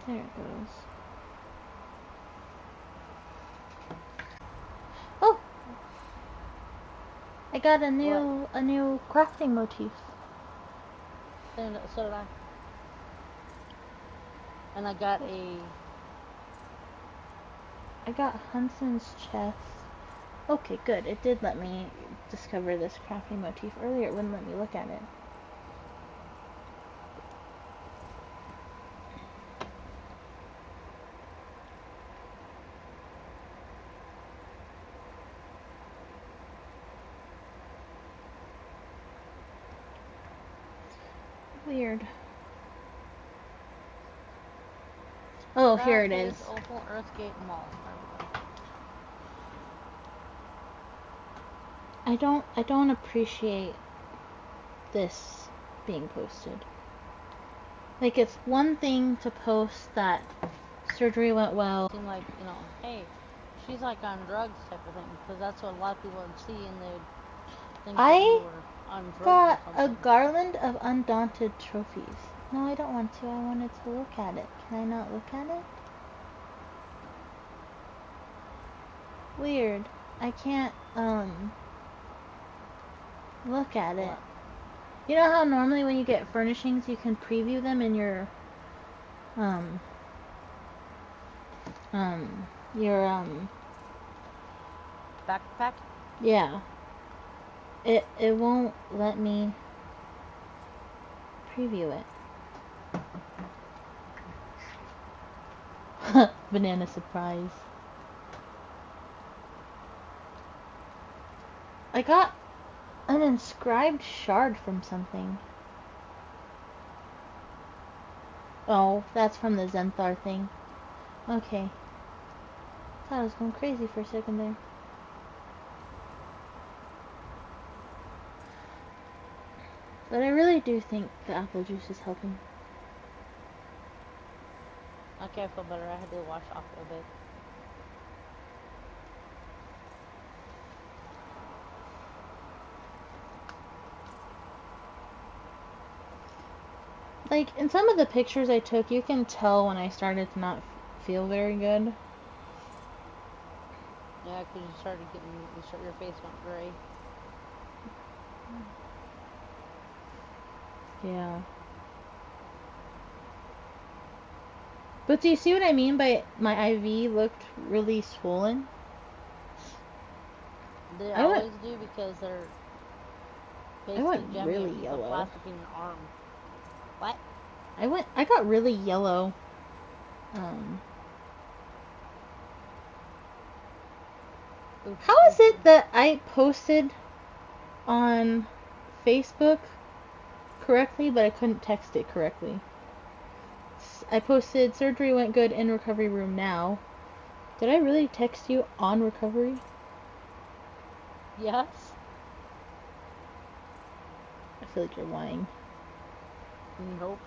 There it goes. Oh! I got a new crafting motif. So did I. And I got Hunson's chest. Okay, good. It did let me discover this crafting motif. Earlier it wouldn't let me look at it. Weird. Oh, here it is. Opal Earthgate Mall. I don't appreciate this being posted. Like, it's one thing to post that surgery went well. It seemed like, you know, hey, she's like on drugs type of thing, because that's what a lot of people would see and they'd think that you were on drugs got or a something. garland of undaunted trophies. No, I don't want to. I wanted to look at it. Can I not look at it? Weird. I can't, look at it. You know how normally when you get furnishings you can preview them in your, backpack? Yeah. It won't let me preview it. Banana surprise. I got an inscribed shard from something. Oh, that's from the Zenthar thing. Okay. Thought I was going crazy for a second there. But I really do think the apple juice is helping. Okay, I feel better. I had to wash off a bit. Like, in some of the pictures I took, you can tell when I started to not feel very good. Yeah, because you started getting, your face went gray. Yeah. But do you see what I mean by my IV looked really swollen? They always do because they're basically jamming really a piece yellow. of plastic in your arm. What? I got really yellow. How is it that I posted on Facebook correctly, but I couldn't text it correctly? I posted surgery went good in recovery room now. Did I really text you on recovery? Yes. I feel like you're lying. Nope.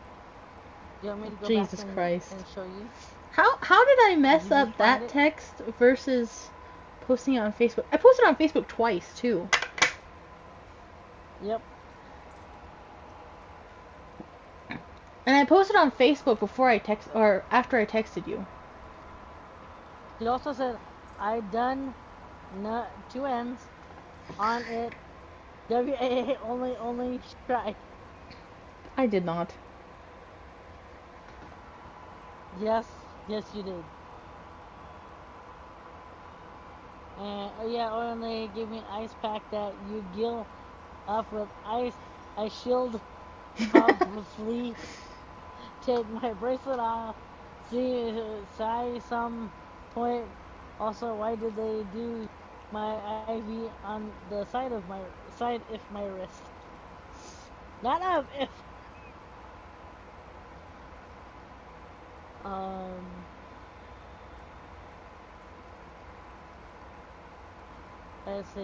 Do you want me to go Jesus back Christ. and show you? How did I mess up that text versus posting it on Facebook? I posted on Facebook twice too. Yep. And I posted on Facebook before I after I texted you. He also said, I done 2 N's on it. WAA only try. I did not. Yes, you did. And or they gave me an ice pack that you gill up with ice. I shield probably take my bracelet off. See some point. Also, why did they do my IV on the side of my wrist? Not of if. Let's see.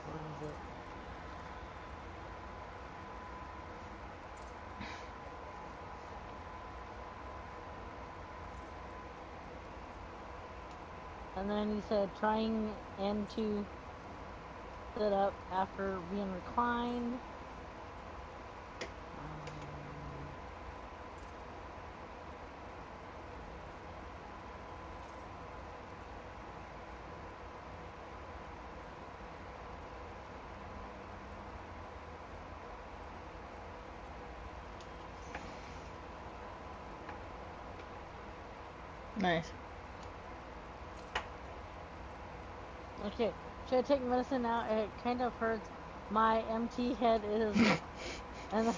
What is it? And then he said trying N2 sit up after being reclined. Nice. Okay, should I take medicine now? It kind of hurts. My MT head is, and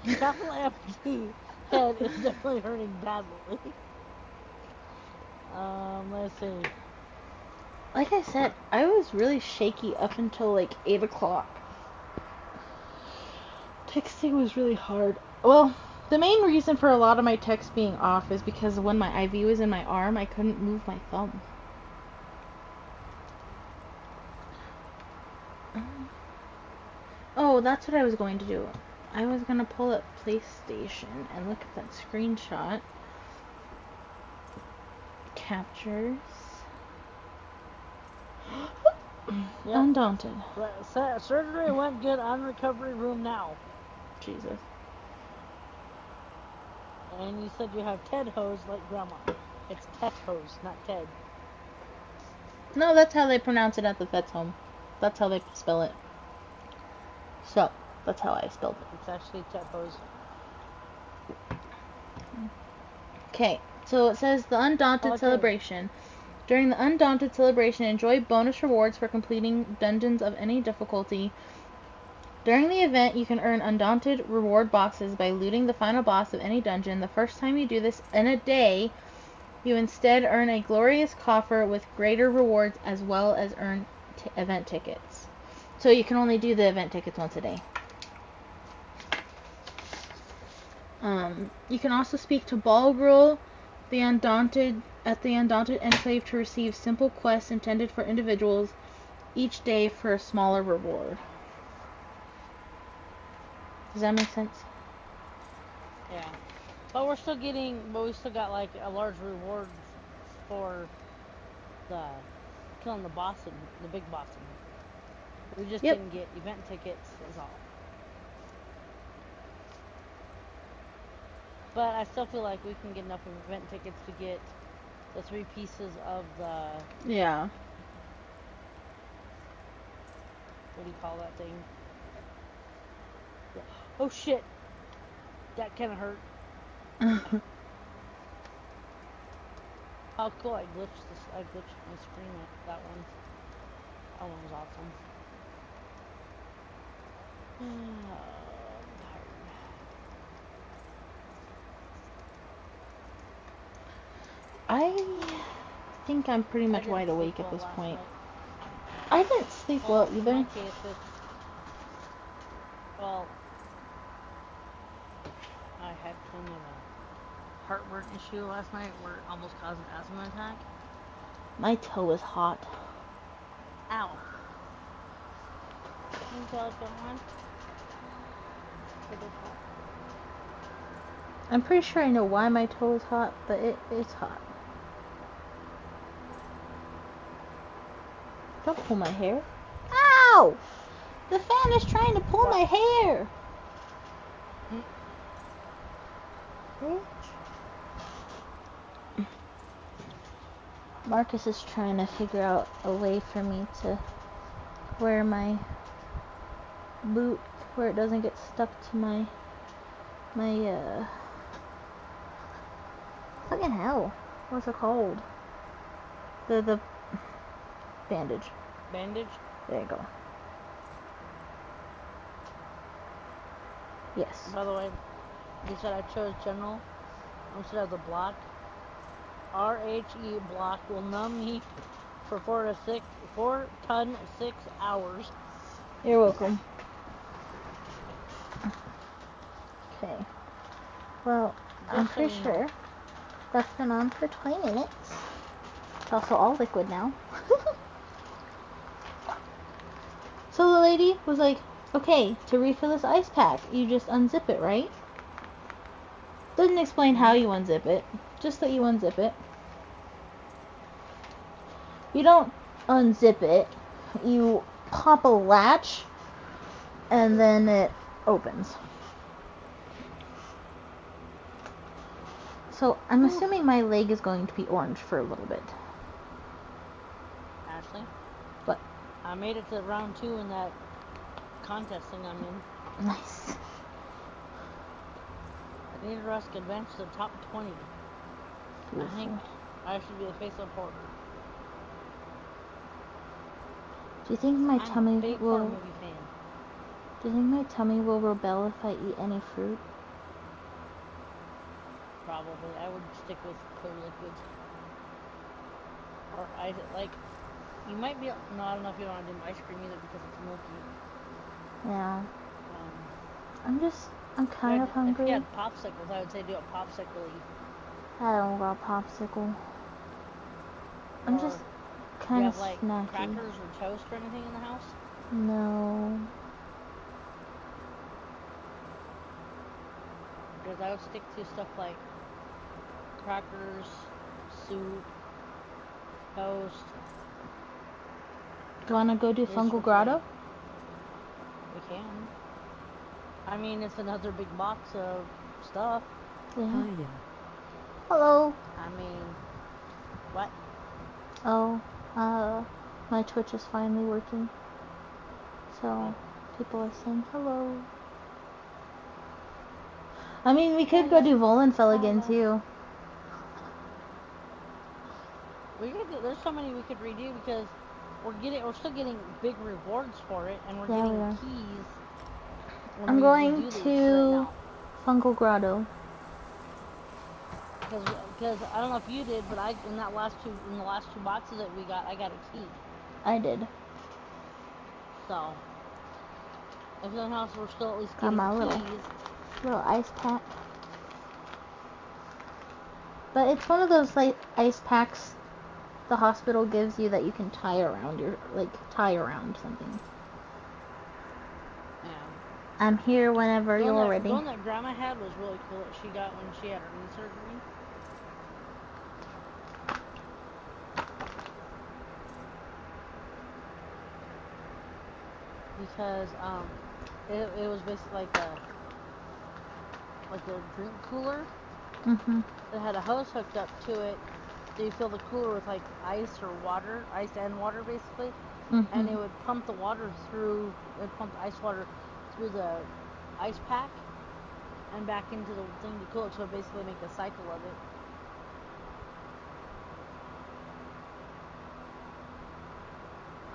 the capital MT head is definitely hurting badly. Let's see. Like I said, I was really shaky up until like 8 o'clock. Texting was really hard. Well, the main reason for a lot of my texts being off is because when my IV was in my arm, I couldn't move my thumb. Oh, that's what I was going to do. I was going to pull up PlayStation and look at that screenshot. Captures. Yep. Undaunted. Surgery went good. On recovery room now. Jesus. And you said you have Ted hose like grandma. It's Tet hose, not Ted. No, that's how they pronounce it at the vet's home. That's how they spell it. So, that's how I spelled it. It's actually Tet hose. Okay, so it says the Undaunted Celebration. During the Undaunted Celebration, enjoy bonus rewards for completing dungeons of any difficulty. During the event, you can earn Undaunted reward boxes by looting the final boss of any dungeon. The first time you do this in a day, you instead earn a glorious coffer with greater rewards as well as earn event tickets. So you can only do the event tickets once a day. You can also speak to Balgrul, the Undaunted, at the Undaunted Enclave to receive simple quests intended for individuals each day for a smaller reward. Does that make sense? Yeah. But we still got like a large reward for the killing the boss and the big boss. We just didn't get event tickets, is all. But I still feel like we can get enough event tickets to get the 3 pieces of the... Yeah. What do you call that thing? Oh shit! That kind of hurt. How cool, I glitched my screen at that one. That one was awesome. I think I'm pretty much wide awake at this point. I didn't sleep well either. In my case, well, I had kind of a heartburn issue last night where it almost caused an asthma attack. My toe was hot. Ow. Can you tell what's going on? I'm pretty sure I know why my toe is hot, but it's hot. Don't pull my hair. Ow! The fan is trying to pull my hair. Marcus is trying to figure out a way for me to wear my boot where it doesn't get stuck to my fucking hell. What's it called? The bandage. Bandage? There you go. Yes. By the way, you said I chose general instead of the block. RHE block will numb me for 4 to 6 hours. You're welcome. Okay. Well, I'm pretty sure that's been on for 20 minutes. It's also all liquid now. So the lady was like, okay, to refill this ice pack, you just unzip it, right? Doesn't explain how you unzip it, just that you unzip it. You don't unzip it. You pop a latch, and then it opens. So I'm assuming my leg is going to be orange for a little bit. Ashley? What? I made it to round 2 in that contest thing I'm in. Nice. I need to advance to the top 20. Beautiful. I think I should be the face of Porter. Do you think my tummy I'm a big will? horror movie fan. Do you think my tummy will rebel if I eat any fruit? Probably. I would stick with clear liquids. Or I like. You might be. No, I don't know if you want to do ice cream either because it's milky. Yeah. I'm kind of hungry. If you had popsicles, I would say do a popsicle. I don't got a popsicle. I'm just kind of snacky. Do you have like crackers or toast or anything in the house? No. Because I would stick to stuff like crackers, soup, toast. Do you want to go do Fungal Grotto? We can. I mean, it's another big box of stuff. Yeah. Oh, yeah. Hello. I mean, what? Oh, my Twitch is finally working. So, people are saying hello. I mean, we could go do Volenfell again, too. We could do, there's so many we could redo because we're still getting big rewards for it, and we're getting keys. I'm going to Fungal Grotto. Because I don't know if you did, but in the last two boxes that we got, I got a key. I did. So if the house we're still at least getting keys. Little ice pack. But it's one of those like ice packs the hospital gives you that you can tie around something. Yeah. I'm here whenever you're ready. The one that Grandma had was really cool that she got when she had her knee surgery. Because it was basically like a drink cooler. Mhm. It had a hose hooked up to it. So you fill the cooler with like ice and water basically. And it would pump the water through. It pumped ice water through the ice pack and back into the thing to cool it. So it basically make a cycle of it.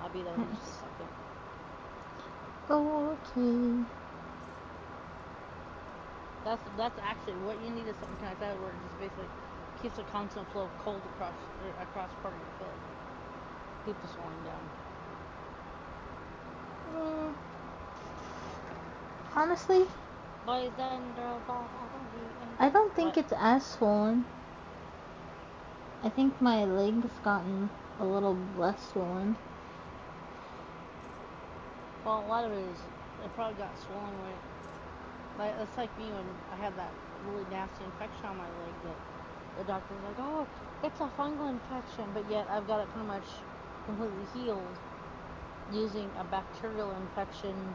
I'll be there in just a second. Okay. That's actually what you need is something like that where it just basically keeps a constant flow of cold across part of your foot. Keep the swelling down. Honestly, I don't think it's as swollen. I think my leg's gotten a little less swollen. Well, a lot of it probably got swollen with. Like, it's like me when I had that really nasty infection on my leg that the doctor was like, oh, it's a fungal infection, but yet I've got it pretty much completely healed using a bacterial infection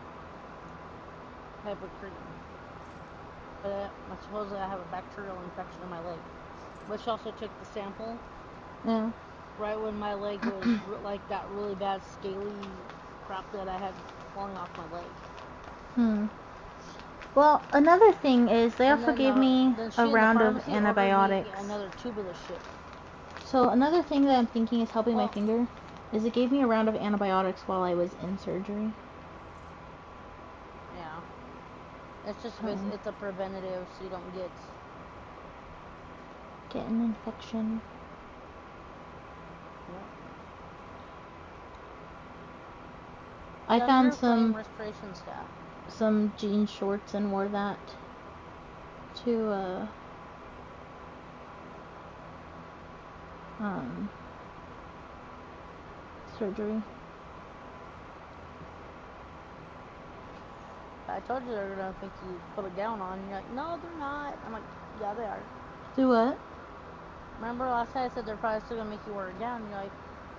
type of cream. But supposedly I have a bacterial infection in my leg, which also took the sample. Yeah. Right when my leg was like that really bad scaly crap that I had falling off my leg. Well, another thing is they also gave me a round of antibiotics. Another tube of this shit. So another thing that I'm thinking is helping my finger is it gave me a round of antibiotics while I was in surgery. Yeah. It's just it's a preventative so you don't get an infection. Yeah. I found some jean shorts and wore that to surgery. I told you they were gonna think you put a gown on. You're like, no, they're not. I'm like, yeah, they are. Do what? Remember last time I said they're probably still gonna make you wear a gown? You're like,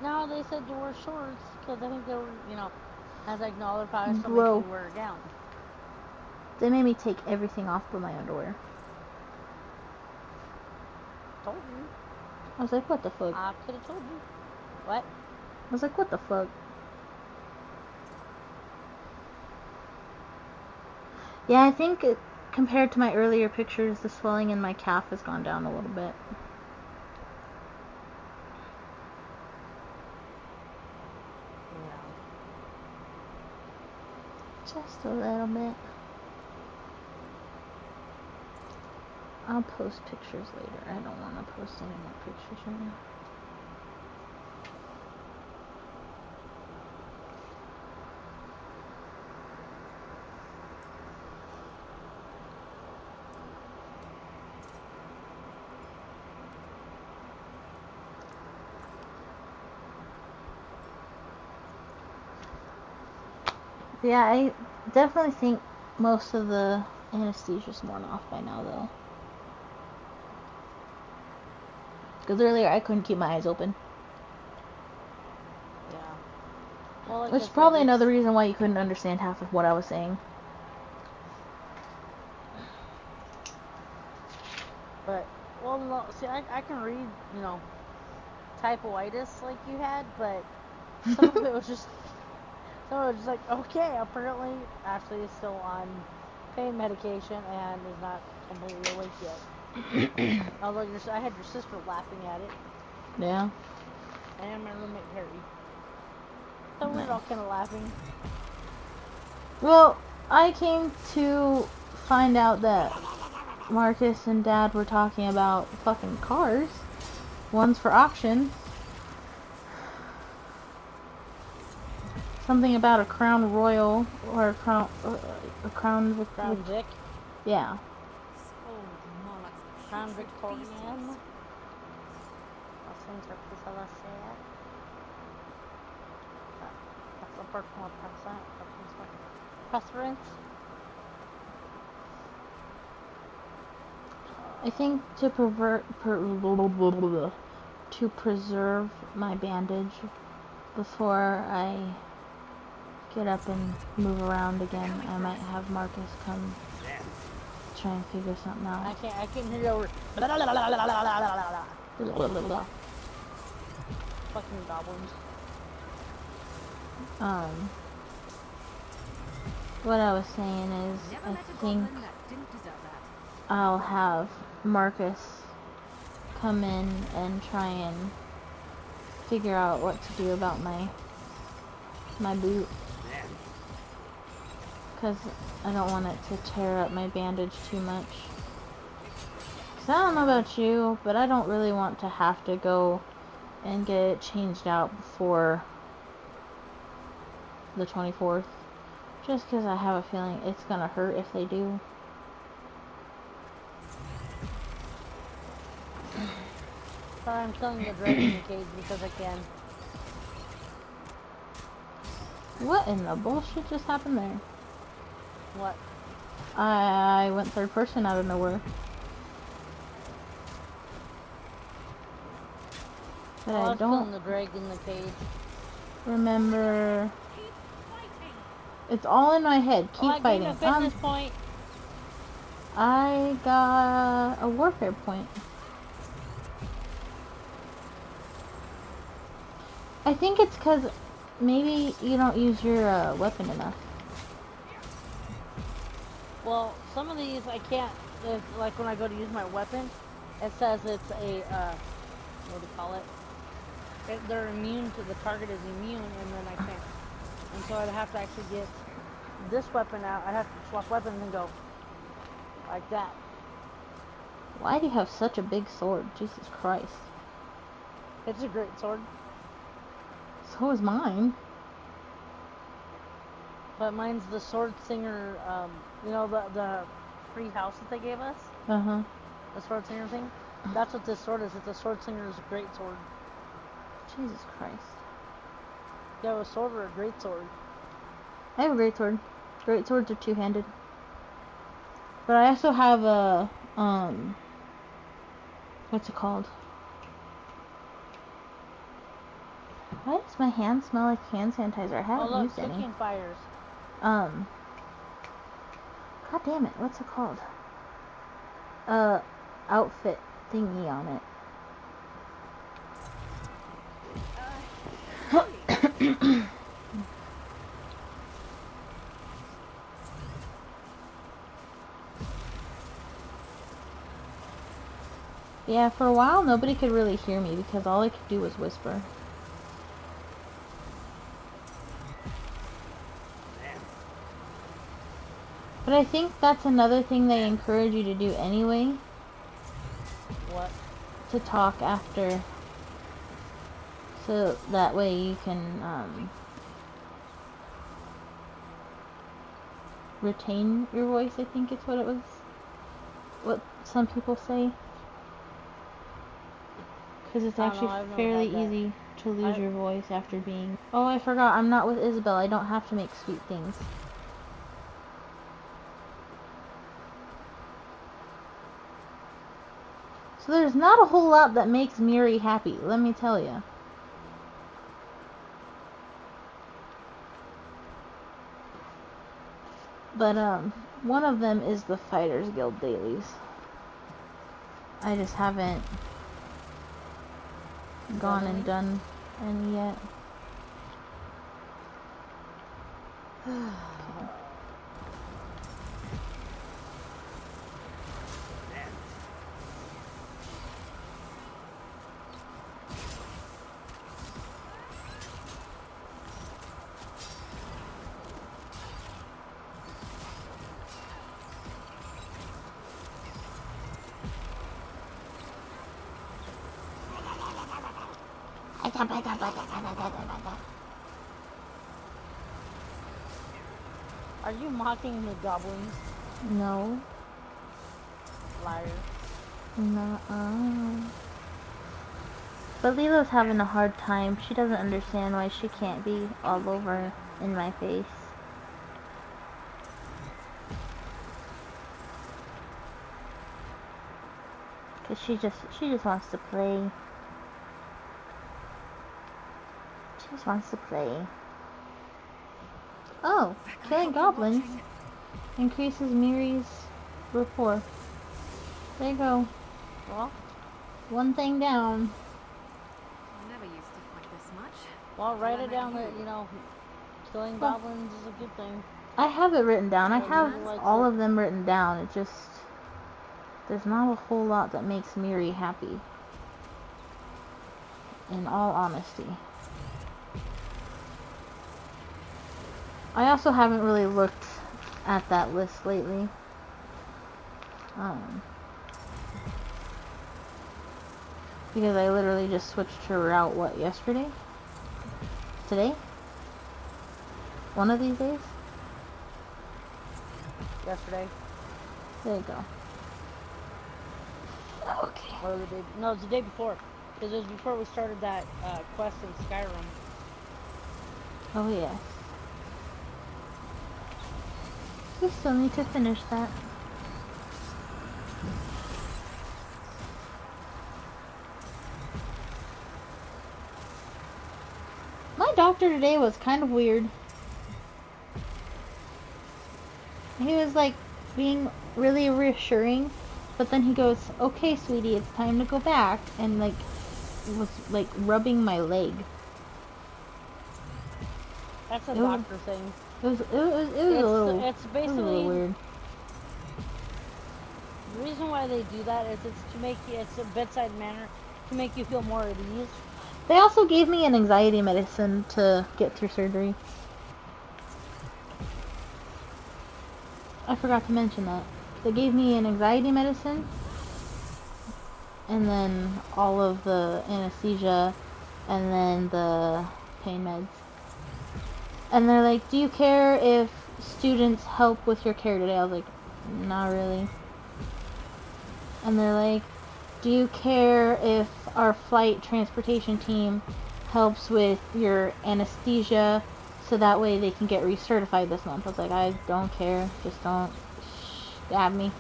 No, they said to wear shorts because I think they were, I was like, no, they're probably still Bro. making me wear a gown. They made me take everything off but my underwear. Told you. I was like, what the fuck? I could have told you. What? I was like, what the fuck? Yeah, I think compared to my earlier pictures, the swelling in my calf has gone down a little bit. Yeah. Just a little bit. I'll post pictures later. I don't want to post any more pictures right now. Yeah, I definitely think most of the anesthesia's worn off by now, though. Because earlier I couldn't keep my eyes open. Yeah. Well, like Which is probably another reason why you couldn't understand half of what I was saying. But, well, no, see, I can read, typoitis like you had, but some of it was just, like, okay, apparently Ashley is still on pain medication and is not completely awake yet. Although I had your sister laughing at it. Yeah. And my roommate Harry. So we were all kind of laughing. Well, I came to find out that Marcus and Dad were talking about fucking cars. One's for auction. Something about a Crown Royal or a Crown Vic. Yeah. Crown Victorian. That's a personal preference. I think to preserve my bandage before I get up and move around again, I might have Marcus come try and figure something out. I can't hear you over. Fucking goblins. What I was saying is, I think I'll have Marcus come in and try and figure out what to do about my boot. Because I don't want it to tear up my bandage too much. Because I don't know about you, but I don't really want to have to go and get it changed out before the 24th. Just because I have a feeling it's going to hurt if they do. Sorry, I'm killing the dragon in the cage because I can. What in the bullshit just happened there? What? I went third person out of nowhere. But I don't the dragon in the cage. Remember. It's all in my head. Keep fighting. I gained a fitness point. I got a warfare point. I think it's because maybe you don't use your weapon enough. Well, some of these I can't. Like when I go to use my weapon, it says it's a what do you call it? They're immune to the target is immune, and then I can't. And so I'd have to actually get this weapon out. I'd have to swap weapons and go like that. Why do you have such a big sword? Jesus Christ. It's a great sword. So is mine. But mine's the Sword Singer, the free house that they gave us? Uh-huh. The Sword Singer thing? That's what this sword is. It's a Sword Singer's great sword. Jesus Christ. You have a sword or a great sword? I have a great sword. Great swords are two-handed. But I also have a, what's it called? Why does my hand smell like hand sanitizer? I Oh haven't look, used any. cooking fires. God damn it, what's it called? Outfit thingy on it. Yeah, for a while nobody could really hear me because all I could do was whisper. But I think that's another thing they encourage you to do anyway. What? To talk after. So that way you can retain your voice, I think it's what it was. What some people say. Because it's actually fairly easy to lose your voice after being... Oh, I forgot, I'm not with Isabel. I don't have to make sweet things. So there's not a whole lot that makes Miri happy, let me tell you. But, one of them is the Fighters Guild dailies. I just haven't gone and done any yet. Are you mocking the goblins? No. Liar. Nuh-uh. But Lilo's having a hard time. She doesn't understand why she can't be all over in my face. Cause she just wants to play. She just wants to play. Oh, killing goblins increases Miri's rapport. There you go. Well, one thing down. I never used to fight this much. Well, write it down that, you know, killing goblins is a good thing. I have it written down. I have all of them written down. It just... There's not a whole lot that makes Miri happy. In all honesty. I also haven't really looked at that list lately. Because I literally just switched to route, what, yesterday? Today? One of these days? Yesterday. There you go. Okay. Or the day... No, it was the day before. Because it was before we started that quest in Skyrim. Oh, yes. We still need to finish that. My doctor today was kind of weird. He was like being really reassuring, but then he goes, "Okay, sweetie, it's time to go back," and like was like rubbing my leg. That's a doctor thing. It was a little. It's basically it was a little weird. The reason why they do that is it's to make you, it's a bedside manner to make you feel more at ease. They also gave me an anxiety medicine to get through surgery. I forgot to mention that. They gave me an anxiety medicine, and then all of the anesthesia, and then the pain meds. And they're like, "Do you care if students help with your care today?" I was like, "Not really." And they're like, "Do you care if our flight transportation team helps with your anesthesia so that way they can get recertified this month?" I was like, "I don't care. Just don't stab me."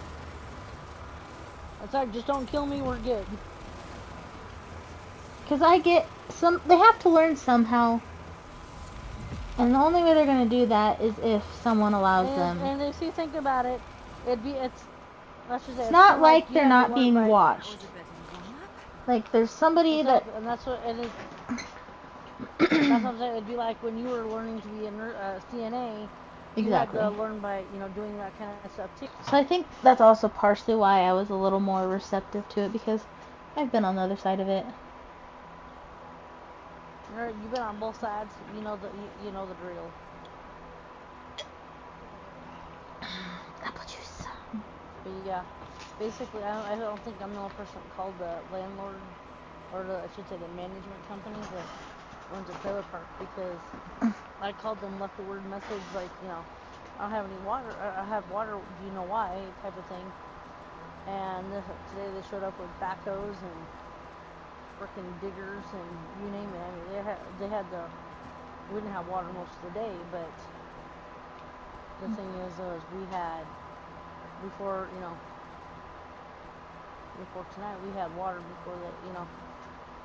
That's right, just don't kill me, we're good. Because I get some, they have to learn somehow. And the only way they're going to do that is if someone allows them. And if you think about it, it's let's just say It's not kinda like you they're have to not learn being by- That watched. was a bit of a warm-up. Like, there's somebody that... Exactly, and that's what it is. That's what I'm saying. It'd be like when you were learning to be a CNA. You had Exactly. to learn by, doing that kind of stuff too. So I think that's also partially why I was a little more receptive to it, because I've been on the other side of it. You've been on both sides. You know the drill. Apple juice. But yeah, basically, I don't think I'm the only person called the landlord, or I should say the management company that runs a trailer park, because I called them, left a weird message like, I don't have any water. I have water. Do you know why? Type of thing. And today they showed up with backhoes and frickin' diggers and you name it. I mean, they had the. We didn't have water most of the day, but the thing is we had before tonight we had water before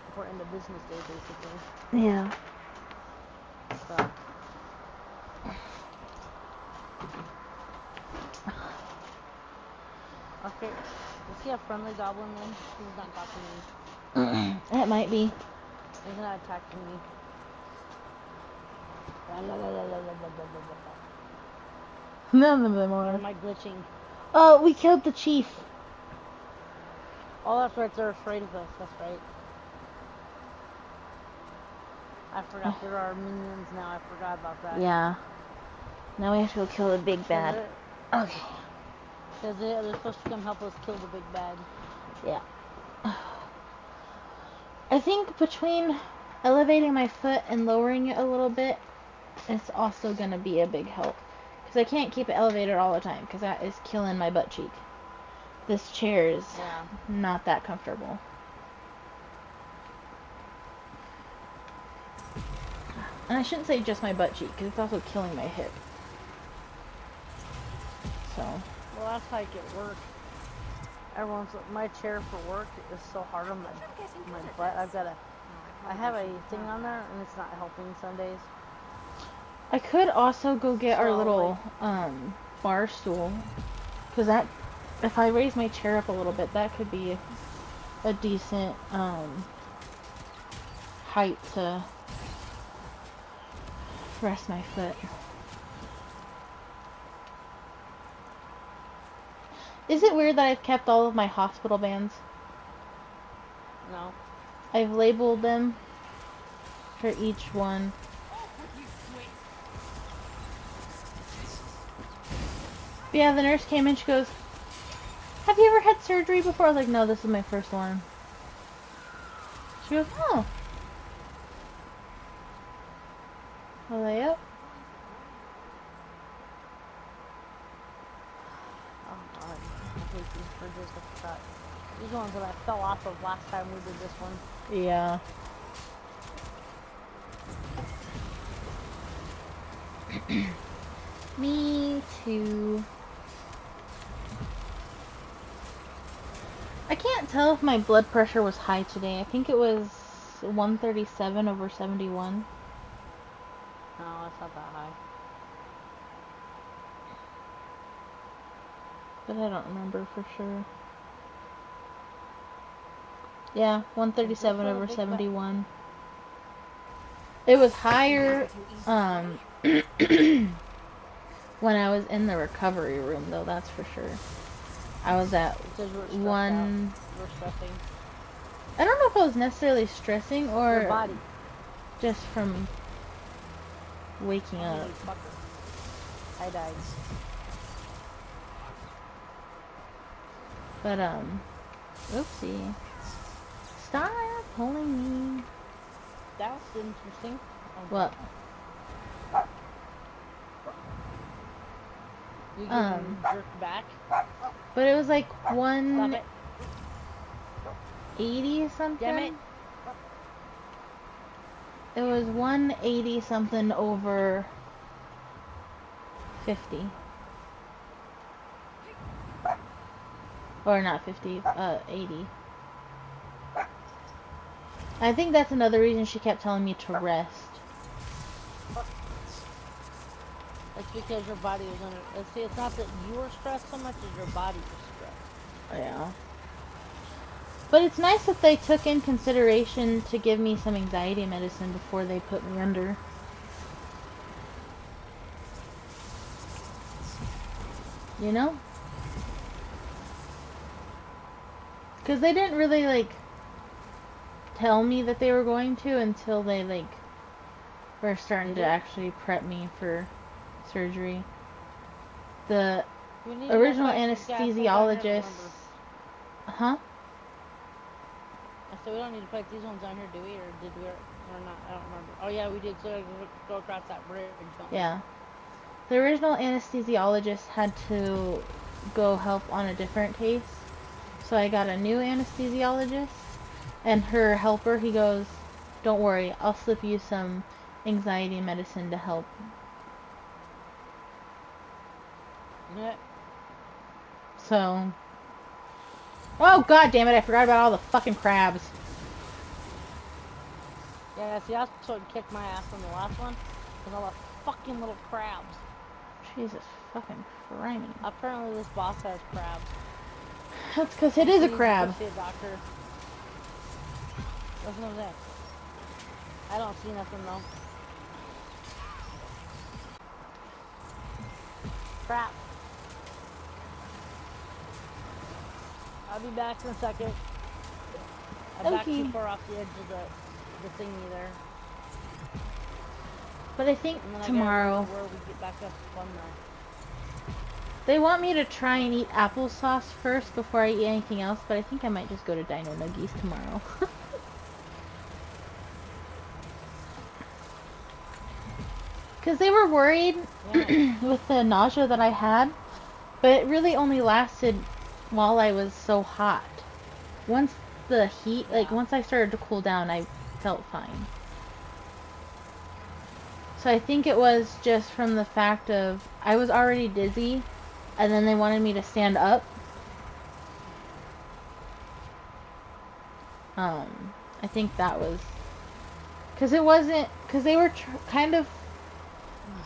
before end of business day basically. Yeah. So. Okay, is he a friendly goblin then? He's not talking to me. It might be. He's not attacking me. None of them Or are. am I glitching? Oh, we killed the chief. Oh, that's right, they're afraid of us, that's right. I forgot there are minions now, I forgot about that. Yeah. Now we have to go kill the big bad. Okay. Because they're supposed to come help us kill the big bad. Yeah. I think between elevating my foot and lowering it a little bit, it's also going to be a big help. Because I can't keep it elevated all the time, because that is killing my butt cheek. This chair is not that comfortable. And I shouldn't say just my butt cheek, because it's also killing my hip. So. Well, that's like at work. My chair for work is so hard on my butt. I have a thing on there, and it's not helping some days. I could also go get our little bar stool, because that, if I raise my chair up a little bit, that could be a decent height to rest my foot. Is it weird that I've kept all of my hospital bands? No. I've labeled them for each one. But yeah, the nurse came in, she goes, "Have you ever had surgery before?" I was like, "No, this is my first one." She goes, "Oh." I was like, "Yep." Oh god, I hate these bridges. I forgot. These ones that I fell off of last time we did this one. Yeah. Me too. I can't tell if my blood pressure was high today. I think it was 137 over 71. No, it's not that high. But I don't remember for sure. Yeah, 137 over 71. It was higher when I was in the recovery room, though, that's for sure. I was at one... We're stressing. I don't know if I was necessarily stressing or Your body. just from waking up. I died. But, oopsie. Stop pulling me. That's interesting. What? You getting jerked back? But it was like Stop 180 it. something. Damn it. It was 180 something over 50. Or not 50, 80. I think that's another reason she kept telling me to rest. It's because your body was under. See, it's not that you were stressed so much as your body was stressed. Yeah. But it's nice that they took in consideration to give me some anxiety medicine before they put me under. You know? Because they didn't really, like, tell me that they were going to until they, like, were starting to actually prep me for surgery. The original anesthesiologist... Huh? So we don't need to put these ones on here, do we? Or did we? Or not? I don't remember. Oh, yeah, we did. So we go across that bridge. Yeah. The original anesthesiologist had to go help on a different case. So I got a new anesthesiologist. And her helper, he goes, "Don't worry, I'll slip you some anxiety medicine to help." Yeah. So... Oh, god damn it, I forgot about all the fucking crabs. Yeah, see, that's what kicked my ass on the last one. Was all the fucking little crabs. Jesus fucking criminy. Apparently this boss has crabs. That's because it is a crab. See a doctor. That's what I'm saying. I don't see nothing though. Crap. I'll be back in a second. I'm back too far off the edge of the thingy there. But I think tomorrow where we get back up on the... They want me to try and eat applesauce first before I eat anything else, but I think I might just go to Dino Nuggies tomorrow. Because they were worried with the nausea that I had, but it really only lasted while I was so hot. Once the heat, like once I started to cool down, I felt fine. So I think it was just from the fact of I was already dizzy, and then they wanted me to stand up. I think that was... Because it wasn't... Because they were kind of...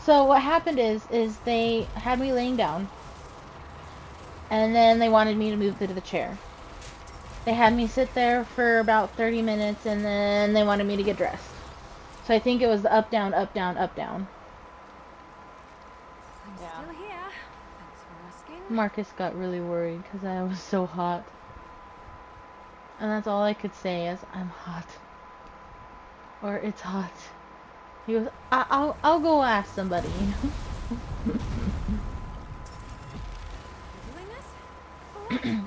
So what happened is they had me laying down, and then they wanted me to move to the chair. They had me sit there for about 30 minutes, and then they wanted me to get dressed. So I think it was the up, down, up, down, up, down. I'm still here. Thanks for asking. Marcus got really worried because I was so hot. And that's all I could say is, "I'm hot." Or, "It's hot." He goes, I'll go ask somebody."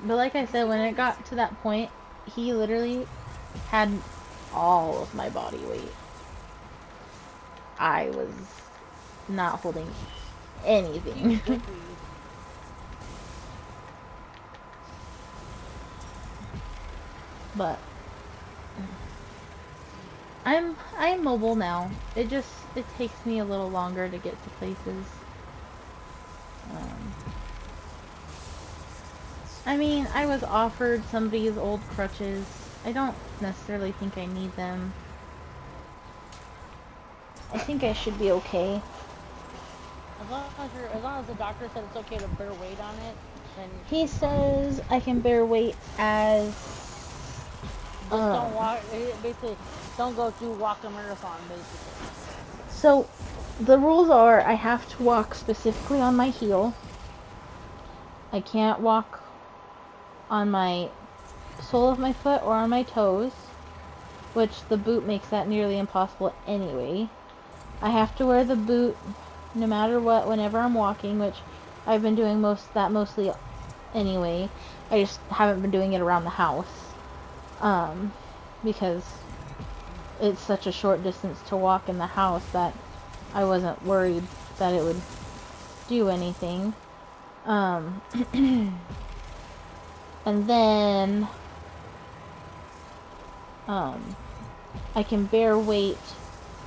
But like I said, when it got to that point, he literally had all of my body weight. I was not holding anything. But I'm mobile now. It takes me a little longer to get to places. I mean, I was offered somebody's old crutches. I don't necessarily think I need them. I think I should be okay. As long as the doctor said it's okay to bear weight on it, then... He says I can bear weight as... Just don't walk, basically, don't go through walk a marathon, basically. So, the rules are I have to walk specifically on my heel. I can't walk on my sole of my foot or on my toes, which the boot makes that nearly impossible anyway. I have to wear the boot no matter what whenever I'm walking, which I've been doing mostly anyway. I just haven't been doing it around the house. Because it's such a short distance to walk in the house that I wasn't worried that it would do anything. And then I can bear weight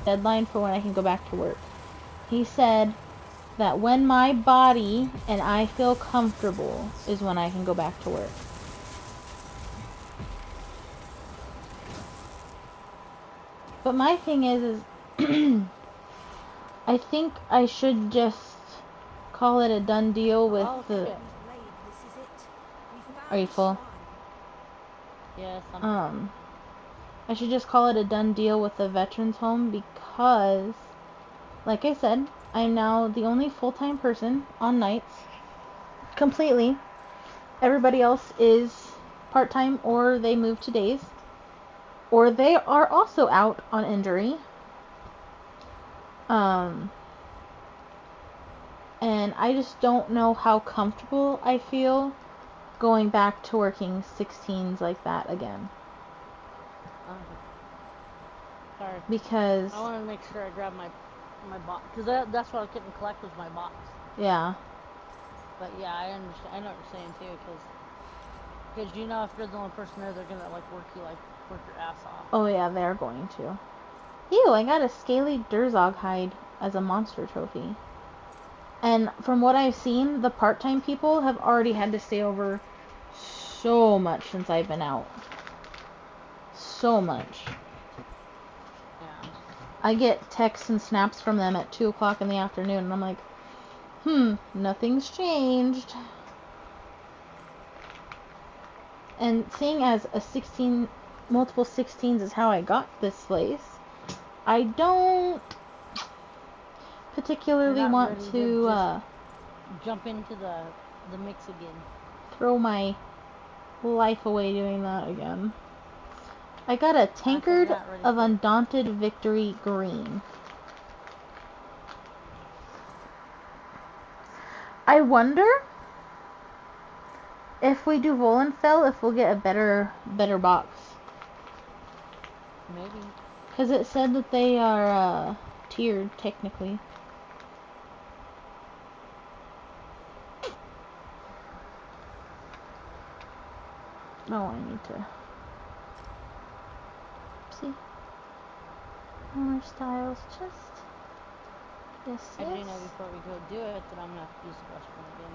deadline for when I can go back to work. He said that when my body and I feel comfortable is when I can go back to work. But my thing is I think I should just call it a done deal with Oh, the. shit. Wade, this is it. We found Are you the full? shrine. Yes, I should just call it a done deal with the veterans home because, like I said, I'm now the only full-time person on nights. Completely. Everybody else is part-time or they move to days. Or they are also out on injury. And I just don't know how comfortable I feel going back to working 16s like that again. sorry. Because, I want to make sure I grab my box. Because that's what I couldn't collect was my box. yeah. But yeah, I understand. I know what you're saying too. Because you know, if you're the only person there, they're going to like work your ass off. Oh yeah, they're going to. Ew, I got a scaly Durzog hide as a monster trophy. And from what I've seen, the part-time people have already had to stay over so much since I've been out. So much. Yeah. I get texts and snaps from them at 2 o'clock in the afternoon, and I'm like, nothing's changed. And seeing as multiple 16s is how I got this place, I don't particularly You're not want ready to just jump into the mix again. throw my life away doing that again. I got a Tankard of Undaunted Victory green. I wonder if we do Volenfell, if we'll get a better box. Maybe. Because it said that they are tiered, technically. Oh, I need to... See? More styles, just... Yes, I do yes. know before we go do it that I'm going to have to use the restroom again.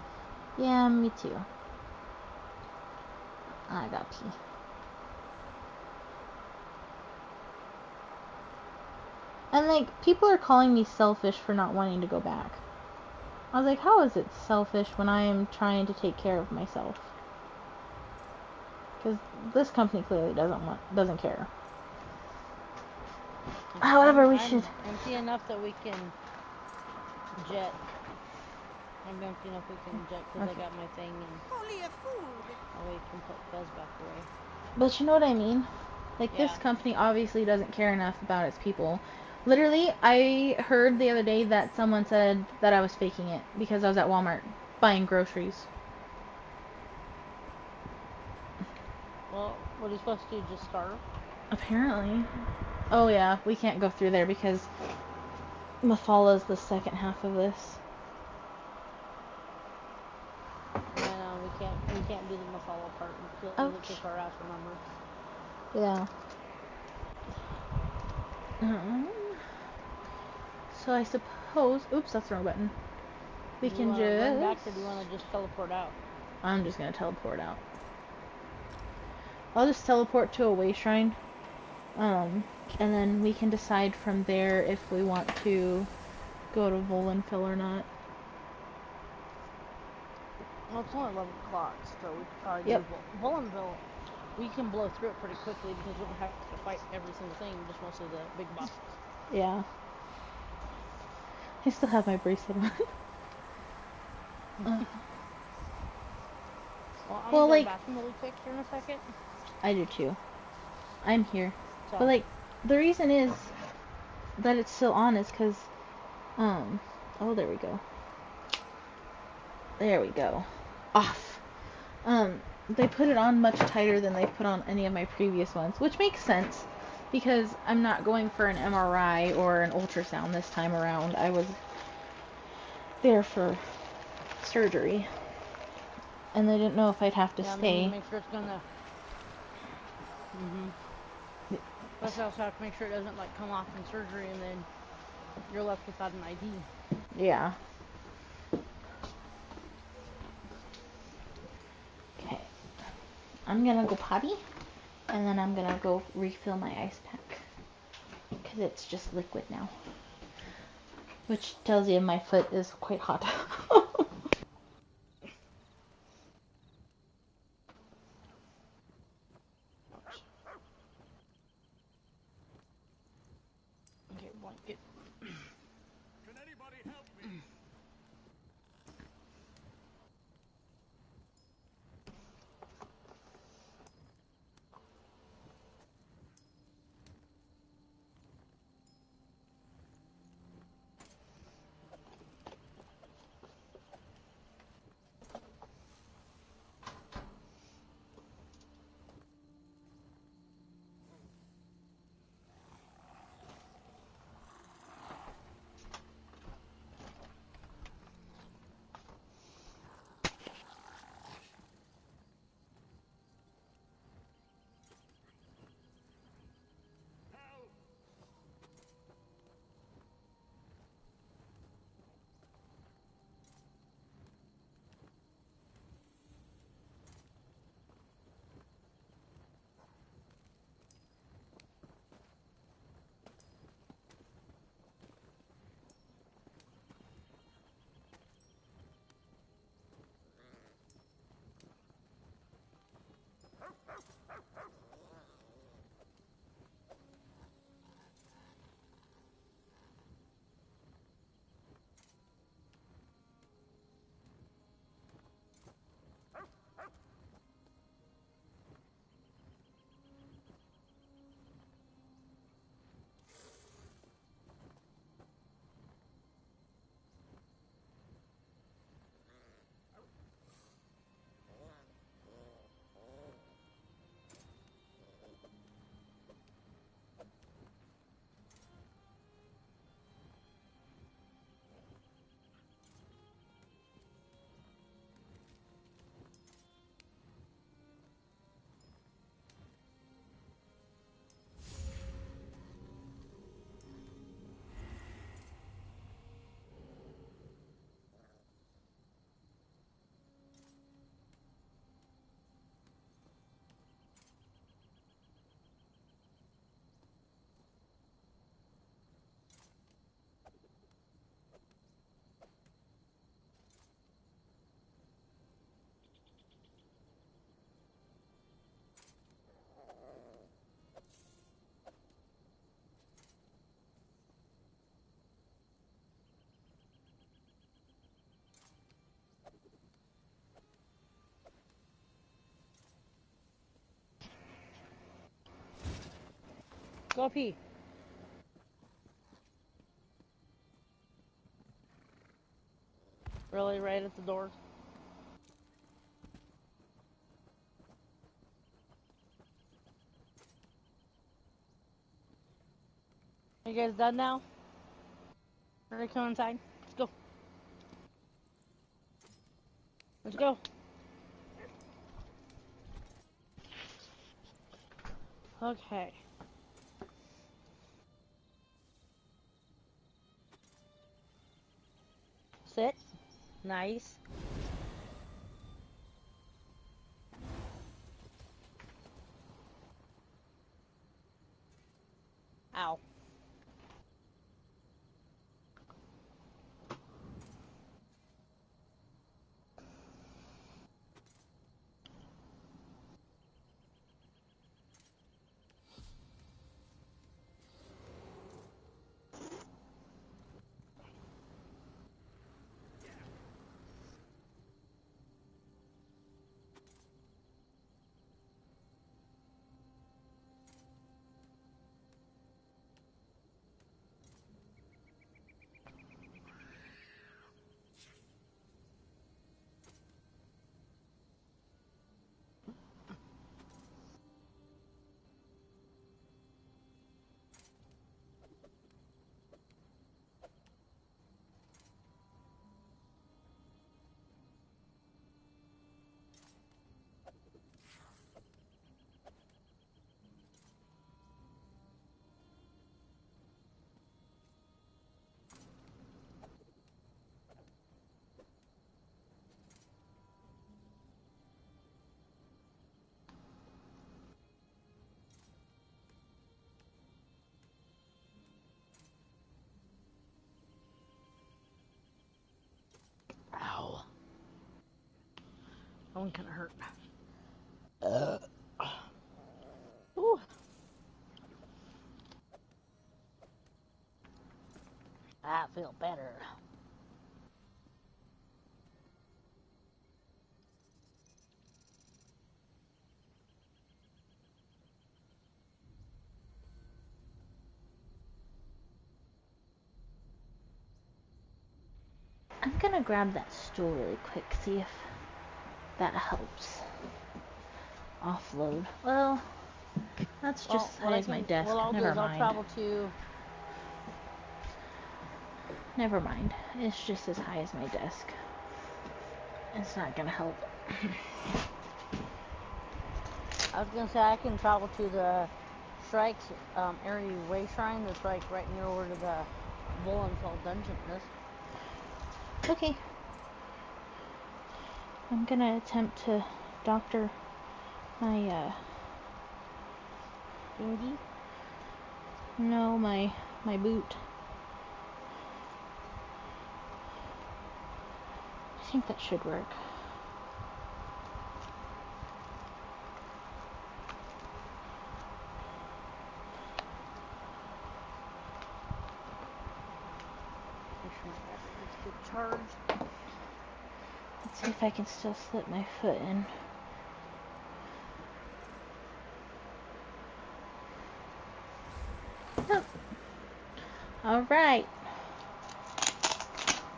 Yeah, me too. I got pee. And, like, people are calling me selfish for not wanting to go back. I was like, how is it selfish when I am trying to take care of myself? Because this company clearly doesn't care. However, we should... empty enough that we can jet. I'm empty enough we can jet because I got my thing and Holy a fool. we can put Fez back away. But you know what I mean? Like, Yeah. this company obviously doesn't care enough about its people. Literally, I heard the other day that someone said that I was faking it because I was at Walmart buying groceries. Well, what are you supposed to do? Just starve? Apparently. Oh yeah, we can't go through there because Mafala's the second half of this. Yeah, no, we can't do the Mafala part until we kick our ass, remember? Yeah. So I suppose... Oops, that's the wrong button. We can just... run back, or do you want to just teleport out? I'm just gonna teleport out. I'll just teleport to a way shrine. And then we can decide from there if we want to go to Volenfell or not. Well, it's only 11 o'clock, so we could probably do Volenfell. We can blow through it pretty quickly because we don't have to fight every single thing, just mostly the big bosses. Yeah. I still have my bracelet on. Well, I'm Well, gonna go like, to the bathroom really quick here in a second. I do too. I'm here. So, But, like, the reason is that it's still on is because, oh, there we go. There we go. Off. They put it on much tighter than they've put on any of my previous ones, which makes sense because I'm not going for an MRI or an ultrasound this time around. I was there for surgery, and they didn't know if I'd have to stay. Make sure it's gonna. Plus, I also have to make sure it doesn't like come off in surgery and then you're left without an ID. Yeah. Okay. I'm gonna go potty, and then I'm gonna go refill my ice pack. because it's just liquid now. Which tells you my foot is quite hot. Okay, blanket. Can anybody help me? Go pee. Really, right at the door? You guys done now? Ready to come inside? Let's go. Let's go. Okay. Sit. Nice. Ow. one kind of hurt. Ooh. I feel better. I'm gonna grab that stool really quick, see if that helps offload. Well, that's just as high as my desk. What I'll do Never is I'll mind. travel to. Never mind. It's just as high as my desk. It's not gonna help. I was gonna say I can travel to the Strikes Area Way Shrine that's like right near where the Volenfell dungeon is. Okay. I'm gonna attempt to doctor my Dinghy? no, my boot. I think that should work. Make sure my battery is good charged. Let's see if I can still slip my foot in. Oh. All right.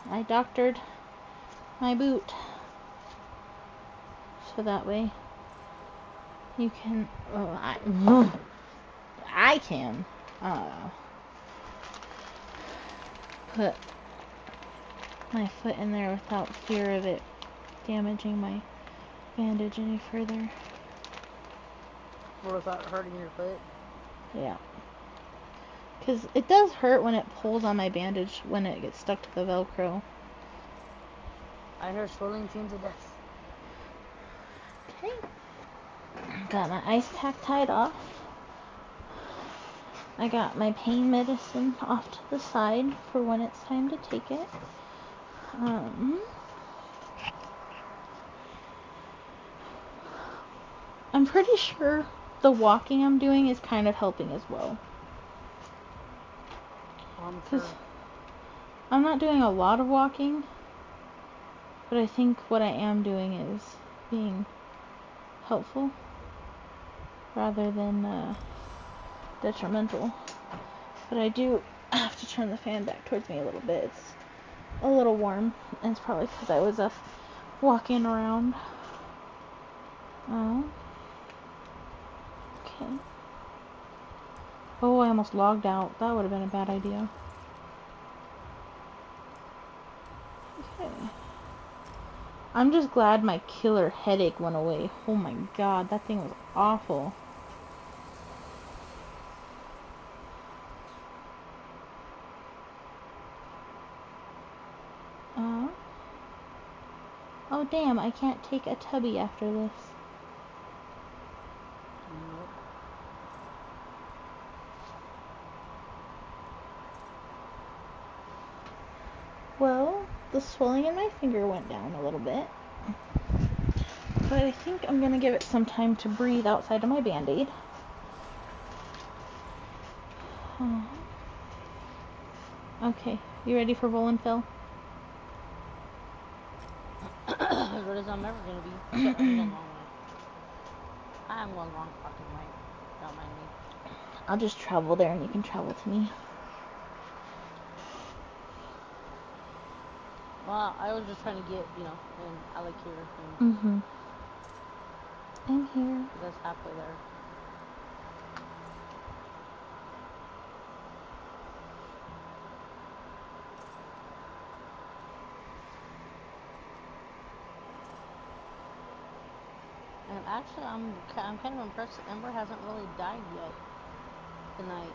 I doctored my boot. So that way you can, I can put my foot in there without fear of it damaging my bandage any further. Or without hurting your foot? Yeah. Because it does hurt when it pulls on my bandage when it gets stuck to the Velcro. I heard swirling tunes of death. Okay. Got my ice pack tied off. I got my pain medicine off to the side for when it's time to take it. I'm pretty sure the walking I'm doing is kind of helping as well. Because I'm not doing a lot of walking, but I think what I am doing is being helpful rather than detrimental. But I do have to turn the fan back towards me a little bit. It's a little warm, and it's probably because I was walking around. Okay. Oh, I almost logged out. That would have been a bad idea. Okay. I'm just glad my killer headache went away. Oh my god, that thing was awful. Oh damn, I can't take a tubby after this. Nope. Well, the swelling in my finger went down a little bit. But I think I'm gonna give it some time to breathe outside of my band-aid. Okay, you ready for Volenfell? As good as I'm ever gonna be. Shit, I'm going the wrong way. I'm going the wrong fucking way. Don't mind me. I'll just travel there and you can travel to me. Well, I was just trying to get, you know, in Alec here. I'm here. That's halfway there. And actually, I'm kind of impressed that Ember hasn't really died yet tonight.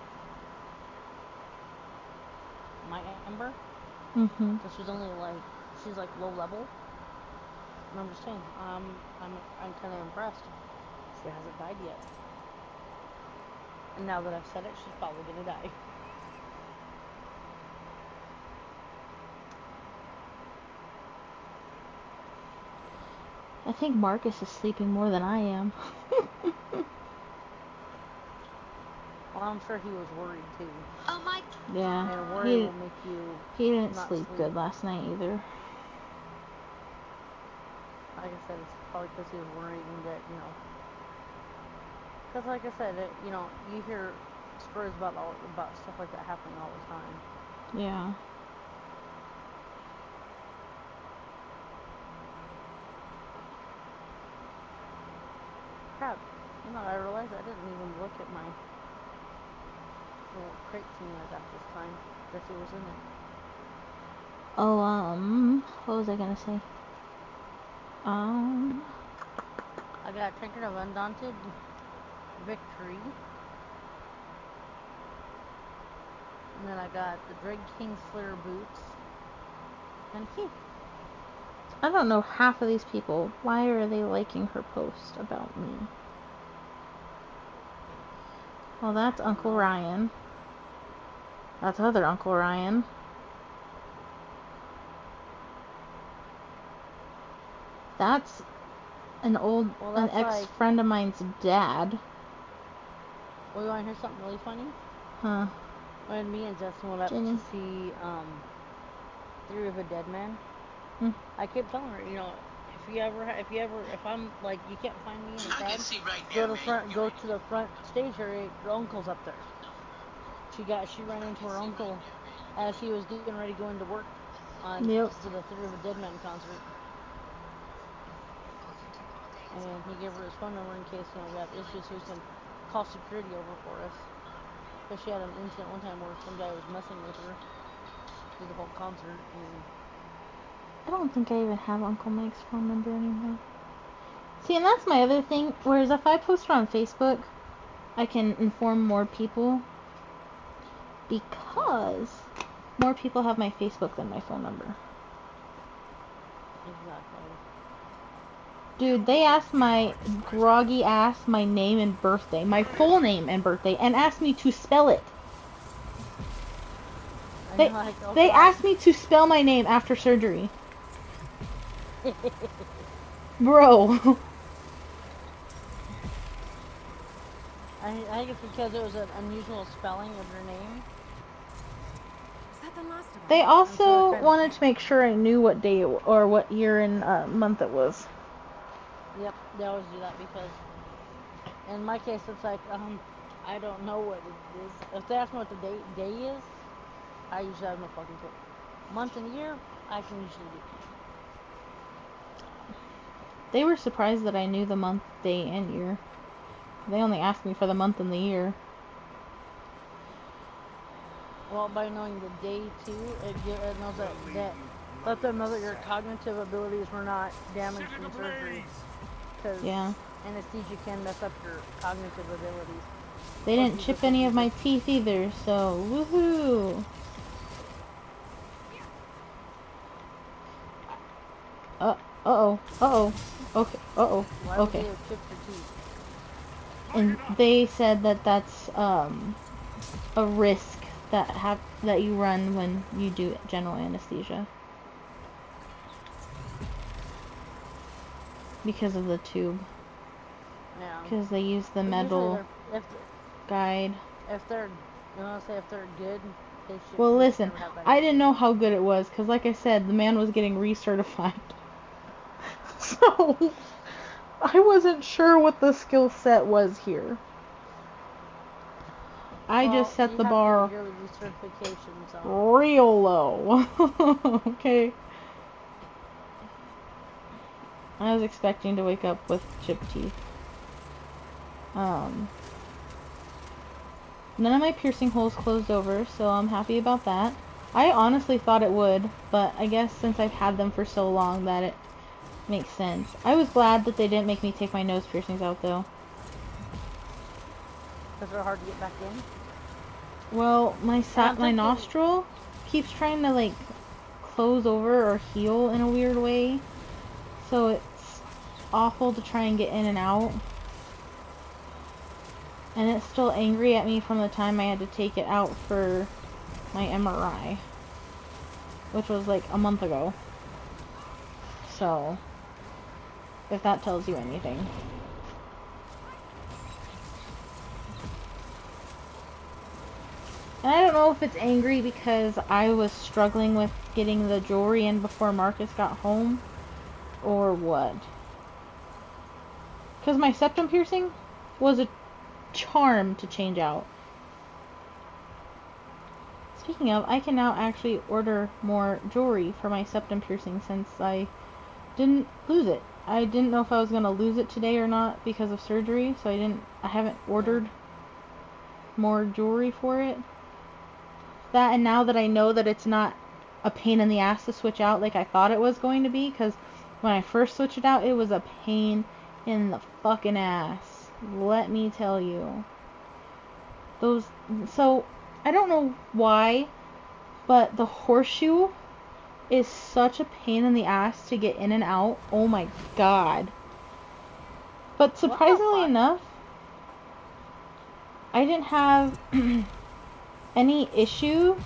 My Ember? Because she's only like, she's like low level. And I'm just saying, I'm kind of impressed. She hasn't died yet. And now that I've said it, she's probably gonna die. I think Marcus is sleeping more than I am. Well, I'm sure he was worried too. Oh my. Yeah. And worry will make you He didn't not sleep good last night either. Like I said, it's probably because he was worrying that, you know. Because like I said, you know, you hear stories about stuff like that happening all the time. Yeah. Crap. You know, I realized I didn't even look at my little crate thing I got this time. Guess it was in it. Oh, what was I gonna say? I got Trinket of Undaunted Victory. And then I got the Dread King Slayer boots. And Keith. I don't know half of these people. Why are they liking her post about me? Well, that's Uncle Ryan. That's other Uncle Ryan. That's an ex-friend of mine's dad. Well, you want to hear something really funny? Huh. When me and Justin went up Jenny. to see Theory of a Dead Man, I kept telling her, you know, if I'm like, you can't find me in the crowd, go to the front stage area. Your uncle's up there. She ran into her uncle as he was getting ready to go into work for the Theory of a Dead Man concert. And he gave her his phone number in case, you know, we have issues, so he can call security over for us. Because she had an incident one time where some guy was messing with her through the whole concert. And I don't think I even have Uncle Mike's phone number anymore. See, and that's my other thing. Whereas if I post it on Facebook, I can inform more people. Because more people have my Facebook than my phone number. Exactly. Dude, they asked my groggy ass my name and birthday. My full name and birthday. And asked me to spell it. They asked me to spell my name after surgery. Bro. I think it's because it was an unusual spelling of your name. Is that the last of them? They also wanted to make sure I knew what day or what year and month it was. Yep, they always do that because, in my case, it's like, I don't know what it is. If they ask me what the day is, I usually have no fucking clue. Month and year, I can usually do. They were surprised that I knew the month, day, and year. They only asked me for the month and the year. Well, by knowing the day too, it knows that let them know that your cognitive abilities were not damaged from surgery. Because anesthesia can mess up your cognitive abilities. They didn't chip any of my teeth either, so woohoo! Okay, Why would they have chipped your teeth? And they said that that's a risk that you run when you do general anesthesia. Because of the tube. Yeah. Because they use the metal guide. If they're good, they should. Well, listen, I didn't know how good it was because, like I said, the man was getting recertified. So I wasn't sure what the skill set was here. I just set the bar real low. Okay. I was expecting to wake up with chipped teeth. None of my piercing holes closed over, so I'm happy about that. I honestly thought it would, but I guess since I've had them for so long that it makes sense. I was glad that they didn't make me take my nose piercings out, though. Because they're hard to get back in? Well, my nostril keeps trying to, like, close over or heal in a weird way. So it's awful to try and get in and out. And it's still angry at me from the time I had to take it out for my MRI. Which was like a month ago. So if that tells you anything. And I don't know if it's angry because I was struggling with getting the jewelry in before Marcus got home, or what. Because my septum piercing was a charm to change out. Speaking of, I can now actually order more jewelry for my septum piercing since I didn't lose it. I didn't know if I was going to lose it today or not because of surgery, so I haven't ordered more jewelry for it. That, and now that I know that it's not a pain in the ass to switch out like I thought it was going to be, because when I first switched it out, it was a pain in the fucking ass. Let me tell you. So, I don't know why, but the horseshoe is such a pain in the ass to get in and out. Oh my god. But surprisingly enough, I didn't have any issue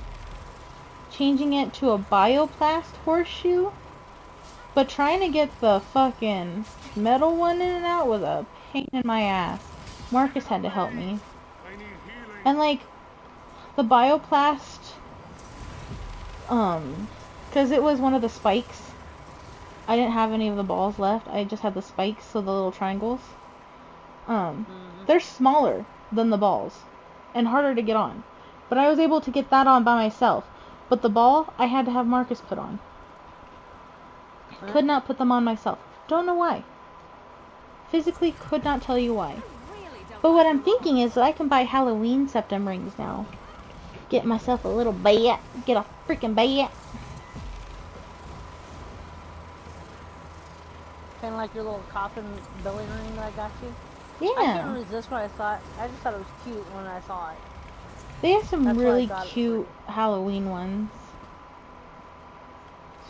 changing it to a Bioplast horseshoe, but trying to get the fucking metal one in and out was a pain in my ass. Marcus had to help me. And like, the Bioplast, because it was one of the spikes, I didn't have any of the balls left, I just had the spikes, so the little triangles. They're smaller than the balls, and harder to get on. But I was able to get that on by myself. But the ball, I had to have Marcus put on. Could not put them on myself. Don't know why. Physically could not tell you why. But what I'm thinking is that I can buy Halloween septum rings now. Get myself a little bat. Get a freaking bat. Kind of like your little coffin belly ring that I got you. Yeah. I couldn't resist when I saw it. I just thought it was cute when I saw it. They have some That's really why I got it cute Halloween ones.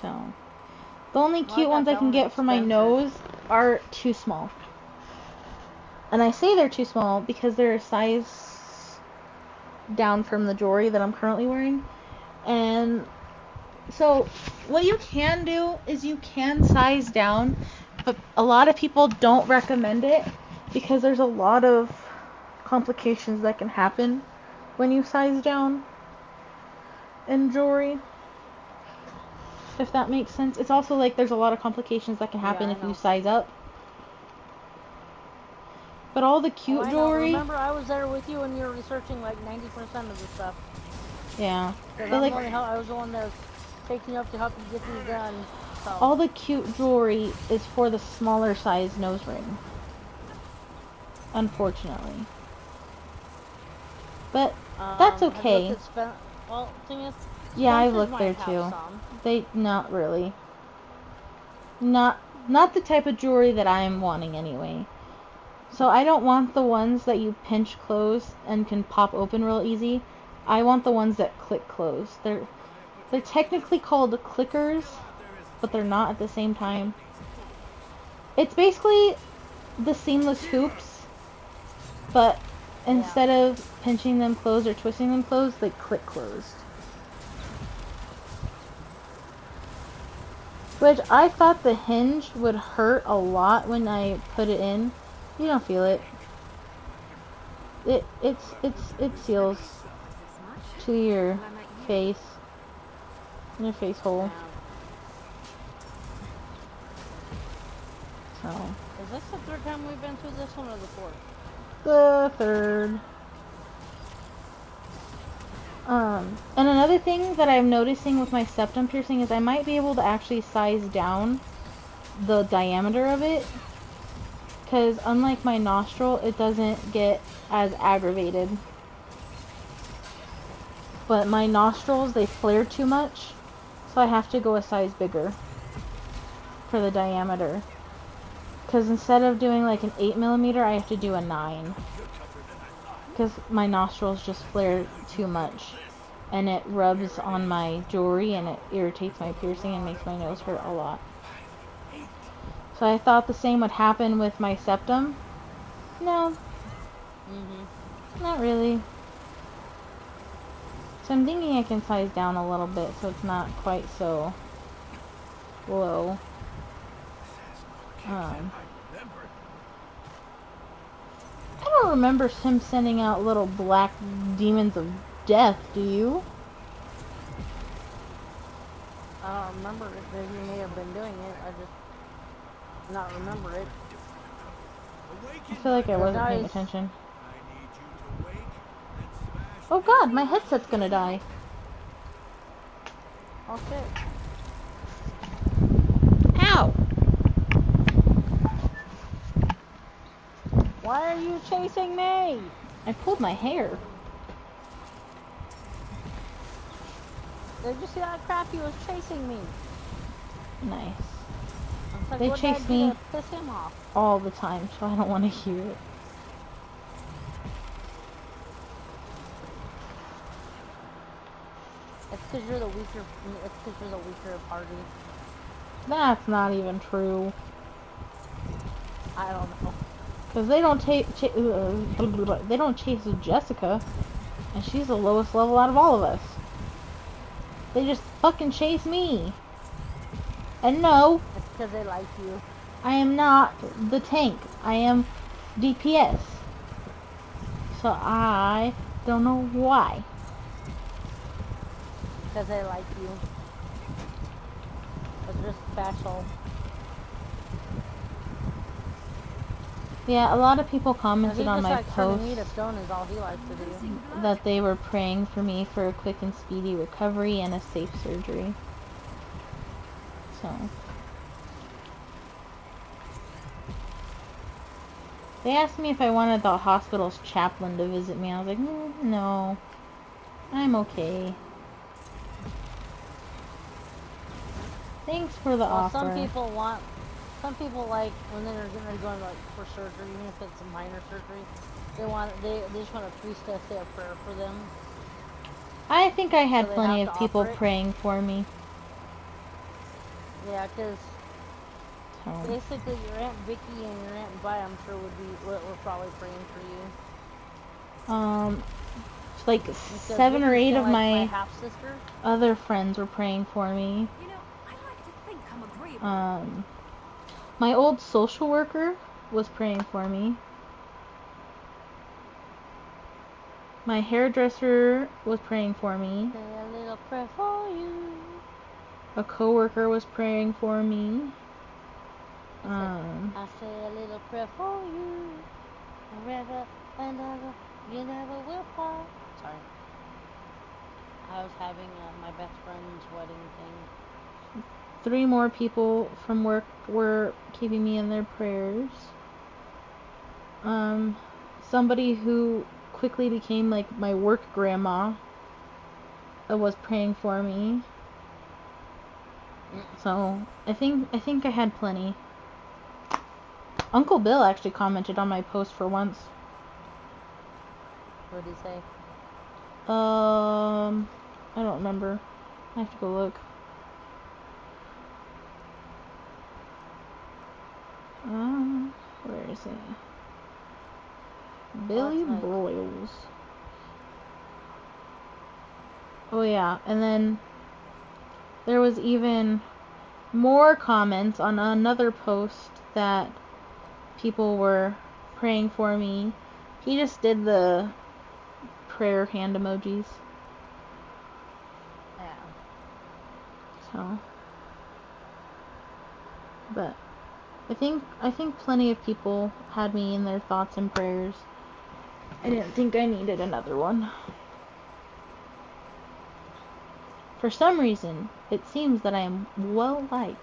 So, the only cute ones I can get for my nose are too small. And I say they're too small because they're a size down from the jewelry that I'm currently wearing. And so, what you can do is you can size down, but a lot of people don't recommend it because there's a lot of complications that can happen when you size down in jewelry, if that makes sense. It's also like there's a lot of complications that can happen if you size up. But all the cute jewelry. Remember, I was there with you when you were researching like 90% of the stuff. Yeah. Because like, I was the one that was taking you up to help you get these done. So. All the cute jewelry is for the smaller size nose ring. Unfortunately. But that's okay. Well, thing is, yeah, I looked there too. They not really. Not the type of jewelry that I'm wanting anyway. So I don't want the ones that you pinch close and can pop open real easy. I want the ones that click close. They're technically called clickers, but they're not at the same time. It's basically the seamless hoops, but instead of pinching them closed or twisting them closed, they click closed. Which I thought the hinge would hurt a lot when I put it in. You don't feel it. It seals to your face. Your face hole. So. Is this the third time we've been through this one or the fourth? The third. And another thing that I'm noticing with my septum piercing is I might be able to actually size down the diameter of it. Because unlike my nostril, it doesn't get as aggravated. But my nostrils, they flare too much. So I have to go a size bigger for the diameter. Because instead of doing like an 8mm, I have to do a 9. Because my nostrils just flare too much. And it rubs on my jewelry and it irritates my piercing and makes my nose hurt a lot. So I thought the same would happen with my septum. No. Not really. So I'm thinking I can size down a little bit so it's not quite so low. I remember. I don't remember him sending out little black demons of death, do you? I don't remember it. He may have been doing it. I just not remember it. I feel like I wasn't paying Guys. attention. I need you to wake and smash Oh god, my headset's gonna die. Oh shit. Ow! Why are you chasing me? I pulled my hair. Did you see that crap? He was chasing me. Nice. I was like, They what did I chase do me. to piss him off? All the time, so I don't want to hear it. It's because you're the weaker. It's because you're the weaker party. That's not even true. I don't know. Cause they don't they don't chase Jessica, and she's the lowest level out of all of us. They just fucking chase me. And no, It's because they like you. I am not the tank. I am DPS. So I don't know why. Because they like you. It's just special. Yeah, a lot of people commented He on just my likes turning me post to stone is all he likes to do. that they were praying for me for a quick and speedy recovery and a safe surgery. So they asked me if I wanted the hospital's chaplain to visit me. I was like, no, I'm okay. Thanks for the offer. Some people like when they're going to go like for surgery, even if it's a minor surgery, they just want a priest to say a prayer for them. I think I had So they plenty have of to people offer it? praying for me. Yeah, because So. basically your Aunt Vicky and your Aunt Vi, I'm sure were probably praying for you. Like Because 7 or Vicky's 8 kinda of like my half sister. other friends were praying for me. You know, I like to think I'm agreeable. My old social worker was praying for me. My hairdresser was praying for me. Say a little prayer for you. A coworker was praying for me. I say a little prayer for you. Forever and ever, you never will part. Sorry. I was having my best friend's wedding thing. 3 more people from work were keeping me in their prayers. Somebody who quickly became like my work grandma was praying for me. So I think I had plenty. Uncle Bill actually commented on my post for once. What did he say? I don't remember. I have to go look. Where is it? Billy nice. Broyles. Oh yeah, and then there was even more comments on another post that people were praying for me. He just did the prayer hand emojis. Yeah. So, but I think plenty of people had me in their thoughts and prayers. I didn't think I needed another one. For some reason, it seems that I am well liked.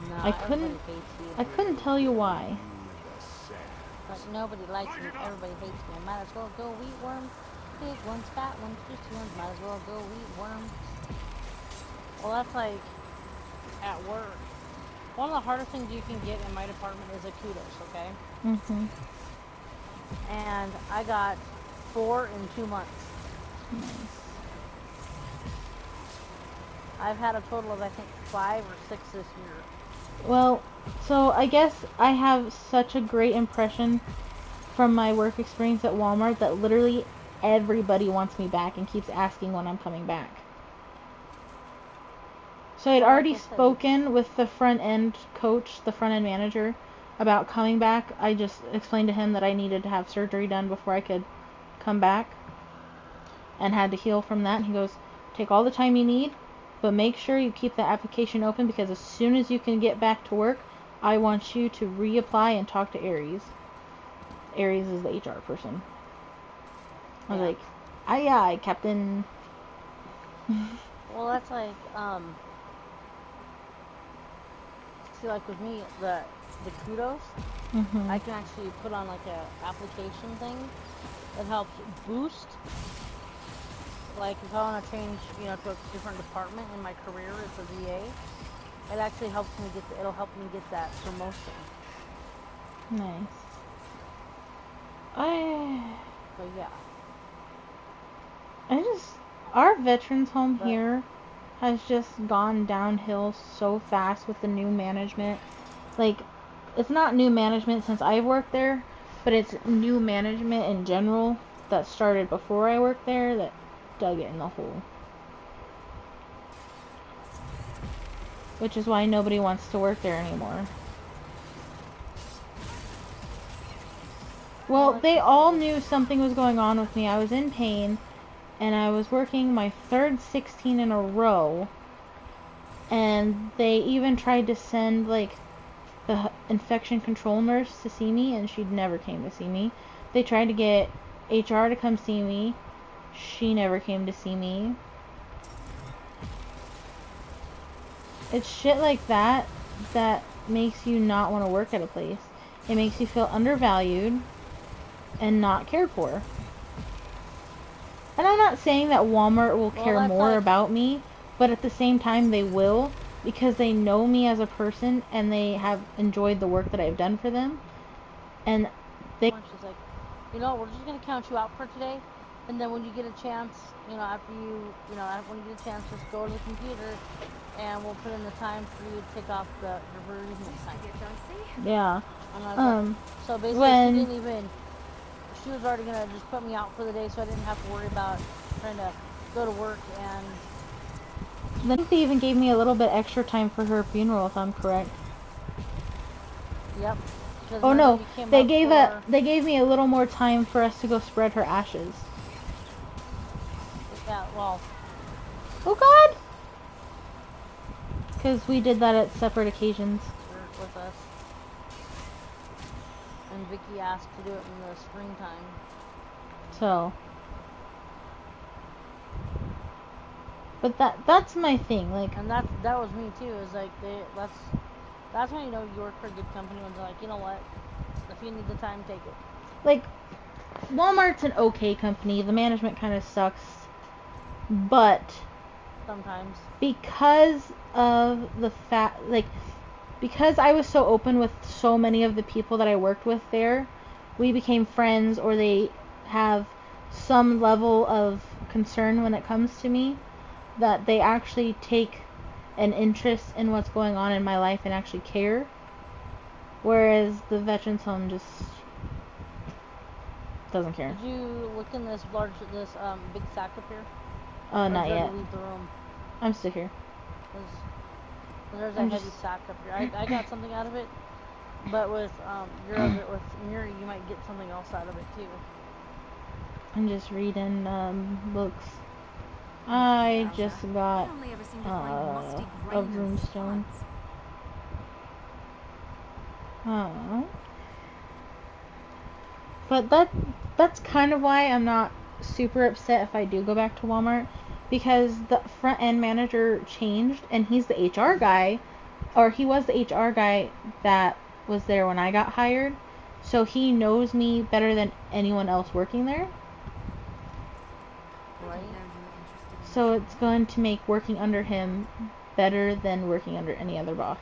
No, I couldn't- everybody hates you. I couldn't tell you why. But nobody likes me. Everybody hates me. I might as well go eat worms. Big ones, fat ones, juicy ones. Might as well go eat worms. Well, that's like at work. One of the hardest things you can get in my department is a kudos, okay? Mhm. And I got 4 in 2 months. Nice. I've had a total of I think 5 or 6 this year. Well, so I guess I have such a great impression from my work experience at Walmart that literally everybody wants me back and keeps asking when I'm coming back. So I'd Well, like already I said, spoken with the front end coach, the front end manager, about coming back. I just explained to him that I needed to have surgery done before I could come back and had to heal from that. And he goes, take all the time you need, but make sure you keep the application open because as soon as you can get back to work, I want you to reapply and talk to Aries. Aries is the HR person. I was Yeah. like, aye aye, Captain. well, that's like, see, like with me, the kudos, Mm-hmm. I can actually put on like a application thing that helps boost. Like if I want to change, to a different department in my career as a VA, it actually helps me it'll help me get that promotion. Nice. So yeah. Our veterans home But- here has just gone downhill so fast with the new management. Like, it's not new management since I've worked there, but it's new management in general that started before I worked there that dug it in the hole. Which is why nobody wants to work there anymore. Well, they all knew something was going on with me. I was in pain, and I was working my third 16 in a row, and they even tried to send, like, the infection control nurse to see me, and she never came to see me. They tried to get HR to come see me. She never came to see me. It's shit like that that makes you not want to work at a place. It makes you feel undervalued and not cared for. And I'm not saying that Walmart will care more about me, but at the same time they will, because they know me as a person and they have enjoyed the work that I've done for them. And they... She's like, we're just going to count you out for today. And then when you get a chance, after when you get a chance, just go to the computer and we'll put in the time for you to take off your bereavement time. Yeah. So basically she was already going to just put me out for the day so I didn't have to worry about trying to go to work. And I think they even gave me a little bit extra time for her funeral, if I'm correct. Yep. Oh no, they gave me a little more time for us to go spread her ashes. Yeah, well. Oh God! Because we did that at separate occasions. With us. And Vicky asked to do it in the springtime. So. But that's my thing, like. And that was me too. Is like that's when you work for a good company when they're like, you know what, if you need the time, take it. Like, Walmart's an okay company. The management kind of sucks, but sometimes because of the fact, like, because I was so open with so many of the people that I worked with there, we became friends, or they have some level of concern when it comes to me, that they actually take an interest in what's going on in my life and actually care. Whereas the veterans home just doesn't care. Did you look in this big sack up here? Not yet. Leave the room? I'm still here. There's a heavy sack up here. I got something out of it, but with with Miri, you might get something else out of it too. I'm just reading books. I just got a runestone. But that's kind of why I'm not super upset if I do go back to Walmart, because the front end manager changed and he's the HR guy, or he was the HR guy that was there when I got hired, so he knows me better than anyone else working there. Right. So it's going to make working under him better than working under any other boss.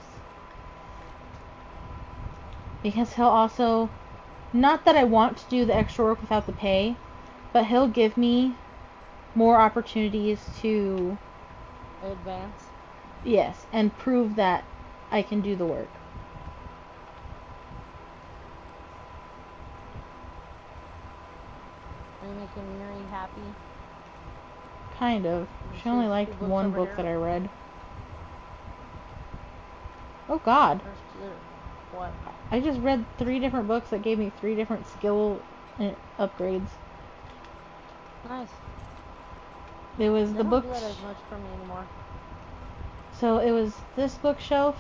Because he'll also, not that I want to do the extra work without the pay, but he'll give me more opportunities to advance. Yes, and prove that I can do the work. Are you making Miri happy? Kind of. She only liked one book that I read. Oh God. What? I just read 3 different books that gave me 3 different skill upgrades. Nice. It was They the don't book. do that as much for me anymore. So it was this bookshelf,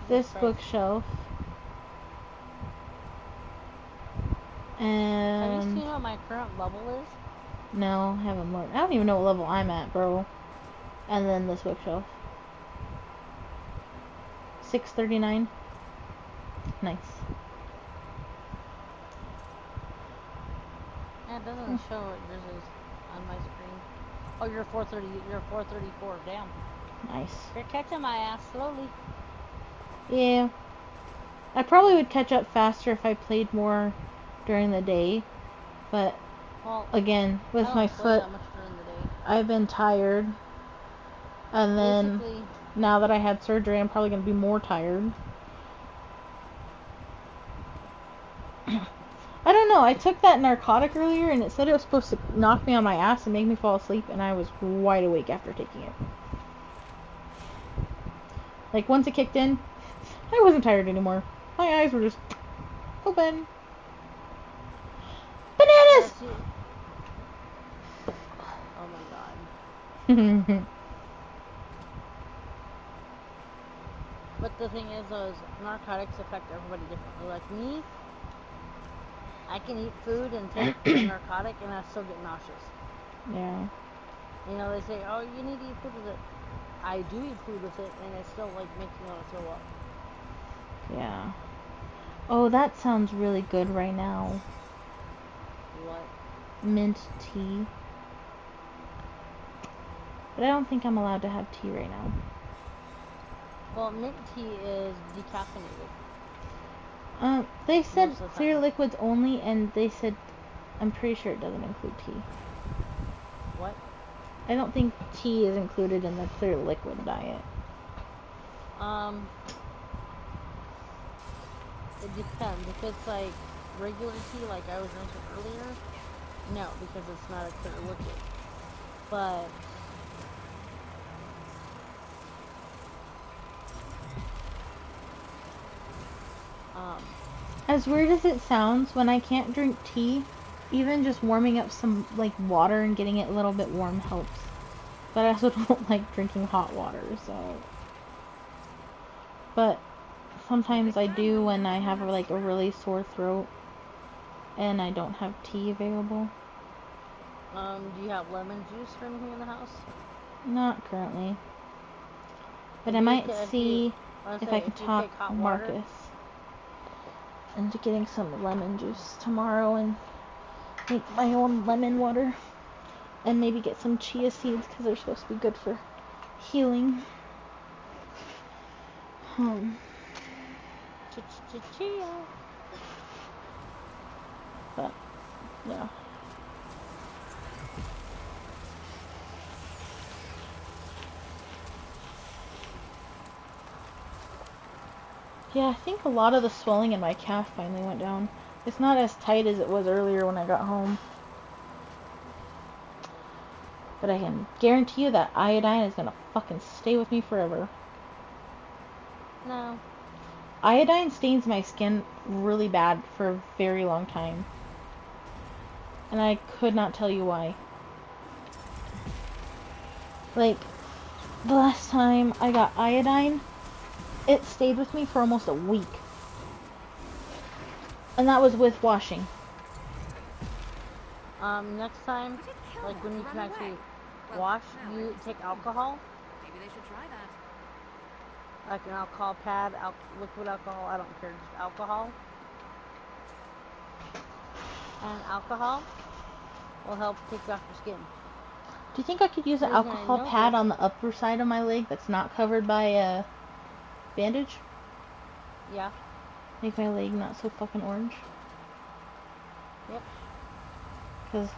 this Christ. bookshelf, Have you and seen what my current level is? no, I haven't looked. I don't even know what level I'm at, bro. And then this bookshelf. 639. Nice. Yeah, it doesn't show what yours is on my screen. Oh, you're 430. You're 434. Damn. Nice. You're catching my ass slowly. Yeah. I probably would catch up faster if I played more during the day. But Well, again, with I my don't play foot, that much during the day. I've been tired. And then Basically, now that I had surgery, I'm probably going to be more tired. I don't know. I took that narcotic earlier and it said it was supposed to knock me on my ass and make me fall asleep, and I was wide awake after taking it. Like, once it kicked in, I wasn't tired anymore. My eyes were just open. Bananas! yes, oh my God. But the thing is, narcotics affect everybody differently. Like me, I can eat food and take a narcotic and I still get nauseous. Yeah. You know, they say, oh, you need to eat food with it. I do eat food with it, and it still, like, makes me want to throw up. Yeah. Oh, that sounds really good right now. What? Mint tea. But I don't think I'm allowed to have tea right now. Well, mint tea is decaffeinated. They said Most of the clear time. liquids only, and they said, I'm pretty sure it doesn't include tea. What? I don't think tea is included in the clear liquid diet. It depends. If it's, like, regular tea, like I was drinking earlier, no, because it's not a clear liquid. But As weird as it sounds, when I can't drink tea, even just warming up some, like, water and getting it a little bit warm helps. But I also don't like drinking hot water, so... But sometimes I do when I have, like, a really sore throat and I don't have tea available. do you have lemon juice or anything in the house? Not currently. But If I you might ta- if see you- if I if can you talk take hot Marcus water, into getting some lemon juice tomorrow and make my own lemon water. And maybe get some chia seeds because they're supposed to be good for healing. chia. But, yeah. Yeah, I think a lot of the swelling in my calf finally went down. It's not as tight as it was earlier when I got home. But I can guarantee you that iodine is gonna fucking stay with me forever. No. Iodine stains my skin really bad for a very long time. And I could not tell you why. Like, the last time I got iodine, it stayed with me for almost a week. And that was with washing. Next time, We did kill like one when to you can run actually away. Well, wash, no, you take alcohol, maybe they should try that. like an alcohol pad, liquid alcohol, I don't care, just alcohol. And alcohol will help take off your skin. Do you think I could use an The reason I alcohol know pad this- on the upper side of my leg that's not covered by a bandage? Yeah. Make my leg not so fucking orange? Yep. Because,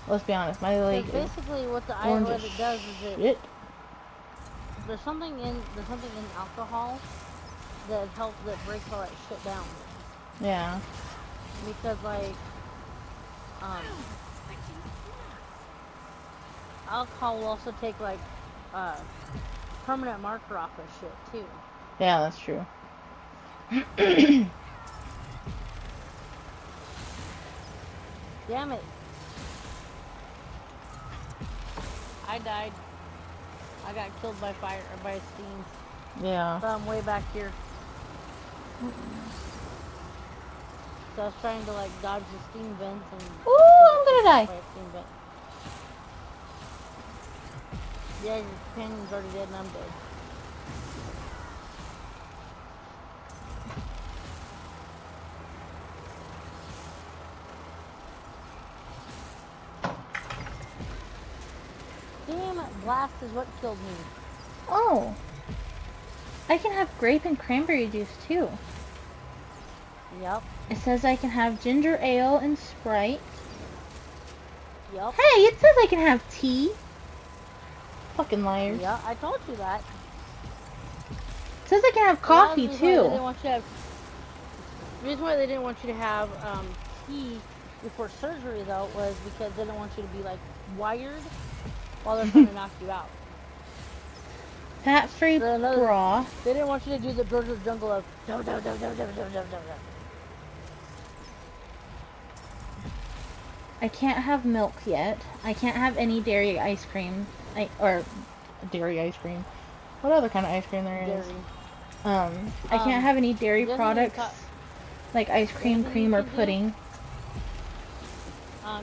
let's be honest, my leg is Basically, what orange what as it does is shit. there's something in alcohol that helps that breaks all that shit down. Yeah. Because like alcohol will also take like permanent marker off of shit too. Yeah, that's true. Damn it. I died. I got killed by fire or by steam. Yeah. So I'm way back here. So I was trying to like dodge the steam vents and Ooh, I'm gonna die. by a steam vent. Yeah, your companion's already dead and I'm dead. Damn it, blast is what killed me. Oh. I can have grape and cranberry juice too. Yep, It says I can have ginger ale and Sprite. yep. Hey, it says I can have tea. Fucking liars. Yeah, I told you that. It says I can have coffee The reason why they didn't too. want you to have, the reason why they didn't want you to have tea before surgery though was because they didn't want you to be like wired while they're trying to knock you out. Fat-free Then another- bra. They didn't want you to do the George of the Jungle of do do do do do do do do. I can't have milk yet. I can't have any dairy ice cream. Or dairy ice cream. What other kind of ice cream there is? Dairy. I can't have any dairy doesn't products it like ice cream, doesn't cream, you or can do? pudding.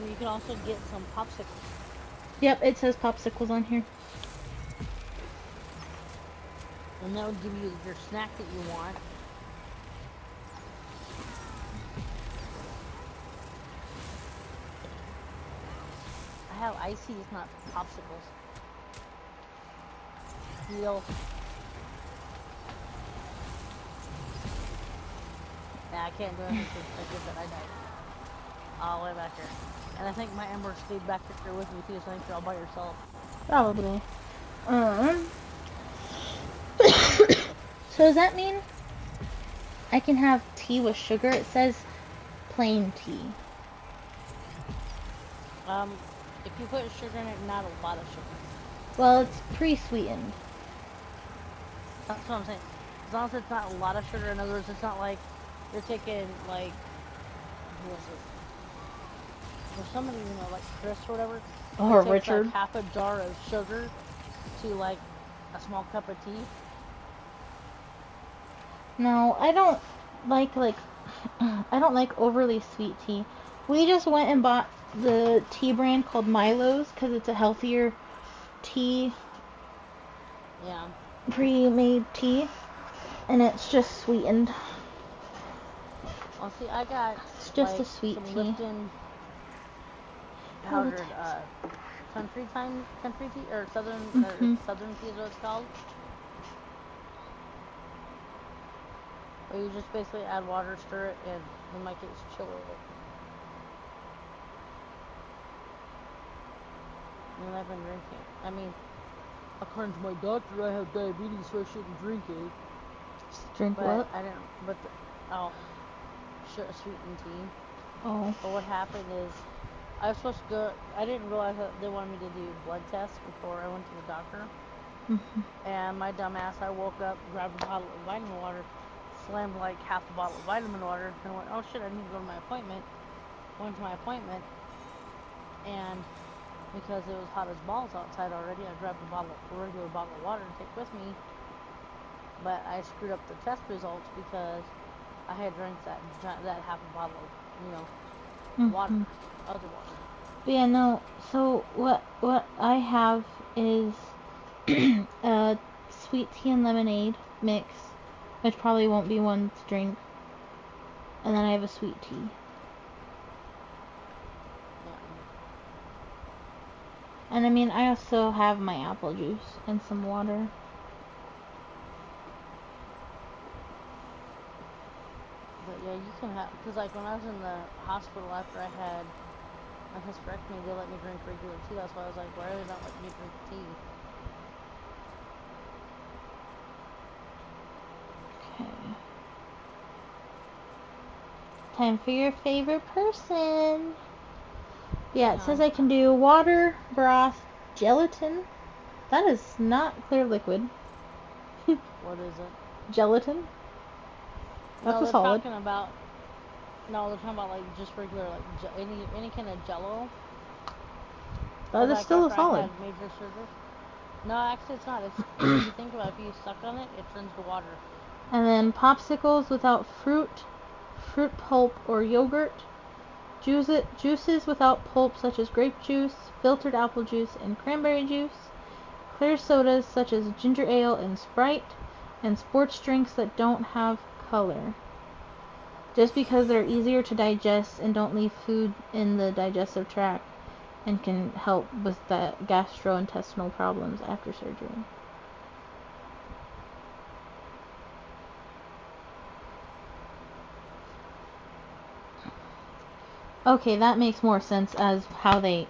You can also get some popsicles. Yep, it says popsicles on here. And that would give you your snack that you want. I have ices, not popsicles. Deal. Yeah, I can't do anything. I did that. I died. All the way back here. And I think my Ember stayed back here with me too, so I think you're all by yourself. Probably. So does that mean I can have tea with sugar? It says plain tea. If you put sugar in it, not a lot of sugar. Well, it's pre-sweetened. That's what I'm saying. As long as it's not a lot of sugar, in other words, it's not like you're taking like, who is it? There's somebody, you know, like Chris or whatever. Or who takes, Richard. like, half a jar of sugar to like a small cup of tea. No, I don't like I don't like overly sweet tea. We just went and bought the tea brand called Milo's because it's a healthier tea, Yeah. pre-made tea, and it's just sweetened. Well, see, I got It's just a like, sweet some tea. Lipton powdered country tea or southern tea is what it's called. Where you just basically add water, stir it, and in my case, chill it. And I've been drinking. I mean, according to my doctor, I have diabetes, so I shouldn't drink it. Drink But what? I didn't. But sweetened tea. Oh. But what happened is, I was supposed to go. I didn't realize that they wanted me to do blood tests before I went to the doctor. And my dumb ass, I woke up, grabbed a bottle of vitamin water, slammed like half a bottle of vitamin water, and went, oh shit, I need to go to my appointment. Went to my appointment, and because it was hot as balls outside already, I grabbed a regular bottle of water to take with me. But I screwed up the test results because I had drank that half a bottle of, water, other water. But yeah, no. So what I have is a sweet tea and lemonade mix, which probably won't be one to drink. And then I have a sweet tea. Yeah. And I mean, I also have my apple juice and some water. But yeah, you can have, because like when I was in the hospital after I had my hysterectomy, they let me drink regular tea. That's why I was like, why are they not letting me drink tea? Okay. Time for your favorite person. Yeah, it says I can do water, broth, gelatin. That is not clear liquid. What is it? Gelatin? That's No, a they're solid. talking about. No, they're talking about like just regular like any kind of Jello. That is Like still a after I solid. had major surgery. No, actually it's not. It's if you think about it, if you suck on it, it turns to water. And then popsicles without fruit pulp or yogurt. Juices without pulp such as grape juice, filtered apple juice, and cranberry juice. Clear sodas such as ginger ale and Sprite. And sports drinks that don't have color. Just because they're easier to digest and don't leave food in the digestive tract and can help with the gastrointestinal problems after surgery. Okay, that makes more sense as how they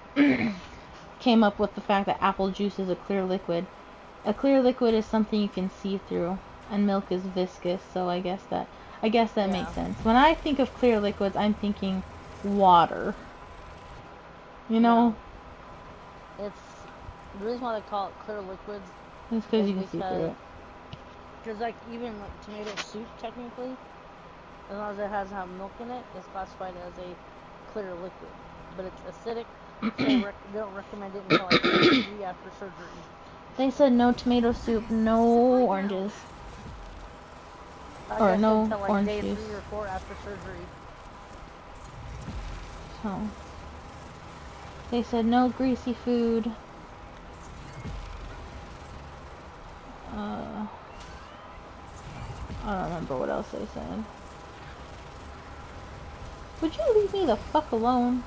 came up with the fact that apple juice is a clear liquid. A clear liquid is something you can see through, and milk is viscous, so I guess that makes sense. When I think of clear liquids, I'm thinking water. You know? It's the reason why they call it clear liquids. It's because you can see through it. Because like even like tomato soup, technically, as long as it has milk in it, it's classified as a clear liquid. But it's acidic. So they don't recommend it until like day 3 after surgery. They said no tomato soup, no oranges. Like Or I no said, until like orange day juice. 3 or 4 after surgery. So they said no greasy food. I don't remember what else they said. Would you leave me the fuck alone?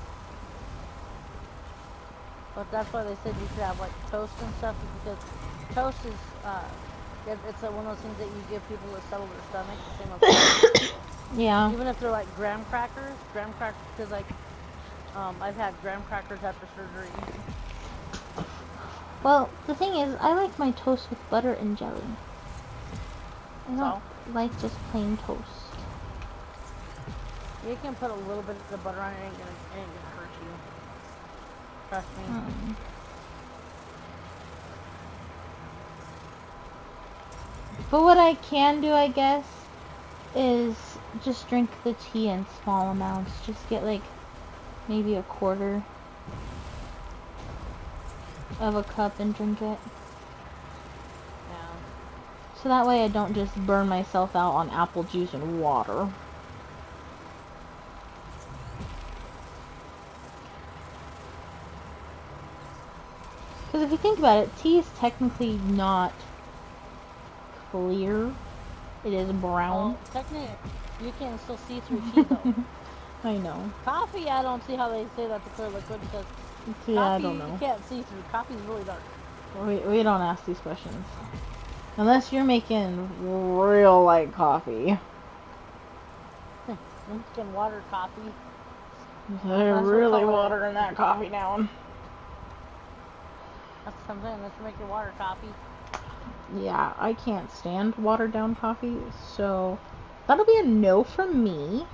But that's why they said you could have like toast and stuff, because toast is it's one of those things that you give people to settle their stomach. The same with Yeah. even if they're like graham crackers, because like I've had graham crackers after surgery. Well, the thing is, I like my toast with butter and jelly. I don't like just plain toast. You can put a little bit of butter on it, it ain't gonna hurt you. Trust me. But what I can do, I guess, is just drink the tea in small amounts. Just get like maybe a quarter of a cup and drink it. Yeah. So that way I don't just burn myself out on apple juice and water. Because if you think about it, tea is technically not clear. It is brown. Well, technically, you can still see through tea though. I know. Coffee, I don't see how they say that's a clear liquid, because Yeah, coffee I don't know. you can't see through. Coffee's really dark. We don't ask these questions. Unless you're making real light coffee. Making water coffee. They're really watering that coffee down. That's something, unless you're making water coffee. Yeah, I can't stand watered down coffee, so that'll be a no from me.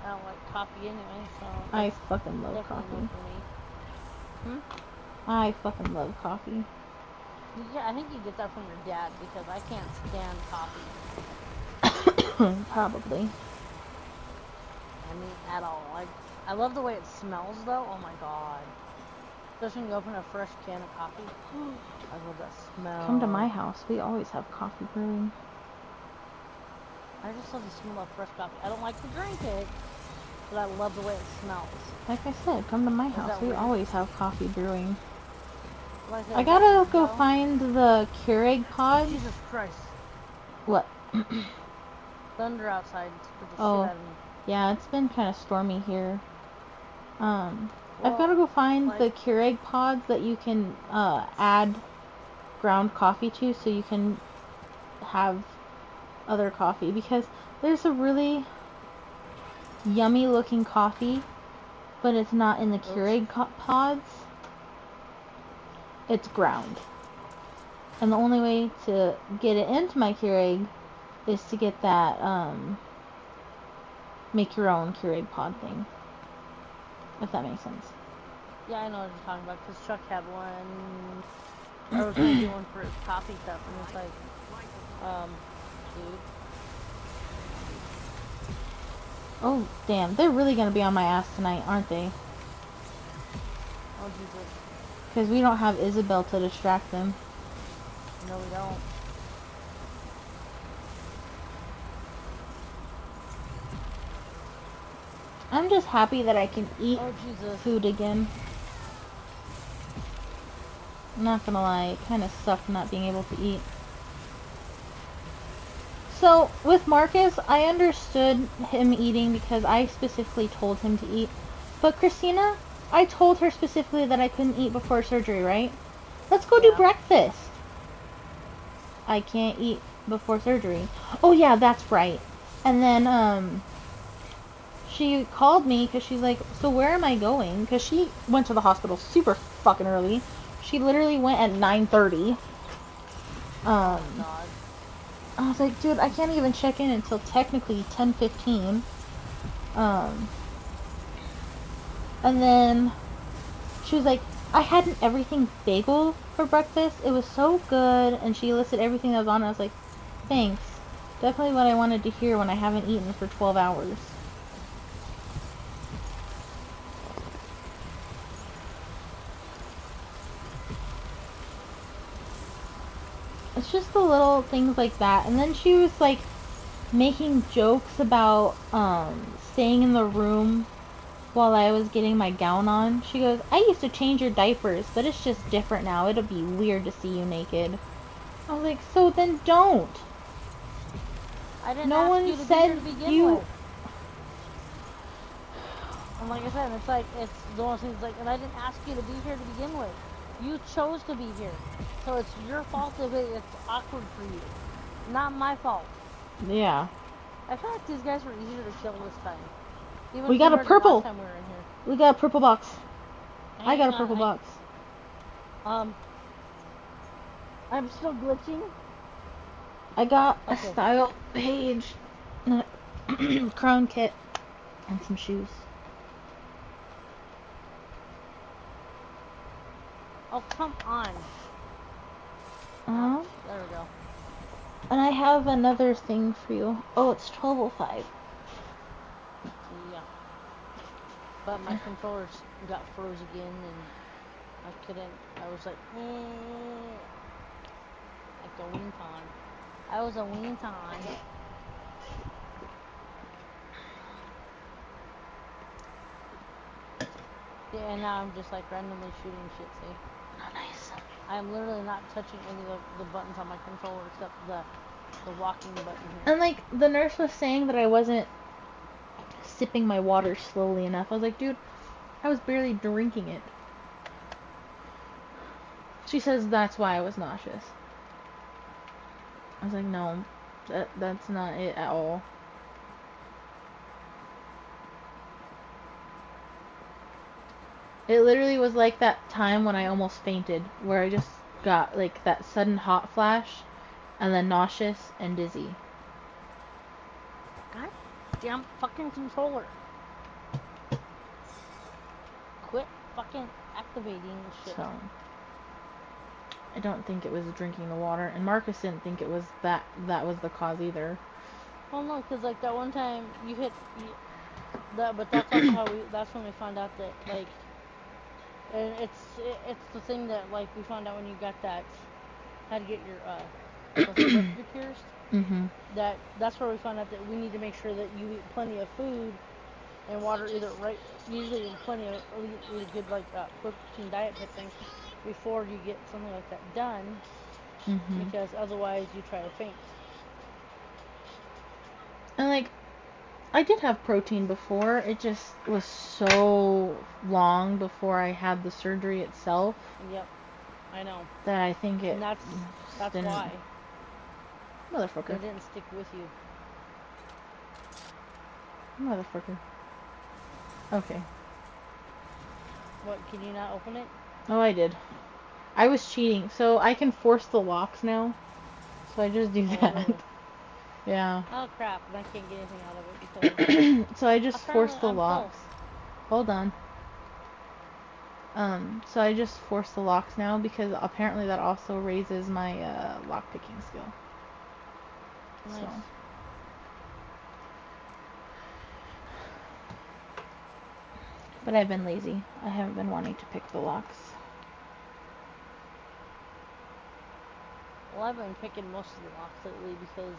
I don't like coffee anyway, so I fucking love definitely coffee. no for me. I fucking love coffee. Yeah, I think you get that from your dad, because I can't stand coffee. Probably. I mean, at all. I love the way it smells, though. Oh my god. Especially when you open a fresh can of coffee. I love that smell. Come to my house. We always have coffee brewing. I just love the smell of fresh coffee. I don't like to drink it, but I love the way it smells. Like I said, come to my house. We weird? always have coffee brewing. Like I gotta go find the Keurig pods. Jesus Christ. What? Thunder outside. Scared the shit Oh. out of me. Yeah, it's been kind of stormy here. I've Well, got to go find like- the Keurig pods that you can add ground coffee to, so you can have other coffee, because there's a really yummy looking coffee, but it's not in the Keurig pods. It's ground. And the only way to get it into my Keurig is to get that make your own Keurig pod thing. If that makes sense. Yeah, I know what you're talking about, because Chuck had one. I was gonna get one for his coffee cup, and it's like, dude. Oh, damn. They're really gonna be on my ass tonight, aren't they? Oh Jesus. Because we don't have Isabel to distract them. No, we don't. I'm just happy that I can eat Oh Jesus. food again. I'm not gonna lie, it kind of sucked not being able to eat. So, with Marcus, I understood him eating because I specifically told him to eat. But Christina, I told her specifically that I couldn't eat before surgery, right? Let's go do Yeah. breakfast. I can't eat before surgery. Oh yeah, that's right. And then, she called me because she's like, so where am I going? Because she went to the hospital super fucking early. She literally went at 9:30. God. I was like, dude, I can't even check in until technically 10:15. And then she was like, I had an everything bagel for breakfast. It was so good. And she listed everything that was on it. I was like, thanks. Definitely what I wanted to hear when I haven't eaten for 12 hours. It's just the little things like that. And then she was like making jokes about staying in the room while I was getting my gown on. She goes, I used to change your diapers, but it's just different now. It'll be weird to see you naked. I was like, so then don't. I didn't No ask one you to be said here to begin you... with. And like I said, it's like, it's the one thing, like, and I didn't ask you to be here to begin with. You chose to be here. So it's your fault if it's awkward for you. Not my fault. Yeah. I feel like these guys were easier to kill this time. Even We got a compared to last purple. time we were in here. We got a purple box. I got a Hang purple on, box. I'm still glitching. I got a Okay. style page, and a crown kit, and some shoes. Oh, come on. Uh-huh. There we go. And I have another thing for you. Oh, it's 12:05. Yeah. But my controllers got froze again, and I couldn't. I was like, like a weenton. I was a weenton. Yeah, and now I'm just like randomly shooting shit, see? Oh, nice. I'm literally not touching any of the buttons on my controller except the walking button here. And like the nurse was saying that I wasn't sipping my water slowly enough. I was like, dude, I was barely drinking it. She says that's why I was nauseous. I was like, no, that's not it at all. It literally was like that time when I almost fainted, where I just got like that sudden hot flash, and then nauseous and dizzy. God damn fucking controller. Quit fucking activating shit. So, I don't think it was drinking the water, and Marcus didn't think it was that was the cause either. Well, no, because like that one time you hit that, but that's also how that's when we found out that like, and it's the thing that like we found out when you got that, had to get your what's it, respiratory pierced. Mm-hmm. That's where we found out that we need to make sure that you eat plenty of food and water, usually plenty of eat a good like protein diet type thing before you get something like that done, Mm-hmm. because otherwise you try to faint. And like, I did have protein before. It just was so long before I had the surgery itself. Yep, I know. That I think it. And that's didn't... why. Motherfucker. It didn't stick with you. Motherfucker. Okay. What, can you not open it? Oh, I did. I was cheating, so I can force the locks now. So I just do that. Really? Yeah. Oh crap, and I can't get anything out of it because So I just force the I'm locks. Hold on. So I just force the locks now because apparently that also raises my lock picking skill. Nice. So. But I've been lazy. I haven't been wanting to pick the locks. Well, I've been picking most of the locks lately because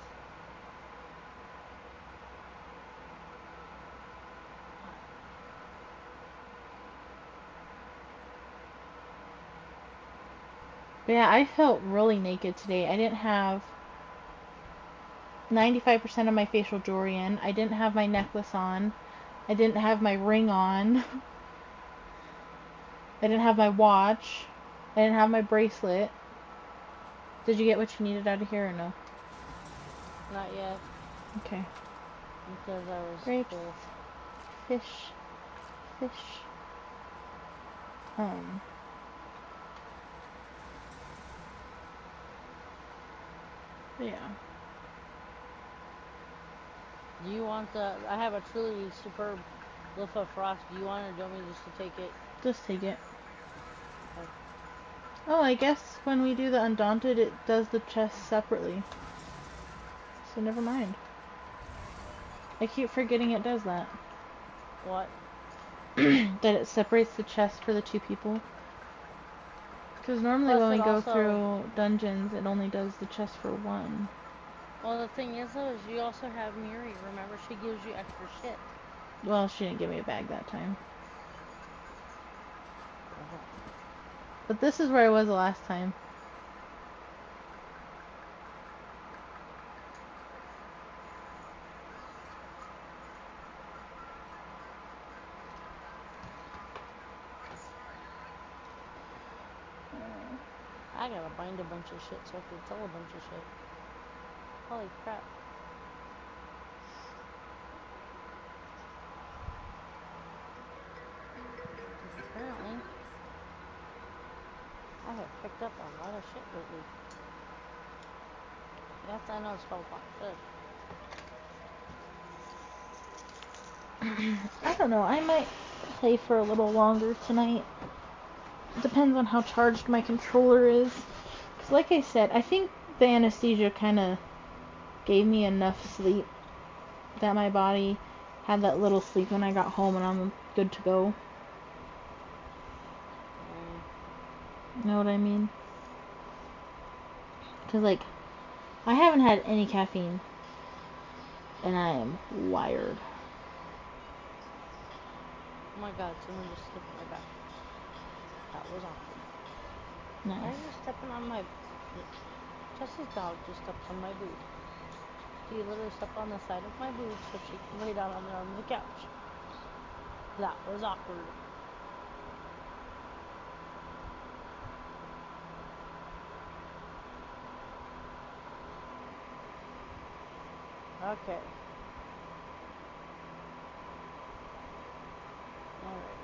But yeah, I felt really naked today. I didn't have 95% of my facial jewelry in. I didn't have my necklace on. I didn't have my ring on. I didn't have my watch. I didn't have my bracelet. Did you get what you needed out of here or no? not yet Okay. because I was Grapes. full. Fish. Fish. Yeah. Do you want the? I have a truly superb Loaf of Frost. Do you want it or do you want me just to take it? Just take it. Okay. Oh, I guess when we do the Undaunted, it does the chest separately. So never mind. I keep forgetting it does that. What? That it separates the chest for the two people. Because normally Plus when we it go also. through dungeons, it only does the chest for one. Well, the thing is though, is you also have Miri. Remember, she gives you extra shit. Well, she didn't give me a bag that time. But this is where I was the last time. I gotta bind a bunch of shit so I can tell a bunch of shit. Holy crap. Apparently, I have picked up a lot of shit lately. Yes, I know it's spelled wrong. Good. I don't know, I might play for a little longer tonight. Depends on how charged my controller is. Because like I said, I think the anesthesia kind of gave me enough sleep that my body had that little sleep when I got home and I'm good to go. You know what I mean? Because, like, I haven't had any caffeine and I am wired. Oh my god, someone just stepped on my back. That was awkward. Nice. Why are you stepping on my... Jessie's dog just stepped on my boob. She literally stepped on the side of my boob so she can lay down on there on the couch. That was awkward. Okay. Alright.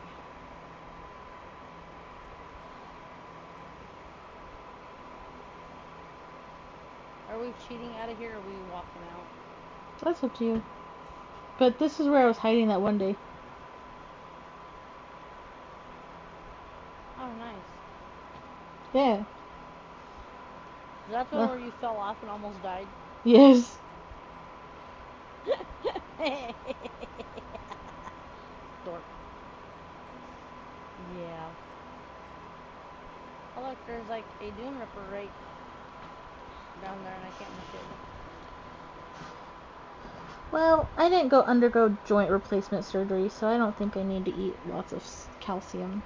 Are we cheating out of here or are we walking out? That's up to you. But this is where I was hiding that one day. Oh, nice. Yeah. That's the one where you fell off and almost died? Yes. Dork. Yeah. Oh look, there's like a dune ripper right down there and I can't make it. Well, I didn't undergo joint replacement surgery, so I don't think I need to eat lots of calcium.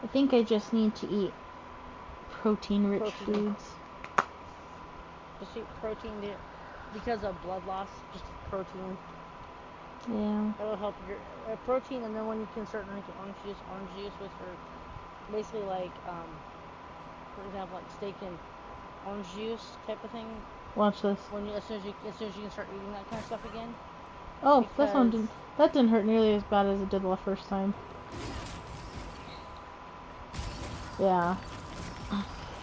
I think I just need to eat protein-rich foods. Just eat protein because of blood loss. Just eat protein. Yeah. That'll help your protein, and then when you can start drinking orange juice with your basically like for example like steak and orange juice type of thing. Watch this. When you as soon as you can start eating that kind of stuff again. Oh, that didn't hurt nearly as bad as it did the first time. Yeah.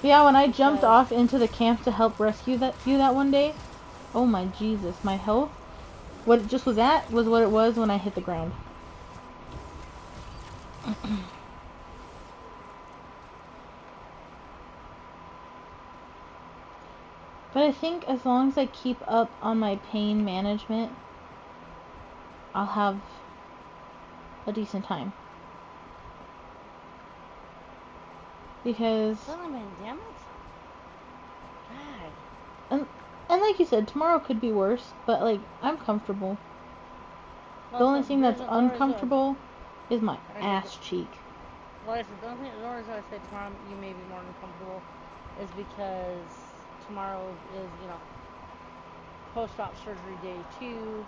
Yeah, when I jumped Because- off into the camp to help rescue you that one day, oh my Jesus, my health, what it just was at was what it was when I hit the ground. But I think as long as I keep up on my pain management, I'll have a decent time. Because, Cinnamon, damn it. God. and like you said, tomorrow could be worse, but like, I'm comfortable. The Well, only so thing here's that's the only reason- uncomfortable is my Okay, ass cheek. Well, I said, the only reason I say tomorrow you may be more uncomfortable is because tomorrow is, post-op surgery day 2,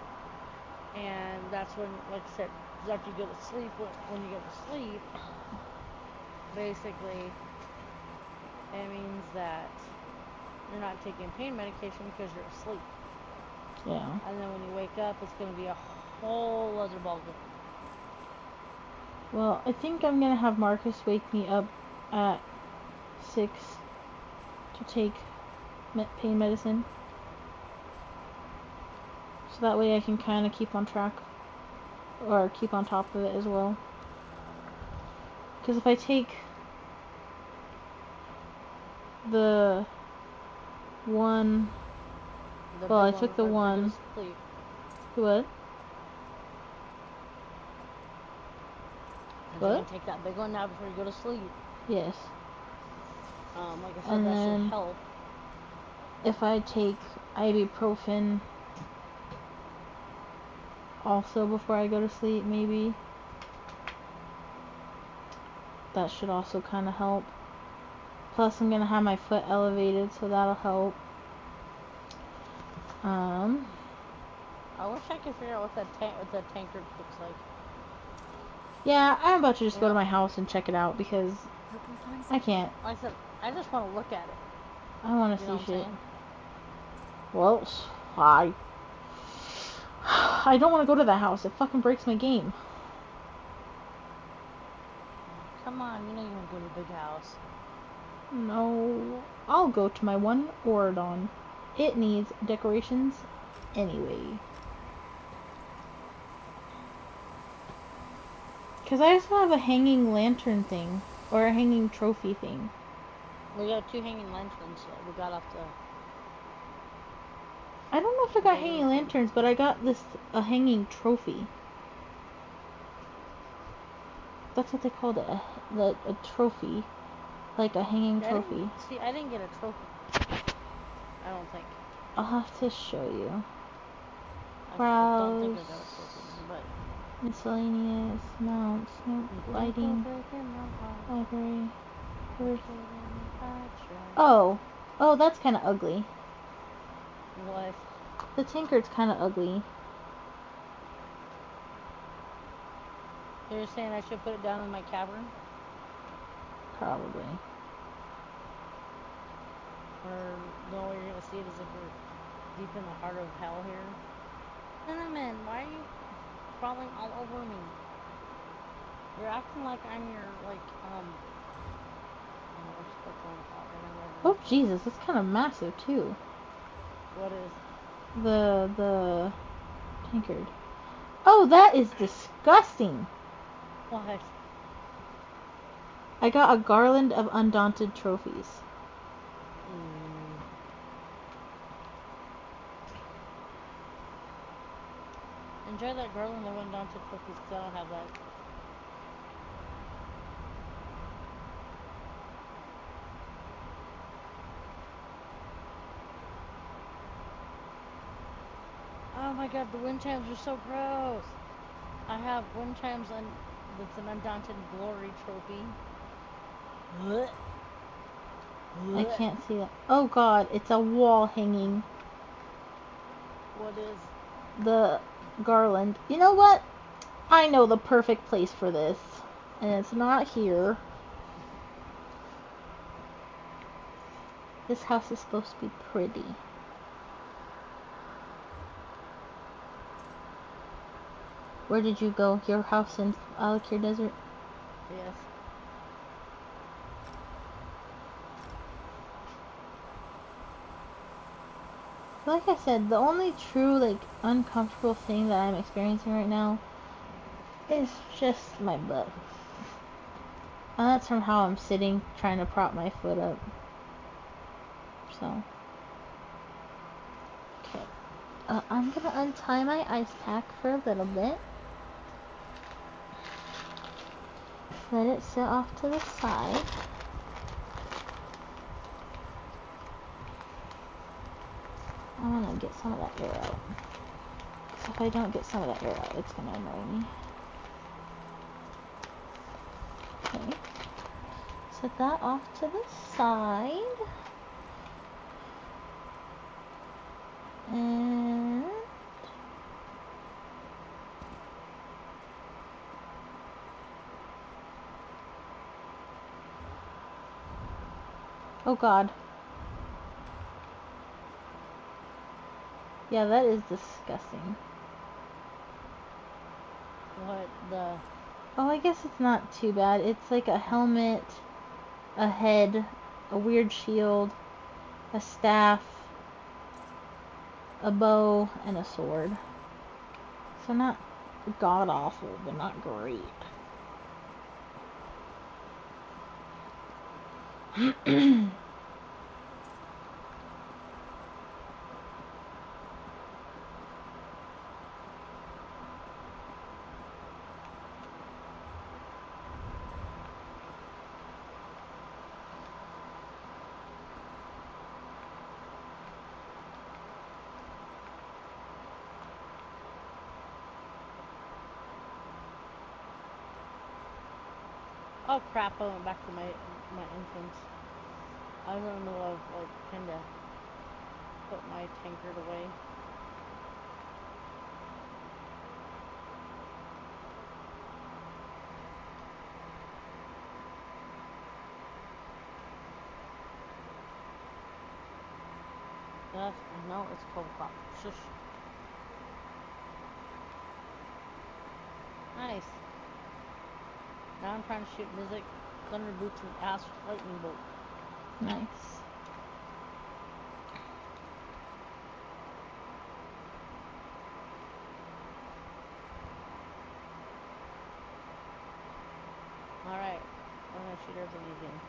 and that's when, like I said, after you go to sleep, when you go to sleep, basically, it means that you're not taking pain medication because you're asleep. Yeah. And then when you wake up, it's going to be a whole other ballgame. Well, I think I'm gonna have Marcus wake me up at 6 to take pain medicine. So that way I can kind of keep on track. Or keep on top of it as well. Because if I take the one... Well, I took the one... What? You're going to take that big one now before you go to sleep. Yes. Like I said, And that then should help. if I take ibuprofen also before I go to sleep, maybe. That should also kind of help. Plus, I'm going to have my foot elevated, so that'll help. I wish I could figure out what that tankard looks like. Yeah, I'm about to just go to my house and check it out because Hope we find I can't. Like I said, I just want to look at it. I want to You know see what I'm shit. saying? Well, I don't want to go to that house. It fucking breaks my game. Come on, you know you want to go to the big house. No, I'll go to my one Oridon. It needs decorations anyway. Because I also have a hanging lantern thing. Or a hanging trophy thing. We got 2 hanging lanterns that we got off the... I don't know if I got hanging lanterns, but I got a hanging trophy. That's what they called it. A trophy. Like a hanging trophy. I didn't get a trophy. I don't think. I'll have to show you. I Browse. don't think I got a trophy, but... Miscellaneous. Mounts. No. Lighting. Library. First. Oh. Oh, that's kind of ugly. What? The tankard's kind of ugly. You're saying I should put it down in my cavern? Probably. Or the only way you're gonna see it is if we're deep in the heart of hell here? Cinnamon, why are you crawling all over me? You're acting like I'm your, Oh, Jesus, that's kind of massive, too. What is? The tankard. Oh, that is disgusting. What? I got a garland of undaunted trophies. Enjoy that garland of undaunted trophies, because I don't have that. Oh my god, the wind chimes are so gross. I have wind chimes that's an undaunted glory trophy. I can't see that. Oh god, it's a wall hanging. What is? The garland. You know what? I know the perfect place for this. And it's not here. This house is supposed to be pretty. Where did you go? Your house in Alakir Desert? Yes. Like I said, the only true, like, uncomfortable thing that I'm experiencing right now is just my butt. And that's from how I'm sitting, trying to prop my foot up. So. Okay. I'm gonna untie my ice pack for a little bit. Let it sit off to the side. I want to get some of that air out. So if I don't get some of that air out, it's going to annoy me. Okay. Set that off to the side. And... oh God. Yeah, that is disgusting. What the? Oh, I guess it's not too bad. It's like a helmet, a head, a weird shield, a staff, a bow, and a sword. So not god awful, but not great. Oh crap! I went back to my entrance. I don't know. I've like kind of put my tankard away. No, it's 12 o'clock. Shush. Nice. Now I'm trying to shoot Mizik, Thunder Boots, and Ass Lightning Bolt. Nice. Alright. I'm gonna shoot everything again.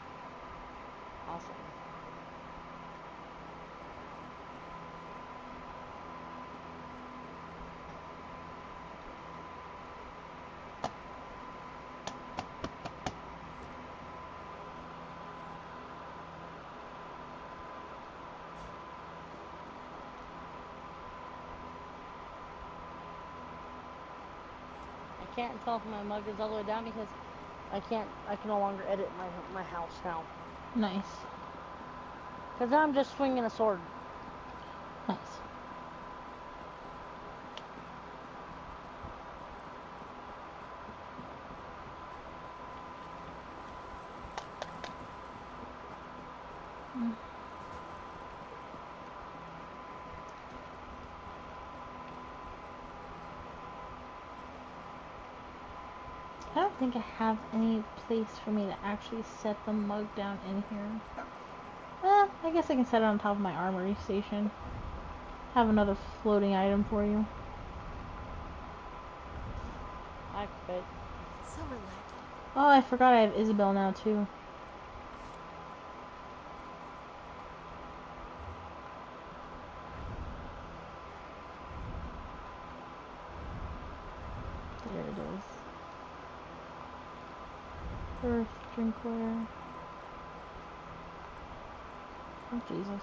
Awesome. I can't tell if my mug is all the way down because I can no longer edit my house now. Nice. Because I'm just swinging a sword. Nice. I don't think I have any place for me to actually set the mug down in here. Well, I guess I can set it on top of my armory station. Have another floating item for you. I quit. So relaxed. Oh, I forgot I have Isabel now too. There it is. Earth Drinkware. Oh, Jesus.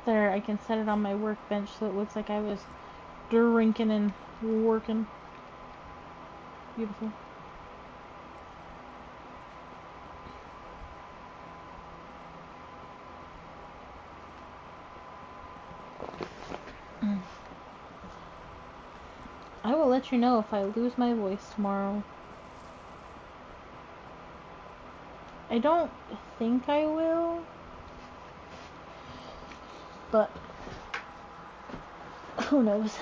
There, I can set it on my workbench so it looks like I was drinking and working. Beautiful. I will let you know if I lose my voice tomorrow. I don't think I will, but who knows?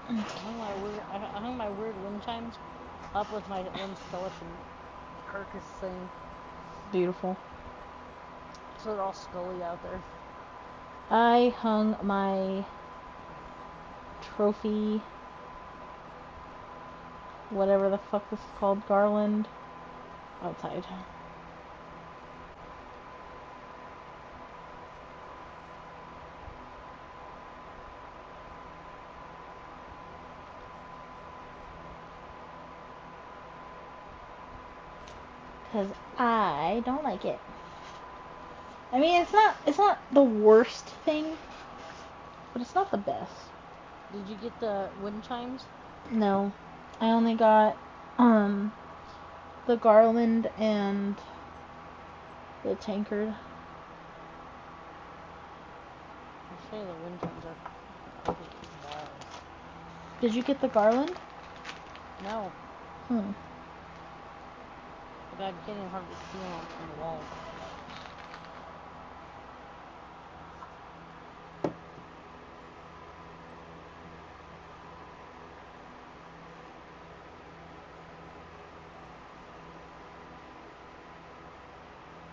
I hung my weird wind chimes up with my one skeleton carcass thing, Beautiful. so they're all scully out there. I hung my trophy, whatever the fuck this is called, garland, outside. Because I don't like it. I mean, it's not the worst thing, but it's not the best. Did you get the wind chimes? No, I only got the garland and the tankard. I'll show you the wind chimes are wild. Did you get the garland? No, Hmm. but I'm getting hard to see them on the wall.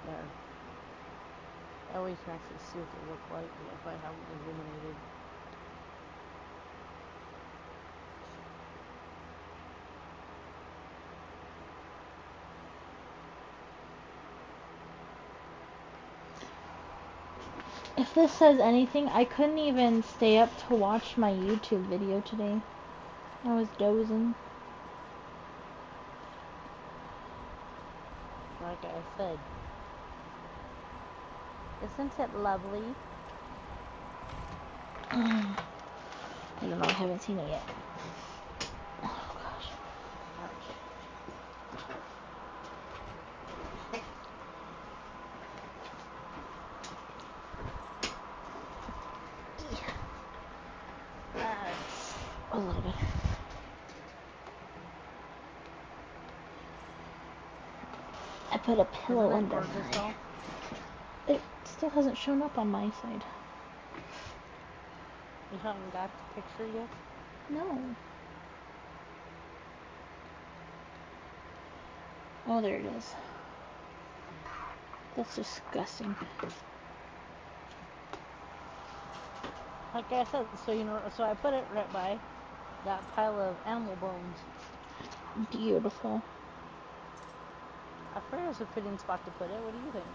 There. That way you can actually see what they look like if I have them illuminated. If this says anything, I couldn't even stay up to watch my YouTube video today. I was dozing. Like I said. Isn't it lovely? I don't know, I haven't seen it yet. Oh gosh. A little bit. I put a pillow Isn't it under gorgeous though? my... It still hasn't shown up on my side. You haven't got the picture yet? No. Oh, there it is. That's disgusting. Like I said, so I put it right by that pile of animal bones. Beautiful. I figured it was a fitting spot to put it. What do you think?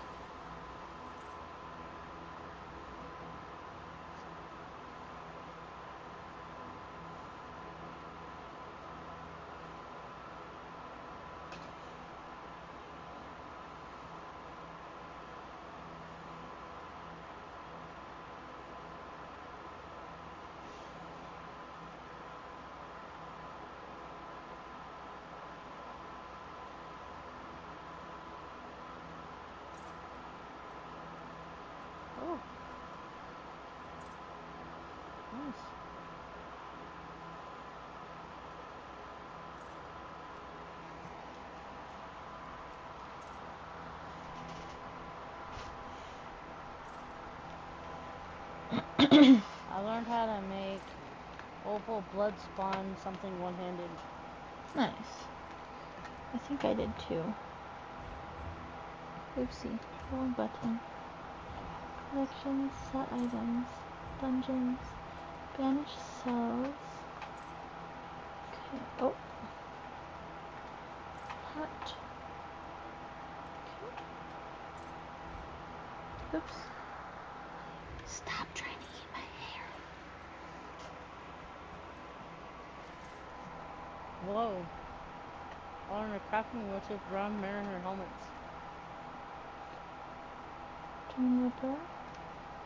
Oh. Nice. I learned how to make opal blood spawn something one-handed. Nice. I think I did too. Oopsie. Wrong button. Collections, set items, dungeons, banish cells. Okay. Oh. Hot. Okay. Oops. Stop trying to eat my hair. Whoa. On a crafting motif brown mariner helmets. Turn the door.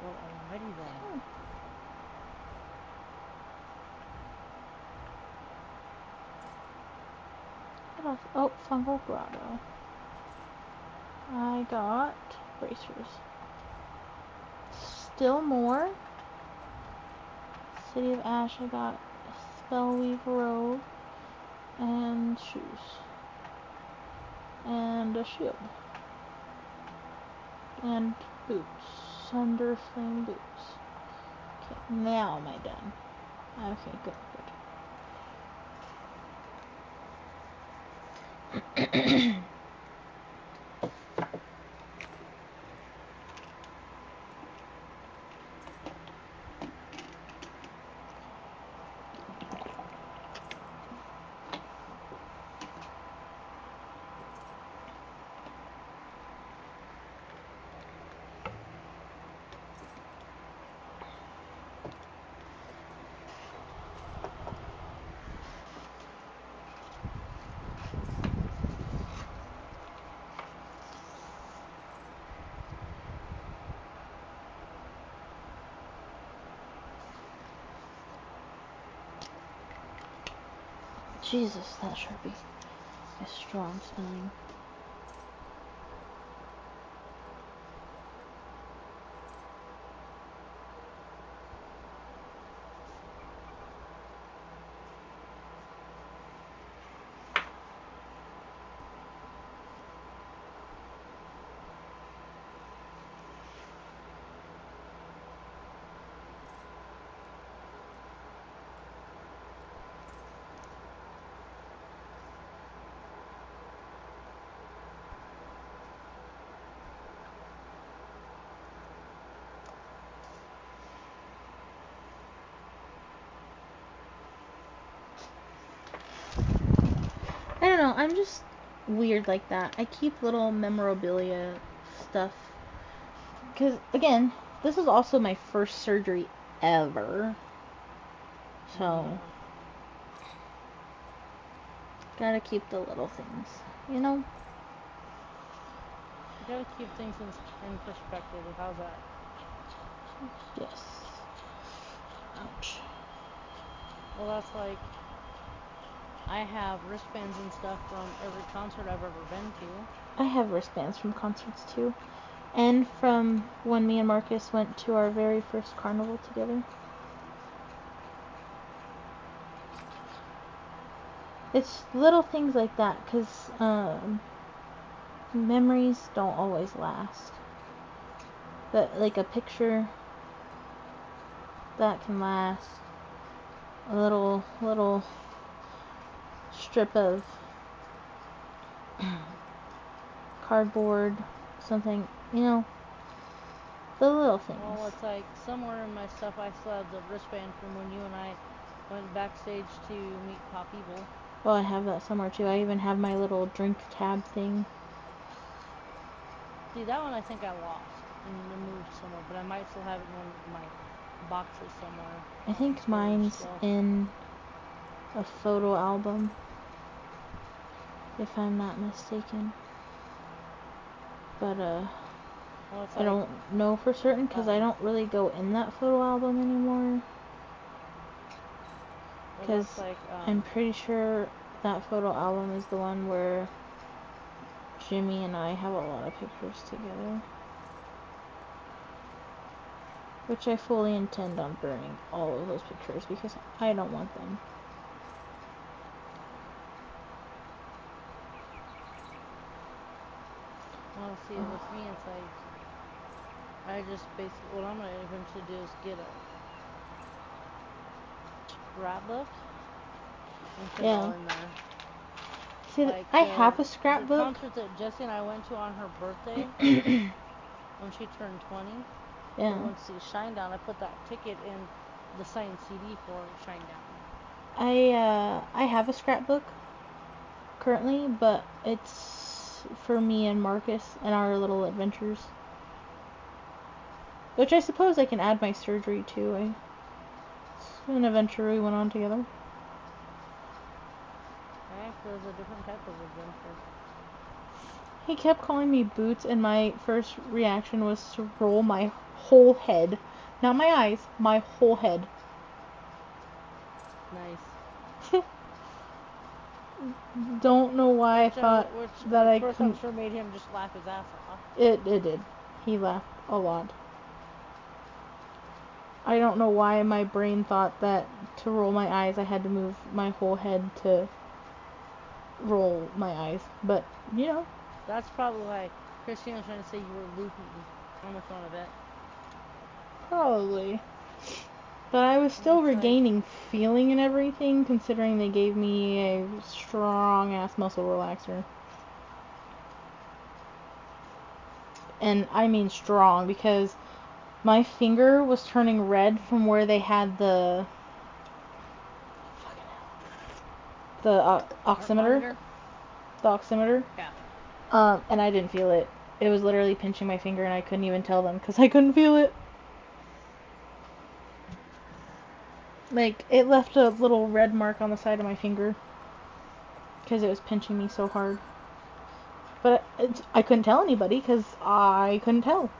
Well, already then. What else? Oh, fungal grotto. I got bracers. Still more. City of Ash, I got a Spellweave robe and shoes and a shield and boots, Thunder Flame boots. Okay, now am I done? Okay, good, good. Jesus, that Sharpie is strong smelling. I don't know, I'm just weird like that. I keep little memorabilia stuff. Because, again, this is also my first surgery ever. So, gotta keep the little things, you know? You gotta keep things in perspective. How's that? Yes. Ouch. Well, that's like, I have wristbands and stuff from every concert I've ever been to. I have wristbands from concerts too. And from when me and Marcus went to our very first carnival together. It's little things like that, because memories don't always last. But, like, a picture that can last. A little strip of cardboard, something, you know, the little things. Well, it's like, somewhere in my stuff I still have the wristband from when you and I went backstage to meet Pop Evil. Well, I have that somewhere too. I even have my little drink tab thing. See, that one I think I lost and removed somewhere, but I might still have it in one of my boxes somewhere. I think mine's still. in a photo album, if I'm not mistaken. But, Well, it's I like, don't know for certain, because I don't really go in that photo album anymore. well, Because that's like, I'm pretty sure that photo album is the one where Jimmy and I have a lot of pictures together. Which I fully intend on burning all of those pictures, because I don't want them. well, see, with me, it's like, I just basically, what I'm going to eventually do is get a scrapbook and put it all in there. See, Like, I have a the scrapbook. concert that Jessie and I went to on her birthday, when she turned 20, Yeah. we went to see Shinedown. I put that ticket in the signed CD for Shinedown. I have a scrapbook currently, but it's for me and Marcus and our little adventures. Which I suppose I can add my surgery to. It's an adventure we went on together. Actually, it was a different type of adventure. He kept calling me Boots, and my first reaction was to roll my whole head. Not my eyes, my whole head. Nice. Don't know why I thought that I first couldn't. I'm sure made him just laugh his ass off. It did. He laughed a lot. I don't know why my brain thought that to roll my eyes I had to move my whole head to roll my eyes. But, you know. That's probably why Christine was trying to say you were loopy on the phone, I bet. Probably. But I was still It's like- regaining feeling and everything, considering they gave me a strong-ass muscle relaxer. And I mean strong, because my finger was turning red from where they had the oximeter. Monitor? The oximeter. Yeah. And I didn't feel it. It was literally pinching my finger, and I couldn't even tell them because I couldn't feel it. Like, it left a little red mark on the side of my finger because it was pinching me so hard. But I couldn't tell anybody because I couldn't tell.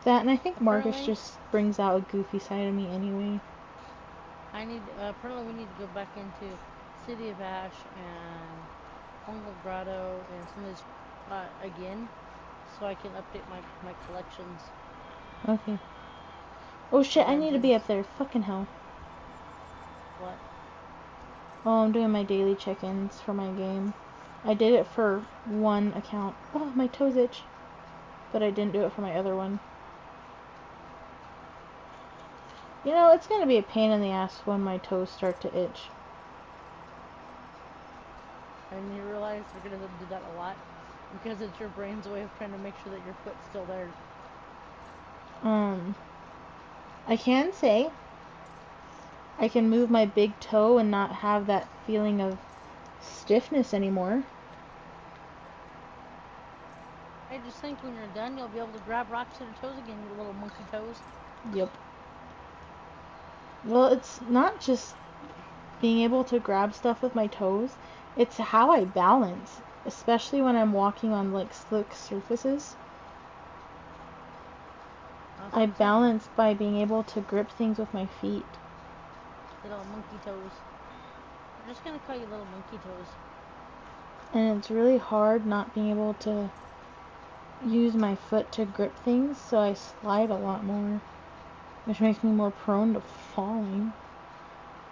That, and I think Marcus Apparently- just brings out a goofy side of me anyway. Apparently we need to go back into City of Ash and Jungle Grotto and some of these, again, so I can update my collections. Okay. Oh shit, I need to be Dungeons. up there. Fucking hell. What? Oh, I'm doing my daily check-ins for my game. I did it for one account. Oh, my toes itch. But I didn't do it for my other one. You know, it's gonna be a pain in the ass when my toes start to itch. And you realize you're gonna do that a lot because it's your brain's way of trying to make sure that your foot's still there. I can say I can move my big toe and not have that feeling of stiffness anymore. I just think when you're done, you'll be able to grab rocks with your toes again, your little monkey toes. Yep. Well, it's not just being able to grab stuff with my toes, it's how I balance, especially when I'm walking on like slick surfaces. I balance by being able to grip things with my feet. Little monkey toes. I'm just gonna call you little monkey toes. And it's really hard not being able to use my foot to grip things, so I slide a lot more, which makes me more prone to falling.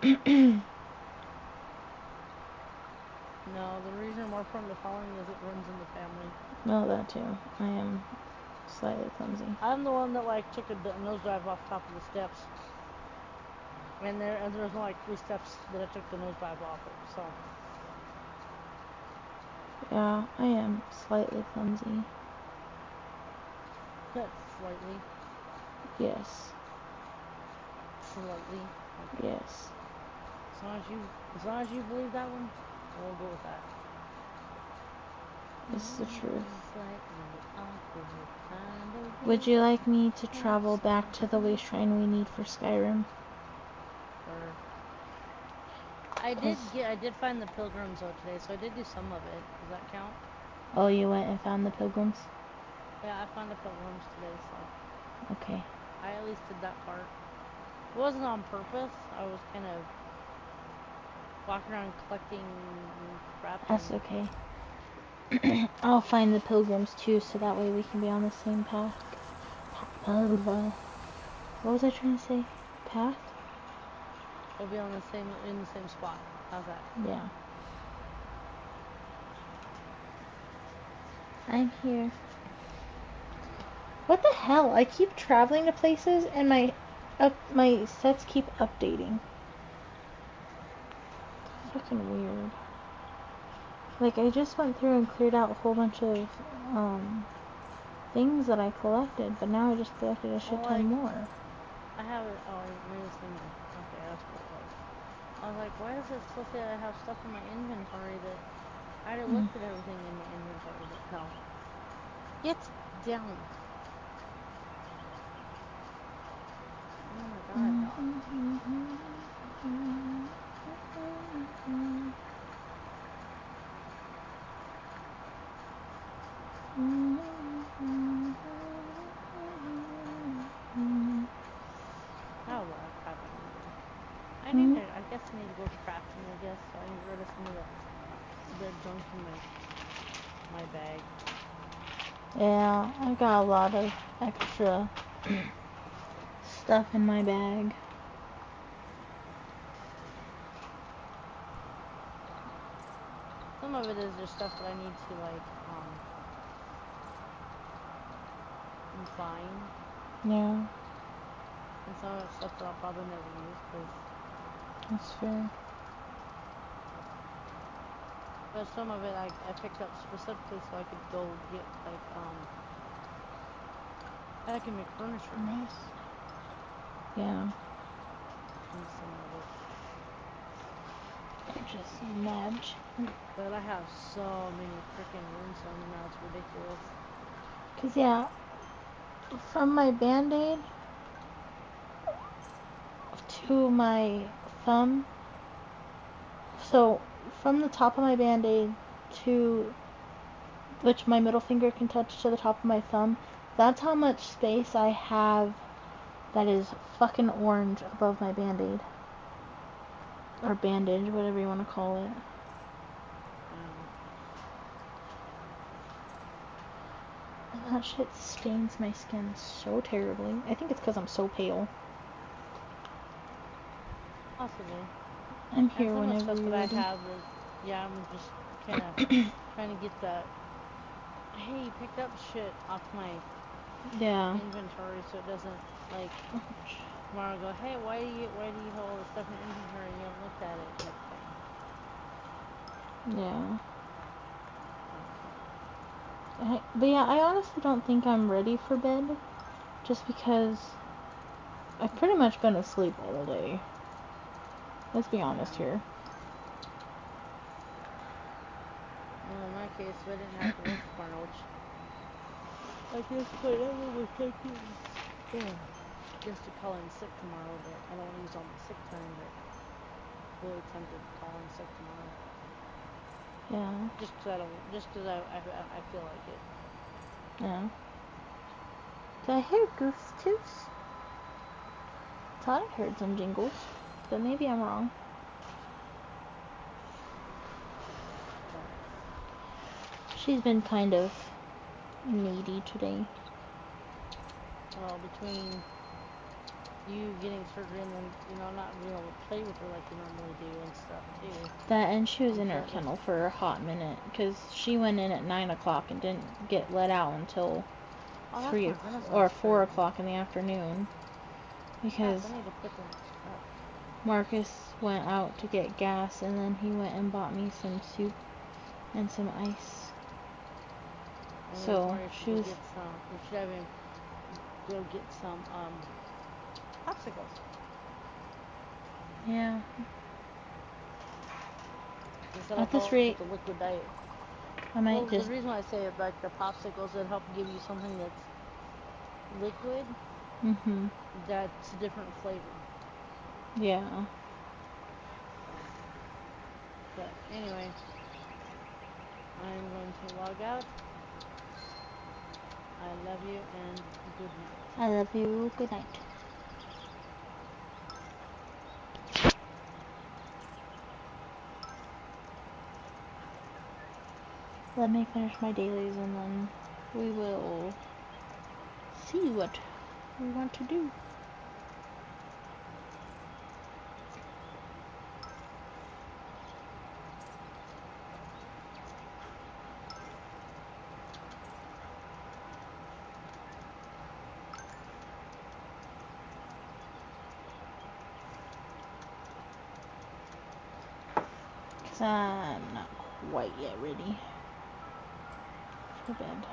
No, the reason you're more prone to falling is it runs in the family. Well, that too. I am slightly clumsy. I'm the one that like took a nosedive off top of the steps. And there's no like 3 steps that I took the nosedive off of, so. Yeah, I am slightly clumsy. Slightly. Yes. Slightly. Yes. As long as you believe that one, we'll go with that. This is the truth. Slightly awkward kind of Would you like me to travel back to the waste shrine we need for Skyrim? Or I did find the pilgrims though today, so I did do some of it. Does that count? Oh, you went and found the pilgrims? Yeah, I found the pilgrims today, so Okay. I at least did that part. It wasn't on purpose. I was kind of walking around collecting crap. That's okay. I'll find the pilgrims too, so that way we can be on the same path. What was I trying to say? Path? We'll be on in the same spot. How's that? Yeah. I'm here. What the hell? I keep traveling to places and my sets keep updating. Fucking weird. Like, I just went through and cleared out a whole bunch of things that I collected, but now I just collected a shit ton more. I have it. Oh, maybe it's in there. Okay, that's what it was. I was like, why does it still say I have stuff in my inventory that I already looked at everything in my inventory, but no. Get down. Oh my god, dog. Oh, well, crap I need to do. I guess I need to go crafting, I guess, so I can get rid of some of the the junk in my bag. Yeah, I got a lot of extra stuff in my bag. Some of it is just stuff that I need to like find, Yeah, and some of it's stuff that I'll probably never use. that's fair. But some of it I picked up specifically so I could go get like I can make furniture. Nice. Yeah. And some of it. Just imagine. But I have so many freaking rhinestones now, it's ridiculous. Cause yeah, from my band-aid to my thumb, so from the top of my band-aid to which my middle finger can touch to the top of my thumb, that's how much space I have that is fucking orange above my band-aid. Or bandage, whatever you want to call it. And that shit stains my skin so terribly. I think it's because I'm so pale. Possibly. I'm here and some of the whenever stuff you're that ready. I have is, yeah, I'm just kind of trying to get that, hey, you picked up shit off my Yeah. inventory so it doesn't, like, tomorrow go, hey, why do you have all this stuff in your inventory and you haven't looked at it, type thing. Yeah. But yeah, I honestly don't think I'm ready for bed. Just because I've pretty much been asleep all day. Let's be honest here. Well, in my case, if I didn't have to work tomorrow, which I guess my Emma was taking, just to call in sick tomorrow, but I don't want to use all my sick time, but really tempted to call in sick tomorrow. Yeah. Just because I feel like it. Yeah. Did I hear Goose Toots? Thought I heard some jingles, but maybe I'm wrong. She's been kind of needy today. Well, between you getting surgery and then, not being able to play with her like you normally do and stuff, too. That, and she was in her kennel for a hot minute, because she went in at 9 o'clock and didn't get let out until 3 or 4 o'clock in the afternoon. Because I need to put them up. Marcus went out to get gas, and then he went and bought me some soup and some ice. So she was. We should have him go get some popsicles. Yeah. Instead At this rate, the liquid diet. I might just. The reason why I say it, like the popsicles that help give you something that's liquid. That's a different flavor. Yeah. But anyway, I'm going to log out. I love you and good night. I love you. Good night. Let me finish my dailies and then we will see what we want to do. Because I'm not quite yet ready for bed.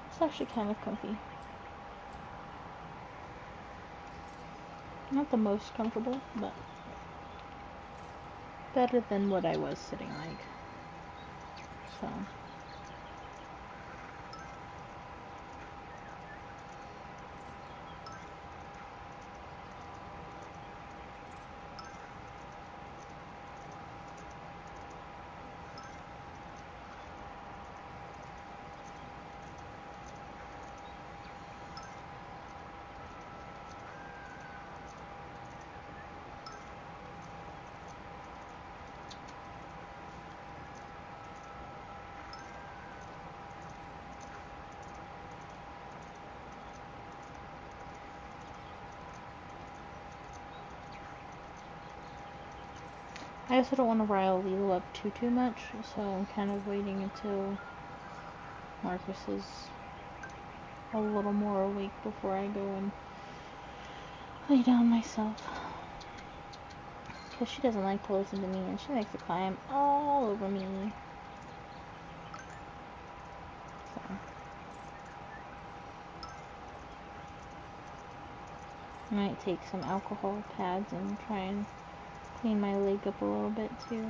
It's actually kind of comfy. Not the most comfortable, but better than what I was sitting like. So. I also don't want to rile Lilo up too much, so I'm kind of waiting until Marcus is a little more awake before I go and lay down myself. Because she doesn't like to listen to me, and she likes to climb all over me. So. I might take some alcohol pads and try and clean my leg up a little bit too.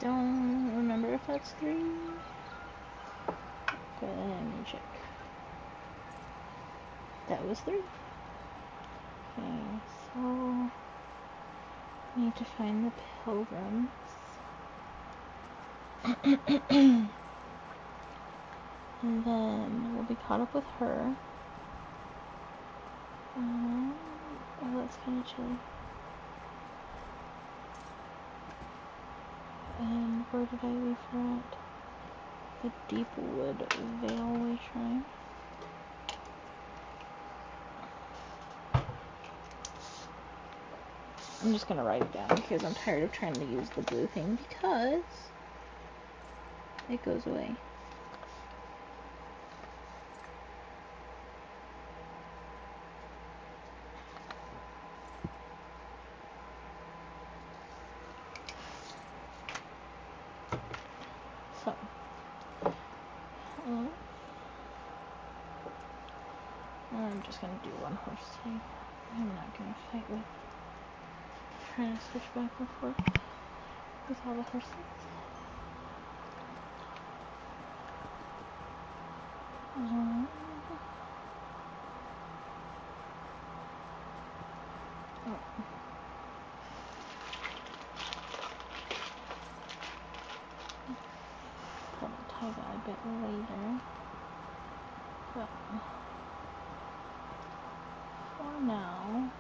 Don't remember if that's 3. But let me check. That was 3. Okay, so I need to find the pilgrims. And then we'll be caught up with her. Oh, that's kind of chilly. And where did I leave her at? The Deepwood Valeway Shrine. I'm just gonna write it down because I'm tired of trying to use the blue thing because it goes away. So, I'm just gonna do one horse today. I'm not gonna fight with trying to switch back and forth with all the horses. Oh. Probably tie that a bit later. But for now,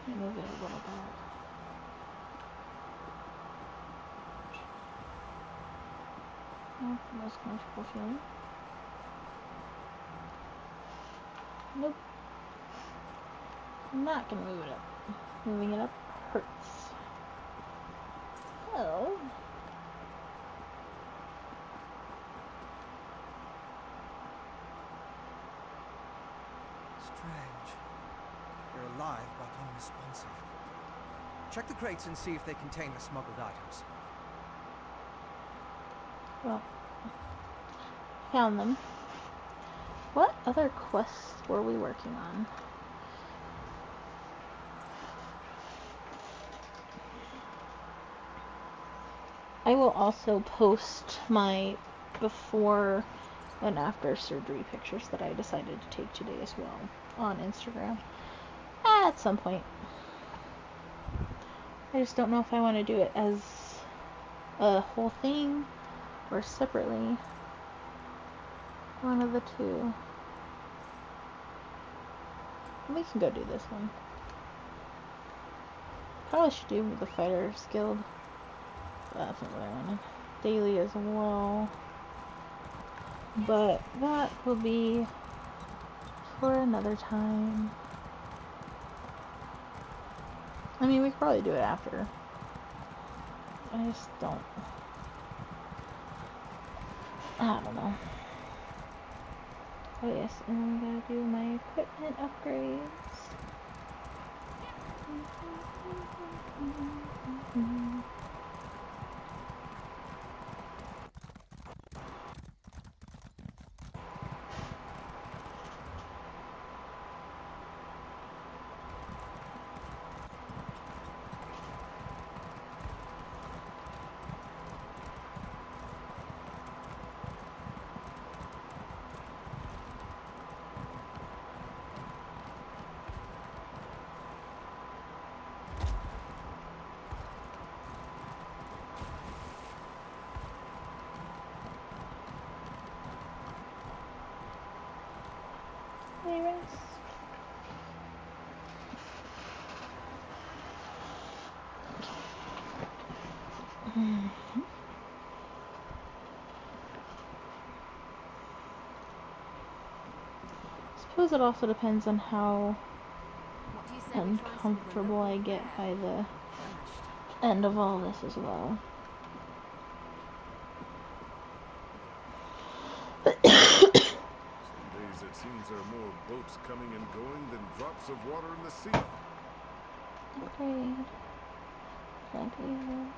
move it a little bit. Not the most comfortable feeling. Nope. I'm not gonna move it up. Moving it up hurts. Oh. Strange. They're alive but unresponsive. Check the crates and see if they contain the smuggled items. Well, found them. What other quests were we working on? I will also post my before and after surgery pictures that I decided to take today as well on Instagram at some point. I just don't know if I want to do it as a whole thing or separately. One of the two. We can go do this one. Probably should do the Fighters Guild. That's not what I wanted. Daily as well. But that will be for another time. I mean, we could probably do it after. I just don't. I don't know. Oh yes, and then we gotta do my equipment upgrades. daily rest. Suppose it also depends on how What do you say we try some of the uncomfortable local I get fare? by the Famished. end of all this as well. Some days it seems there are more boats coming and going than drops of water in the sea. Upgrade. Plenty of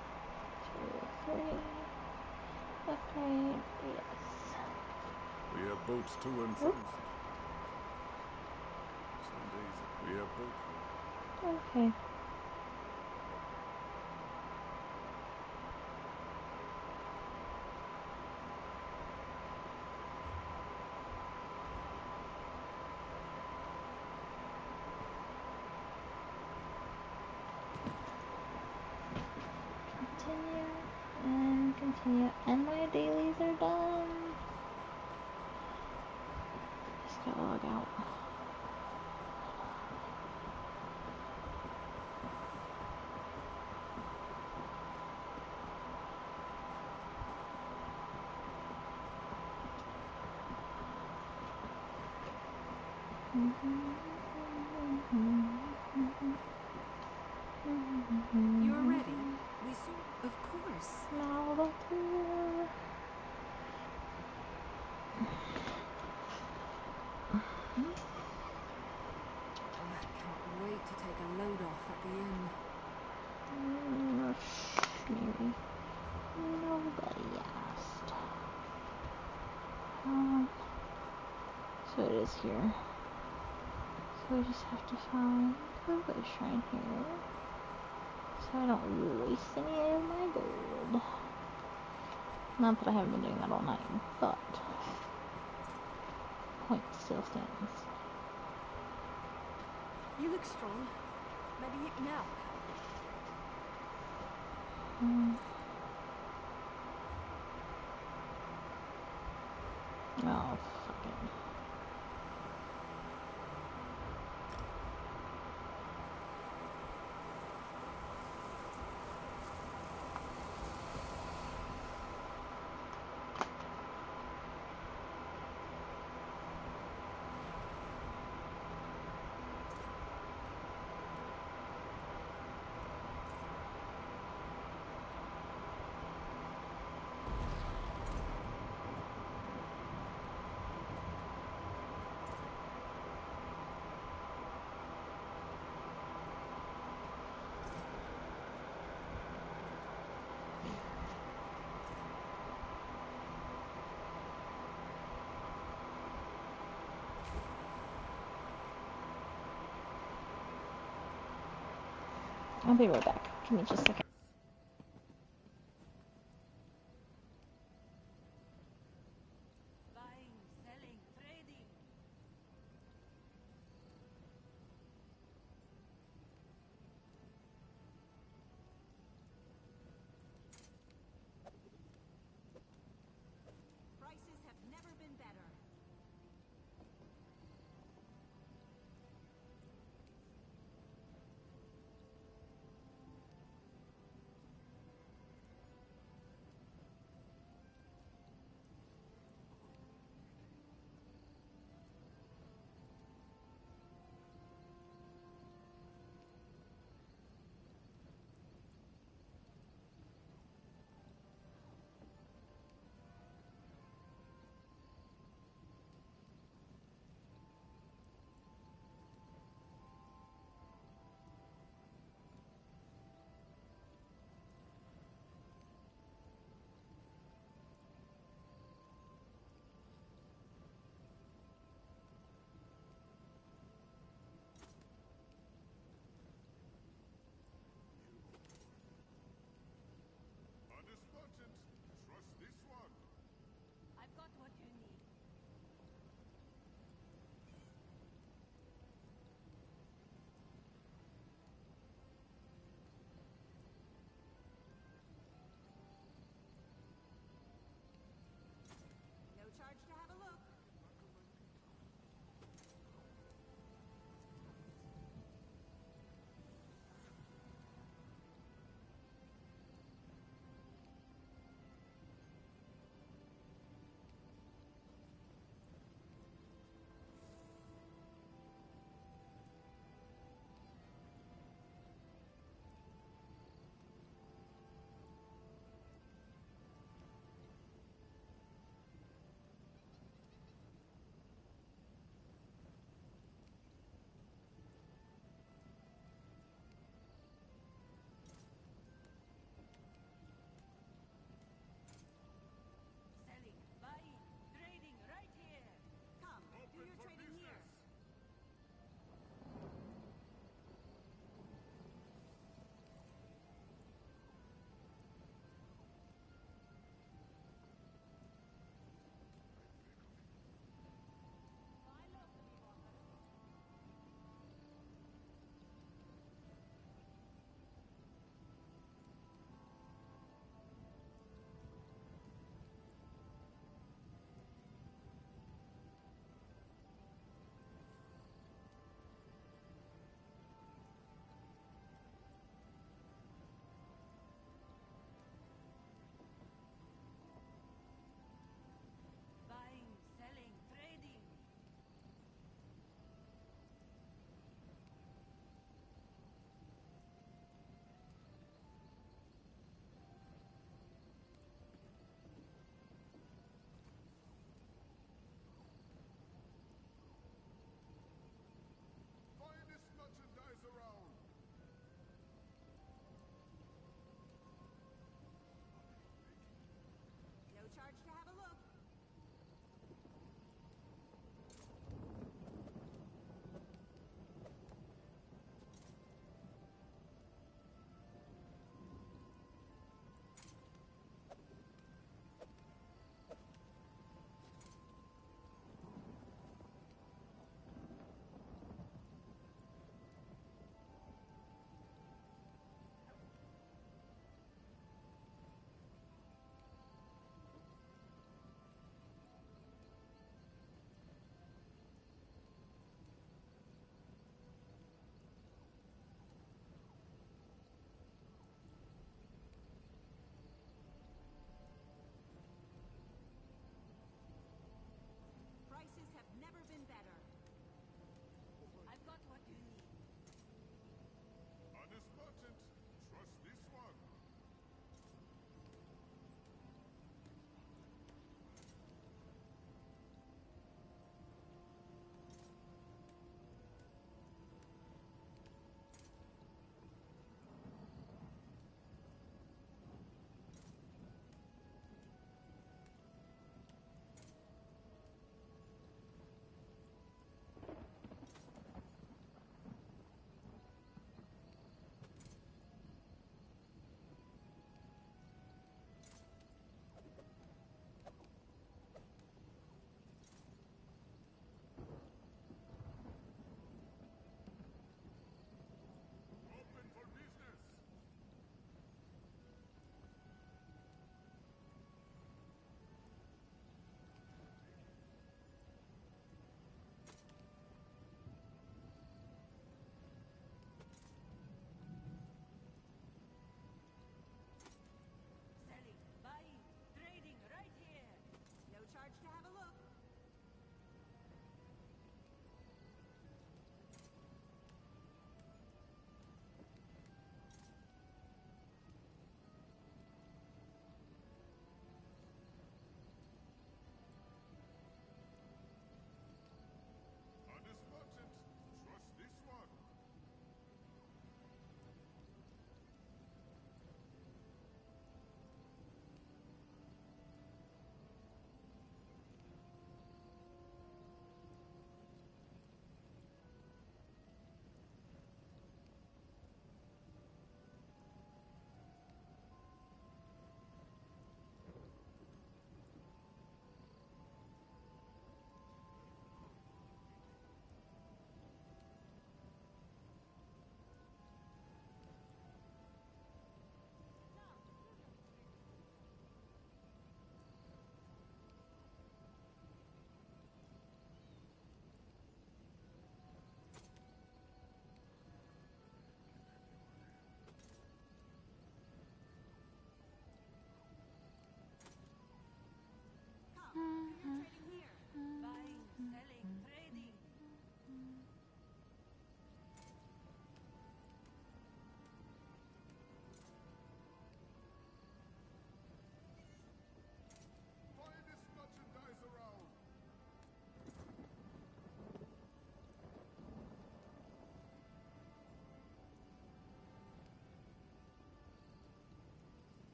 2, 3. Upgrade. Yes. We have boats to and from. Some days we have boats. Okay. Continue, and my dailies are done. Just gotta log out. You're ready. We saw. Of course. Novelty. I can't wait to take a load off at the inn. Maybe. Nobody asked. So it is here. So we just have to find a shrine here. So I don't waste any of my gold. Not that I haven't been doing that all night, but point still stands. You look strong. Maybe you can help. Oh, fuck it. I'll be right back. Give me just a second. Buying, selling, trading. Prices have never been better.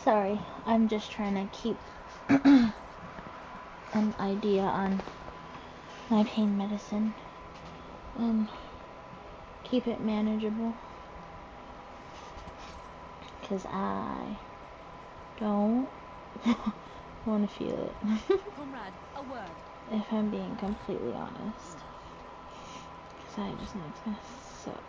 Sorry, I'm just trying to keep an idea on my pain medicine and keep it manageable. Because I don't want to feel it. Comrade, a word. If I'm being completely honest. Because I just know it's gonna suck.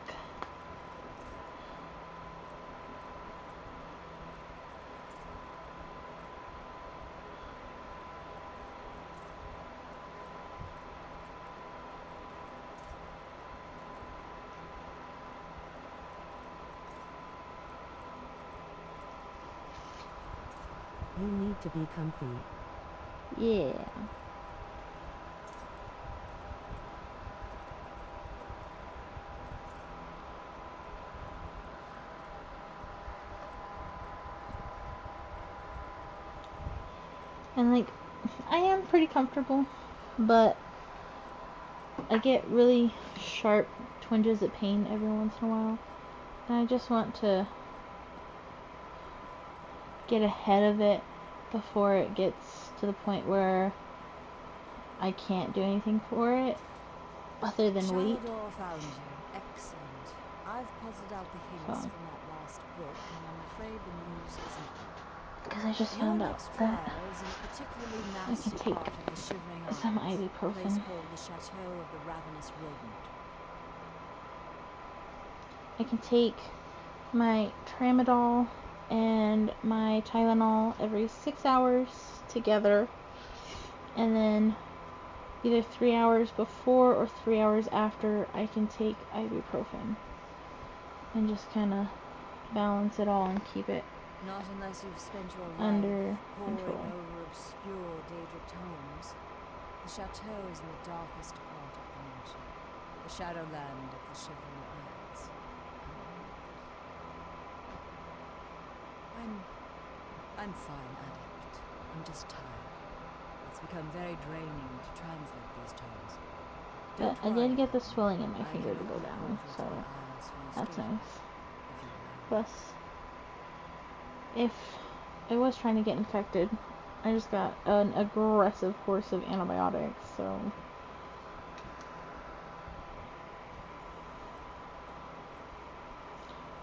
You need to be comfy. Yeah. And like, I am pretty comfortable, but I get really sharp twinges of pain every once in a while. And I just want to get ahead of it before it gets to the point where I can't do anything for it other than wait. Shalador found you. Excellent. I've puzzled out the hints So. from that last book, and I'm afraid the news isn't good. Because I just Your found out next that trial is in a particularly I nasty can take part of the Shivering some Isles, a place ibuprofen. called the Chateau of the Ravenous Rodent. I can take my Tramadol and my Tylenol every 6 hours together, and then either 3 hours before or 3 hours after I can take ibuprofen, and just kind of balance it all and keep it Not unless you've spent your life under poring control. over obscure Daedric tomes. The chateau is in the darkest part of the mansion, the shadowland of the Shivering Isles. I'm fine, Adept. I'm just tired. It's become very draining to translate these tomes. But I worry did get the about me. swelling in my I finger can to go open the down, portal to so the Isles for you that's straight nice. away, if you allow. Plus, if I was trying to get infected, I just got an aggressive course of antibiotics, so.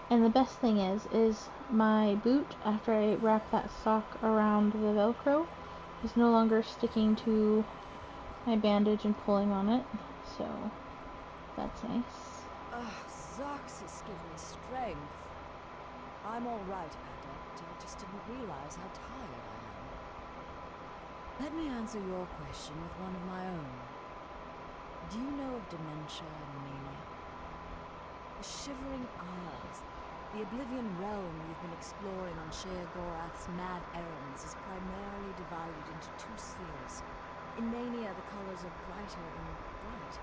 And the best thing is my boot, after I wrap that sock around the Velcro, is no longer sticking to my bandage and pulling on it, so that's nice. Zoxus give me strength. I'm all right, Adept. I just didn't realize how tired I am. Let me answer your question with one of my own. Do you know of dementia and mania? The Shivering Isles, the Oblivion realm you've been exploring on Sheogorath's mad errands, is primarily divided into two spheres. In mania, the colors are brighter than bright.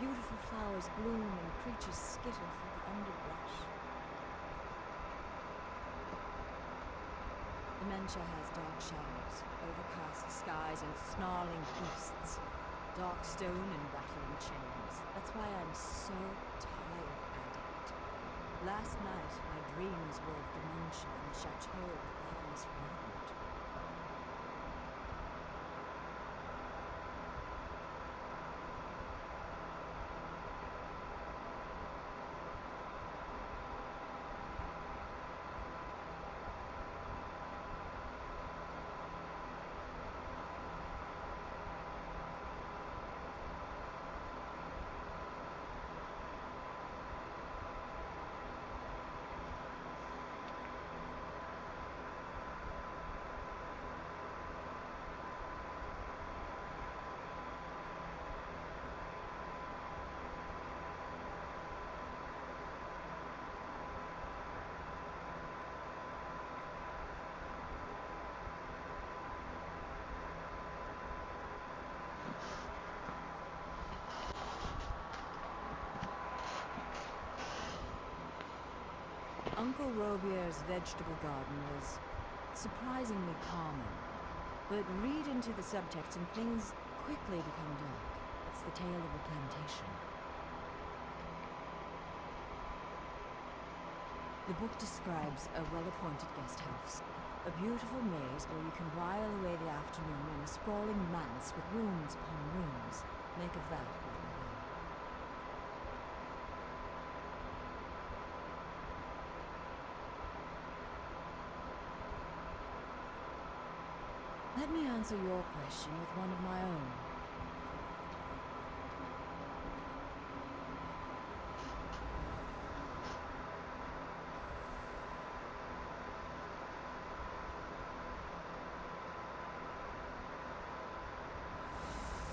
Beautiful flowers bloom and creatures skitter through the underbrush. Dementia has dark shadows, overcast skies, and snarling beasts. Dark stone and rattling chains. That's why I'm so tired, Adept. Last night, my dreams were of dementia and the Chateau of the Ravenous Rodent. Uncle Robier's vegetable garden was surprisingly calming. But read into the subtext and things quickly become dark. It's the tale of a plantation. The book describes a well-appointed guest house, A beautiful maze where you can while away the afternoon in a sprawling manse with rooms upon rooms. Make of that what you will. Let me answer your question with one of my own.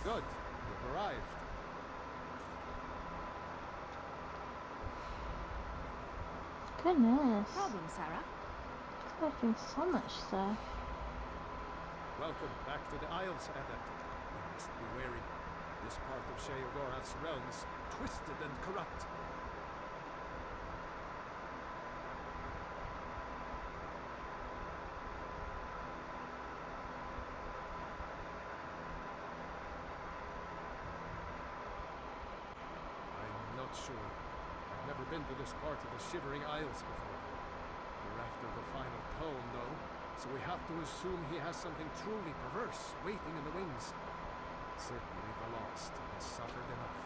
Good. You've arrived. Goodness. Problem, Sarah? Expecting so much stuff. Welcome back to the Isles, Adept. You must be wary. This part of Sheogorath's realm is twisted and corrupt. I'm not sure. I've never been to this part of the Shivering Isles before. We're after the final tome, though, so we have to assume he has something truly perverse waiting in the wings. Certainly the lost has suffered enough.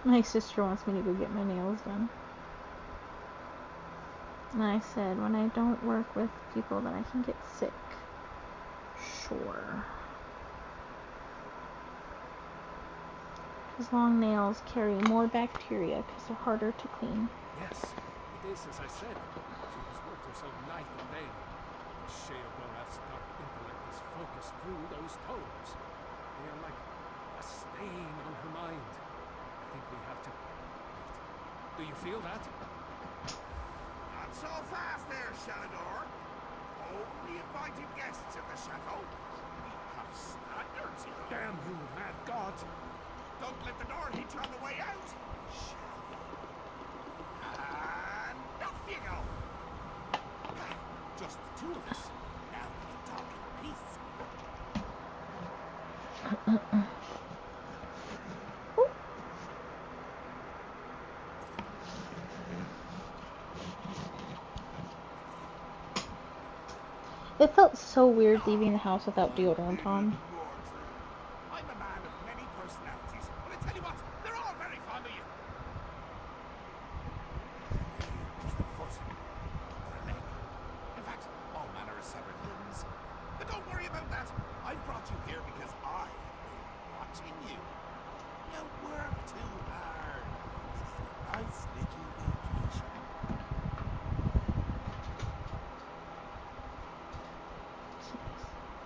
My sister wants me to go get my nails done. And I said, when I don't work with people, then I can get sick. Sure. His long nails carry more bacteria because they're harder to clean. Yes, it is as I said. She has worked herself night and day. Sheogorath's dark intellect is focused through those tomes. They are like a stain on her mind. I think we have to... Wait. Do you feel that? Not so fast there, Shalador. Only invited guests at the chateau. We have standards here. Damn you, mad god! Don't let the door hit you on the way out. And off you go. Just the two of us. Now we can talk in peace. It felt so weird leaving the house without deodorant on. Mortal. I'm a man of many personalities, but I tell you what, they're all very fond of you. Is it a foot or a leg? In fact, all manner of severed limbs. But don't worry about that. I've brought you here because I have been watching you. You work too hard. It's a nice little vacation.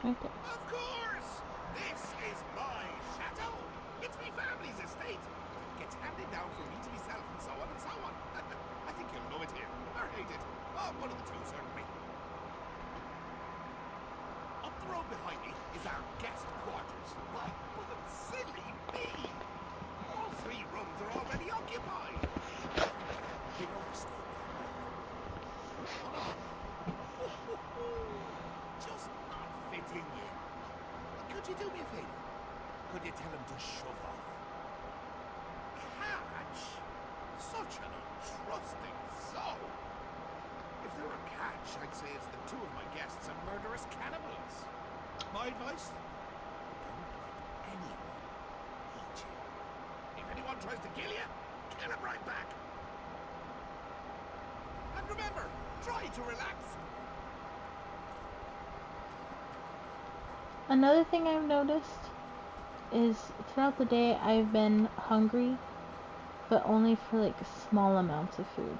Right there. Of course! This is my chateau. It's my family's estate. It gets handed down from me to myself and so on and so on. I think you'll love it here. Or hate it. Oh, one of the two, certainly. Up the road behind me is our guest quarters. But silly me! All three rooms are already occupied. Big overstay. One of them. Just not fitting in. Could you do me a favor? Could you tell him to shove off? Catch? Such an untrusting soul. If there were a catch, I'd say it's that two of my guests are murderous cannibals. My advice? Don't let anyone eat you. If anyone tries to kill you, kill him right back. And remember, try to relax. Another thing I've noticed is throughout the day I've been hungry, but only for like small amounts of food.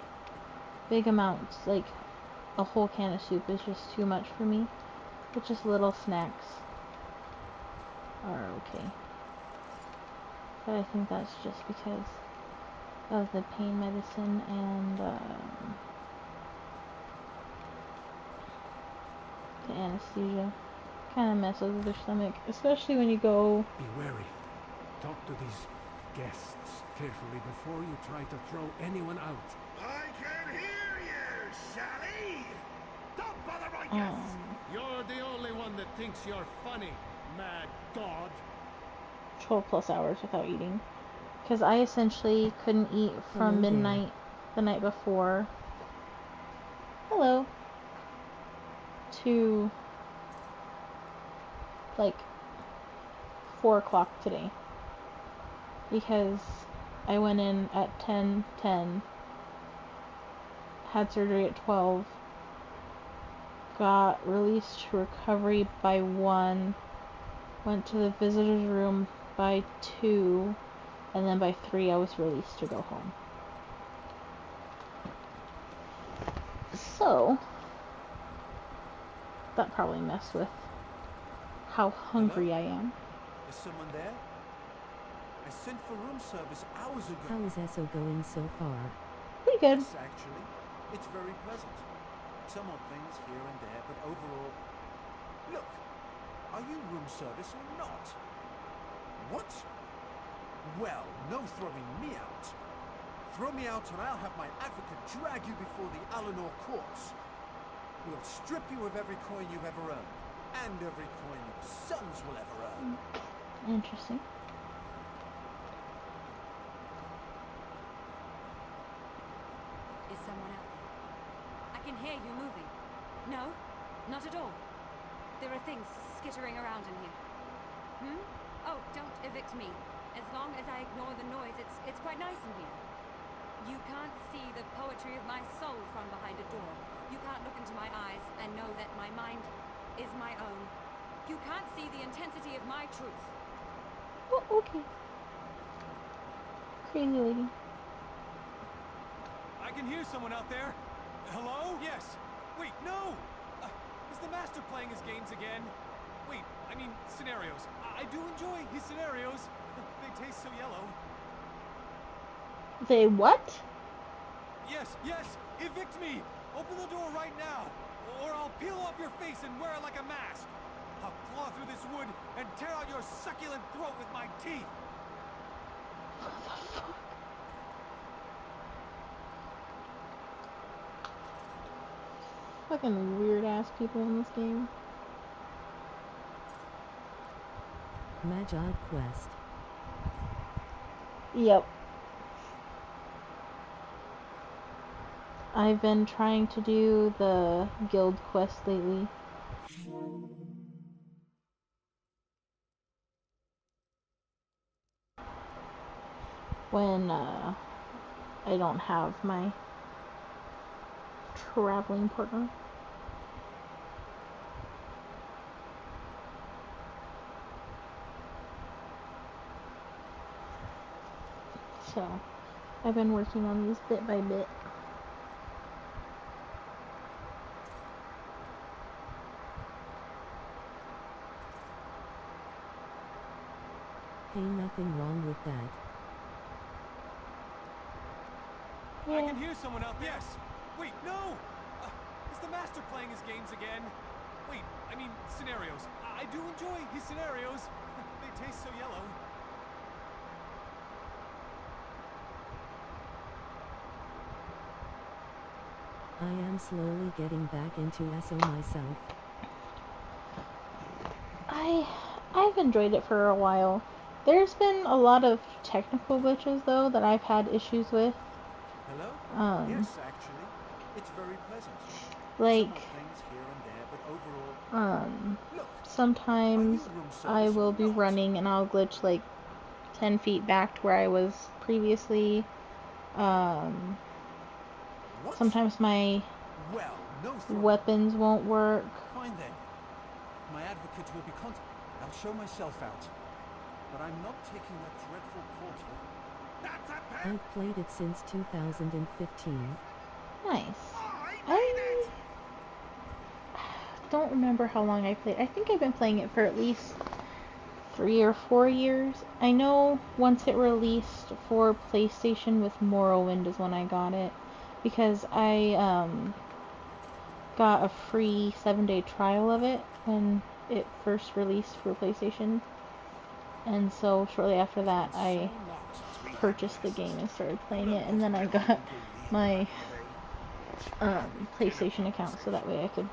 Big amounts, like a whole can of soup is just too much for me. But just little snacks are okay. But I think that's just because of the pain medicine and the anesthesia. Kind of messes with your stomach, especially when you go. Be wary. Talk to these guests carefully before you try to throw anyone out. I can hear you, Sally! Don't bother my guests! You're the only one that thinks you're funny, mad god. 12 plus hours without eating. Because I essentially couldn't eat from Hello there. midnight the night before. Hello. To like 4 o'clock today. Because I went in at 10:10, had surgery at 12, got released to recovery by 1, went to the visitor's room by 2, and then by 3 I was released to go home. So, that probably messed with how hungry I am. Is someone there? I sent for room service hours ago. How is Esso going so far? Pretty good. Yes, actually. It's very pleasant. Some odd things here and there, but overall... Look, are you room service or not? What? Well, no throwing me out. Throw me out and I'll have my advocate drag you before the Alinor courts. We'll strip you of every coin you've ever earned, and every coin your sons will ever earn. Interesting. Is someone out there? I can hear you moving. No? Not at all. There are things skittering around in here. Hmm? Oh, don't evict me. As long as I ignore the noise, it's quite nice in here. You can't see the poetry of my soul from behind a door. You can't look into my eyes and know that my mind is my own. You can't see the intensity of my truth. Oh, okay. Crazy lady. I can hear someone out there. Hello? Yes. Wait, no! Is the master playing his games again? Wait, I mean, scenarios. I do enjoy his scenarios. They taste so yellow. They what? Yes, yes! Evict me! Open the door right now! Or I'll peel off your face and wear it like a mask! I'll claw through this wood and tear out your succulent throat with my teeth! Fucking weird ass people in this game. Magi Quest. Yep. I've been trying to do the guild quest lately. When I don't have my traveling partner. So, I've been working on these bit by bit. Hey, nothing wrong with that. Yeah. I can hear someone out there. Yes! Wait, no! Is the master playing his games again? Wait, I mean, scenarios. I do enjoy his scenarios. They taste so yellow. I am slowly getting back into Esso myself. I've enjoyed it for a while. There's been a lot of technical glitches though that I've had issues with. Hello? Yes, actually. It's very pleasant. Like, Some odd things here and there, but overall... Look, sometimes are you room I service will or be not? running and I'll glitch like 10 feet back to where I was previously. What? Sometimes my Well, no throwing. weapons won't work. Fine then. My advocate will be contacted. I'll show myself out. But I'm not taking that dreadful portal. That's a pair! I've played it since 2015. Nice. I made it! Don't remember how long I played. I think I've been playing it for at least 3 or 4 years. I know once it released for PlayStation with Morrowind is when I got it. Because I got a free 7-day trial of it when it first released for PlayStation. And so shortly after that, I purchased the game and started playing it. And then I got my PlayStation account so that way I could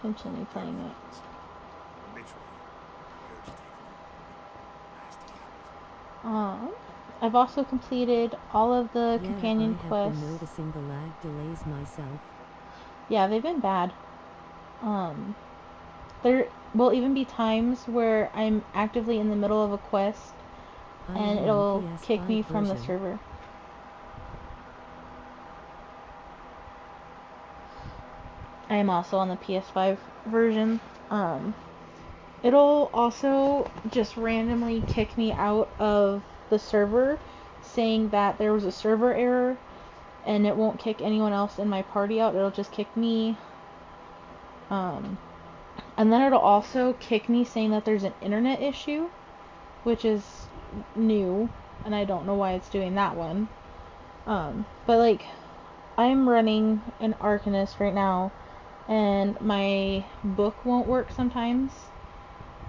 continue playing it. I've also completed all of the companion quests. Been noticing the lag delays myself. Yeah, they've been bad. There will even be times where I'm actively in the middle of a quest and it'll kick me from the server. I am also on the PS5 version. It'll also just randomly kick me out of the server, saying that there was a server error, and it won't kick anyone else in my party out. It'll just kick me. And then it'll also kick me saying that there's an internet issue, which is new, and I don't know why it's doing that one. But like, I'm running an Arcanist right now, and my book won't work sometimes.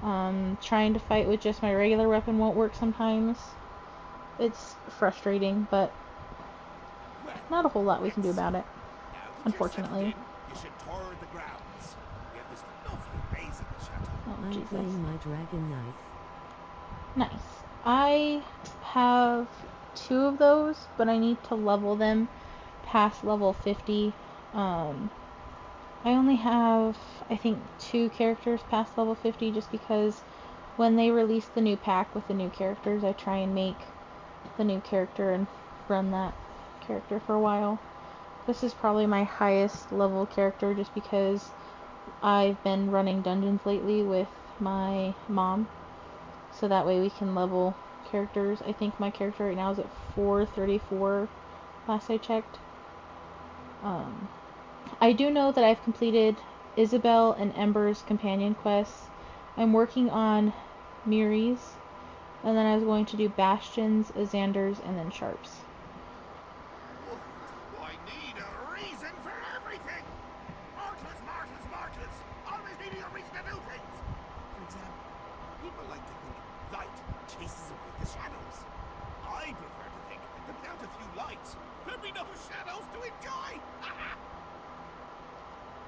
Trying to fight with just my regular weapon won't work sometimes. It's frustrating, but not a whole lot we can do about it, unfortunately. I'm playing my Dragon Knight. Nice. I have 2 of those, but I need to level them past level 50. I only have, I think, 2 characters past level 50 just because when they release the new pack with the new characters, I try and make the new character and run that character for a while. This is probably my highest level character just because I've been running dungeons lately with my mom, so that way we can level characters. I think my character right now is at 434 last I checked. I do know that I've completed Isabel and Ember's companion quests. I'm working on Miri's, and then I was going to do Bastion's, Xander's, and then Sharp's. I need a reason for everything! Martyrs, martyrs, martyrs! Always needing a reason to do things! For example, people like to think light chases away the shadows. I prefer to think that without a few lights, there'd be no shadows to enjoy!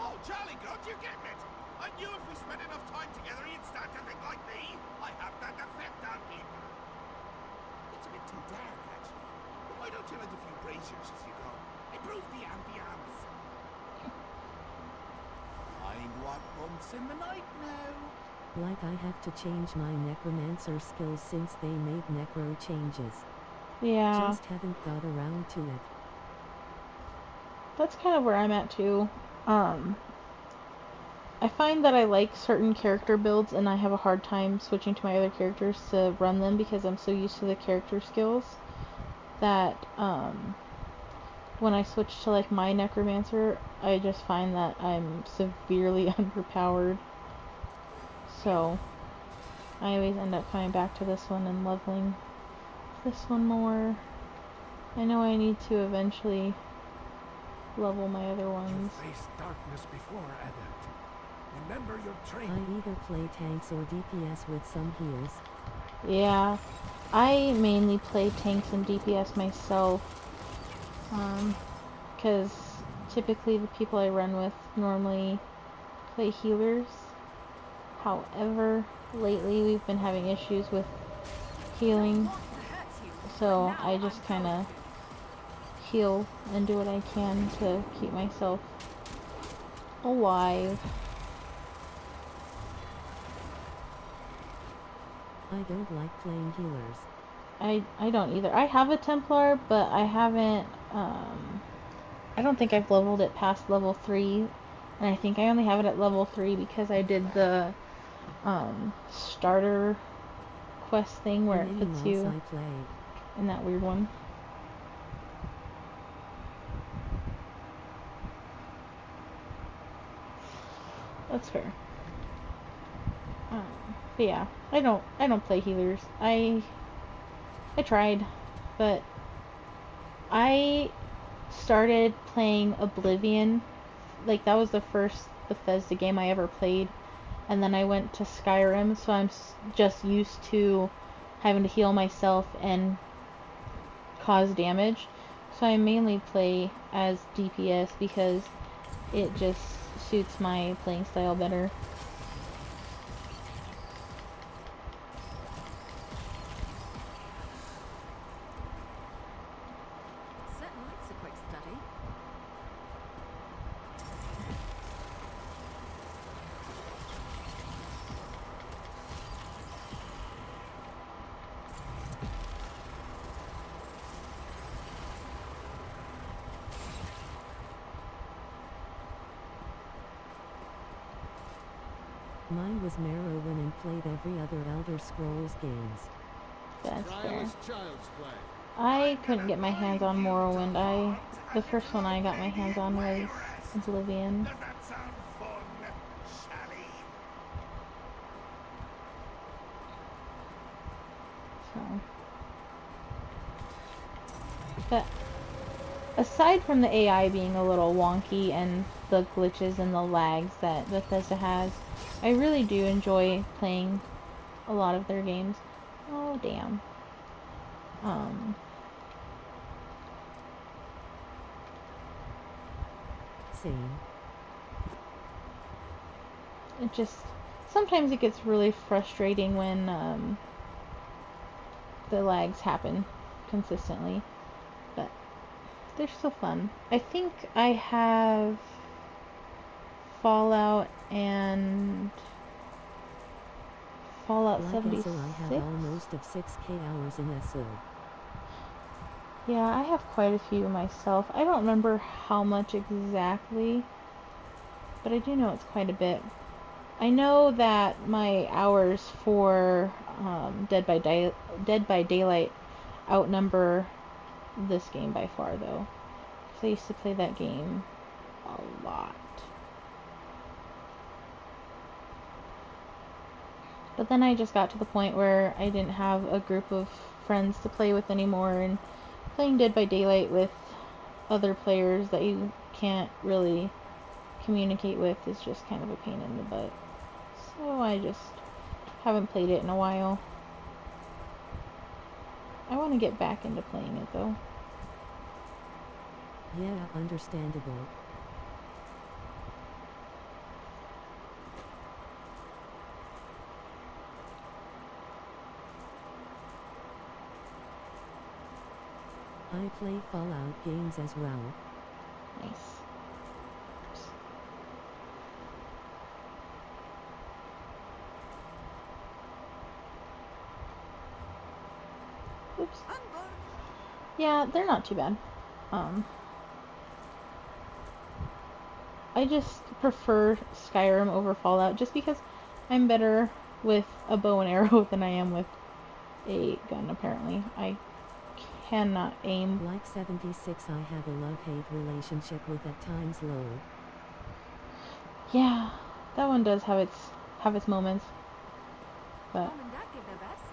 Oh, jolly good, you get it! I knew if we spent enough time together, you'd start to think like me. I have that effect on people. It's a bit too dark, actually. But why don't you light a few braziers as you go? Improve the ambience. Find what bumps in the night now. Like I have to change my necromancer skills since they made necro changes. Yeah. Just haven't got around to it. That's kind of where I'm at too. I find that I like certain character builds and I have a hard time switching to my other characters to run them because I'm so used to the character skills that when I switch to like my necromancer, I just find that I'm severely underpowered. So I always end up coming back to this one and leveling this one more. I know I need to eventually level my other ones. You faced darkness before, Adept. Remember your I training. either play tanks or DPS with some heals. Yeah, I mainly play tanks and DPS myself, because typically the people I run with normally play healers. However, lately we've been having issues with healing, so I just kind of heal and do what I can to keep myself alive. I don't like playing healers. I don't either. I have a Templar, but I haven't, I don't think I've leveled it past level 3, and I think I only have it at level 3 because I did the, starter quest thing where it puts you in that weird one. That's fair. But yeah, I don't play healers. I tried, but I started playing Oblivion like that was the first Bethesda game I ever played, and then I went to Skyrim, so I'm just used to having to heal myself and cause damage. So I mainly play as DPS because it just suits my playing style better. Certainly likes a quick study. Mine was Morrowind and played every other Elder Scrolls games. That's fair. Trial is child's play. I couldn't get my hands on Morrowind. The first one I got my hands on was Oblivion. Does that sound fun, Sally? So, but aside from the AI being a little wonky and the glitches and the lags that Bethesda has, I really do enjoy playing a lot of their games. Oh damn. Same. It just sometimes it gets really frustrating when the lags happen consistently, but they're still fun. I think I have Fallout and Fallout Like 76. SO, I have almost of 6k hours in SO. Yeah, I have quite a few myself. I don't remember how much exactly, but I do know it's quite a bit. I know that my hours for Dead by Daylight outnumber this game by far, though. Because I used to play that game a lot. But then I just got to the point where I didn't have a group of friends to play with anymore, and playing Dead by Daylight with other players that you can't really communicate with is just kind of a pain in the butt. So I just haven't played it in a while. I want to get back into playing it though. Yeah, understandable. I play Fallout games as well. Nice. Oops. Yeah, they're not too bad. I just prefer Skyrim over Fallout just because I'm better with a bow and arrow than I am with a gun, apparently. I cannot aim. Like 76, I have a love-hate relationship with at times low. Yeah, that one does have its moments. But Mom and Dad give their best.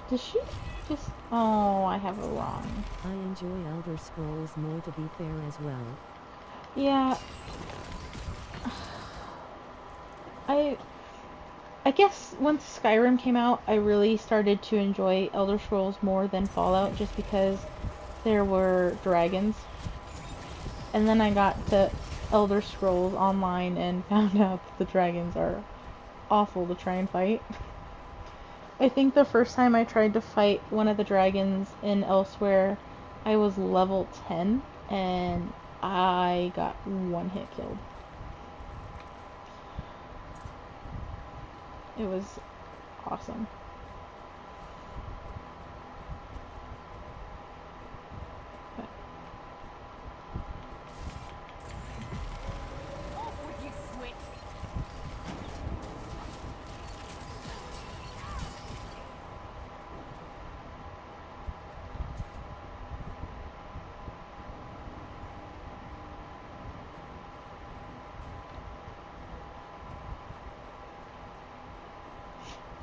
does she just... Oh, I have it wrong. I enjoy Elder Scrolls more, to be fair, as well. Yeah. I guess once Skyrim came out, I really started to enjoy Elder Scrolls more than Fallout just because there were dragons. And then I got to Elder Scrolls Online and found out that the dragons are awful to try and fight. I think the first time I tried to fight one of the dragons in Elsewhere, I was level 10 and I got one hit killed. It was awesome. Off with you, switch!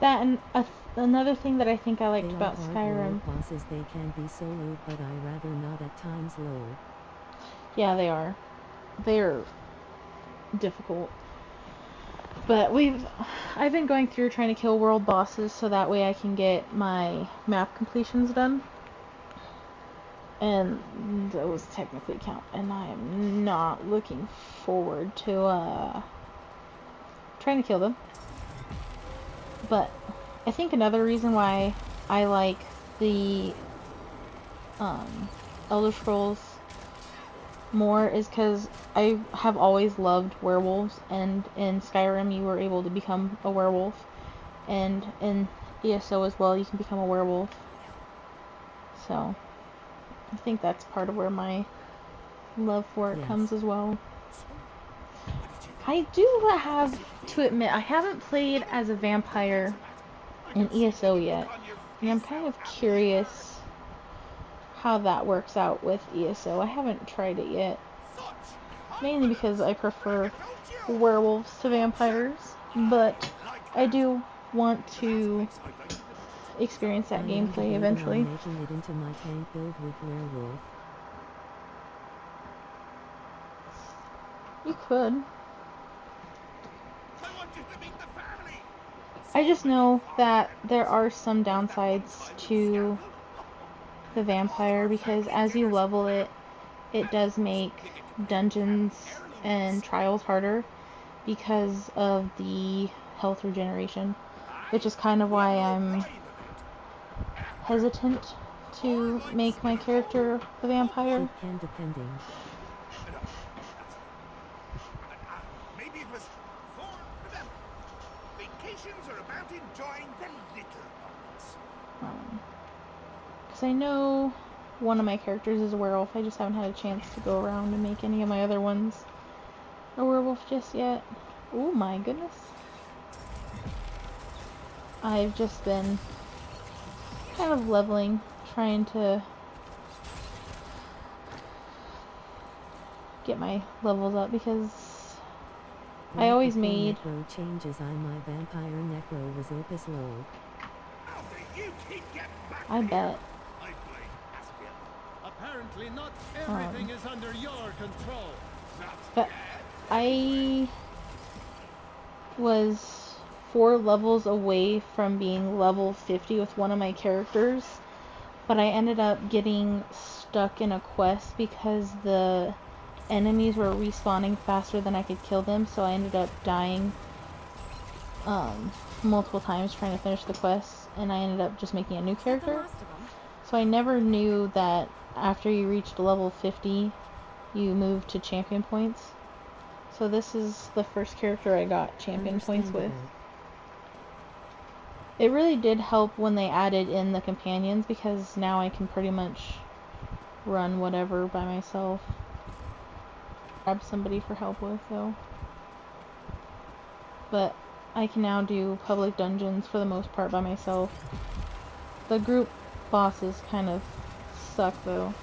That and another thing that I think I liked They about are hard Skyrim. world bosses. They can be solo, but I rather not at times low. Yeah, they are. They're difficult. But I've been going through trying to kill world bosses so that way I can get my map completions done. And those technically count. And I am not looking forward to trying to kill them. But I think another reason why I like the Elder Scrolls more is because I have always loved werewolves, and in Skyrim you were able to become a werewolf, and in ESO as well you can become a werewolf. So I think that's part of where my love for it comes as well. I do have to admit I haven't played as a vampire in ESO yet, and I'm kind of curious how that works out with ESO. I haven't tried it yet, mainly because I prefer werewolves to vampires, but I do want to experience that gameplay eventually. Making it into my tank build with werewolf. You could. I just know that there are some downsides to the vampire, because as you level it, it does make dungeons and trials harder because of the health regeneration, which is kind of why I'm hesitant to make my character a vampire. It can, depending. Maybe it was for them. Vacations are about enjoying the little moments. Because I know one of my characters is a werewolf. I just haven't had a chance to go around and make any of my other ones a werewolf just yet. Oh my goodness. I've just been kind of leveling, trying to get my levels up, because I always made... Necro changes. My vampire necro was opus low. I bet. Apparently not everything is under your control. But I was 4 levels away from being level 50 with one of my characters, but I ended up getting stuck in a quest because the enemies were respawning faster than I could kill them, so I ended up dying multiple times trying to finish the quest, and I ended up just making a new character. So I never knew that after you reached level 50 you moved to champion points. So this is the first character I got champion points with. It really did help when they added in the companions, because now I can pretty much run whatever by myself. Grab somebody for help with though. But I can now do public dungeons for the most part by myself. The group bosses kind of suck though.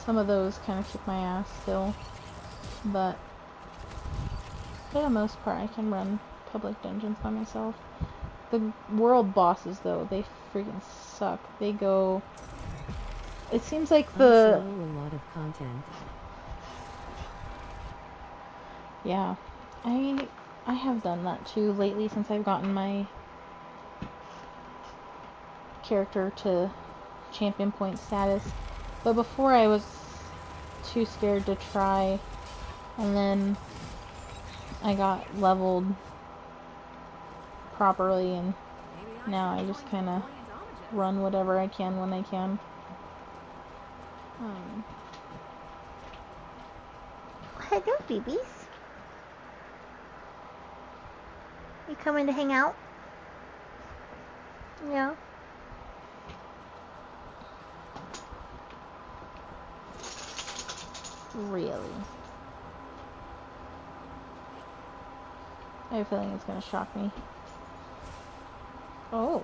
Some of those kind of kick my ass still, but for the most part I can run public dungeons by myself. The world bosses though, they freaking suck. They go... It seems like the... a lot of content. Yeah, I have done that too lately since I've gotten my character to champion point status. But before I was too scared to try, and then I got leveled properly, and now I just kind of run whatever I can when I can. Hello, babies. You coming to hang out? Yeah. Really? I have a feeling it's going to shock me. Oh.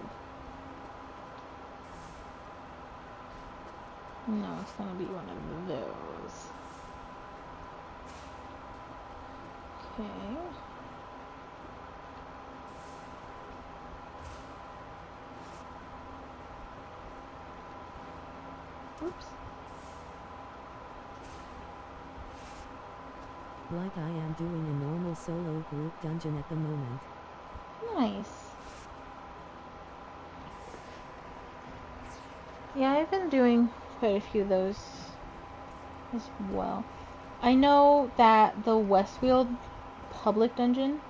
No, it's going to be one of those. Okay. Like I am doing a normal solo group dungeon at the moment. Nice. Yeah, I've been doing quite a few of those as well. I know that the Westfield public dungeon,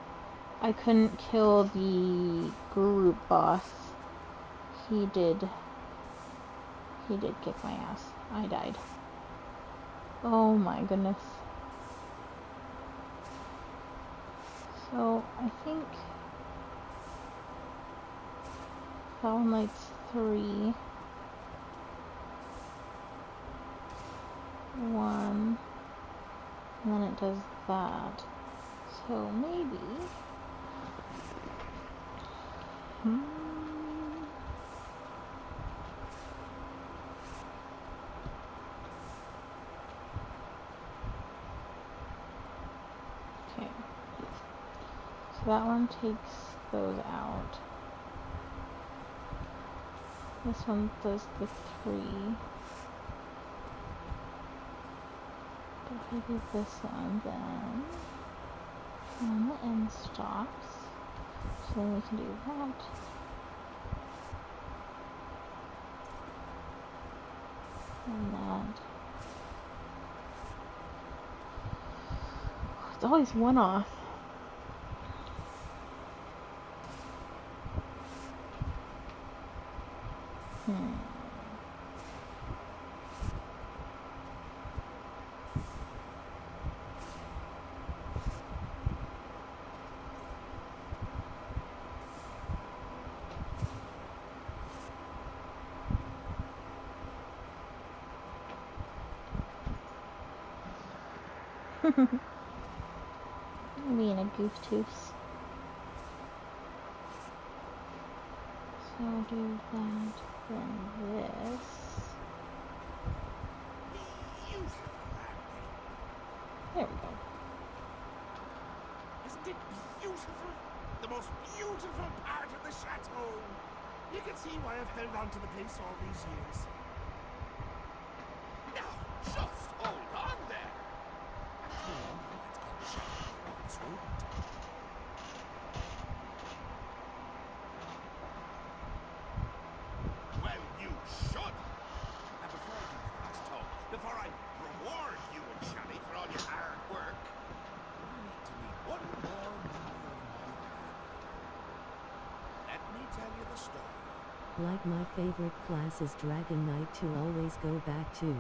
I couldn't kill the group boss. He did kick my ass. I died. Oh my goodness. So, I think Foul Knights 3. 1. And then it does that. So, maybe... Okay. So that one takes those out. This one does the 3. But if I do this one, then the end stops. So then we can do that. And that. It's always one off. Being a goof tooth. So I'll do that, then this. There we go. Isn't it beautiful? The most beautiful part of the chateau. You can see why I've held on to the place all these years. Now, just hold on there. Well, you should. And before I give you the last talk, before I reward you and Shani for all your hard work, I need to meet one more member of my family. Let me tell you the story. Like my favorite class is Dragon Knight to always go back to.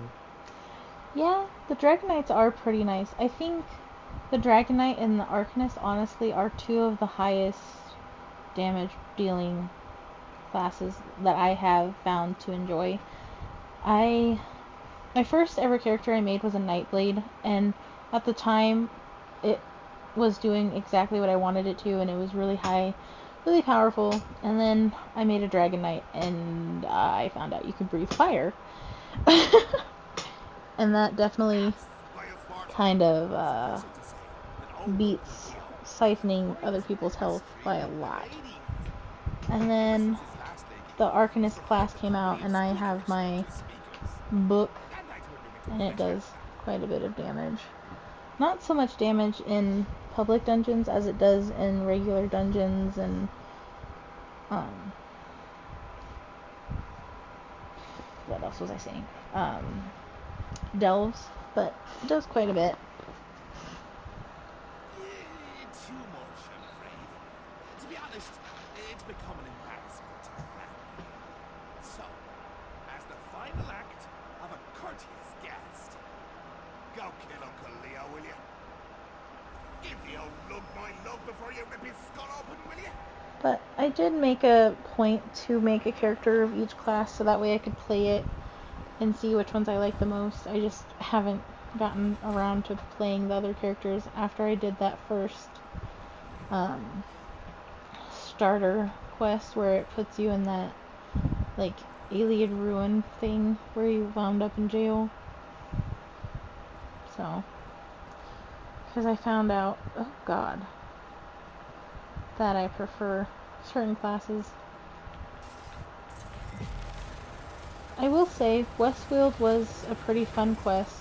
Yeah, the Dragon Knights are pretty nice. I think the Dragon Knight and the Arcanist honestly are two of the highest damage dealing classes that I have found to enjoy. My first ever character I made was a Nightblade, and at the time it was doing exactly what I wanted it to, and it was really high, really powerful. And then I made a Dragon Knight, and I found out you could breathe fire. And that definitely kind of beats siphoning other people's health by a lot. And then the Arcanist class came out, and I have my book, and it does quite a bit of damage. Not so much damage in public dungeons as it does in regular dungeons and what else was I saying? Delves, but it does quite a bit. Too much, I'm afraid. To be honest, it's become an embarrassment to the family. So, as the final act of a courteous guest, go kill Uncle Leo, will you? Give the old lug my love before you rip his skull open, will you? But I did make a point to make a character of each class so that way I could play it and see which ones I like the most. I just haven't gotten around to playing the other characters after I did that first starter quest where it puts you in that like Iliad ruin thing where you wound up in jail. So, because I found out, oh god, that I prefer certain classes. I will say, Westfield was a pretty fun quest.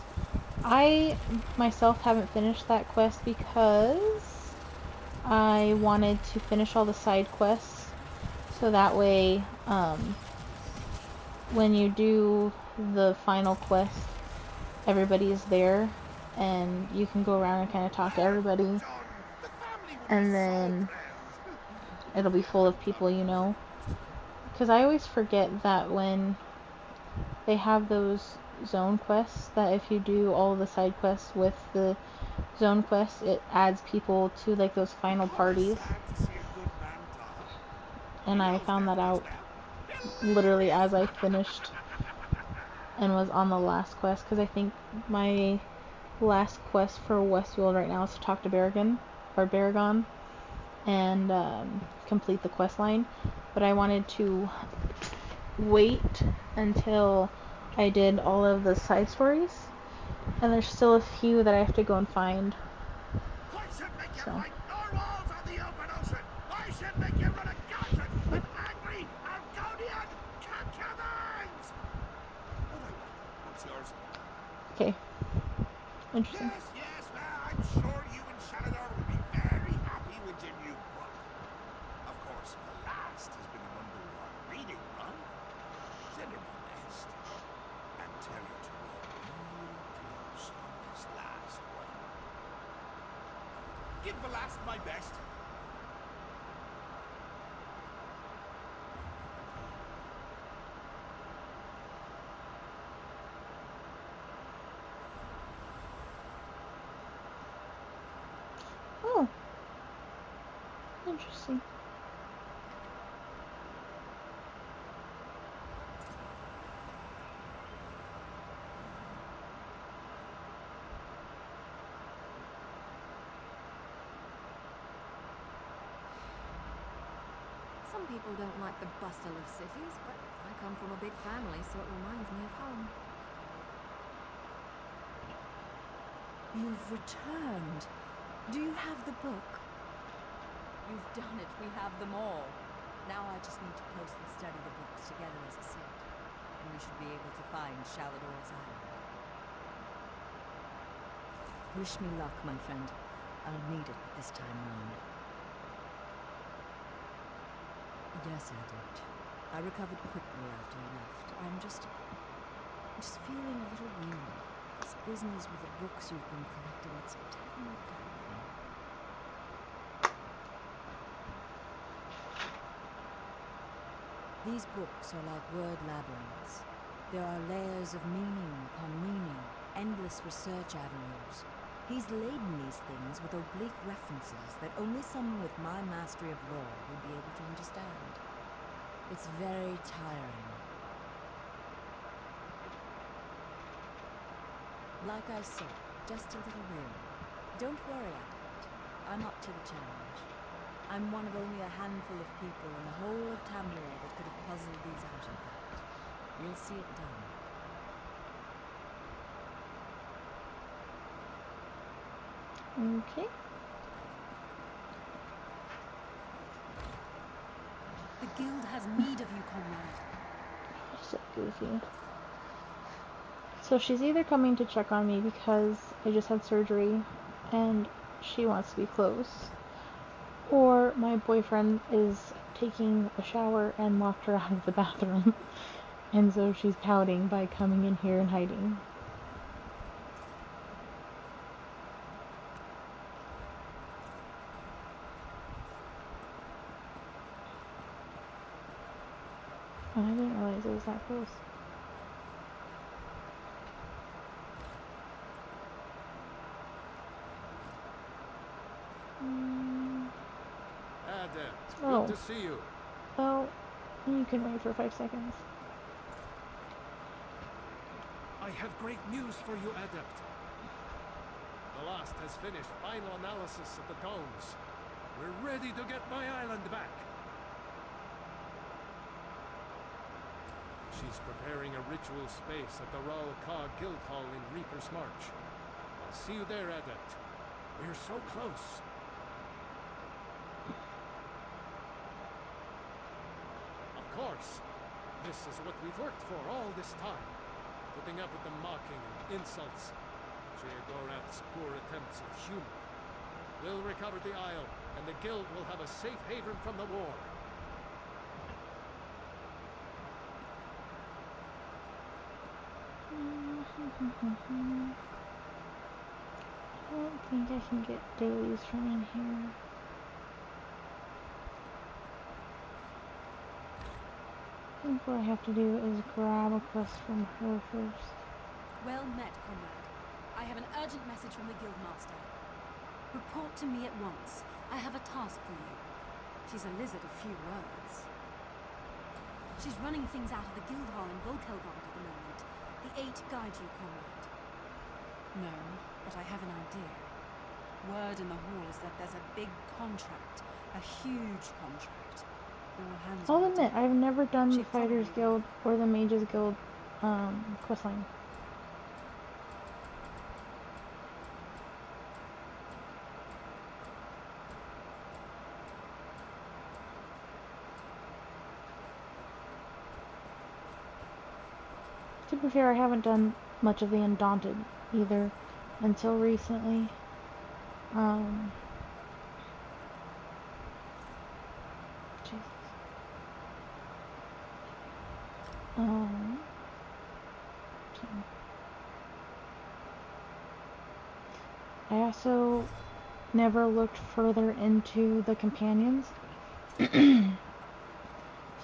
I myself haven't finished that quest because I wanted to finish all the side quests, so that way, when you do the final quest, everybody is there, and you can go around and kind of talk to everybody, Done. The family would and be so then proud. it'll be full of people, you know. Because I always forget that when they have those zone quests, that if you do all the side quests with the zone quests, it adds people to like those final parties. Sad to see a good man die. And I Leo's found death that just out now. literally Hilarious. as I finished and was on the last quest, because I think my last quest for Westfield right now is to talk to Baragon, and complete the quest line. But I wanted to wait until I did all of the side stories, and there's still a few that I have to go and find. I should make you So. fight narwhals on the open ocean. I should make you run a gauntlet with angry Argonian cacavans. What I want, what's yours? Okay. Interesting. Yes, yes, well, I'm sure you and Shaladar will be very happy with your new book. Of course, the last has been a number one reading, right? Send her my best. And tell her to be real close on this last one. Give the last my best. Oh. Interesting. Some people don't like the bustle of cities, but I come from a big family, so it reminds me of home. You've returned. Do you have the book? You've done it. We have them all. Now I just need to closely study the books together as a set, and we should be able to find Shalador's Island. Wish me luck, my friend. I'll need it this time round. Yes, Adept. I recovered quickly after you left. I'm just feeling a little weird. This business with the books you've been collecting, it's taking me back. These books are like word labyrinths. There are layers of meaning upon meaning, endless research avenues. He's laden these things with oblique references that only someone with my mastery of lore would be able to understand. It's very tiring. Like I said, just a little weary. Don't worry, Adept. I'm up to the challenge. I'm one of only a handful of people in the whole of Tamriel that could have puzzled these out, in fact. We'll see it done. Okay. The guild has need of you, comrade. So goofy. So she's either coming to check on me because I just had surgery and she wants to be close, or my boyfriend is taking a shower and locked her out of the bathroom, and so she's pouting by coming in here and hiding. Oh, I didn't realize it was that close. Adept, Oh. good to see you. Well, you can wait for 5 seconds. I have great news for you, Adept. The last has finished final analysis of the tomes. We're ready to get my island back. She's preparing a ritual space at the Ral Ka Guild Hall in Reaper's March. I'll see you there, Adept. We're so close. Of course. This is what we've worked for all this time. Putting up with the mocking and insults. Sheogorath's poor attempts at humor. We'll recover the Isle, and the Guild will have a safe haven from the war. I don't think I can get dailies from in here. I think what I have to do is grab a quest from her first. Well met, comrade. I have an urgent message from the Guildmaster. Report to me at once. I have a task for you. She's a lizard of few words. She's running things out of the guild hall in Volkelgard at the moment. The Eight guide you, comrade. No, but I have an idea. Word in the hall is that there's a big contract. A huge contract. All hands I'll on admit, deck. I've never done She the Fighters probably- Guild or the Mages Guild questline. To be fair, I haven't done much of the Undaunted either until recently. Jesus. So. I also never looked further into the companions. So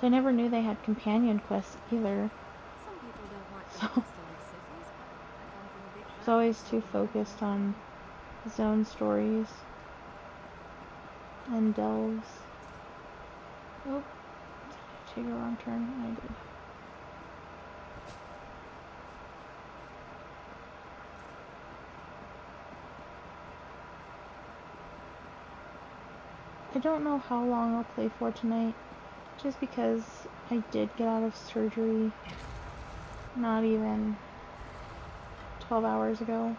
I never knew they had companion quests either. Some people don't like the So- hustle of cities, but I come from a big I was family, always so too I know focused them. on zone stories and delves. Oh, take a wrong turn. I did. I don't know how long I'll play for tonight, just because I did get out of surgery not even 12 hours ago.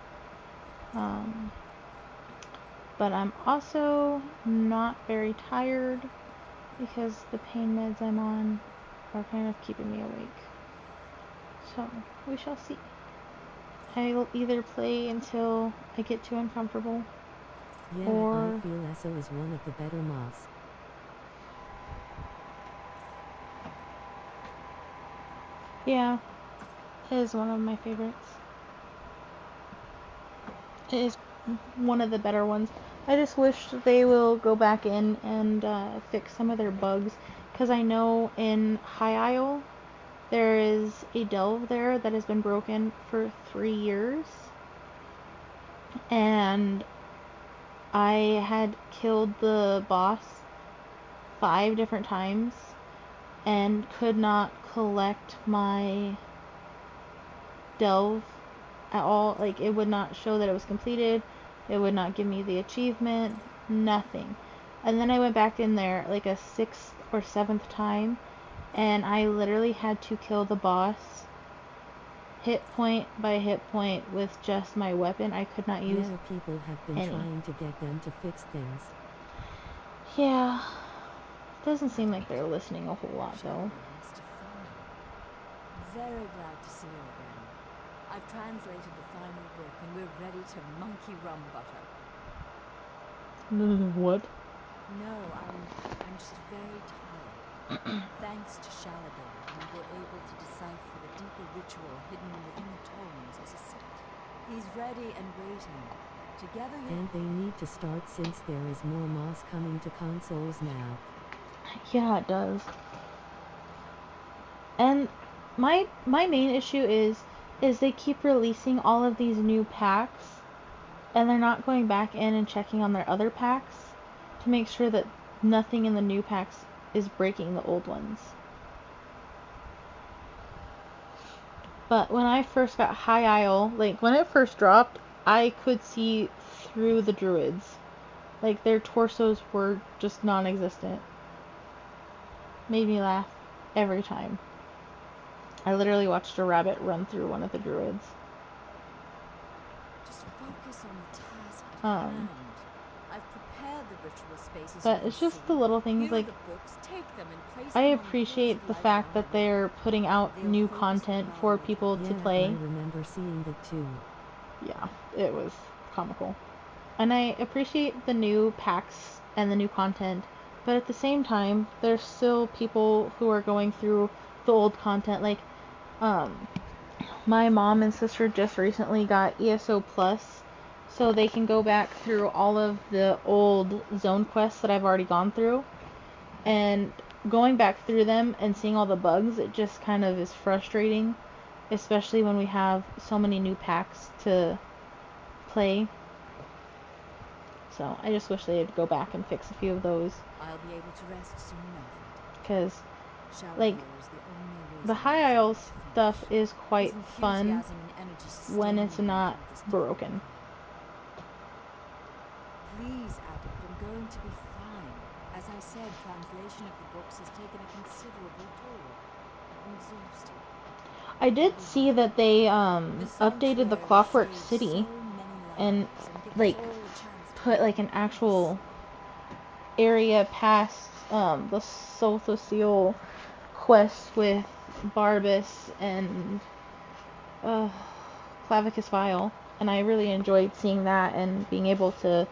But I'm also not very tired because the pain meds I'm on are kind of keeping me awake. So, we shall see. I'll either play until I get too uncomfortable. Yeah, Or- I feel Esso is one of the better mods. Yeah, it is one of my favorites. It is one of the better ones. I just wish they will go back in and fix some of their bugs, because I know in High Isle there is a delve there that has been broken for 3 years, and I had killed the boss 5 different times and could not collect my delve at all. Like, it would not show that it was completed. It would not give me the achievement. Nothing. And then I went back in there like a 6th or 7th time, and I literally had to kill the boss hit point by hit point with just my weapon. I could not use. Yeah, people have been any. trying to get them to fix things. Yeah. Doesn't seem like they're listening a whole lot though. Mr. Thorne. Very glad to see you again. I've translated the final book and we're ready to monkey rum butter. What? No, I'm just very tired. Thanks to Shaladin, we were able to decipher the deeper ritual hidden within the tomes as a set. He's ready and waiting. Together you... And they need to start since there is more moss coming to consoles now. Yeah, it does. And my main issue is they keep releasing all of these new packs, and they're not going back in and checking on their other packs to make sure that nothing in the new packs is breaking the old ones. But when I first got High Isle, like when it first dropped, I could see through the druids. Like, their torsos were just non-existent. Made me laugh every time. I literally watched a rabbit run through one of the druids. Just focus on the task at hand. I've prepared the ritual spaces. But it's just the little things, like, the books, take them and place I them on appreciate pieces the of fact that light they're putting out They'll new focus content on for knowledge. people Yeah, to play. I remember seeing that too. yeah, it was comical. And I appreciate the new packs and the new content, but at the same time, there's still people who are going through the old content. Like, my mom and sister just recently got ESO Plus, so they can go back through all of the old zone quests that I've already gone through. And going back through them and seeing all the bugs, it just kind of is frustrating, especially when we have so many new packs to play. So I just wish they'd go back and fix a few of those. I'll be able to rest soon enough. Because, Shallowvale like, is the only the reason High I Isles was finished. stuff is quite His fun enthusiasm and energy when sustained it's me not through this broken. difficult time. Please, Adept, I'm going to be fine. As I said, translation of the books has taken a considerable toll. I'm exhausted. I did see that they The updated the sanctuary Clockwork saved City so many and lives and give us like all a chance to put make like an peace. actual area past the Solthosiel quest with Barbas and Clavicus Vile, and I really enjoyed seeing that and being able to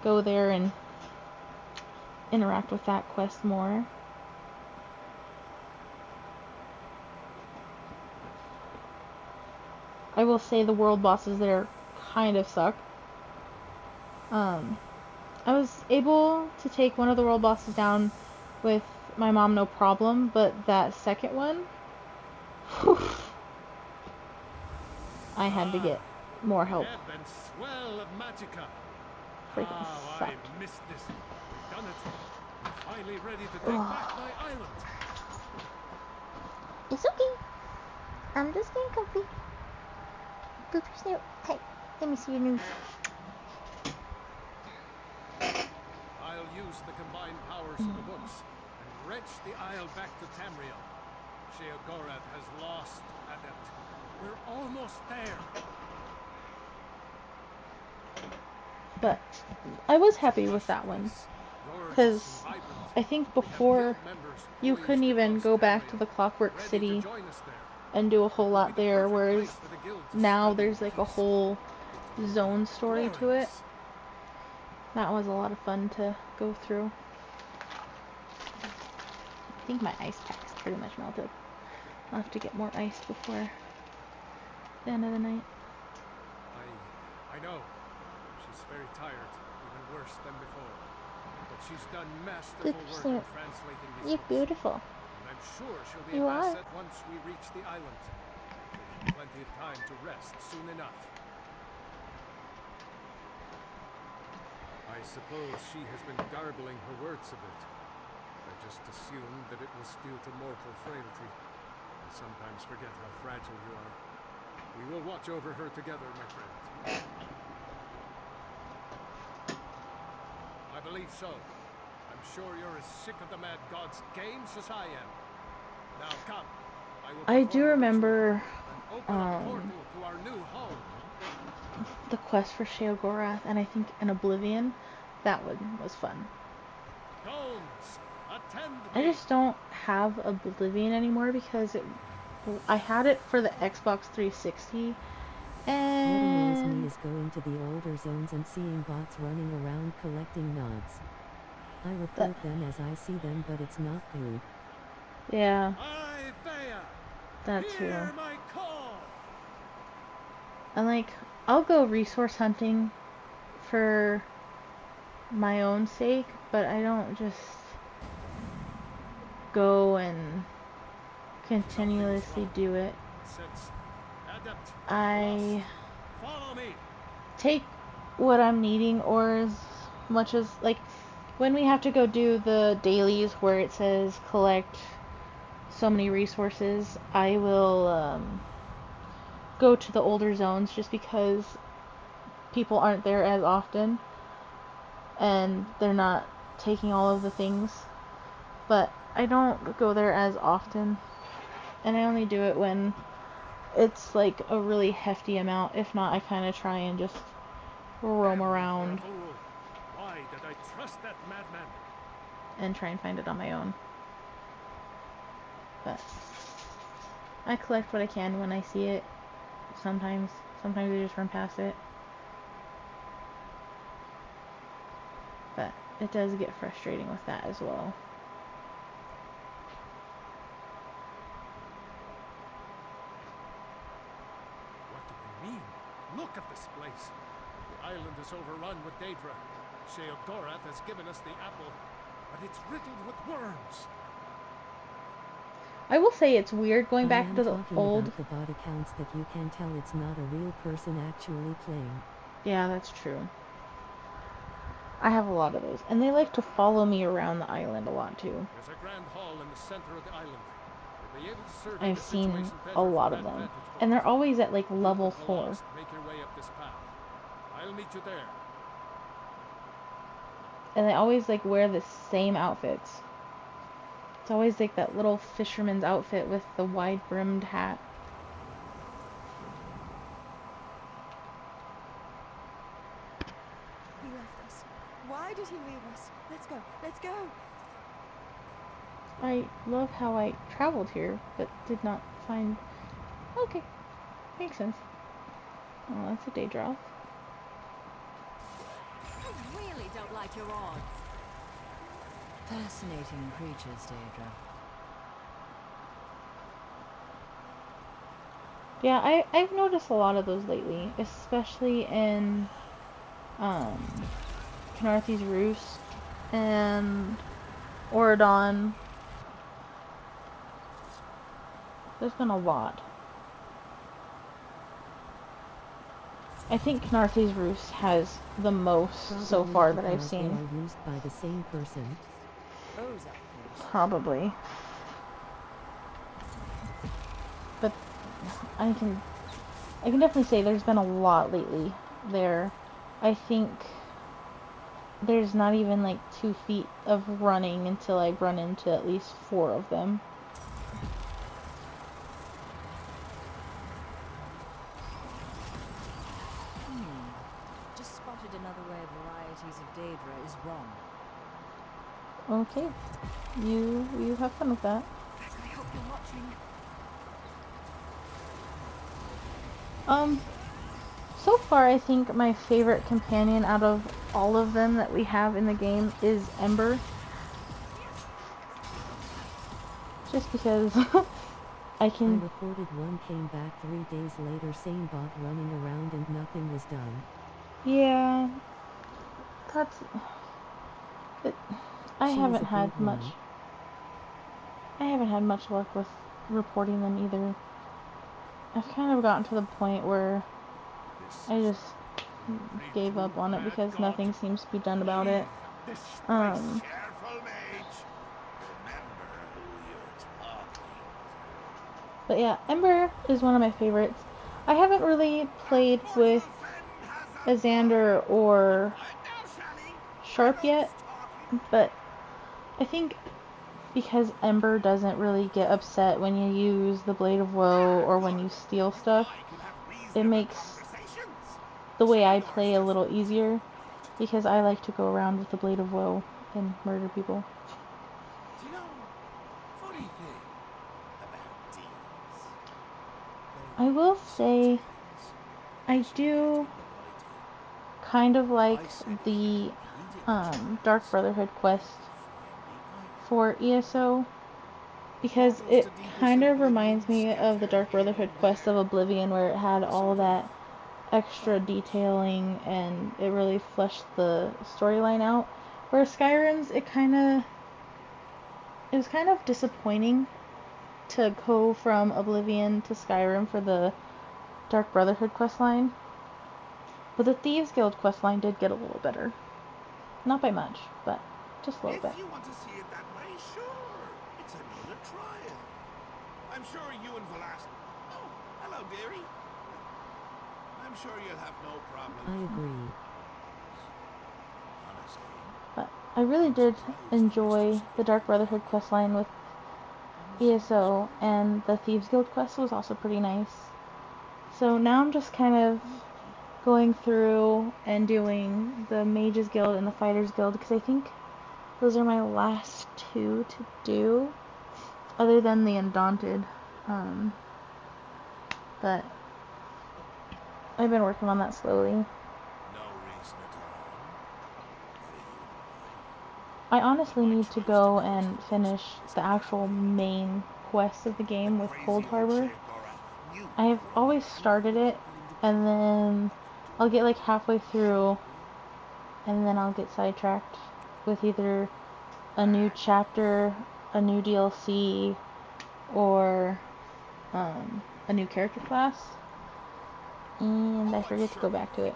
go there and interact with that quest more. I will say the world bosses there kind of suck. I was able to take one of the world bosses down with my mom no problem, but that second one, whew, I had to get more help. Ebb and swell of Magicka. Freaking I sucked. missed this. We've done it. We're finally ready to take back my island. It's okay. I'm just getting comfy. Poop your snoot. Hey, let me see your news. I'll use the combined powers of the books and wrench the Isle back to Tamriel. Sheogorath has lost, Adept. We're almost there. But I was happy with that one, because I think before you couldn't even go back to the Clockwork City and do a whole lot there, whereas now there's like a whole zone story to it. That was a lot of fun to go through. I think my ice pack's pretty much melted. I'll have to get more ice before the end of the night. I know. She's very tired, even worse than before. But she's done masterful work in translating these You're books. beautiful. And I'm sure she'll be You an are. asset once we reach the island. She'll have plenty of time to rest soon enough. I suppose she has been garbling her words a bit. I just assumed that it was due to mortal frailty. I sometimes forget how fragile you are. We will watch over her together, my friend. I believe so. I'm sure you're as sick of the Mad God's games as I am. Now come. I do remember open a portal to our new home. the quest for Sheogorath, and I think in Oblivion, that one was fun. Gomes, attend I me. just don't have Oblivion anymore because I had it for the Xbox 360, What annoys and me is going to the older zones and seeing bots running around collecting nods. I report them as I see them, but it's not good. yeah, I, Thea, that too. hear my call. And like, I'll go resource hunting for my own sake, but I don't just go and continuously do it. Since Adept, I follow me. take what I'm needing, or as much as, like, when we have to go do the dailies where it says collect so many resources, I will go to the older zones just because people aren't there as often and they're not taking all of the things. But I don't go there as often, and I only do it when it's like a really hefty amount. If not, I kind of try and just roam around Why did I trust that madman? and try and find it on my own. But I collect what I can when I see it sometimes. Sometimes I just run past it. But it does get frustrating with that as well. What do you mean? Look at this place. The island is overrun with Daedra. Sheogorath has given us the apple, but it's riddled with worms. I will say it's weird going I back am to the talking old... about the bot accounts that you can tell it's not a real person actually playing. Yeah, that's true. I have a lot of those. And they like to follow me around the island a lot too. There's a grand hall in the center of the island. You'll be able to survey I've the seen situation better a lot from of that them. vantage point. And they're always at like If you level get 4. lost, make your way up this path. I'll meet you there. And they always like wear the same outfits. It's always like that little fisherman's outfit with the wide brimmed hat. He left us. Why did he leave us? Let's go. Let's go. I love how I traveled here, but did not find... Okay, makes sense. Oh, that's a Daedra. I really don't like your odds. Fascinating creatures, Daedra. Yeah, I've noticed a lot of those lately, especially in Knarthy's Roost and Oradon. There's been a lot. I think Knarthy's Roost has the most so Probably far that I've because they seen. are used by the same person. Those are things. Probably. But I can definitely say there's been a lot lately there. I think there's not even like 2 feet of running until I run into at least 4 of them. Just spotted another way varieties of Daedra is wrong. Okay. You have fun with that. I hope you're watching. So far I think my favorite companion out of all of them that we have in the game is Ember. Just because I can... I reported one came back 3 days later, same bot running around and nothing was done. Yeah, that's... I She haven't is a had big much... one. I haven't had much luck with reporting them either. I've kind of gotten to the point where I just gave up on it because nothing seems to be done about it. This place, careful, mage. Remember who you're talking. But yeah, Ember is one of my favorites. I haven't really played with Azander or Sharp yet, but I think because Ember doesn't really get upset when you use the Blade of Woe or when you steal stuff, it makes the way I play a little easier, because I like to go around with the Blade of Woe and murder people. Do you know, funny thing about these? I will say I do kind of like the Dark Brotherhood quest for ESO, because it kind of reminds me of the Dark Brotherhood quest of Oblivion, where it had all that extra detailing and it really fleshed the storyline out. Where Skyrim's, it was kind of disappointing to go from Oblivion to Skyrim for the Dark Brotherhood questline. But the Thieves Guild questline did get a little better. Not by much, but just a little bit. If you want to see it that way, sure. It's another trial. I'm sure you and Velasquez... Oh, hello, dearie. I'm sure you'll have no problem. I agree. Honestly. But I really did enjoy the Dark Brotherhood questline with ESO, and the Thieves Guild quest was also pretty nice. So now I'm just kind of going through and doing the Mages Guild and the Fighters Guild, because I think those are my last 2 to do, other than the Undaunted. But I've been working on that slowly. No reason at all. I honestly need to go and finish the actual main quest of the game with Cold Harbor. I've always started it, and then I'll get like halfway through, and then I'll get sidetracked with either a new chapter, a new DLC, or a new character class, and I forget to go back to it.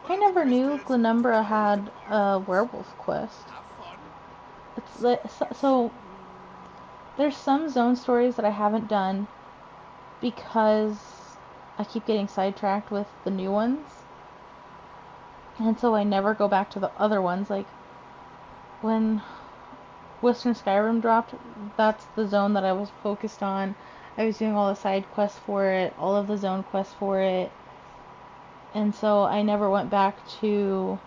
I never knew Glenumbra had a werewolf quest. So there's some zone stories that I haven't done because I keep getting sidetracked with the new ones, and so I never go back to the other ones. Like when Western Skyrim dropped, that's the zone that I was focused on. I was doing all the side quests for it, all of the zone quests for it, and so I never went back to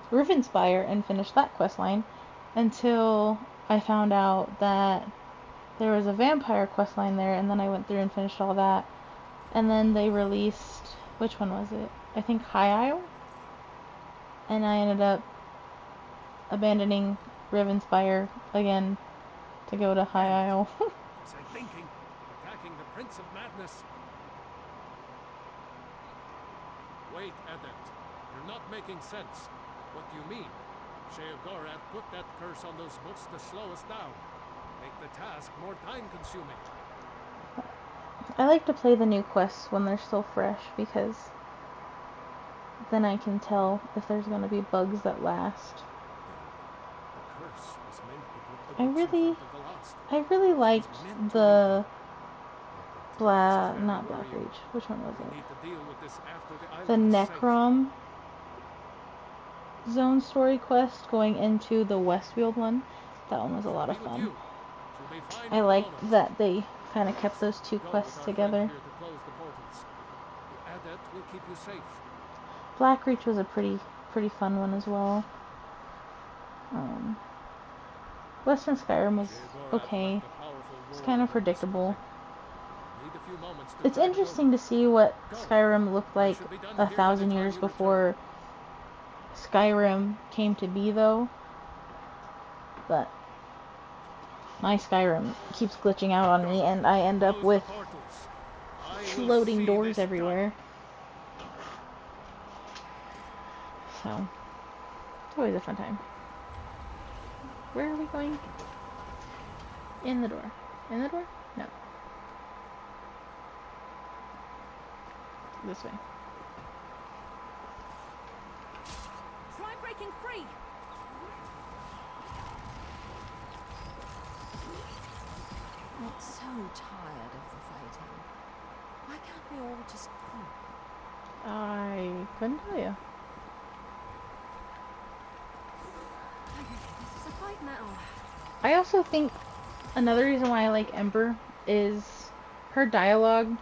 Rivenspire and finished that quest line until I found out that there was a vampire quest line there, and then I went through and finished all that. And then they released, which one was it? I think High Isle? And I ended up abandoning Rivenspire again to go to High Isle. Was I thinking? Attacking the Prince of Madness. Wait, Adept. You're not making sense. What do you mean? Sheogorath put that curse on those books to slow us down. Make the task more time-consuming. I like to play the new quests when they're still fresh, because then I can tell if there's going to be bugs that last. The curse was meant to put the books in front of the last. I really liked the not Blackreach. Which one was We it? need to deal with this after the The island is safe. Necrom zone story quest going into the Westfield one. That one was a lot of Be with fun. you. She'll be fine I in a liked moment. that they kind of kept those two Go quests with our friend together. here to close the portals. The Adept will keep you safe. Blackreach was a pretty fun one as well. Western Skyrim was okay. It's kind of predictable. Need a few moments to It's tide it interesting to see what Skyrim looked like 1,000 years before Skyrim came to be, though. But my Skyrim keeps glitching out on me, and I end up with floating doors everywhere. So, it's always a fun time. Where are we going? In the door. In the door? No. This way. Try breaking free! I'm so tired of the fighting. Why can't we all just talk? I couldn't tell you. This is a fight now. I also think another reason why I like Ember is her dialogue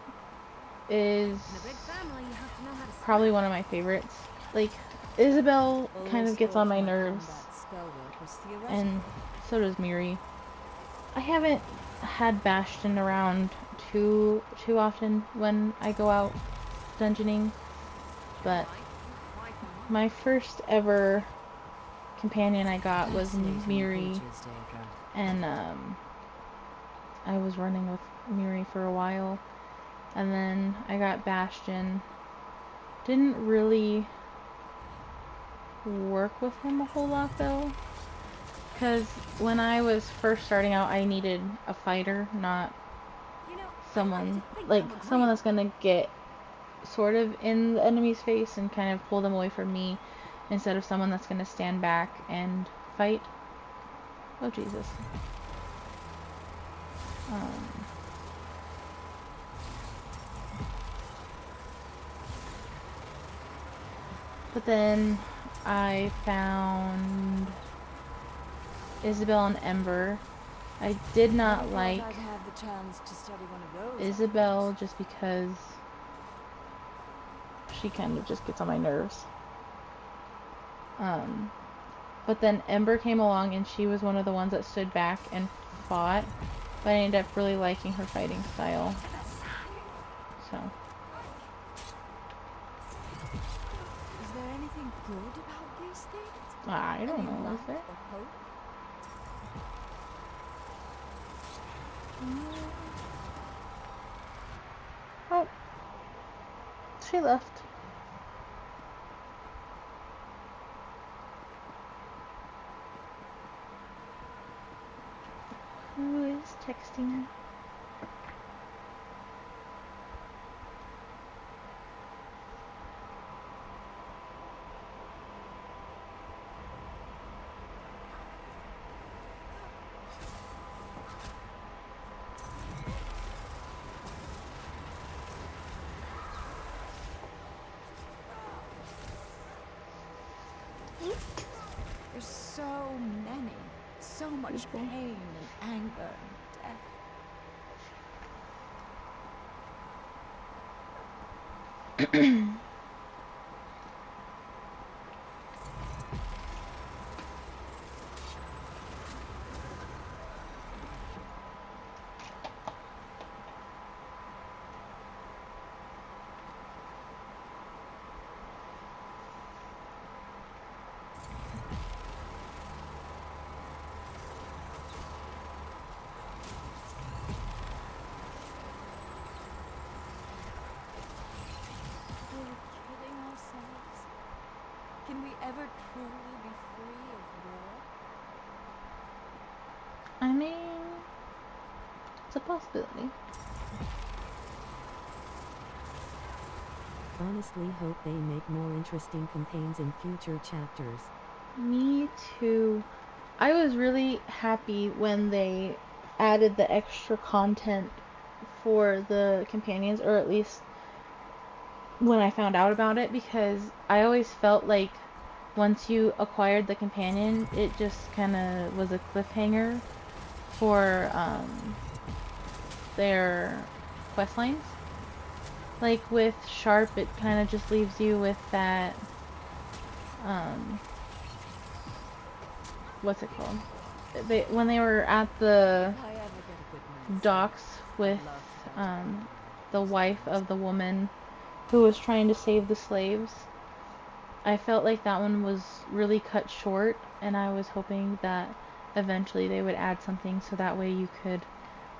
is In a big family, you have to know how to probably one of my favorites. Like, Isabel kind of gets on my nerves, and so does Miri. I haven't had Bastion around too often when I go out dungeoning, but my first ever companion I got was Miri, and I was running with Miri for a while, and then I got Bastion. Didn't really work with him a whole lot though, because when I was first starting out, I needed a fighter, not someone someone that's gonna get sort of in the enemy's face and kind of pull them away from me, instead of someone that's gonna stand back and fight. Oh Jesus. But then I found Isabel and Ember. I did not like I'd have the chance to study one of those. Isabel just because she kind of just gets on my nerves. But then Ember came along and she was one of the ones that stood back and fought. But I ended up really liking her fighting style. So. Is there anything good about these things? I don't Any know, is light there? or hope? Oh. She left. Who is texting? There's so many. So much pain and anger and death. Can we ever truly be free of war? I mean, it's a possibility. Honestly hope they make more interesting campaigns in future chapters. Me too. I was really happy when they added the extra content for the companions, or at least when I found out about it, because I always felt like once you acquired the companion, it just kind of was a cliffhanger for their quest lines. Like with Sharp, it kind of just leaves you with that, what's it called? When they were at the docks with the wife of the woman who was trying to save the slaves, I felt like that one was really cut short, and I was hoping that eventually they would add something so that way you could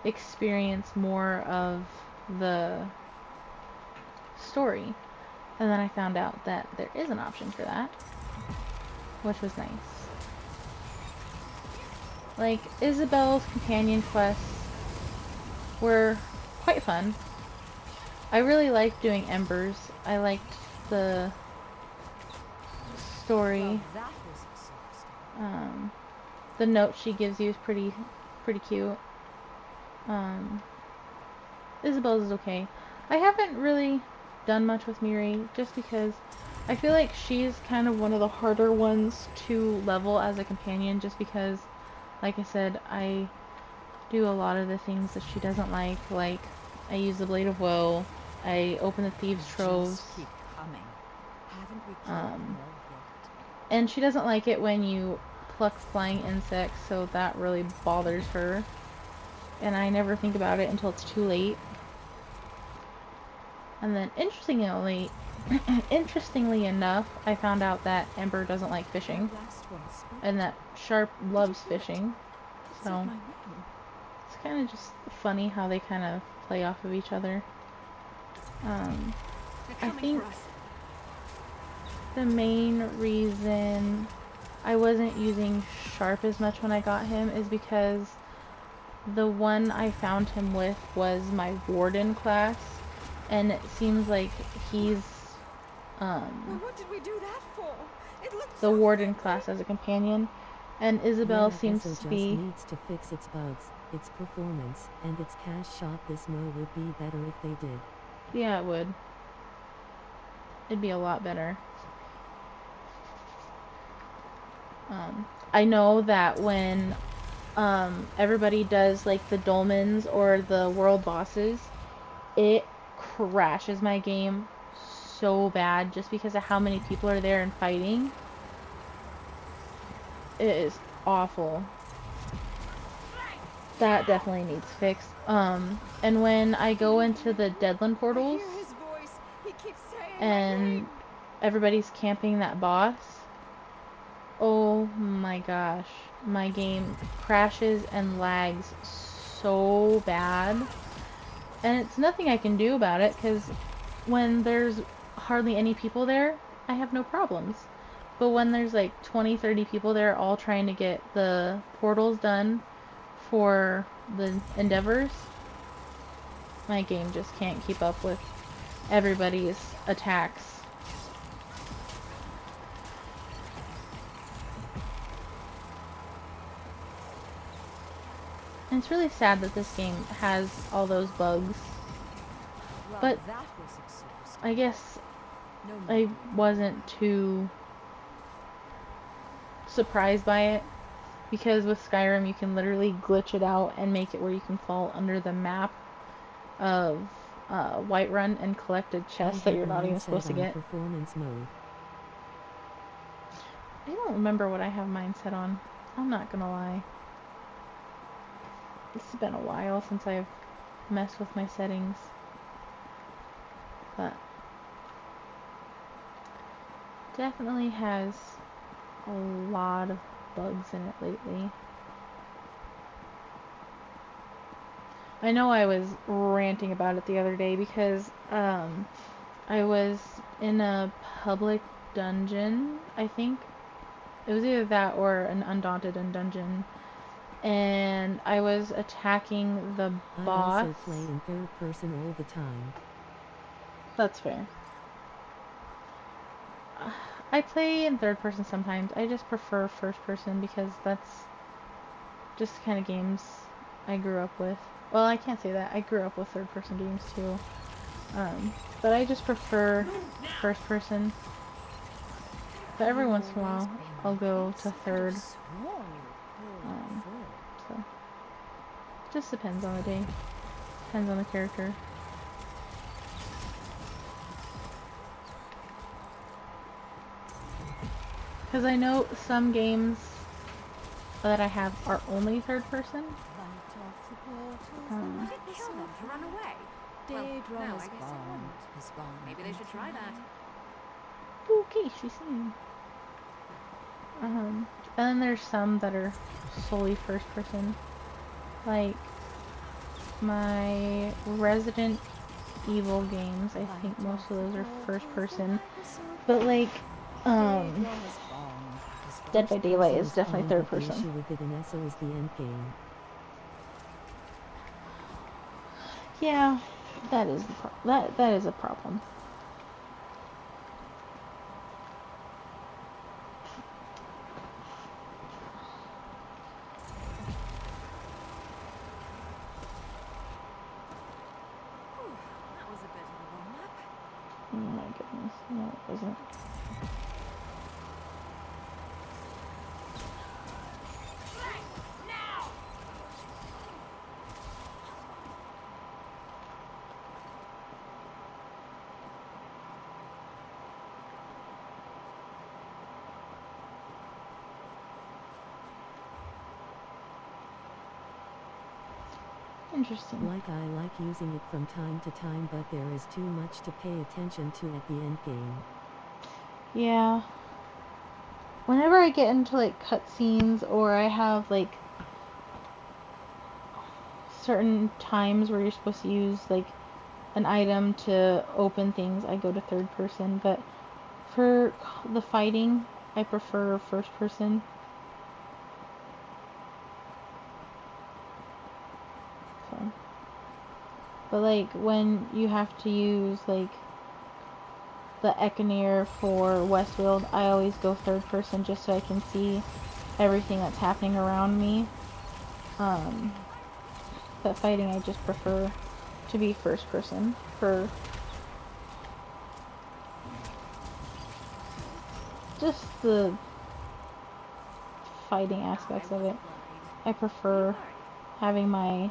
experience more of the story. And then I found out that there is an option for that, which was nice. Like, Isabel's companion quests were quite fun. I really liked doing Embers. I liked the story. Well, that was exhausting. The note she gives you is pretty cute. Isabel's is okay. I haven't really done much with Miri, just because I feel like she's kind of one of the harder ones to level as a companion, just because, like I said, I do a lot of the things that she doesn't like I use the Blade of Woe, I open the Thieves' Troves, Keep coming. Haven't we killed more yet? and she doesn't like it when you pluck flying insects, so that really bothers her, and I never think about it until it's too late. And then interestingly enough, I found out that Ember doesn't like fishing, and that Sharp loves fishing, so it's kind of just funny how they kind of play off of each other. I think the main reason I wasn't using Sharp as much when I got him is because the one I found him with was my Warden class, and it seems like he's Well, what did we do that for? It looks the so Warden friendly. class as a companion, and Isabel Yeah, seems Esso to be... just needs to fix its bugs, its performance, and its cash shop. This Mo would be better if they did. Yeah, it would. It'd be a lot better. I know that when everybody does like the dolmens or the world bosses, it crashes my game so bad just because of how many people are there and fighting. It is awful. That definitely needs fixed. And when I go into the Deadland portals I hear his voice. He keeps saying my and name. everybody's camping that boss, oh my gosh, my game crashes and lags so bad. And it's nothing I can do about it, because when there's hardly any people there, I have no problems. But when there's like 20, 30 people there all trying to get the portals done for the endeavors, my game just can't keep up with everybody's attacks. And it's really sad that this game has all those bugs. Well, But that was exhausting. I guess No I more. wasn't too surprised by it, because with Skyrim you can literally glitch it out and make it where you can fall under the map of Whiterun and collect a I chest that have you're not mine even set supposed to on get. performance mode. I don't remember what I have mine set on. I'm not gonna lie. It's been a while since I've messed with my settings. But definitely has a lot of bugs in it lately. I know I was ranting about it the other day because I was in a public dungeon, I think. It was either that or an Undaunted dungeon. And I was attacking the I boss. also play in third person all the time. That's fair. I play in third person sometimes. I just prefer first person because that's just the kind of games I grew up with. Well, I can't say that. I grew up with third person games too. But I just prefer first person. But every once in a while, I'll go to third. So, it just depends on the day. Depends on the character. Because I know some games that I have are only third person. Why did it kill them to run away? Well, no, I guess it wouldn't. Maybe they should try that. Okay, she's singing. And then there's some that are solely first person. Like my Resident Evil games, I think most of those are first person. But like, Dead by Daylight is definitely third The issue person. with it and so is the end game. Yeah, that is that is a problem. That was a bit of a warm-up. Oh my goodness, no, it wasn't. Interesting. Like I like using it from time to time, but there is too much to pay attention to at the end game. Yeah. Whenever I get into like cutscenes or I have like certain times where you're supposed to use like an item to open things, I go to third person. But for the fighting, I prefer first person. So. But like when you have to use like the Econeer for Westfield, I always go third person just so I can see everything that's happening around me. But fighting, I just prefer to be first person for just the fighting aspects of it. I prefer having my,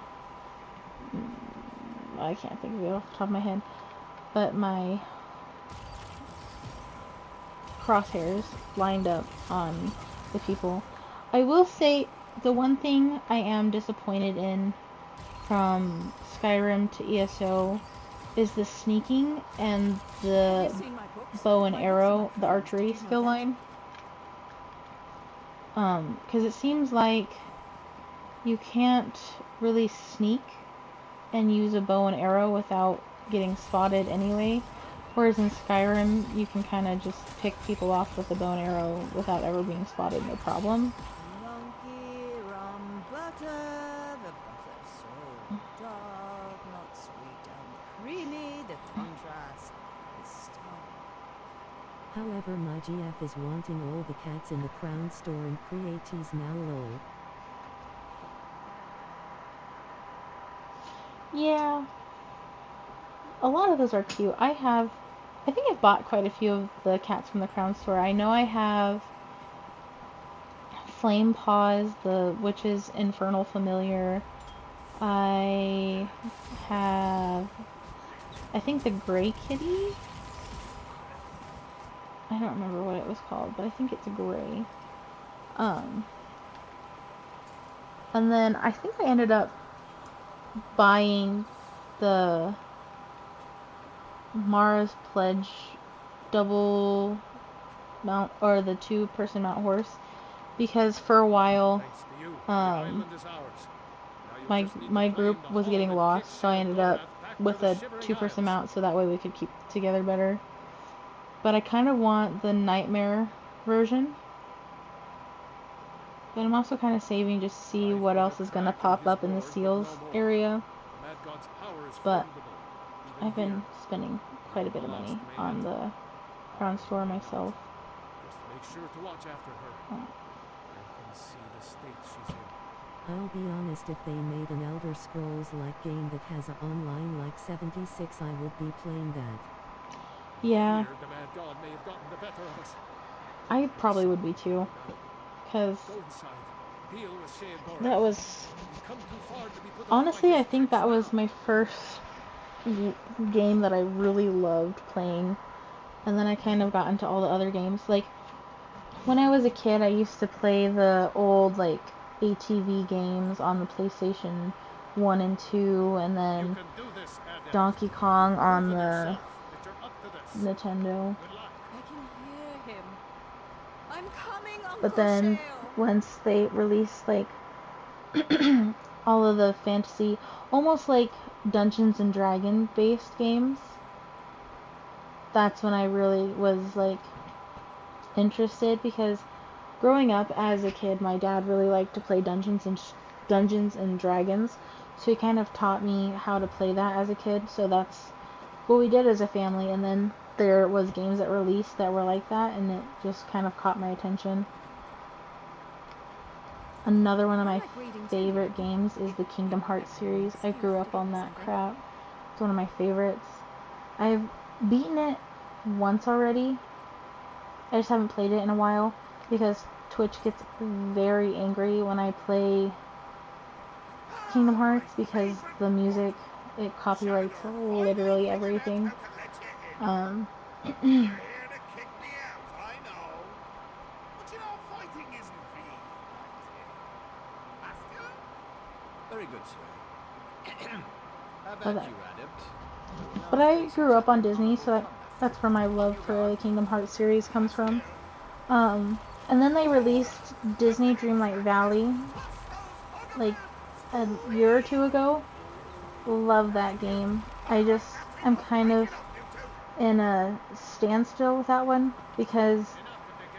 I can't think of it off the top of my head, but my crosshairs lined up on the people. I will say The one thing I am disappointed in from Skyrim to ESO is the sneaking and the bow and arrow, the archery skill line. Because it seems like you can't really sneak and use a bow and arrow without getting spotted anyway. Whereas in Skyrim, you can kind of just pick people off with a bow and arrow without ever being spotted, no problem. Monkey rum butter, the butter so dark, not sweet and creamy, the contrast is stark. However, my GF is wanting all the cats in the Crown store and creates now lol. Yeah. A lot of those are cute. I think I've bought quite a few of the cats from the Crown store. I know I have Flame Paws, the Witch's Infernal Familiar. I have, I think, the Gray Kitty. I don't remember what it was called, but I think it's gray. And then I think I ended up buying the Mara's Pledge double mount, or the 2-person mount horse, because for a while my group was getting lost, so I ended up with a 2-person mount so that way we could keep together better. But I kind of want the Nightmare version, but I'm also kind of saving just to see what else is going to pop up in the Seals area. But I've been spending quite a bit of money on the Crown store myself. Just make sure to watch after her. I can see the state she's in. I'll be honest, if they made an Elder Scrolls-like game that has an online like 76, I would be playing that. Yeah. The mad god may have gotten the better of us. I probably would be too, because that was, honestly, I think that was my first game that I really loved playing, and then I kind of got into all the other games. Like, when I was a kid, I used to play the old, like, ATV games on the PlayStation 1 and 2, and then Donkey Kong on the Nintendo. But then once they released like all of the fantasy, almost like Dungeons and Dragons based games, that's when I really was like interested, because growing up as a kid, my dad really liked to play Dungeons and Dragons, so he kind of taught me how to play that as a kid. So that's what we did as a family, and then there was games that released that were like that, and it just kind of caught my attention. Another one of my favorite games is the Kingdom Hearts series. I grew up on that crap. It's one of my favorites. I've beaten it once already. I just haven't played it in a while because Twitch gets very angry when I play Kingdom Hearts, because the music, it copyrights literally everything. You're here to kick me out, I know. But you know, fighting isn't real fighting. Master? Very good, sir. How But about you, Adept? But I grew up on Disney, so that's where my love for the Kingdom Hearts series comes from. And then they released Disney Dreamlight Valley like a year or two ago. Love that game. I'm kind of in a standstill with that one, because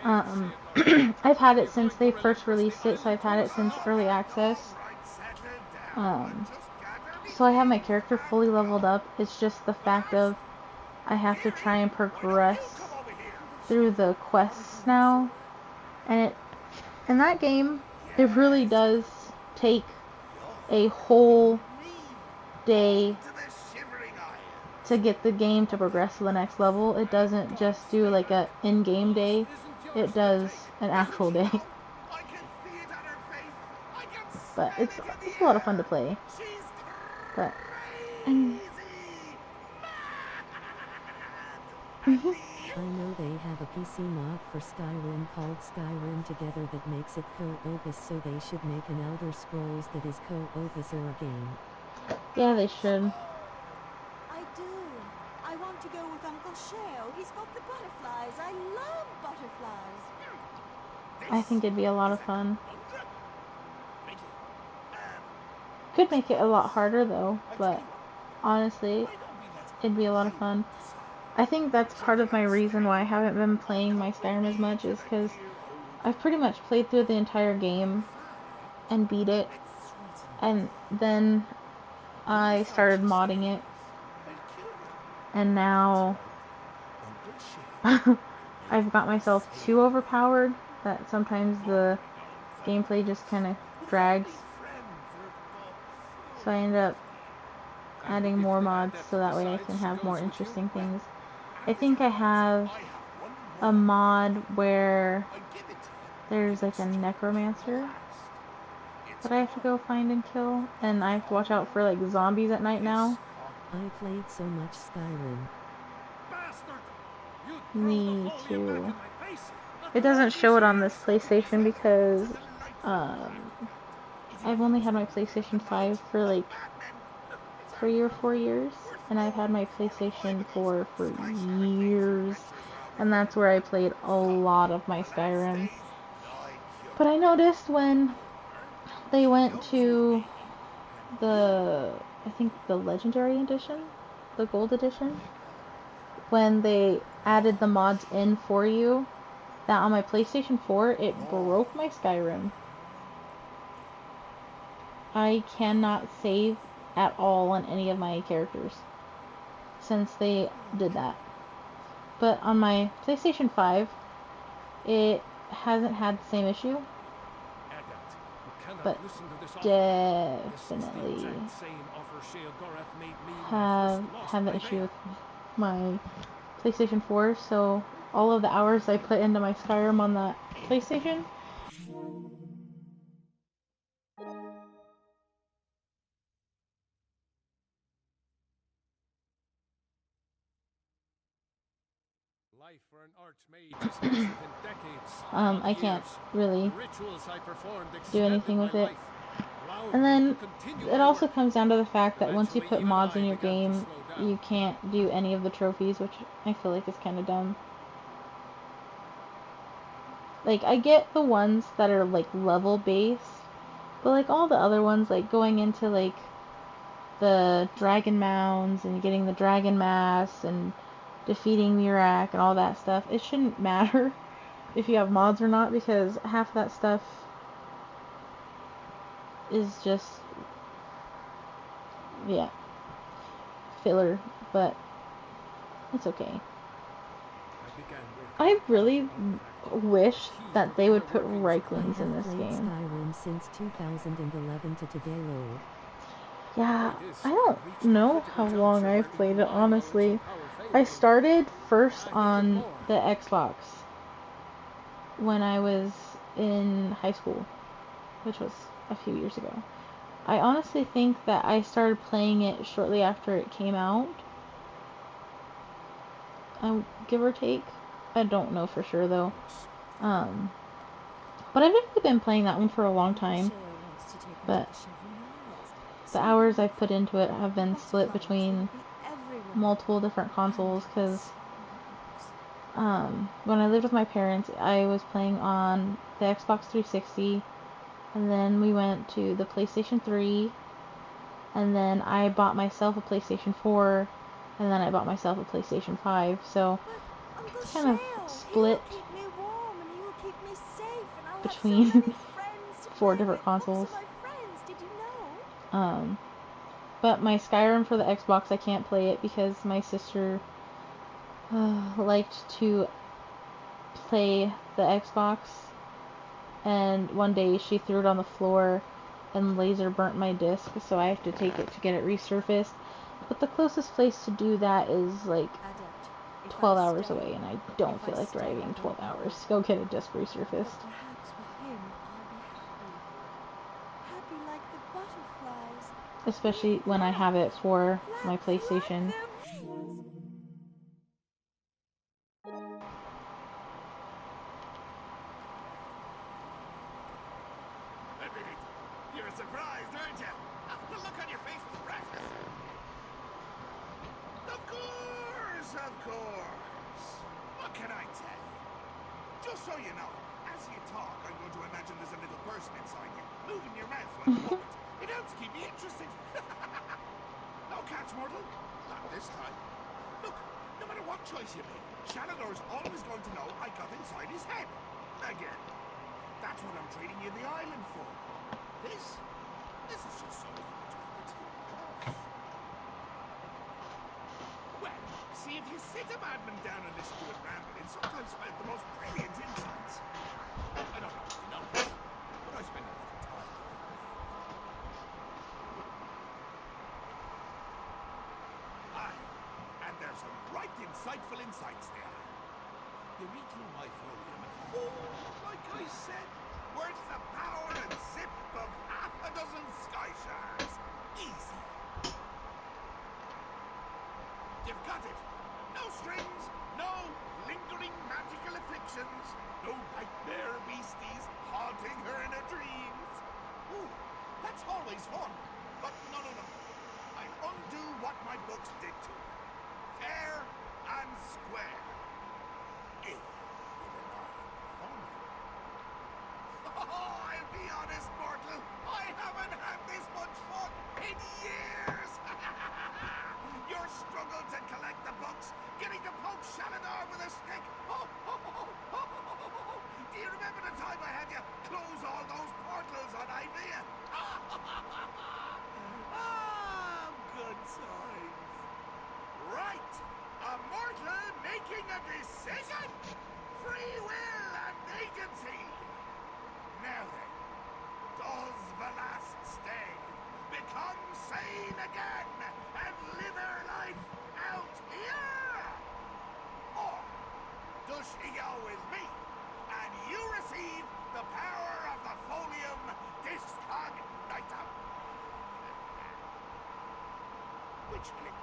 I've had it since they first released it, so I've had it since early access. So I have my character fully leveled up. It's just the fact of I have to try and progress through the quests now, and in that game it really does take a whole day to get the game to progress to the next level. It doesn't just do like a in-game day, it does an actual day. But it's a lot of fun to play. But I know they have a PC mod for Skyrim called Skyrim Together that makes it co-opus, so they should make an Elder Scrolls that is co-opus or a game. Yeah, they should. I do. I want to go with Uncle Sheo. He's got the butterflies. I love butterflies. I think it'd be a lot of fun. Could make it a lot harder though, but honestly, it'd be a lot of fun. I think that's part of my reason why I haven't been playing my Skyrim as much, is because I've pretty much played through the entire game and beat it, and then I started modding it, and now I've got myself too overpowered that sometimes the gameplay just kind of drags. So I end up adding more mods so that way I can have more interesting things. I think I have a mod where there's like a necromancer that I have to go find and kill, and I have to watch out for like zombies at night now. I played so much Skyrim. Me too. It doesn't show it on this PlayStation because I've only had my PlayStation 5 for like 3 or 4 years, and I've had my PlayStation 4 for years, and that's where I played a lot of my Skyrim. But I noticed when they went to I think the Legendary Edition, the Gold Edition, when they added the mods in for you, that on my PlayStation 4, it broke my Skyrim. I cannot save at all on any of my characters since they did that. But on my PlayStation 5, it hasn't had the same issue. But definitely have an issue with my PlayStation 4, so all of the hours I put into my Skyrim on that PlayStation, I can't really do anything with it. And then it also comes down to the fact that once you put mods in your game, you can't do any of the trophies, which I feel like is kind of dumb. Like, I get the ones that are like level based, but like all the other ones, like going into like the dragon mounds and getting the dragon mask and defeating Murak and all that stuff, it shouldn't matter if you have mods or not, because half that stuff is just, yeah, filler, but it's okay. I really wish that they would put Reiklings in this game. Skyrim since 2011 to today, lol. Yeah, I don't know how long I've played it, honestly. I started first on the Xbox when I was in high school, which was a few years ago. I honestly think that I started playing it shortly after it came out. Give or take. I don't know for sure though. But I've actually been playing that one for a long time. But the hours I've put into it have been split between multiple different consoles, because when I lived with my parents, I was playing on the Xbox 360, and then we went to the PlayStation 3, and then I bought myself a PlayStation 4, and then I bought myself a PlayStation 5, so it's kind of split between 4 different consoles. But my Skyrim for the Xbox, I can't play it because my sister liked to play the Xbox, and one day she threw it on the floor and laser burnt my disc, so I have to take it to get it resurfaced. But the closest place to do that is like 12 hours away, and I don't feel like driving 12 hours to go get a disc resurfaced. Especially when I have it for my PlayStation. You're surprised, aren't you? The look on your face was breathless. Of course, of course. What can I tell you? Just so you know, as you talk, I'm going to imagine there's a little person inside you, moving your mouth like a puppet. It helps keep me interested. No catch, mortal. Not this time. Look, no matter what choice you make, Shanador's always going to know I got inside his head. Again. That's what I'm treating you the island for. This is just something between the two of us. Well, see, if you sit a madman down and listen to it ramble, it sometimes spend the most brilliant insights. I don't know if you know this, but I spend a lot of time with it. Aye, and there's some right insightful insights there. You read through my folium, and like I said, worth the power and zip of half a dozen sky shards. Easy. You've got it. No strings, no lingering magical afflictions, no nightmare beasties haunting her in her dreams. Ooh, that's always fun. But no. I'll undo what my books did to her. Fair and square. If you deny fun. Oh, I'll be honest, mortal. I haven't had this much fun in years. Your struggle to collect the books, getting to poke Shanador with a stick. Do you remember the time I had you close all those portals on Ivea? Good times. Right. A mortal making a decision. Free will and agency. Now then, does the last stay become sane again and live her life out here? Or does she go with me and you receive the power of the Folium Discognitum? Which will it be?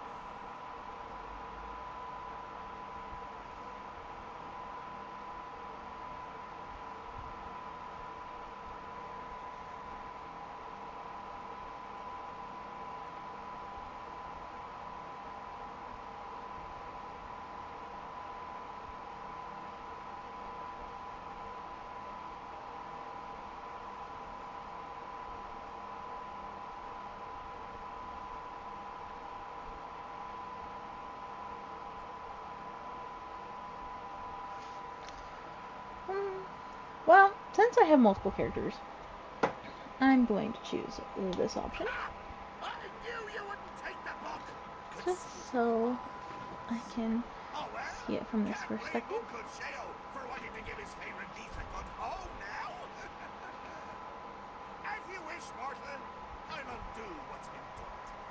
Well, since I have multiple characters, I'm going to choose this option. I knew you wouldn't take the book. Just so I can Oh, well, see it from this can't blame perspective. Uncle Sheo for wanting to give his favorite niece a good home now. As you wish, mortal. I'll undo what's been done to me.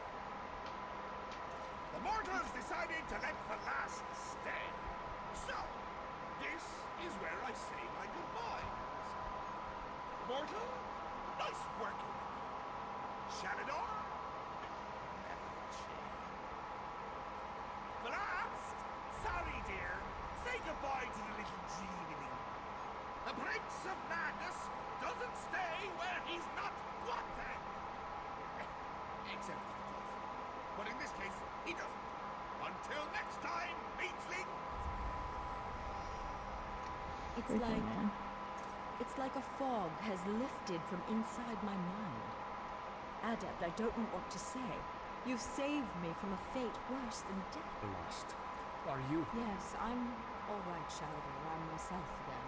The mortals decided to let the last stay. So, this is where I say my goodbyes. Mortal, nice working with you. Shanador, Blast, sorry dear. Say goodbye to the little genie. The Prince of Madness doesn't stay where he's not wanted. Except for the cloth. But in this case, he doesn't. Until next time, Meatsling. It's like a fog has lifted from inside my mind. Adept, I don't know what to say. You've saved me from a fate worse than death. Lost. Are you? Yes, I'm all right, Shalidor. I'm myself again.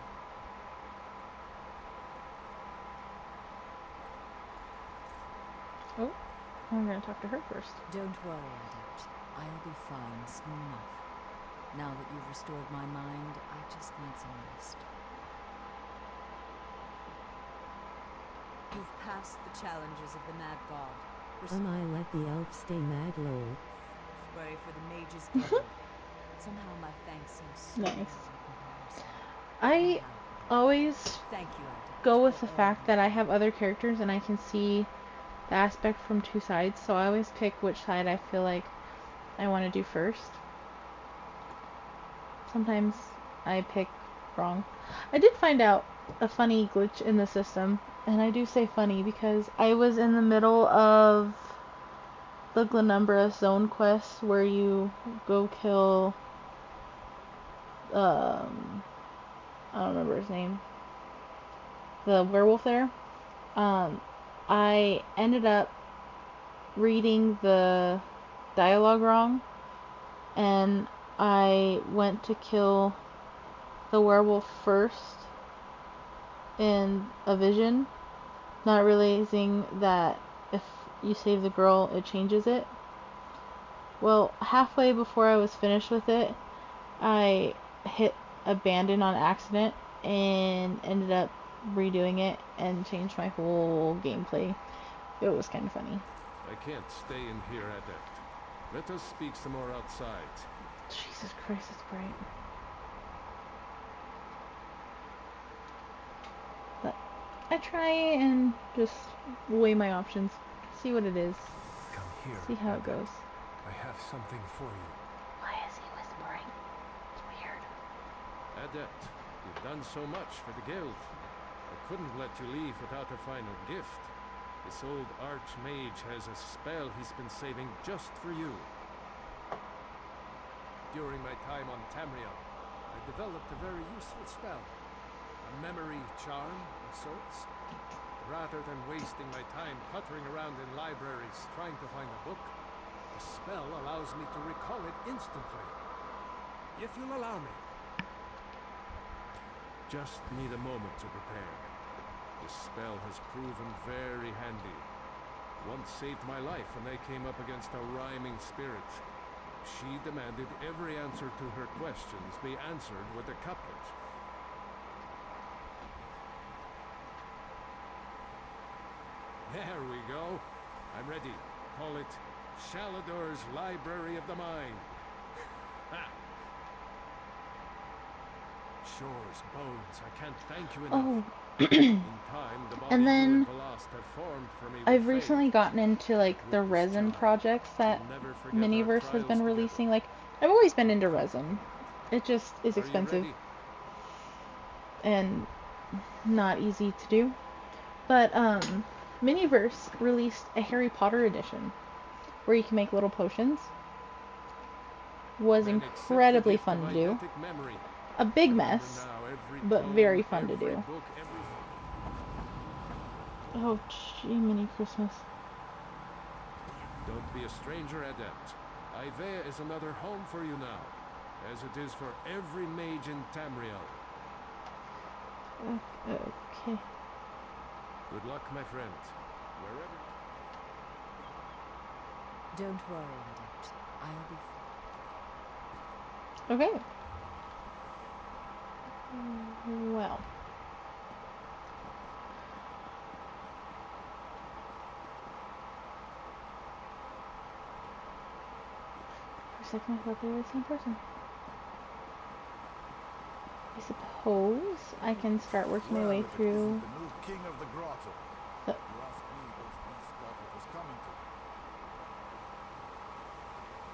Oh, I'm going to talk to her first. Don't worry, Adept. I'll be fine soon enough. Now that you've restored my mind, I just need some rest. You've passed the challenges of the Mad God. I let the elf stay mad lol. Worry for the Mage's Guild. Somehow my thanks seem small in Nice. comparison. I always Thank you, Adept. go with for the all fact you that I have other characters and I can see the aspect from two sides, so I always pick which side I feel like I want to do first. Sometimes I pick wrong. I did find out a funny glitch in the system. And I do say funny because I was in the middle of the Glenumbra Zone quest where you go kill, I don't remember his name, the werewolf there. I ended up reading the dialogue wrong, and I went to kill the werewolf first in a vision, not realizing that if you save the girl, it changes it. Well, halfway before I was finished with it, I hit abandon on accident and ended up redoing it and changed my whole gameplay. It was kind of funny. I can't stay in here, Adept. Let us speak some more outside. Jesus Christ, it's bright. But I try and just weigh my options, see what it is, Come here. see how it Adept. goes. I have something for you. Why is he whispering? It's weird. Adept, you've done so much for the guild. I couldn't let you leave without a final gift. This old archmage has a spell he's been saving just for you. During my time on Tamriel, I developed a very useful spell. A memory charm of sorts. Rather than wasting my time puttering around in libraries trying to find a book, the spell allows me to recall it instantly. If you'll allow me. Just need a moment to prepare. This spell has proven very handy. Once saved my life when I came up against a rhyming spirit. She demanded every answer to her questions be answered with a couplet. There we go. I'm ready. Call it Shalador's Library of the Mind. Ha! Shores, bones, I can't thank you enough. Oh. In time, the body And then you and Velast have formed for me I've will recently fade. gotten into like the With this resin job, projects that we'll never forget our Miniverse has trials been together. releasing. Like, I've always been into resin. It just is Are you expensive ready? and not easy to do. But Miniverse released a Harry Potter edition where you can make little potions. Was Then accept the incredibly gift fun of to do. eidetic memory. A big Remember mess, now every but tome, very fun to every do. book, every... Oh, gee, mini Christmas. Don't be a stranger, Adept. Ivea is another home for you now, as it is for every mage in Tamriel. Okay. Good luck, my friend. Wherever... Don't worry, Adept. I'll be Okay. Well. For a second, I thought they were the same person. I suppose I can start working my way Well, if it through. isn't the new king of the grotto. The- You asked me, but he thought it was coming to.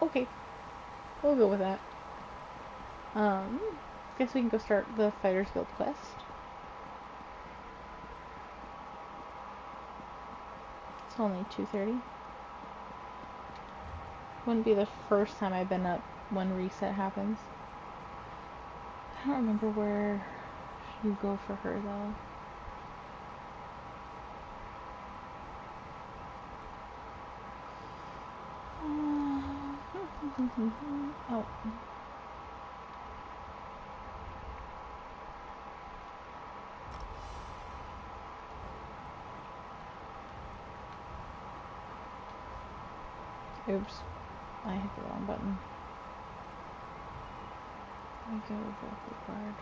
Okay, we'll go with that. Guess we can go start the Fighters Guild quest. It's only 2:30. Wouldn't be the first time I've been up when reset happens. I don't remember where you go for her though. Oh. Oops. I hit the wrong button. I go vocal card.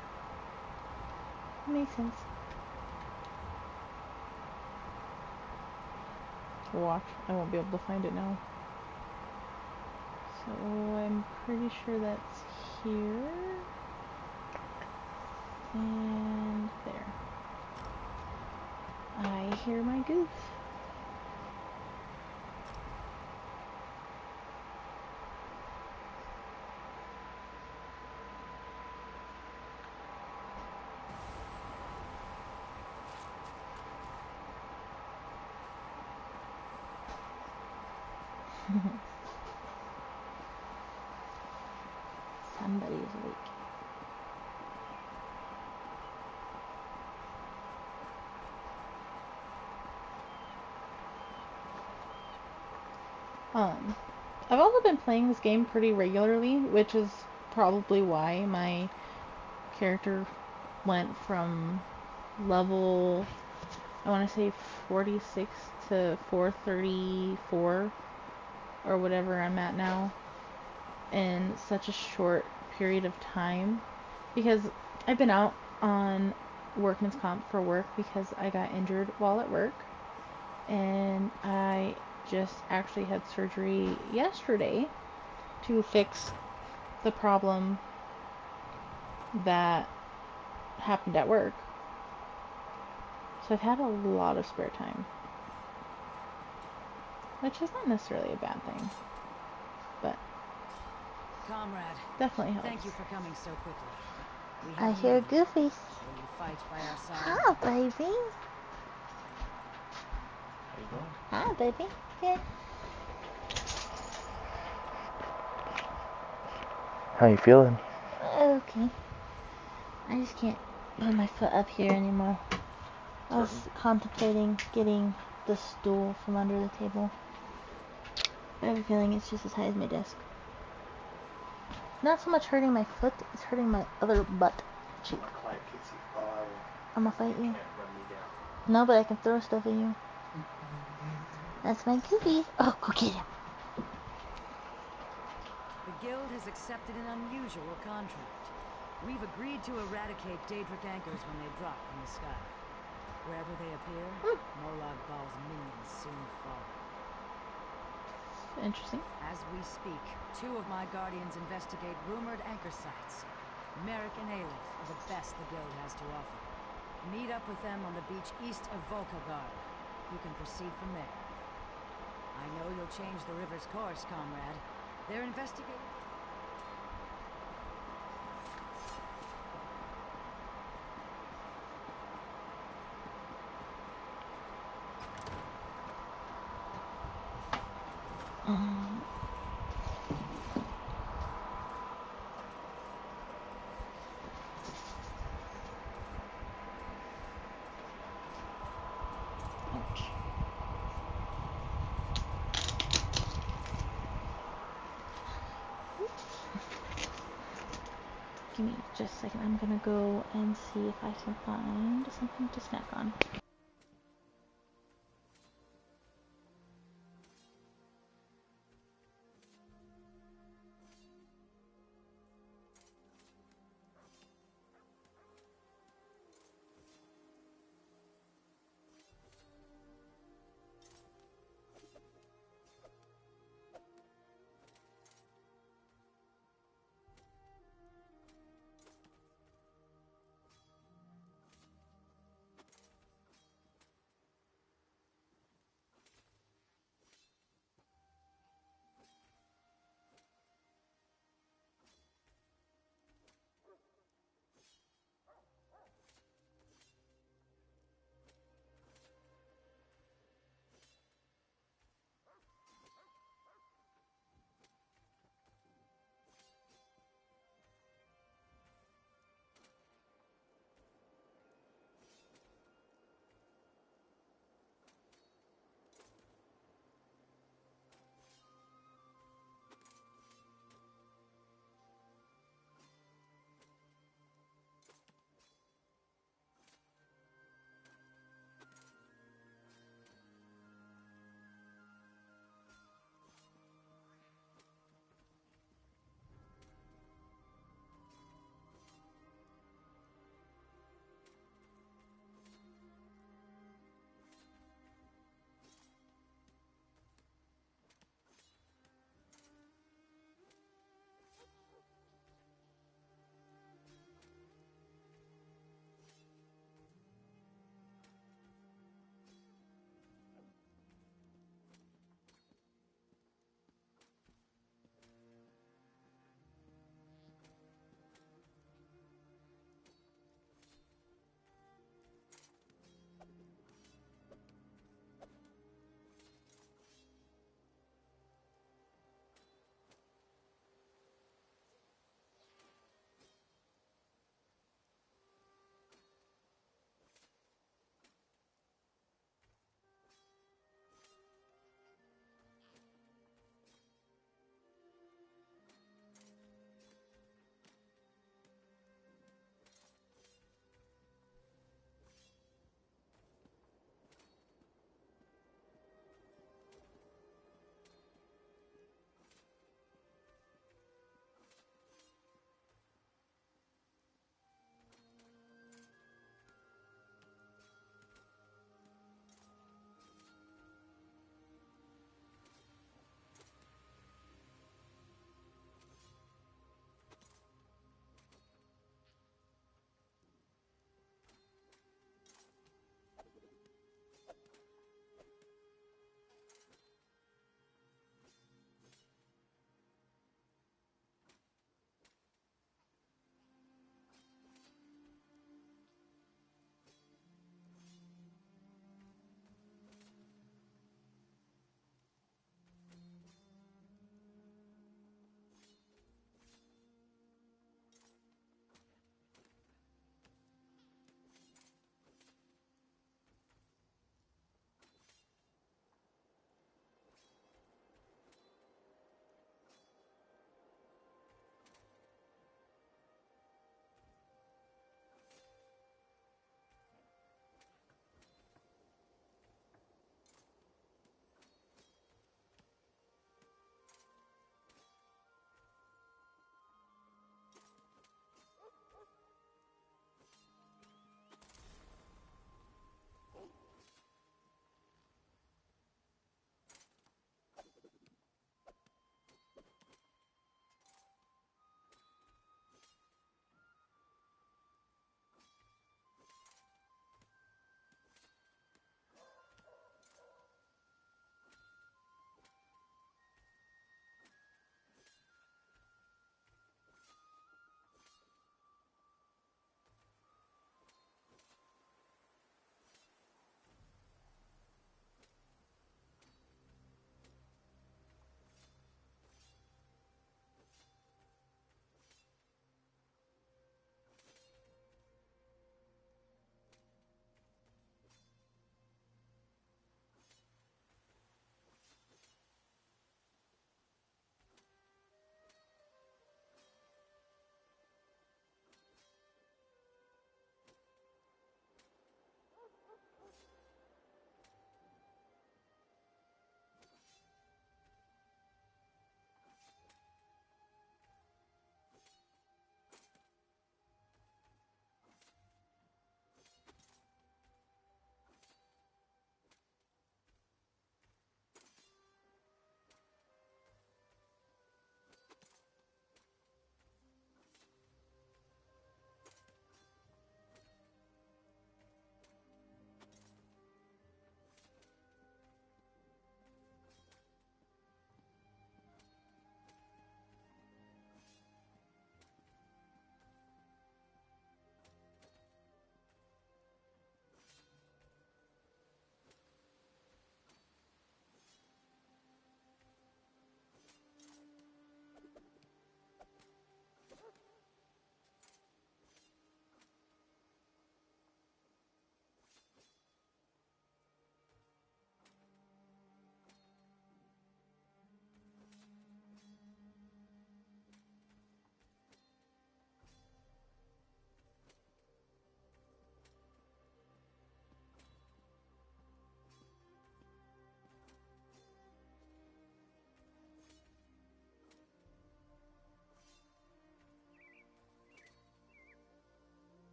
Makes sense. Watch. I won't be able to find it now. So I'm pretty sure that's here. And there. I hear my goof. Somebody's awake. I've also been playing this game pretty regularly, which is probably why my character went from level, I want to say 46 to 434 or whatever I'm at now in such a short period of time, because I've been out on workman's comp for work because I got injured while at work, and I just actually had surgery yesterday to fix the problem that happened at work. So I've had a lot of spare time, which is not necessarily a bad thing, but Comrade, definitely helps. thank you for coming so quickly. We I have hear needed you. Goofy. Will you fight by our side? Hi, baby. How you doing? Hi, baby. Yeah. How you feeling? Okay. I just can't put my foot up here anymore. I was contemplating getting the stool from under the table. I have a feeling it's just as high as my desk. Not so much hurting my foot, it's hurting my other butt cheek. My client kicks you. Oh, I will. I'm gonna fight you. Can't run me down. No, but I can throw stuff at you. That's my Goofy. Oh, go get him. The Guild has accepted an unusual contract. We've agreed to eradicate Daedric anchors when they drop from the sky. Wherever they appear, Molag Bal's minions soon fall. Interesting. As we speak, 2 of my guardians investigate rumored anchor sites. Merrick and Aleph are the best the Guild has to offer. Meet up with them on the beach east of Volkagard. You can proceed from there. I know you'll change the river's course, comrade. They're investigating... Ouch. Give me just a second. I'm gonna go and see if I can find something to snack on.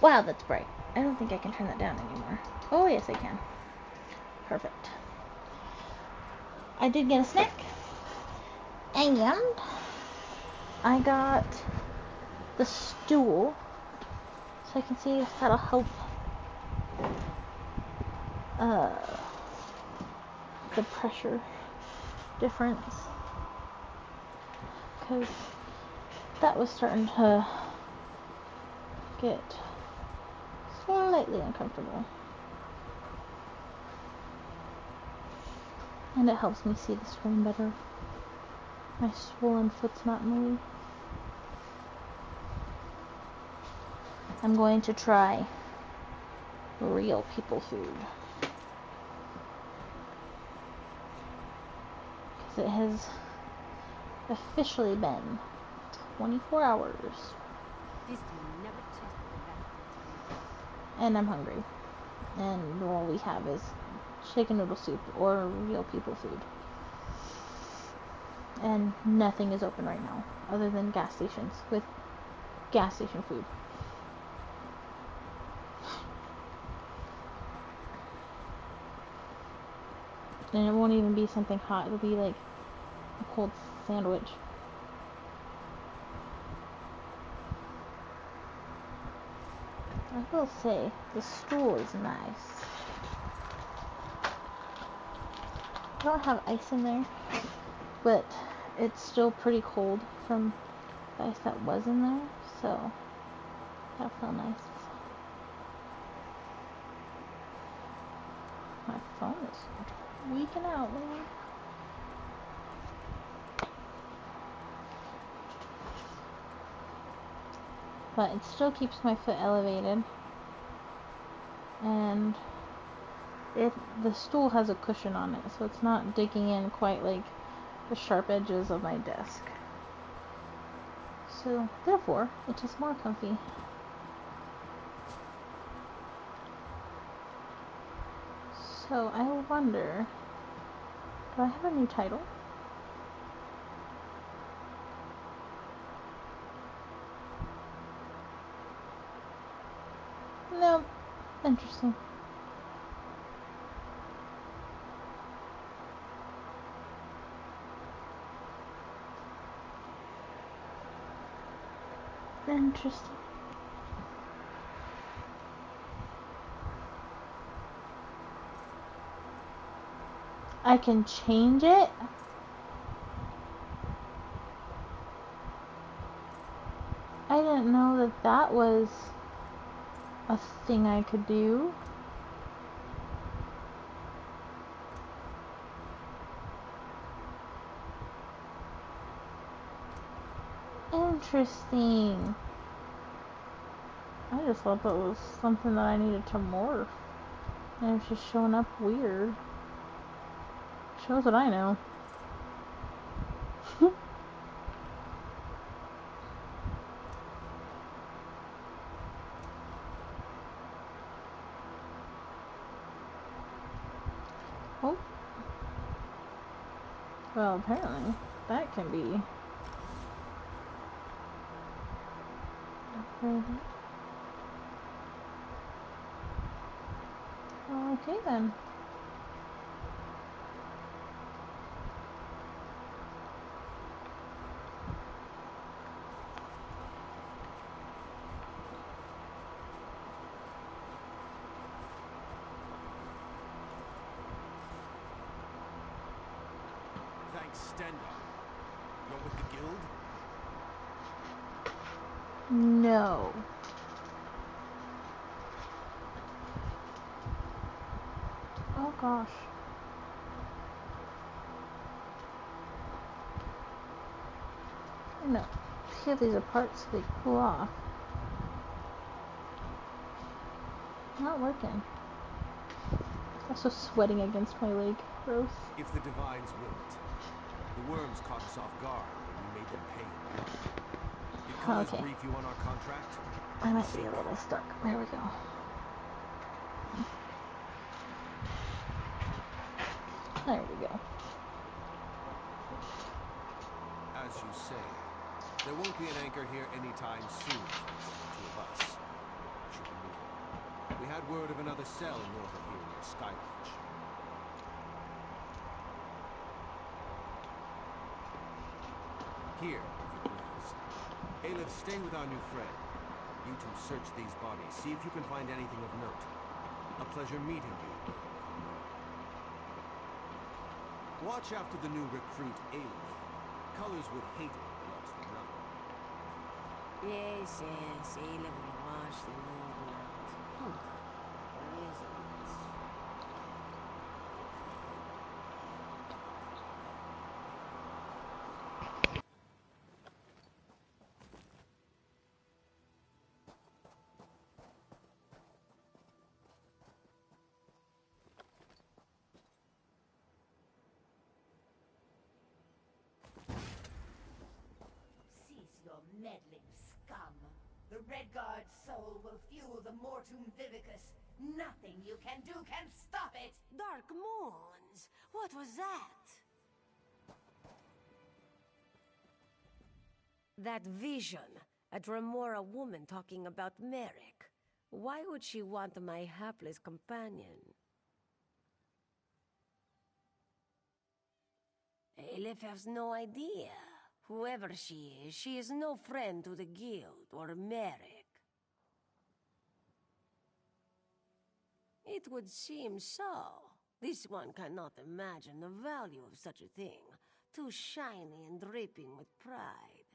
Wow, that's bright. I don't think I can turn that down anymore. Oh, yes, I can. Perfect. I did get a snack. And I got the stool. So I can see if that'll help the pressure difference. Because that was starting to get slightly uncomfortable. And it helps me see the screen better. My swollen foot's not in the way. I'm going to try real people food. Because it has officially been 24 hours. And I'm hungry. And all we have is chicken noodle soup or real people food. And nothing is open right now other than gas stations with gas station food. And it won't even be something hot. It'll be like a cold sandwich. I will say, the stool is nice. I don't have ice in there, but it's still pretty cold from the ice that was in there, so that felt nice. My phone is weaking out, man. But it still keeps my foot elevated. And the stool has a cushion on it, so it's not digging in quite like the sharp edges of my desk. So, therefore, it is more comfy. So, I wonder, do I have a new title? No. Interesting. Interesting. I can change it? I didn't know that that was a thing I could do. Interesting. I just thought that was something that I needed to morph. And it's just showing up weird. Shows what I know. Oh. Well, apparently that can be. Okay then. Thanks, Stender. You're with the guild? No. Oh gosh. No. Peel these apart so they cool off. Not working. Also sweating against my leg. Gross. If the Divines will it. The worms caught us off guard when we made them pay in blood. Did Colors Okay. brief you on our contract? I might be a little stuck. There we go. There we go. As you say, there won't be an anchor here anytime soon, thanks to the two of us. should be moving. We had word of another cell north of here near Skywatch. Here, if you please. Aleph, stay with our new friend. You two search these bodies, see if you can find anything of note. A pleasure meeting you. Watch after the new recruit, Aleph. Colors would hate it if we lost the run. Yes, Aleph will watch the new round. Where is it? Cease your meddling, scum. The Redguard's soul will fuel the Mortum Vivicus. Nothing you can do can stop it! Dark Moons! What was that? That vision. A Dremora woman talking about Merrick. Why would she want my hapless companion? Aleph has no idea. Whoever she is no friend to the Guild or Merrick. It would seem so. This one cannot imagine the value of such a thing. Too shiny and dripping with pride.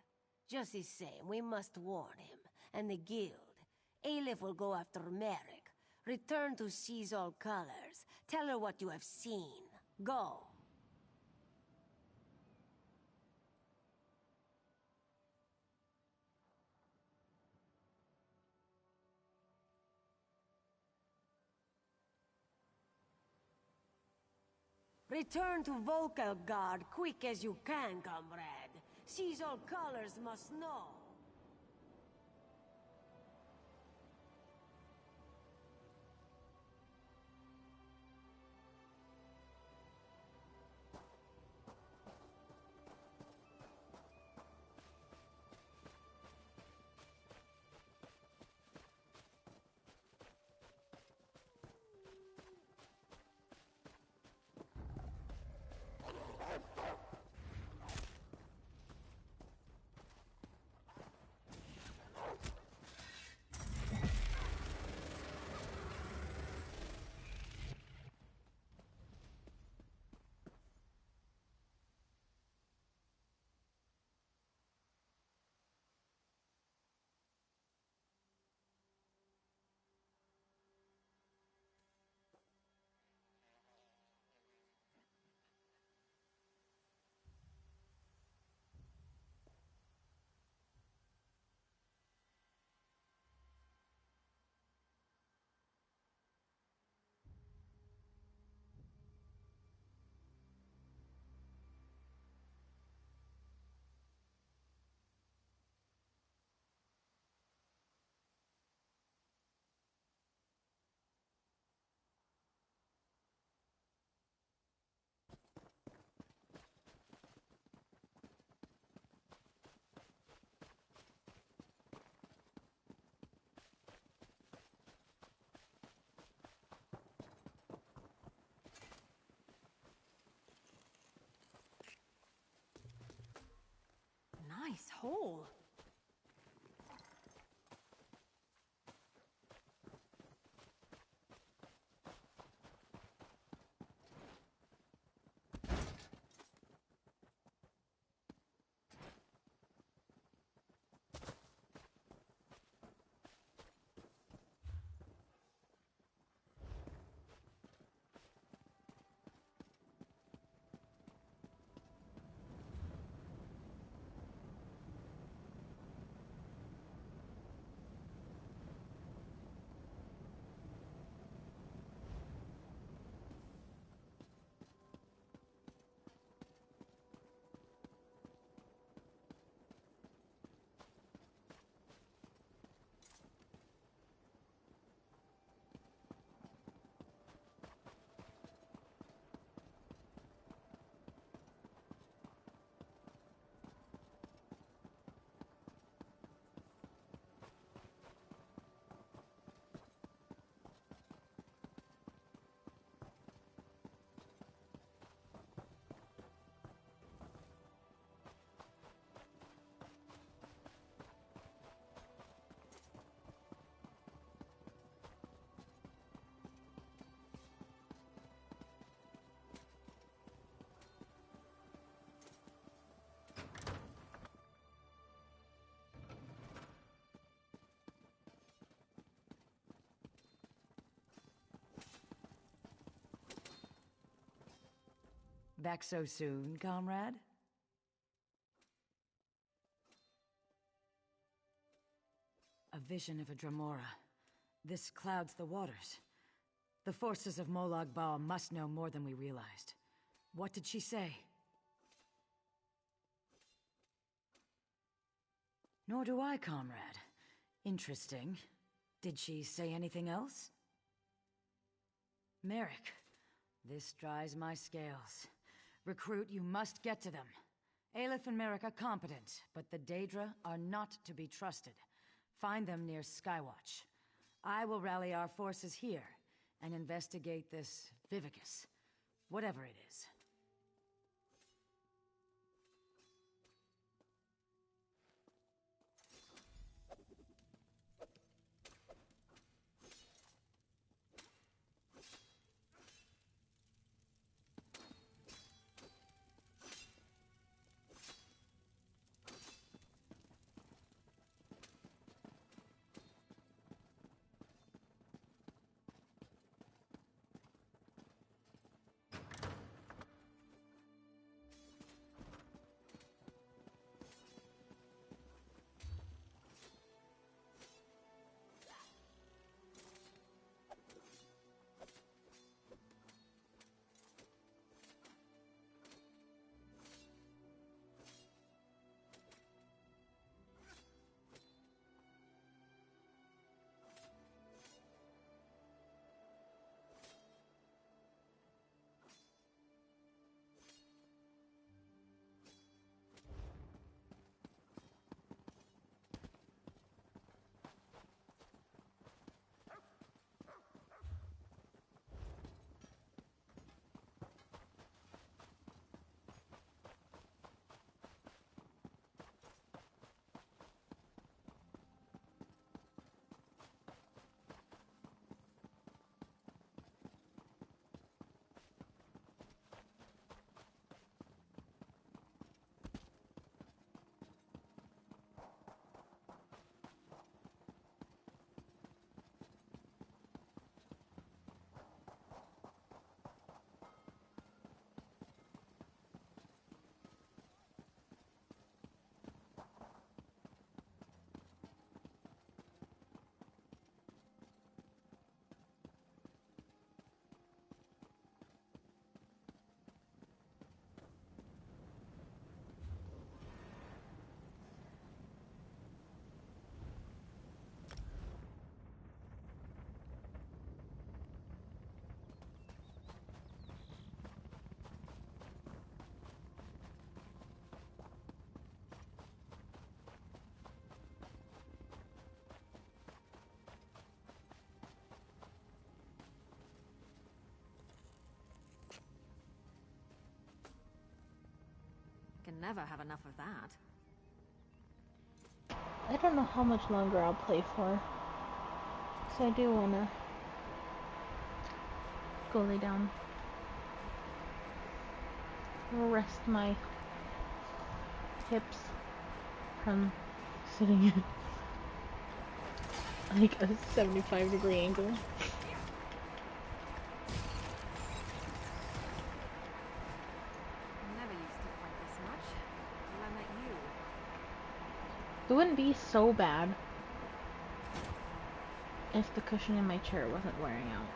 Just the same, we must warn him, and the Guild. Aleph will go after Merrick. Return to Seize All Colors. Tell her what you have seen. Go. Return to Volkelgard quick as you can, comrade. Seize All Colors must know. Nice hole. Back so soon, comrade? A vision of a Dremora. This clouds the waters. The forces of Molag Bal must know more than we realized. What did she say? Nor do I, comrade. Interesting. Did she say anything else? Merrick, this dries my scales. Recruit, you must get to them. Aleph and Merrick are competent, but the Daedra are not to be trusted. Find them near Skywatch. I will rally our forces here and investigate this Vivicus, whatever it is. Can never have enough of that. I don't know how much longer I'll play for. So I do wanna go lay down. Rest my hips from sitting in like a 75-degree angle. It wouldn't be so bad if the cushion in my chair wasn't wearing out.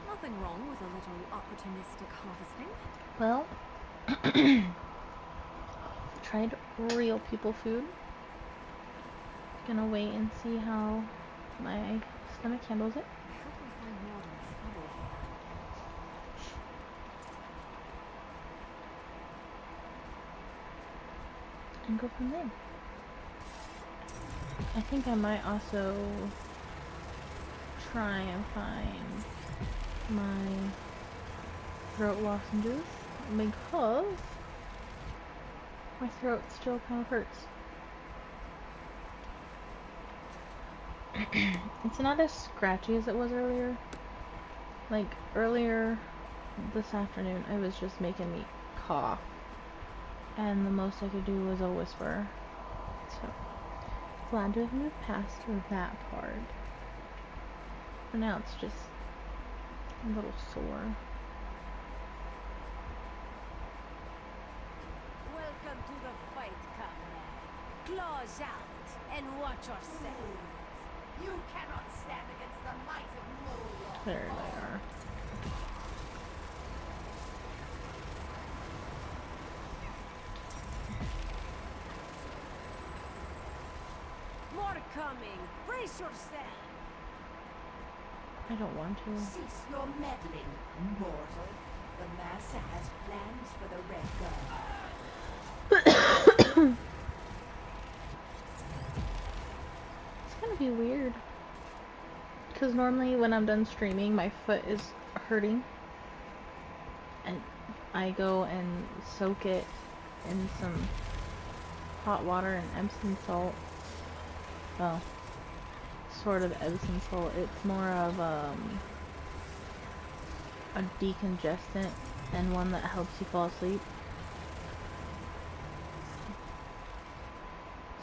Nothing wrong with a little opportunistic harvesting. Well, tried real people food. Gonna wait and see how my stomach handles it. I hope we find more than trouble here. And go from there. I think I might also try and find my throat lozenges because my throat still kind of hurts. It's not as scratchy as it was earlier. Like, earlier this afternoon, it was just making me cough. And the most I could do was a whisper. So, glad to have moved past that part. For now, it's just a little sore. Welcome to the fight, comrade. Claws out and watch yourself. You cannot stand against the might of Moloch. There they are. More coming. Brace yourself. I don't want to. Cease your meddling, mortal. The Master has plans for the Red Guard. It's gonna be weird. Because normally when I'm done streaming, my foot is hurting. And I go and soak it in some hot water and Epsom salt. Well, sort of Epsom salt. It's more of a decongestant and one that helps you fall asleep.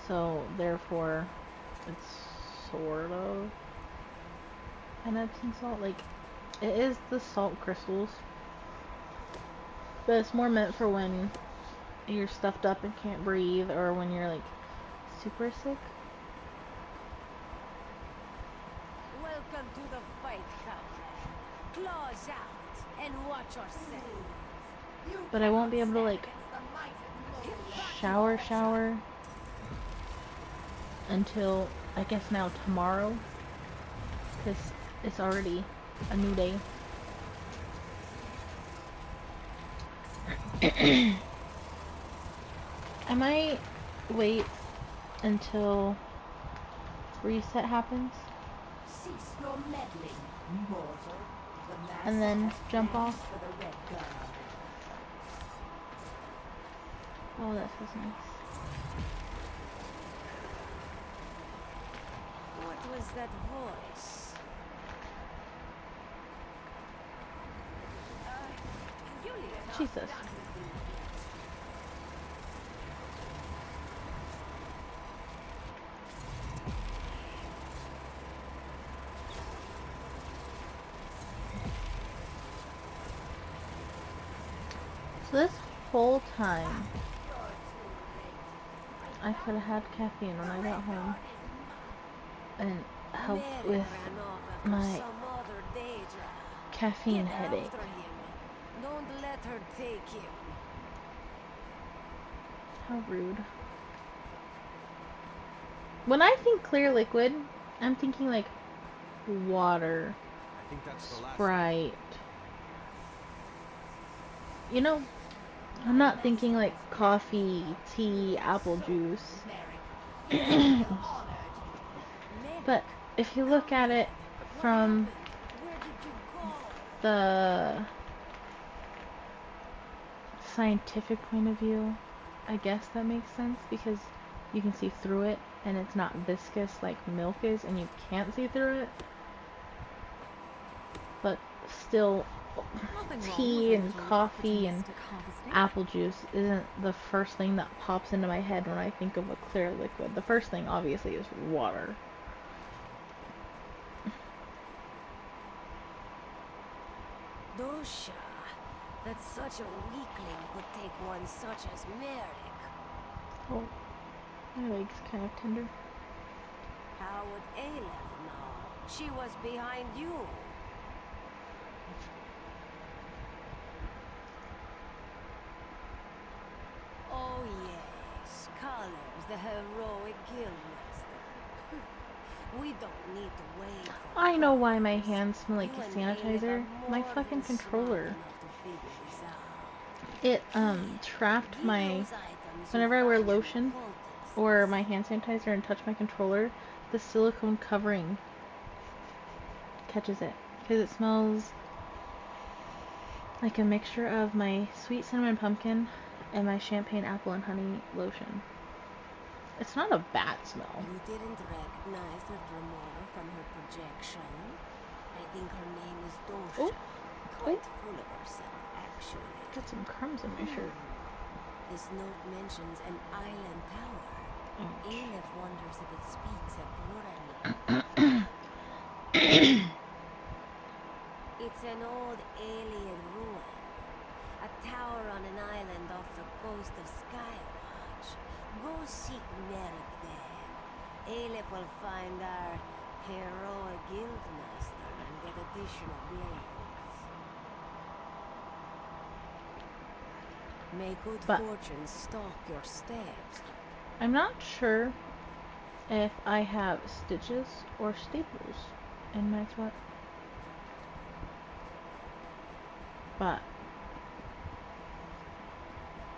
So therefore, it's sort of an Epsom salt. Like, it is the salt crystals, but it's more meant for when you're stuffed up and can't breathe, or when you're like super sick. Welcome to the fight, comrade. Claws out and watch yourself. But I won't be able to like shower until I guess now tomorrow, because it's already a new day. I might wait until reset happens Cease your meddling, mortal. The Master and then has jump plans off. for the Red Guard. Oh, that feels nice. What was that voice? Yulia. Jesus. So this whole time, I could have had caffeine when I got home and helped Mary with ran off after my some other danger. caffeine Get headache. after him. Don't let her take him. How rude. When I think clear liquid, I'm thinking like water, I think that's the last. Sprite. You know, I'm not thinking like coffee, tea, apple juice. But if you look at it from the scientific point of view, I guess that makes sense, because you can see through it and it's not viscous like milk is, and you can't see through it. But still, tea and coffee and apple juice isn't the first thing that pops into my head when I think of a clear liquid. The first thing obviously is water. Dosha, that such a weakling could take one such as Merrick. Oh, my leg's kind of tender. How would Aleph know? She was behind you. Oh yes, Colors, the heroic guildmaster. We don't need to wait. I know why my hands smell like sanitizer. My fucking controller. It trapped my, whenever I wear lotion or my hand sanitizer and touch my controller, the silicone covering catches it, because it smells like a mixture of my sweet cinnamon pumpkin and my champagne apple and honey lotion. It's not a bad smell. You didn't recognize the Dremora from her projection? I think her name is Dosha. Oh, Quite full of herself, actually. got some crumbs in my shirt. This note mentions an island tower. Aleph wonders if it speaks of Urani. It's an old alien ruin. A tower on an island off the coast of Skywatch. Go seek Merrick there. Aleph will find our heroic guildmaster and get additional blades. May good fortune stalk your steps. I'm not sure if I have stitches or staples in my foot. But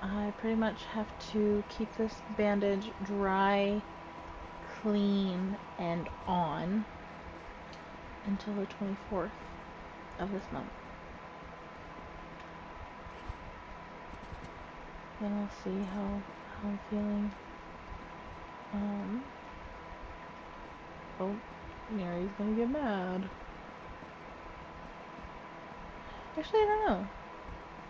I pretty much have to keep this bandage dry, clean, and on until the 24th of this month. Then I'll see how I'm feeling. Oh, Mary's gonna get mad. Actually, I don't know.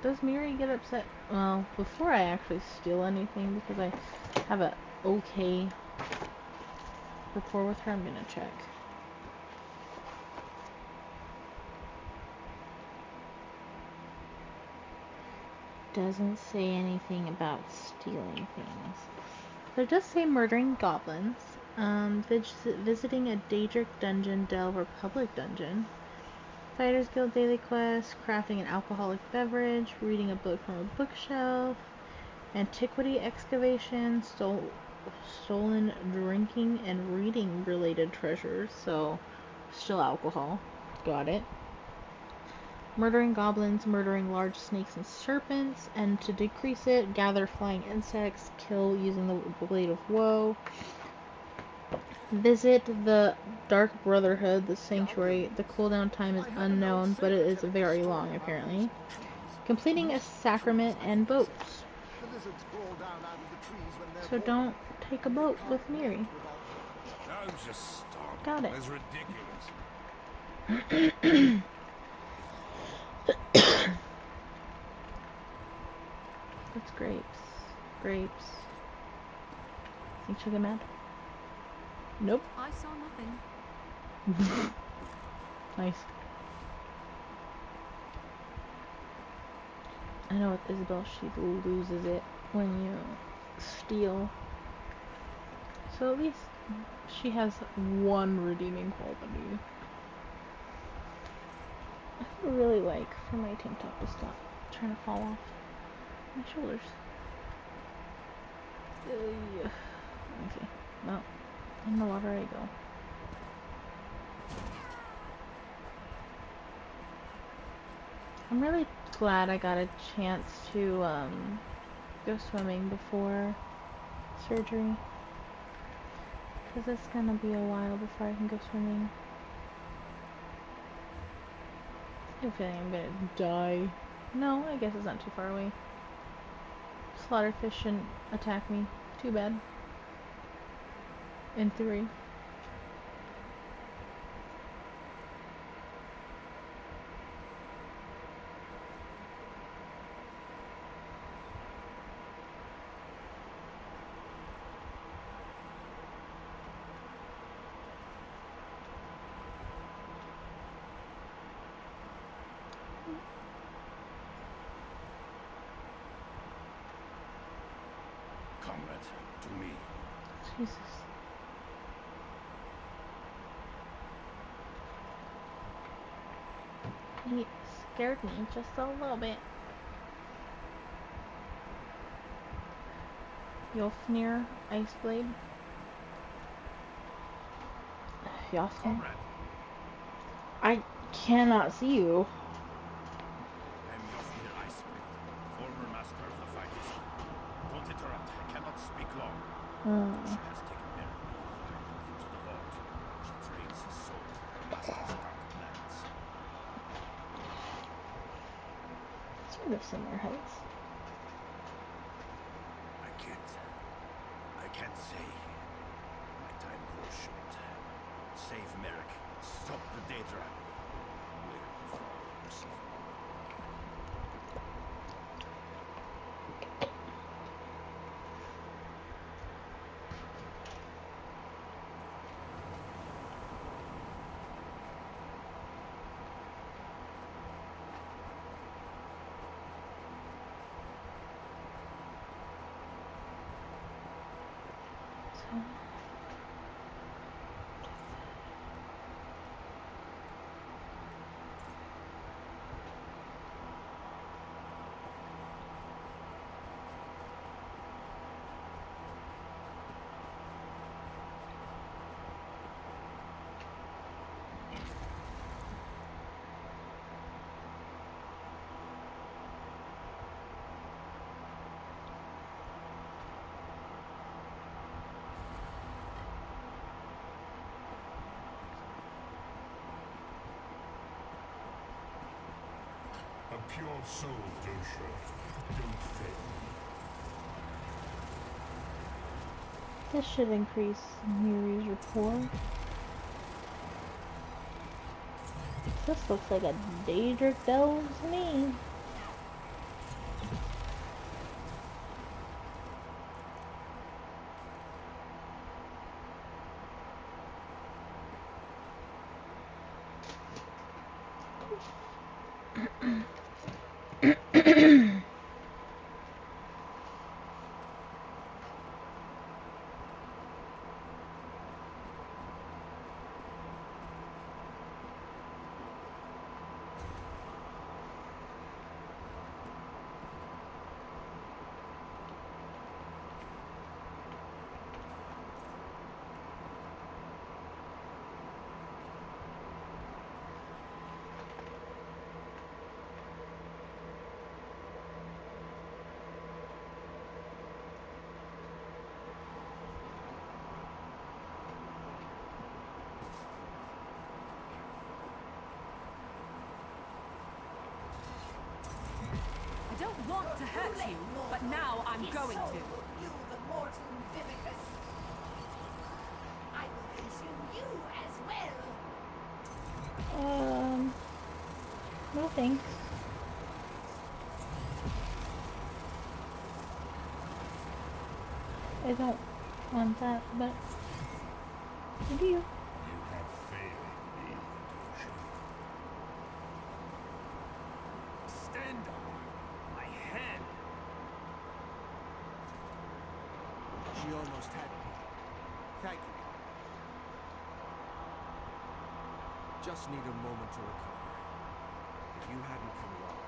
Does Miri get upset? Well, before I actually steal anything, because I have a okay rapport with her, I'm gonna check. Doesn't say anything about stealing things. So it does say murdering goblins, visiting a Daedric dungeon, Delve Republic dungeon, Fighters Guild daily quest, crafting an alcoholic beverage, reading a book from a bookshelf, antiquity excavation, stolen drinking and reading related treasures, so still alcohol. Got it. Murdering goblins, murdering large snakes and serpents, and to decrease it, gather flying insects, kill using the Blade of Woe. Visit the Dark Brotherhood, the Sanctuary. The cooldown time is unknown, but it is very long, apparently. Completing a sacrament and boats. So don't take a boat with Miri. Just stop. Got it. That's ridiculous. It's grapes. Grapes. Think she'll get mad? Nope. I saw nothing. Nice. I know with Isabel, she loses it when you steal. So at least she has one redeeming quality. I would really like for my tank top to stop trying to fall off my shoulders. Okay, well, in the water I go. I'm really glad I got a chance to go swimming before surgery, because it's gonna be a while before I can go swimming. I have a feeling I'm gonna die. No, I guess it's not too far away. Slaughterfish shouldn't attack me too bad. In theory. Comrade, to me. Jesus. He scared me just a little bit. Yolfnir Iceblade. Yolfnir. I cannot see you. I'm Yofnir Iceblade, former master of the fighters. Don't interrupt, I cannot speak long. She has taken Merrick to the vault. She trains his soul to master his dark plans. Sort of similar heights. I can't say. safe, Merrick. Stop the Daedra. We're the followers. A pure soul, Doshra. Don't fail me. This should increase Miri's rapport. This looks like a Daedric delve to me. I don't want to hurt you, but now I'm going to. You, the Mortum Vivicus. I will consume you as well. No thanks. I don't want that, but I do. You have failed me, Dosha. Stand up. My hand. She almost had me. Thank you. Just need a moment to recover. If you hadn't come along,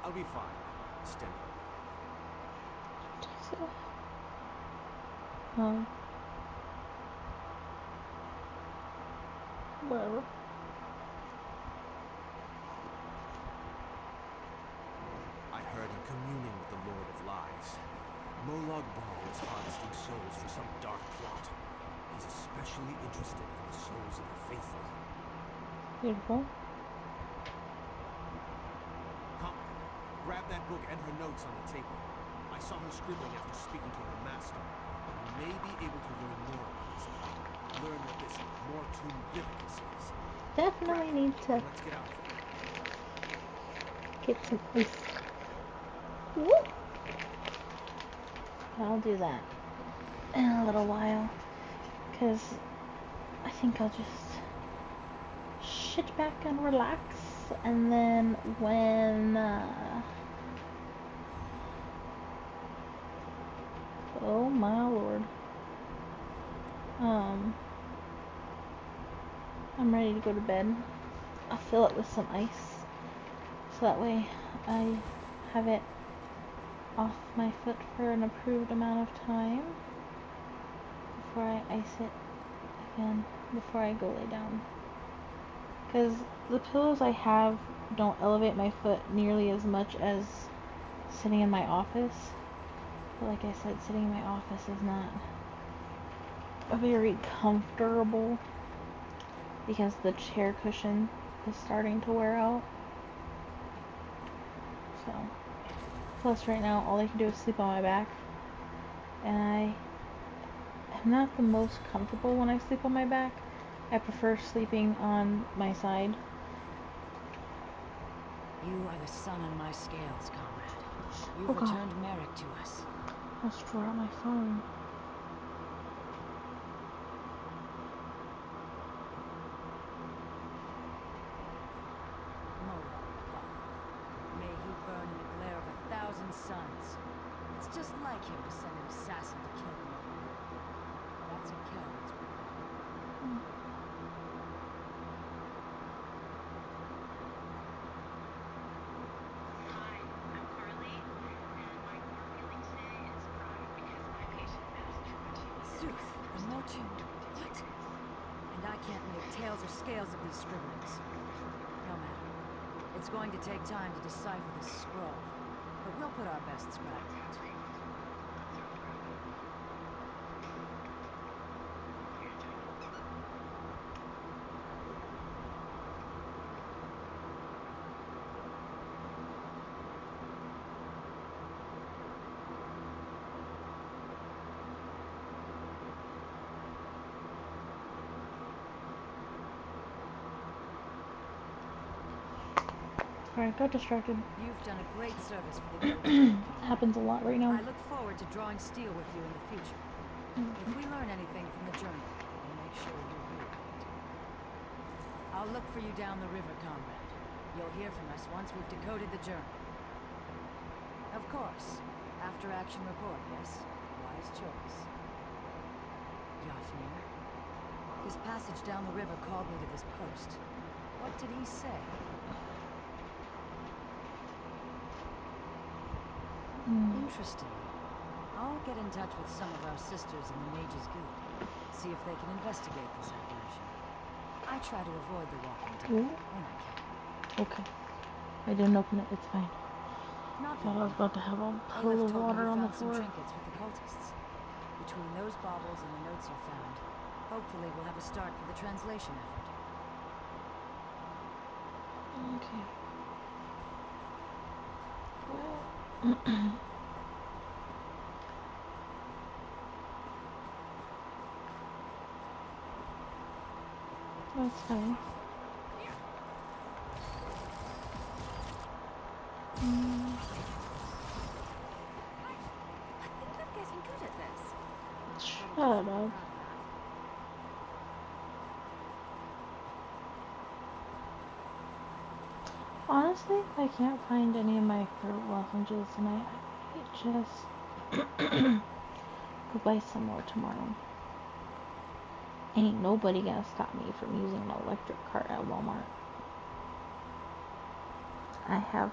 I'll be fine. Stand up. Whatever. I heard him communing with the Lord of Lies. Molag Bal is harvesting souls for some dark plot. He's especially interested in the souls of the faithful. Beautiful. Come, grab that book and her notes on the table. I saw her scribbling after speaking to her master. You may be able to learn more about this plot. Learn what this Mortum Vivicus is. Definitely need to Let's get out. get some ice. Woo! I'll do that in a little while, because I think I'll just sit back and relax, and then when oh my lord, I'm ready to go to bed. I'll fill it with some ice, so that way I have it off my foot for an approved amount of time before I ice it again, before I go lay down. Because the pillows I have don't elevate my foot nearly as much as sitting in my office. But like I said, sitting in my office is not very comfortable because the chair cushion is starting to wear out. So, plus right now all I can do is sleep on my back, and I am not the most comfortable when I sleep on my back, I prefer sleeping on my side. You are the sun on my scales, comrade. You've Oh God. returned Merrick to us. Let's draw out my phone. May he burn in the glare of 1,000 suns. It's just like him to send an assassin to kill him. That's a coward's weapon. Sooth, the Mortum. What? And I can't make tails or scales of these scribblings. No matter. It's going to take time to decipher this scroll, but we'll put our best scrap at it. Alright, got distracted. You've done a great service for the guild. Happens a lot right now. I look forward to drawing steel with you in the future. If we learn anything from the journal, we'll make sure you read it. I'll look for you down the river, comrade. You'll hear from us once we've decoded the journal. Of course, after action report, yes? Wise choice. Yafnir. His passage down the river called me to this post. What did he say? Interesting. I'll get in touch with some of our sisters in the Mages Guild. See if they can investigate this apparition. I try to avoid the walking dead when I can. Okay. I didn't open it, it's fine. Not Thought I was about to have a puddle Aleph of told me water you on the found some floor. trinkets with the cultists. Between those baubles and the notes you found, hopefully we'll have a start for the translation effort. Okay. That's fine. I think I'm getting good at this. Shut up. Honestly, I can't find any of my throat lozenges, and I just go buy some more tomorrow. Ain't nobody gonna stop me from using an electric cart at Walmart. I have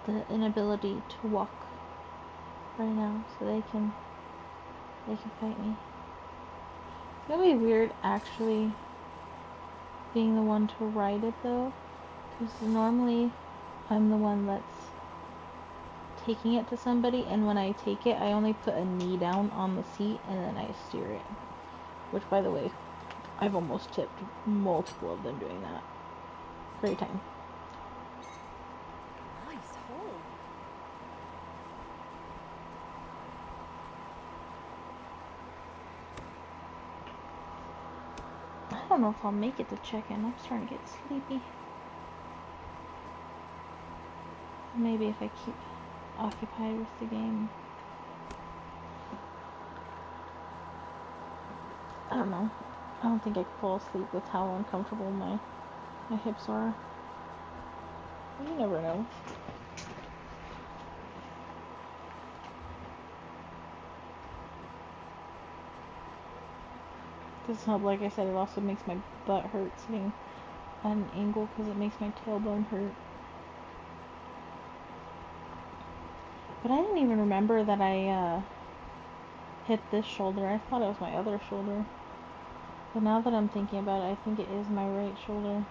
the inability to walk right now, so they can fight me. It'll be weird actually being the one to ride it though, because normally I'm the one that's taking it to somebody, and when I take it, I only put a knee down on the seat and then I steer it. Which, by the way, I've almost tipped multiple of them doing that. Every time. Nice hole. I don't know if I'll make it to check-in. I'm starting to get sleepy. Maybe if I keep occupied with the game. I don't know. I don't think I could fall asleep with how uncomfortable my hips are. You never know. Doesn't help, like I said, it also makes my butt hurt sitting at an angle because it makes my tailbone hurt. But I didn't even remember that I hit this shoulder. I thought it was my other shoulder. But now that I'm thinking about it, I think it is my right shoulder.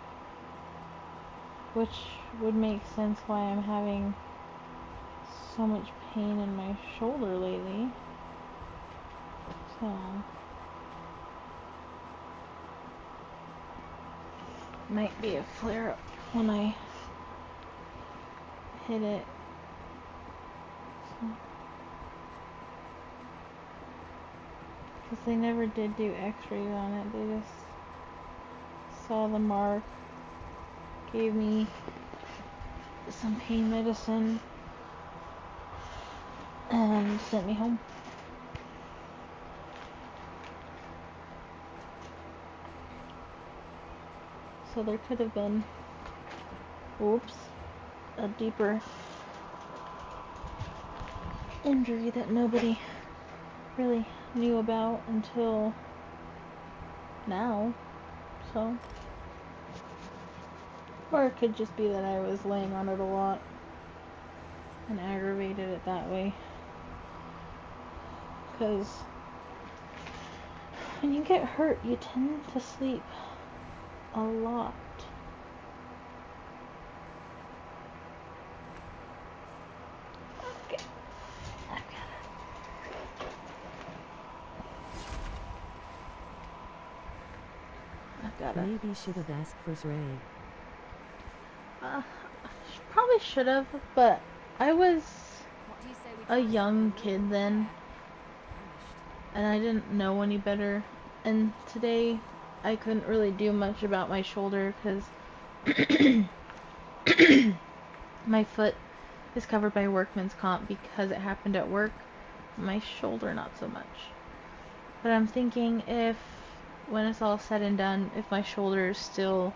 Which would make sense why I'm having so much pain in my shoulder lately. So might be a flare-up when I hit it. So. Because they never did do x-rays on it. They just saw the mark, gave me some pain medicine, and sent me home. So there could have been, oops, a deeper injury that nobody really knew about until now. So, or it could just be that I was laying on it a lot and aggravated it that way. Because when you get hurt, you tend to sleep a lot. Okay. I've got it. Maybe should have asked for Ray. Probably should have, but I was a young kid then, and I didn't know any better. And today, I couldn't really do much about my shoulder because my foot is covered by workman's comp because it happened at work. My shoulder, not so much. But I'm thinking if, when it's all said and done, if my shoulder is still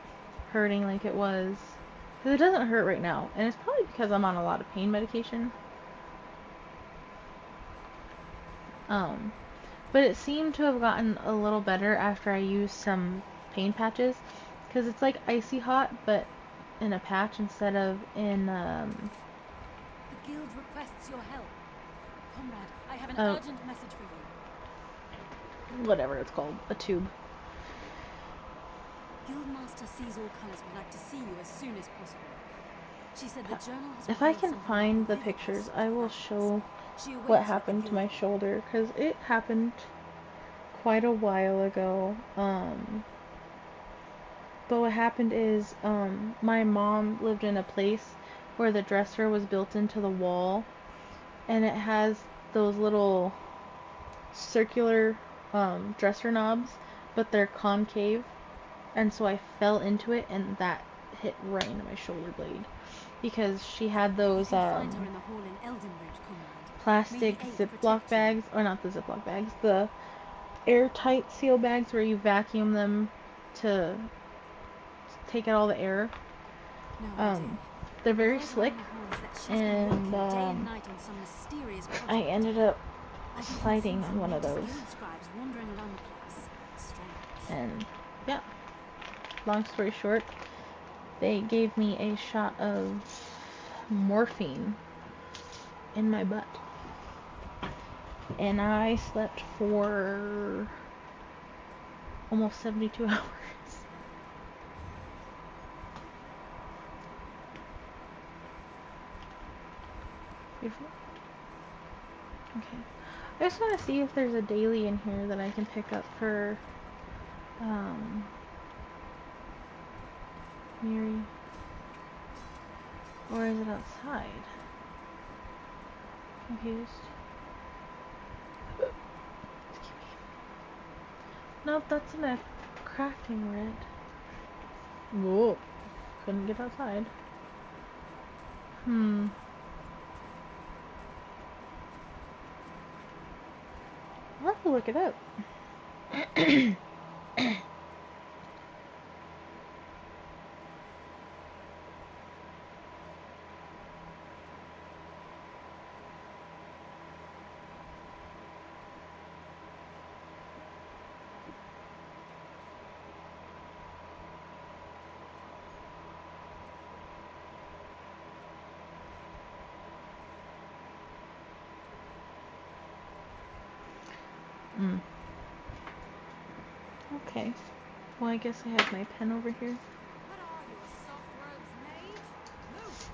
hurting like it was, because it doesn't hurt right now, and it's probably because I'm on a lot of pain medication. But it seemed to have gotten a little better after I used some pain patches, because it's like icy hot, but in a patch instead of in, The guild requests your help. Comrade, I have an urgent message for you. whatever it's called, a tube. Guildmaster Seasol Cullis would like to see you as soon as possible. She said the journal has If I revealed can something find the vivid pictures, about I will practice. show She awaits what at the happened to guild my hall. shoulder, because it happened quite a while ago. But what happened is, my mom lived in a place where the dresser was built into the wall, and it has those little circular dresser knobs, but they're concave, and so I fell into it, and that hit right into my shoulder blade, because she had those You can find her in the hall in Eldenroot, comrade. plastic May the aid Ziploc protect you. bags, or not the Ziploc bags, the airtight seal bags where you vacuum them to take out all the air. No idea. They're very Word slick, around the halls that she's been and working day and night on some mysterious project. I ended up I've even sliding seen on some one of Mentis those. guild scribes wandering around the place. Strange. And yeah, long story short, they gave me a shot of morphine in my butt, and I slept for almost 72 hours. Beautiful. Okay. I just want to see if there's a daily in here that I can pick up for Miri. Or is it outside? Confused. Nope, that's in a crafting red. Whoa. Couldn't get outside. I'll have to look it up. Okay. Well, I guess I have my pen over here. What are you, a soft robes maid? Move!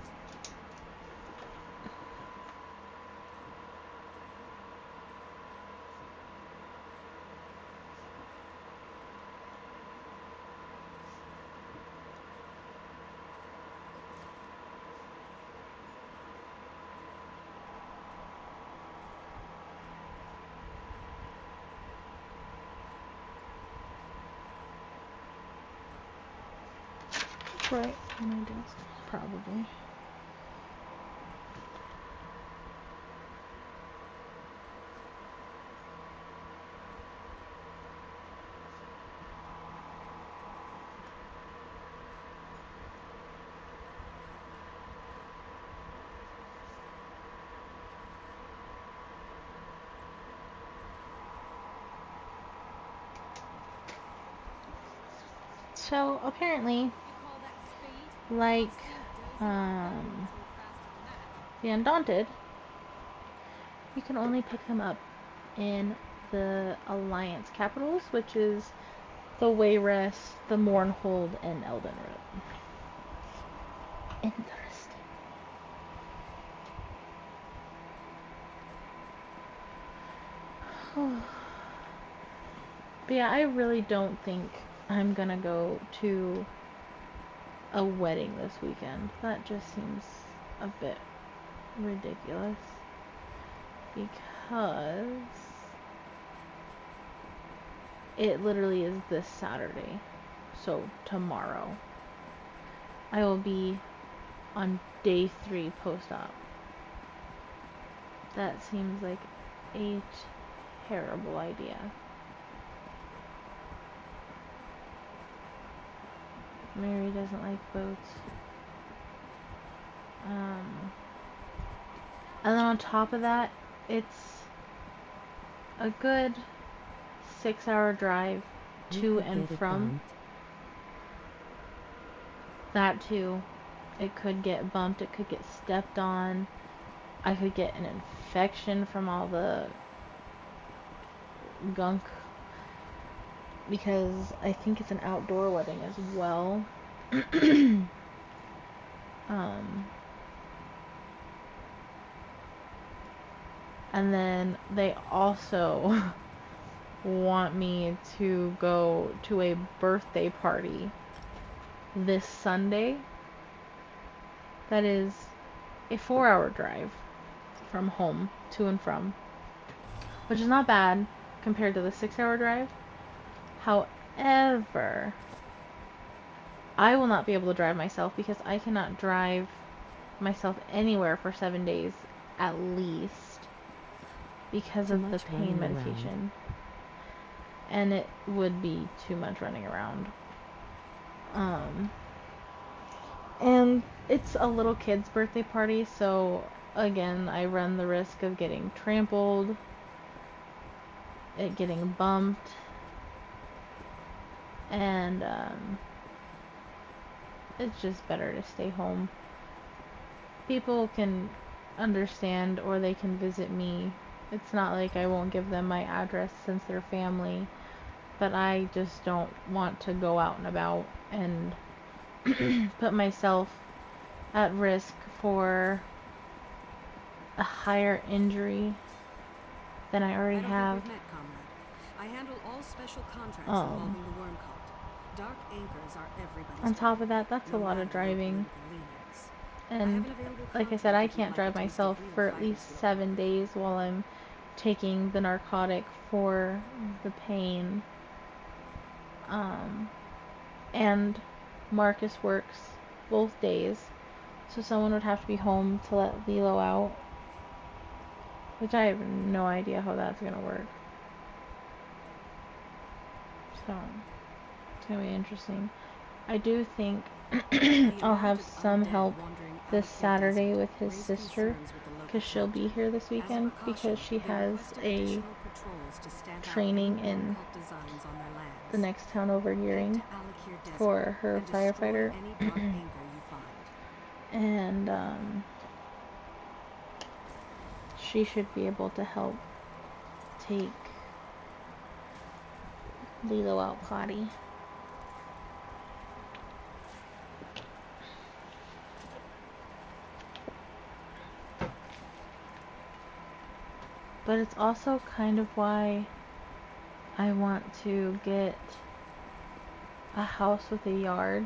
right on my desk, probably. So apparently, like the Undaunted, you can only pick them up in the Alliance capitals, which is the Wayrest, the Mournhold, and Eldenroot. Interesting. But yeah, I really don't think I'm gonna go to a wedding this weekend. That just seems a bit ridiculous. Because it literally is this Saturday. So tomorrow. I will be on day 3 post-op. That seems like a terrible idea. Mary doesn't like boats. And then on top of that, it's a good 6-hour drive to and from. That too. It could get bumped, it could get stepped on. I could get an infection from all the gunk. Because I think it's an outdoor wedding as well. And then they also want me to go to a birthday party this Sunday. That is a 4-hour drive from home to and from, which is not bad compared to the 6-hour drive. However, I will not be able to drive myself because I cannot drive myself anywhere for 7 days at least because of the pain medication. And it would be too much running around. And it's a little kid's birthday party, so again, I run the risk of getting trampled, it getting bumped, and it's just better to stay home. People can understand, or they can visit me. It's not like I won't give them my address since they're family, but I just don't want to go out and about and put myself at risk for a higher injury than I already have. I handle all special contracts involving the worm cult. Dark anchors are everybody's. On top of that, that's a lot of driving. And like I said, I can't drive myself for at least 7 days while I'm taking the narcotic for the pain. And Marcus works both days, so someone would have to be home to let Lilo out, which I have no idea how that's gonna work. So it's gonna be interesting. I do think I'll have some help this Saturday with his sister, because she'll be here this weekend because she has a training in the next town over, Gearing, for her firefighter. And she should be able to help take Lilo out potty. But it's also kind of why I want to get a house with a yard.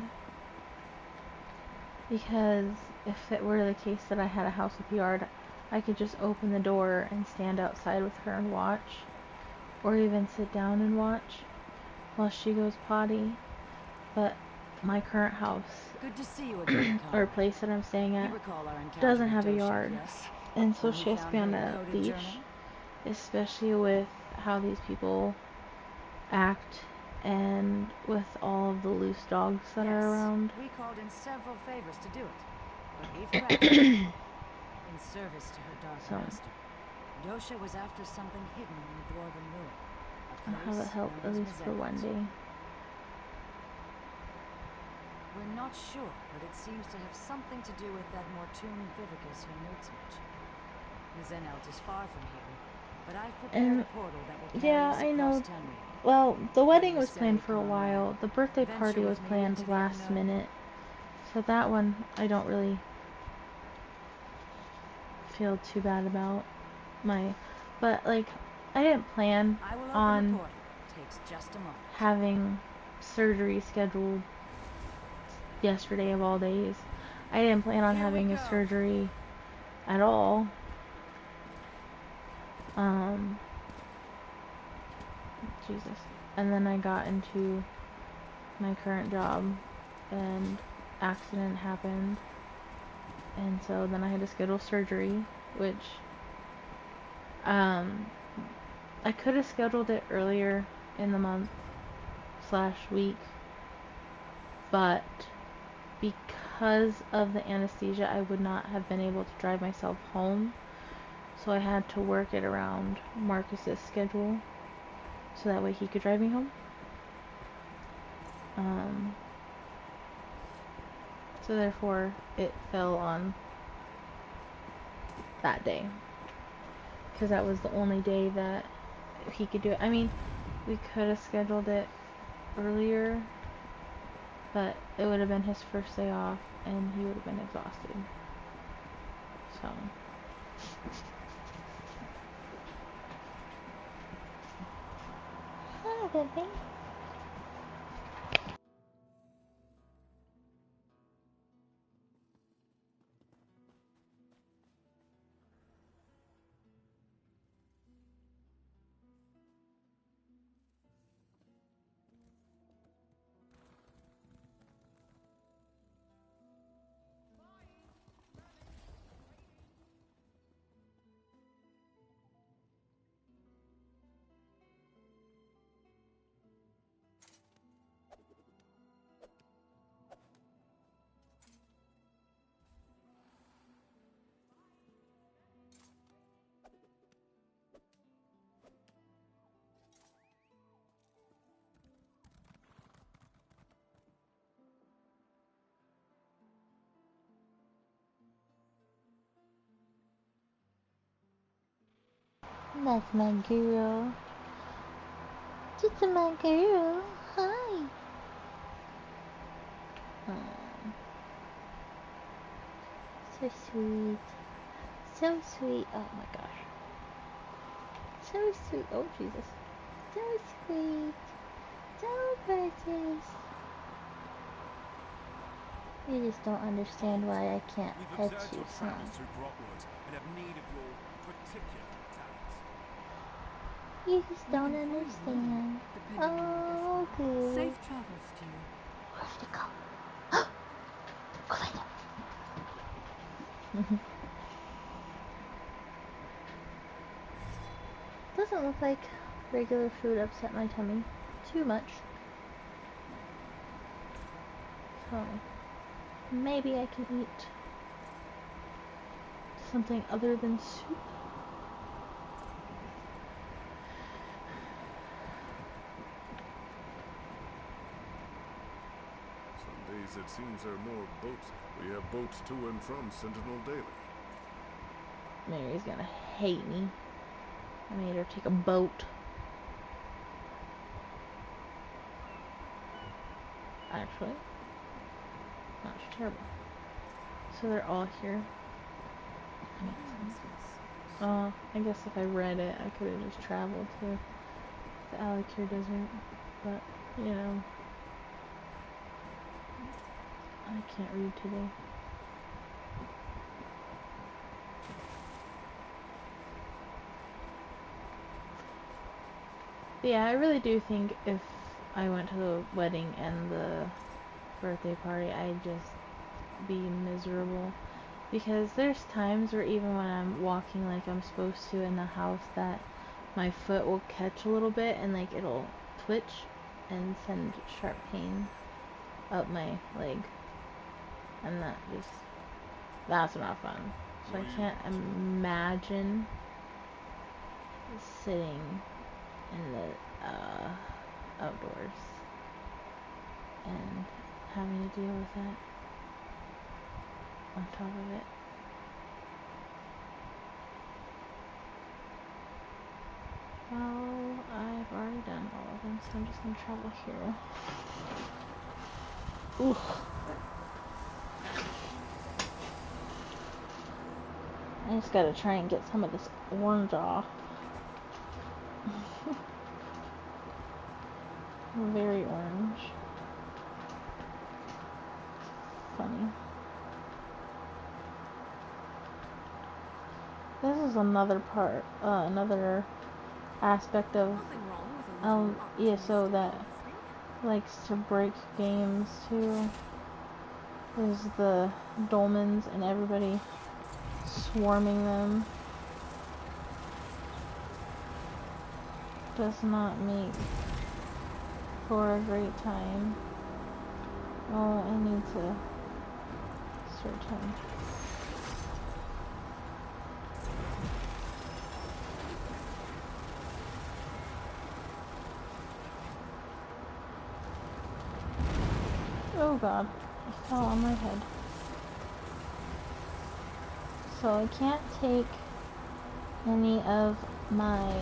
Because if it were the case that I had a house with a yard, I could just open the door and stand outside with her and watch. Or even sit down and watch while she goes potty. But my current house Good to see you again, or Conrad. place that I'm staying You at recall our encounter doesn't with have a Dosha, yard, yes? and so When she we has to found be on her a encoded leash, journal? especially with how these people act and with all of the loose dogs that are around. We called in several favors to do it, but we've cracked it in service to her dark master. Dosha was after something hidden in the dwarven ruin. I'll have it help at least for one day. We're not sure, but it seems to have something to do with that Mortum Vivicus who notes much. Zenelt is far from here, but I've prepared a portal that will carry us across Tenrya. Well, the wedding was planned for a while. The birthday party was planned last minute. So that one I don't really feel too bad about. But like, I didn't plan on having surgery scheduled yesterday of all days. I didn't plan on having a surgery at all. Jesus. And then I got into my current job and accident happened. And so then I had to schedule surgery, which I could have scheduled it earlier in the month / week, but because of the anesthesia I would not have been able to drive myself home, so I had to work it around Marcus's schedule so that way he could drive me home. So therefore it fell on that day, because that was the only day that he could do it. I mean, we could have scheduled it earlier, but it would have been his first day off and he would have been exhausted. So hi, baby. That's my girl. It's my girl. Hi. So sweet. So sweet. Oh my gosh. So sweet. Oh Jesus. So sweet. So precious. You just don't understand why I can't pet you, son. You just don't understand. Oh, good. Safe travels to you. Where did it go? Go find it. Doesn't look like regular food upset my tummy too much. So maybe I can eat something other than soup. Some days it seems there are more boats. We have boats to and from Sentinel daily. Mary's gonna hate me. I made her take a boat. Actually, not terrible. So they're all here. I guess if I read it, I could have just traveled to the Alik'r Desert, but, you know, I can't read today. But yeah, I really do think if I went to the wedding and the birthday party, I'd just be miserable. Because there's times where even when I'm walking like I'm supposed to in the house that my foot will catch a little bit and like it'll twitch and send sharp pain up my leg. And that's not fun. So I can't imagine sitting in the outdoors and having to deal with that on top of it. Well, I've already done all of them, so I'm just gonna travel here. Oof. I just gotta try and get some of this orange off. Very orange. Funny. This is another part, another aspect of ESO that likes to break games too. Is the dolmens and everybody swarming them. Does not make for a great time. Oh, I need to search him. Oh god, it fell on my head. So I can't take any of my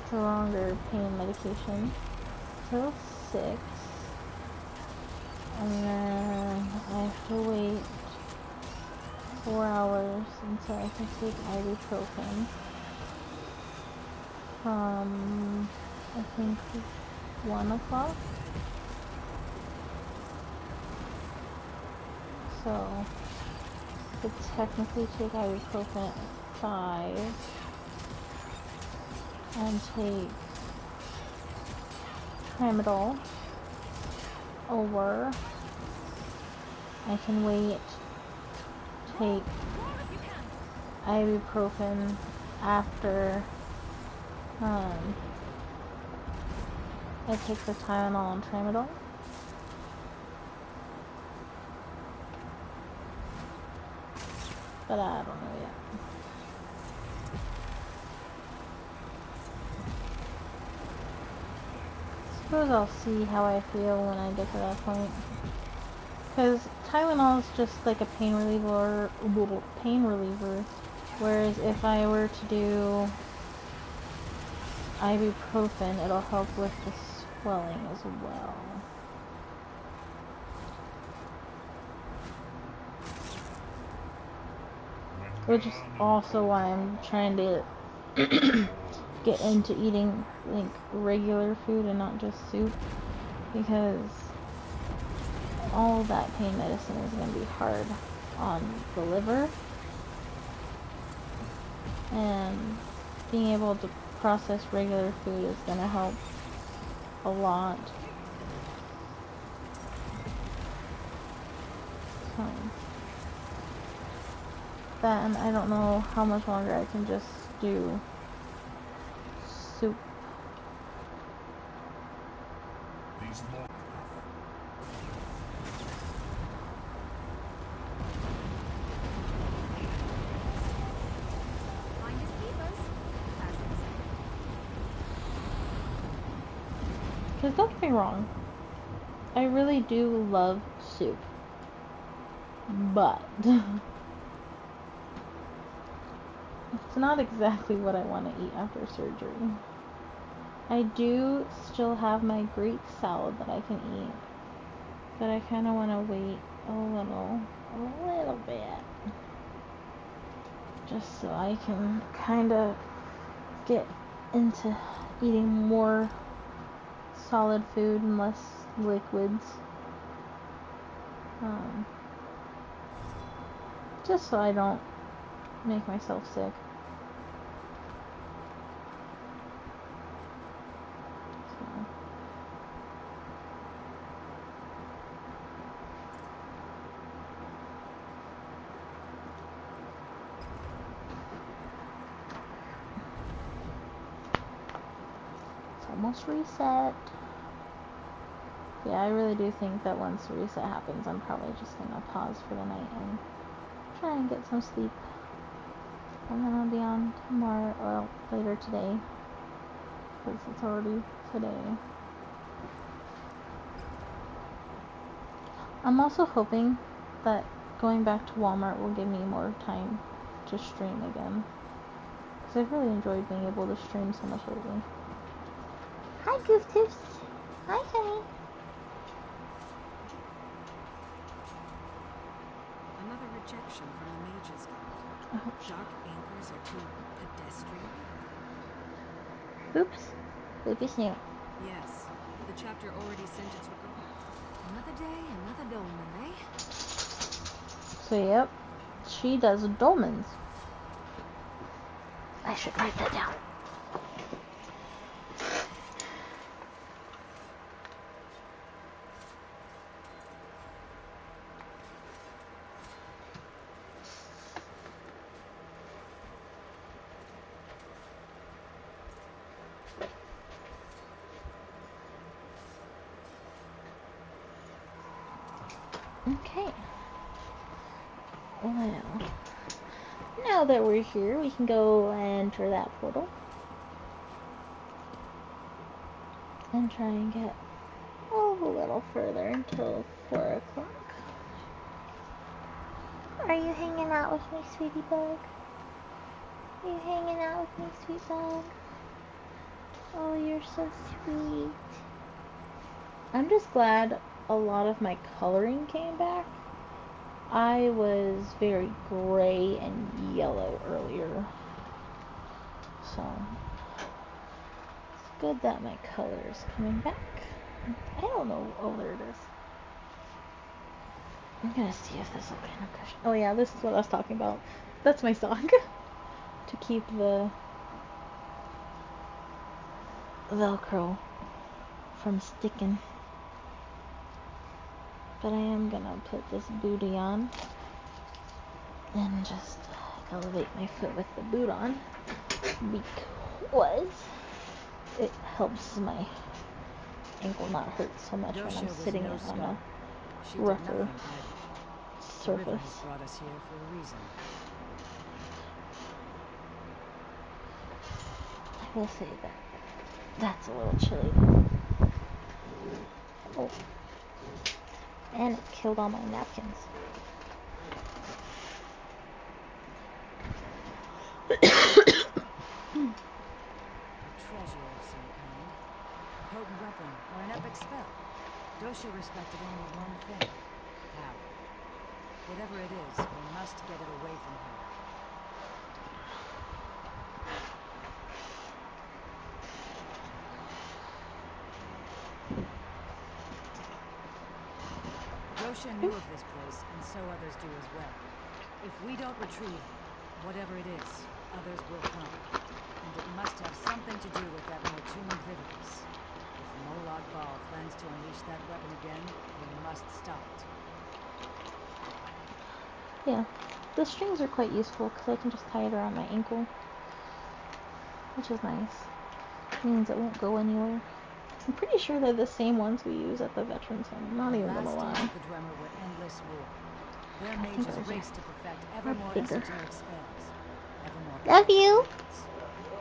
stronger pain medication till 6. And then I have to wait 4 hours until I can take ibuprofen from, I think, 1 o'clock. So, I could technically take ibuprofen at 5 and take Tramadol, or I can wait, take ibuprofen after I take the Tylenol and Tramadol. But I don't know yet. Suppose I'll see how I feel when I get to that point. Because Tylenol is just like a pain reliever, whereas if I were to do ibuprofen, it'll help with the swelling as well. Which is also why I'm trying to get into eating like regular food and not just soup, because all that pain medicine is going to be hard on the liver, and being able to process regular food is going to help a lot. So that, and I don't know how much longer I can just do soup. Because don't get me wrong, I really do love soup, but it's not exactly what I want to eat after surgery. I do still have my Greek salad that I can eat, but I kind of want to wait a little bit, just so I can kind of get into eating more solid food and less liquids. Just so I don't make myself sick. So. almost reset. Yeah, I really do think that once the reset happens, I'm probably just gonna pause for the night and try and get some sleep. And then I'll be on tomorrow, well, later today, because it's already today. I'm also hoping that going back to Walmart will give me more time to stream again. Because I've really enjoyed being able to stream so much lately. Hi, Goof Tips. Hi, honey. Another rejection from the Mages Guild. Dark anchors are too pedestrian. Oops. Oops, Snoop. Yes, the chapter already sent its regards. Another day, another dolmen, eh? So, yep. She does dolmens. I should write that down. Okay. Well, now that we're here, we can go enter that portal. And try and get a little further until 4 o'clock. Are you hanging out with me, sweetie bug? Are you hanging out with me, sweet bug? Oh, you're so sweet. I'm just glad a lot of my coloring came back. I was very gray and yellow earlier. So, it's good that my color is coming back. I don't know. Oh, there it is. I'm gonna see if this will kind of cushion. Oh yeah, this is what I was talking about. That's my song. To keep the Velcro from sticking. But I am gonna put this booty on and just elevate my foot with the boot on because it helps my ankle not hurt so much when I'm sitting on a rougher surface. Brought us here for a reason. I will say that that's a little chilly though. Oh. And it killed all my napkins. A treasure of some kind. A potent weapon or an epic spell. Dosha respected only one thing. Power. Whatever it is, we must get it away from her. Dosha knew of this place, and so others do as well. If we don't retrieve whatever it is, others will come. And it must have something to do with that Mortoon Vividus. If Molag Bal plans to unleash that weapon again, we must stop it. Yeah, the strings are quite useful because I can just tie it around my ankle, which is nice. It means it won't go anywhere. I'm pretty sure they're the same ones we use at the Veterans Home. I'm not even gonna lie. The Dwemer were endless war. Their mages raced to perfect ever more esoteric spells. Ever more love you.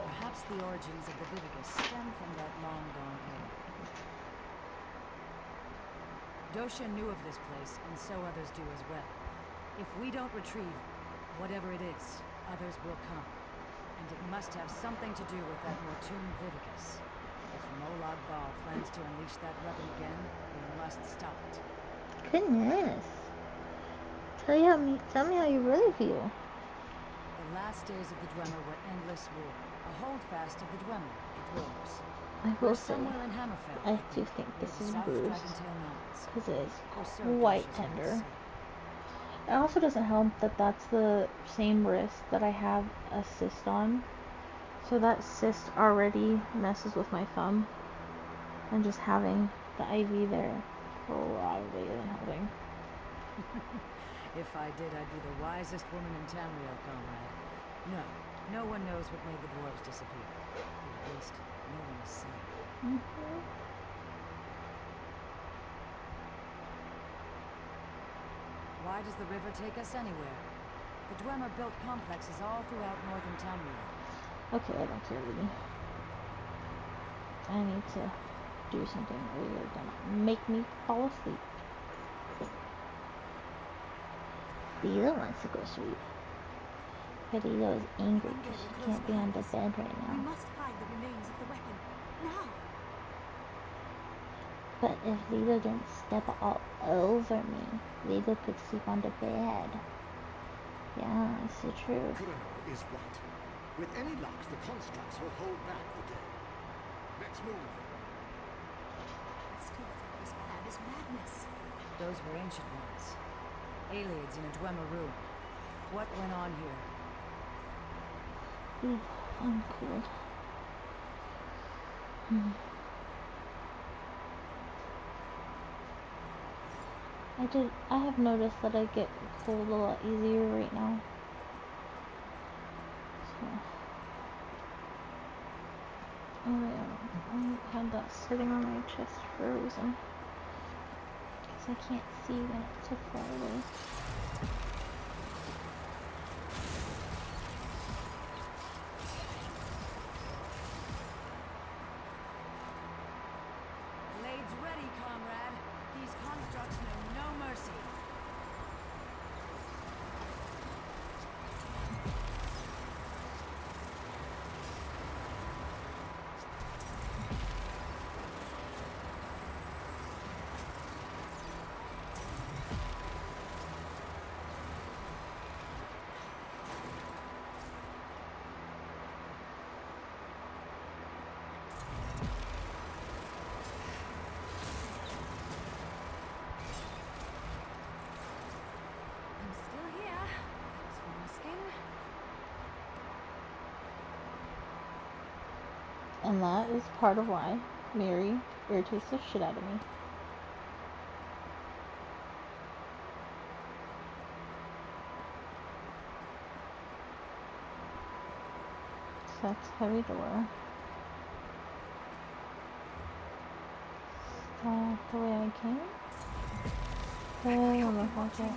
Perhaps the origins of the Vividus stem from that long-gone era. Dosha knew of this place, and so others do as well. If we don't retrieve whatever it is, others will come. And it must have something to do with that Mortoon Vividus. If Molag Bal plans to unleash that weapon again, we must stop it. Goodness. Tell me how you really feel. The last days of the Dwemer were endless war. A holdfast of the Dwemer, the dwarves. I will say, Somewhere in Hammerfell, I do think this is bruised, because it is quite tender. It also doesn't help that that's the same wrist that I have a cyst on. So that cyst already messes with my thumb. And just having the IV there probably isn't helping. If I did, I'd be the wisest woman in Tamriel, comrade. No one knows what made the dwarves disappear. At least, no one is saying. Why does the river take us anywhere? The Dwemer built complexes all throughout northern Tamriel. Okay, I don't care really. I need to do something or you're gonna make me fall asleep. Lilo wants to go sleep. But Lilo is angry because she can't be on the bed right now. We must find the remains of the weapon. Now! But if Lilo didn't step all over me, Lilo could sleep on the bed. Yeah, that's the truth. Kuranor is right. With any luck, the constructs will hold back the dead. Let's move. I still think this plan is madness. Those were ancient ones. Aliens in a Dwemer ruin. What went on here? Ooh, I'm cold. I have noticed that I get cold a lot easier right now. So, oh yeah, I had that sitting on my chest for a reason. Because I can't see when it's too far away. Blades ready, comrade. These constructs know no mercy. And that is part of why Mary irritates the shit out of me. So that's heavy door. The way I came? Oh, look like that.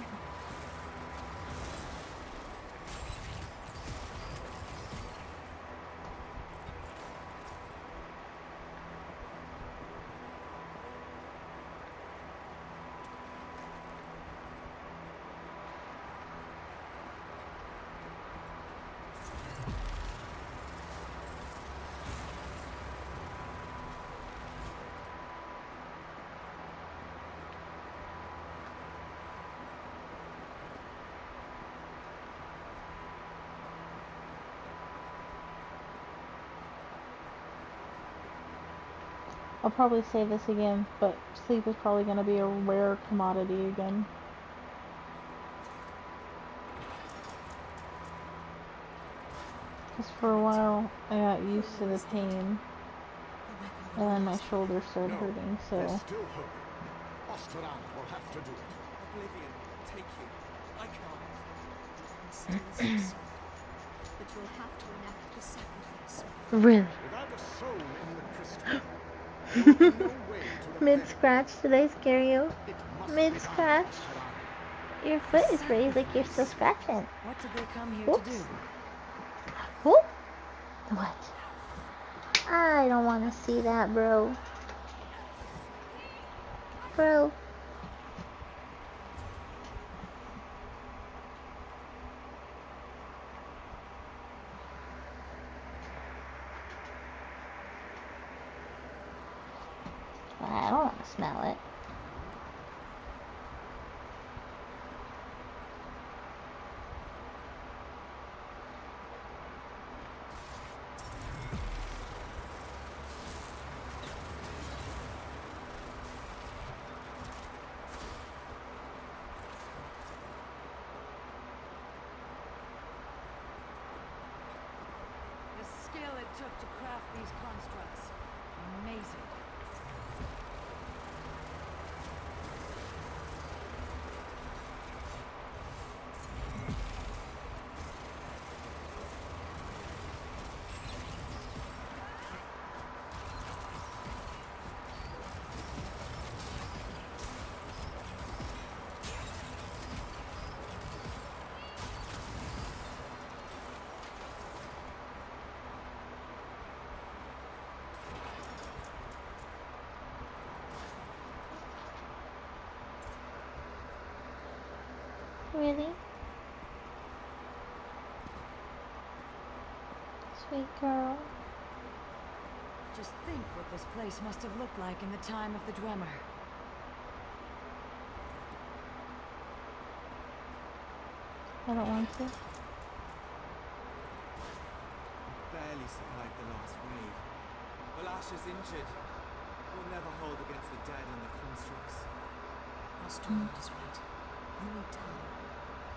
I'll probably save this again, but sleep is probably going to be a rare commodity again. Because for a while, I got used to the pain, and then my shoulder started hurting, so... There's still hope. Osteran will have to do it. Oblivion, take you. I can't. You still succeed. But you'll have to enact the sacrifice. Really? Without a soul in the crystal, there will be no way to Mid-scratch, did I scare you? Mid-scratch? Your foot is raised like you're still scratching. What did they come here Whoops. to do? Whoop. What? I don't want to see that, bro. Bro. I don't want to smell it. The skill it took to craft these constructs. Amazing. Really? Sweet girl. Just think what this place must have looked like in the time of the Dwemer. I don't want to. Barely survived the last wave. Balash is injured. We'll never hold against the dead and the constructs. Nostromo is right. You need time.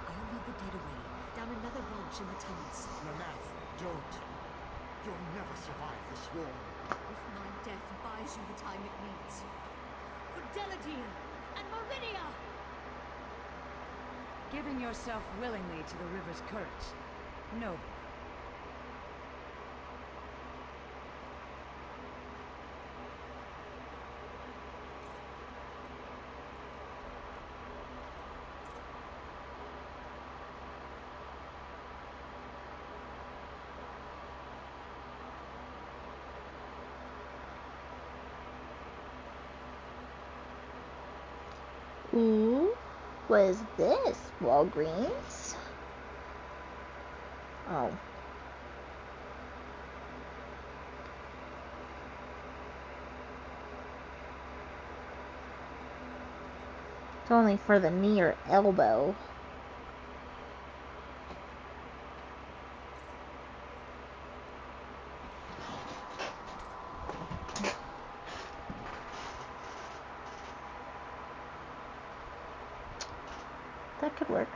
I'll lead the dead away, down another branch in the tunnels. Nanath, don't. You'll never survive the swarm. If my death buys you the time it needs. For Deladine and Meridia! Giving yourself willingly to the river's current. Noble. Ooh, what is this? Walgreens? Oh. It's only for the knee or elbow. That could work.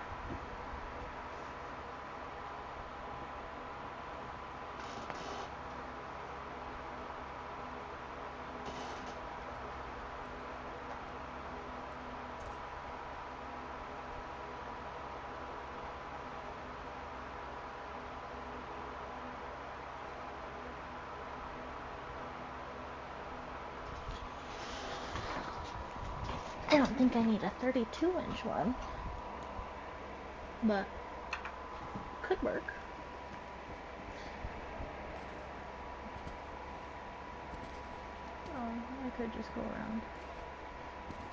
I don't think I need a 32-inch one, but could work. Oh, I could just go around.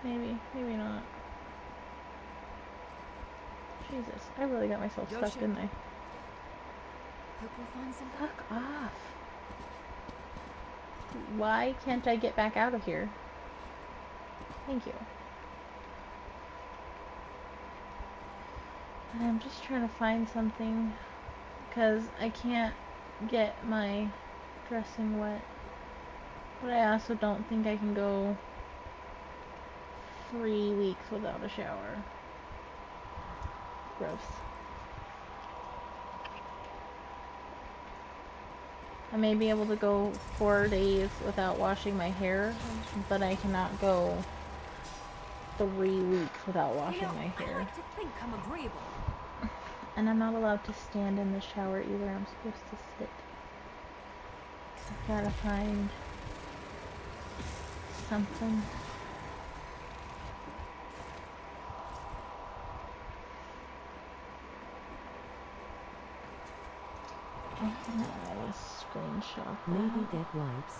Maybe, maybe not. Jesus, I really got myself stuck, didn't I? Hope we'll find some. Fuck off. Why can't I get back out of here? Thank you. I'm just trying to find something because I can't get my dressing wet. But I also don't think I can go 3 weeks without a shower. Gross. I may be able to go 4 days without washing my hair, but I cannot go 3 weeks without washing my hair. I like to think I'm agreeable. And I'm not allowed to stand in the shower either. I'm supposed to sit. I've gotta find something. Screenshot. Maybe dead wipes.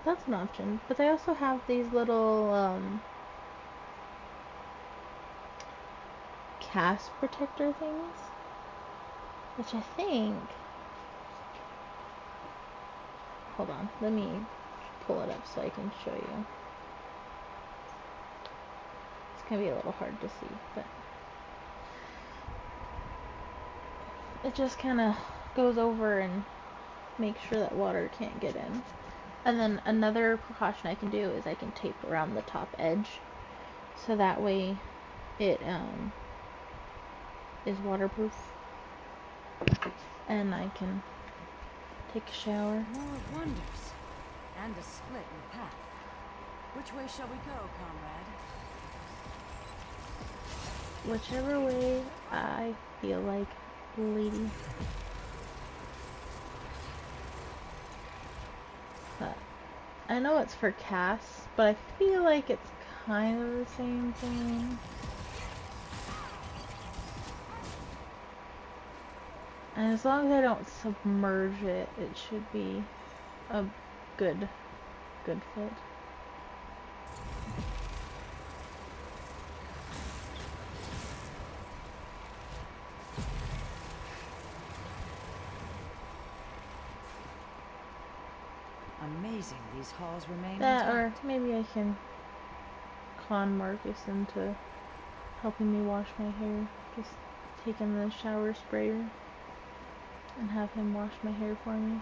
That's an option. But they also have these little cast protector things, which I think. Hold on, let me pull it up so I can show you. It's gonna be a little hard to see, but it just kind of goes over and makes sure that water can't get in. And then another precaution I can do is I can tape around the top edge, so that way it is waterproof, and I can take a shower. More wonders, and a split in the path. Which way shall we go, comrade? Whichever way I feel like, lady. But I know it's for Cass, but I feel like it's kind of the same thing. And as long as I don't submerge it, it should be a good fit. amazing these halls remain That, or intact. maybe I can con Marcus into helping me wash my hair. Just take in the shower sprayer and have him wash my hair for me.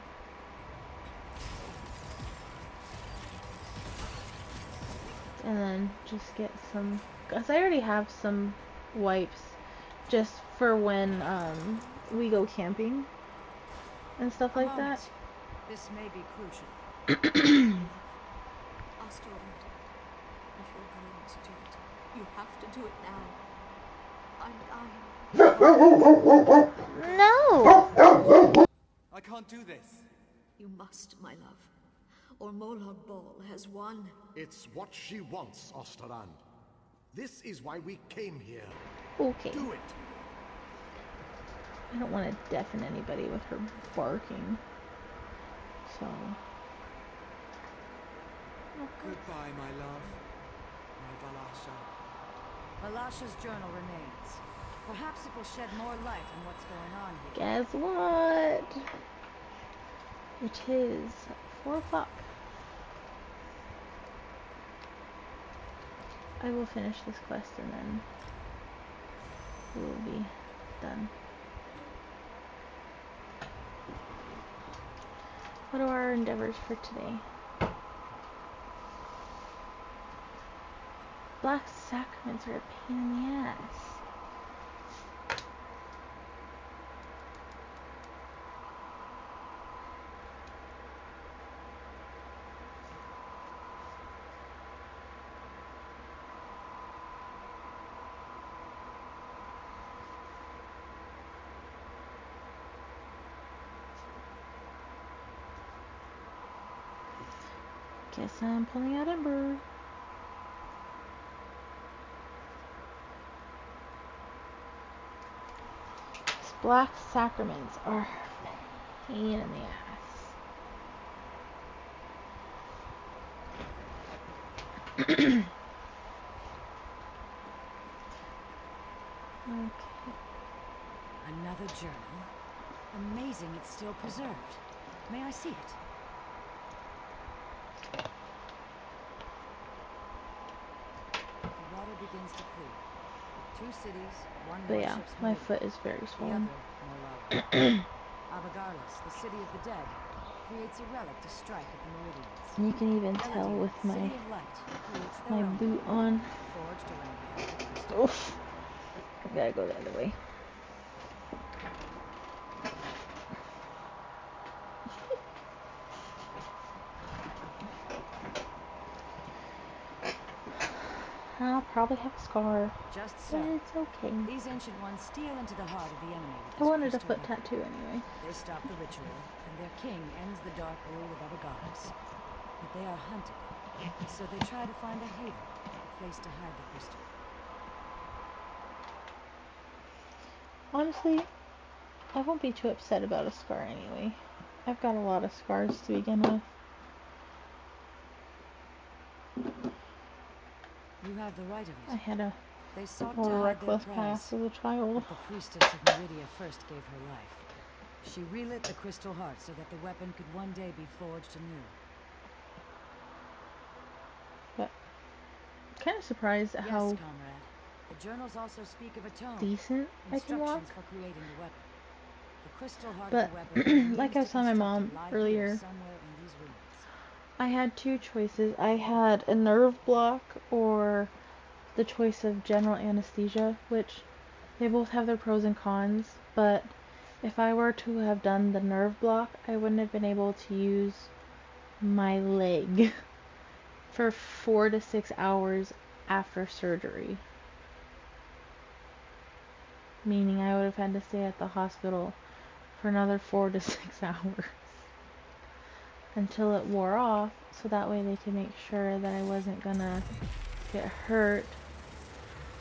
And then just get some, cause I already have some wipes just for when we go camping and stuff like that. This may be crucial. Osterland, if you're going to do it, you have to do it now. I'm dying. No! I can't do this. You must, my love. Or Molag Bal has won. It's what she wants, Osterland. This is why we came here. Okay. Do it. I don't want to deafen anybody with her barking. So. Goodbye, my love. My Valasha. Valasha's journal remains. Perhaps it will shed more light on what's going on here. Guess what? It is 4 o'clock. I will finish this quest and then we will be done. What are our endeavors for today? Black sacraments are a pain in the ass. Guess I'm pulling out Ember. These black sacraments are a pain in the ass. Okay. Another journal? Amazing it's still preserved. May I see it? The water begins to clear. 2 cities, 1 But yeah, worship's my Meridian. foot is very The swollen. other, Molag. Abagarlis, the city of the dead, creates a relic to strike at the meridians. And you can even tell Elodie, with my City of Light, creates their own boot on. forged around the crystal. Oof. I gotta go the other way. I'll probably have a scar, Just so. but it's okay. These ancient ones steal into the heart of the enemy with I this wanted a crystal foot weapon. tattoo anyway. They stop the ritual, and their king ends the dark rule of Abagarlis. But they are hunted, so they try to find a haven, a place to hide the crystal. Honestly, I won't be too upset about a scar anyway. I've got a lot of scars to begin with. You have the right of it. I had a They sought to hide their reckless prize, past as a child. but the priestess of Meridia first gave her life. She relit the crystal heart so that the weapon could one day be forged anew. But kind of surprised at Yes, how comrade. The journals also speak of a tome. decent I can walk. Instructions for creating the weapon. The crystal heart But of the weapon like I was telling my mom earlier, somewhere in these ruins. I had 2 choices. I had a nerve block or the choice of general anesthesia, which they both have their pros and cons, but if I were to have done the nerve block, I wouldn't have been able to use my leg for 4 to 6 hours after surgery. Meaning I would have had to stay at the hospital for another 4 to 6 hours until it wore off, so that way they could make sure that I wasn't gonna get hurt.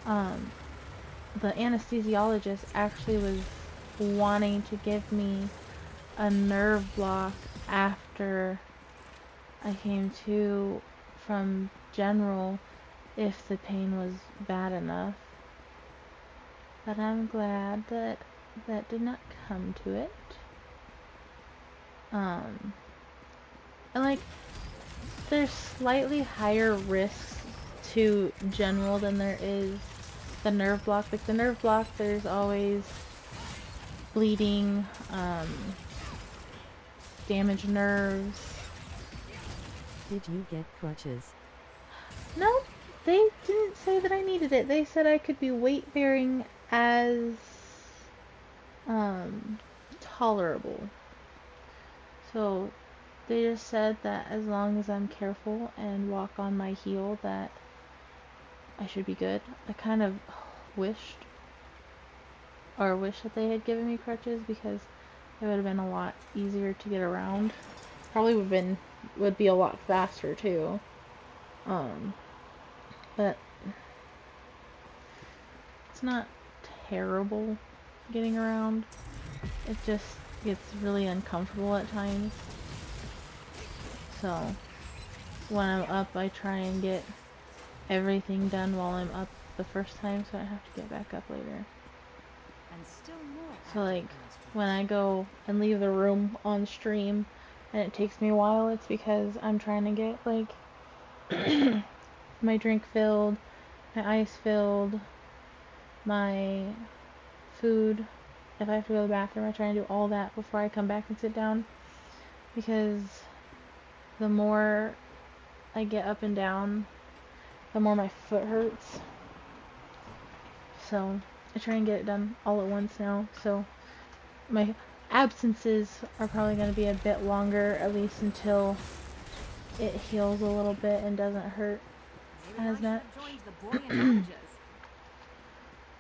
The anesthesiologist actually was wanting to give me a nerve block after I came to from general if the pain was bad enough. But I'm glad that that did not come to it. And like, there's slightly higher risks to general than there is the nerve block. Like the nerve block, there's always bleeding, damaged nerves. Did you get crutches? No, they didn't say that I needed it. They said I could be weight bearing as tolerable. So they just said that as long as I'm careful and walk on my heel that I should be good. I kind of wish that they had given me crutches because it would have been a lot easier to get around. Probably would be a lot faster too. But it's not terrible getting around. It just gets really uncomfortable at times. So when I'm up, I try and get everything done while I'm up the first time so I have to get back up later. And still more. So like when I go and leave the room on stream and it takes me a while, it's because I'm trying to get like my drink filled, my ice filled, my food. If I have to go to the bathroom, I try and do all that before I come back and sit down, because the more I get up and down, the more my foot hurts. So I try and get it done all at once now. So my absences are probably going to be a bit longer, at least until it heals a little bit and doesn't hurt as much.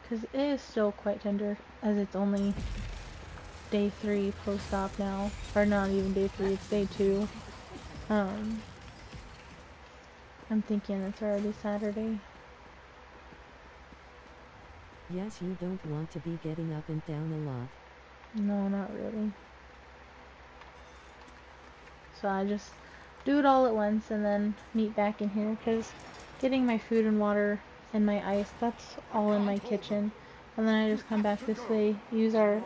Because it is still quite tender, as it's only day 3 post-op now. Or not even day 3, it's day 2. I'm thinking it's already Saturday. Yes, you don't want to be getting up and down a lot. No, not really. So I just do it all at once and then meet back in here, because getting my food and water and my ice, that's all in my kitchen. And then I just come back this way, use our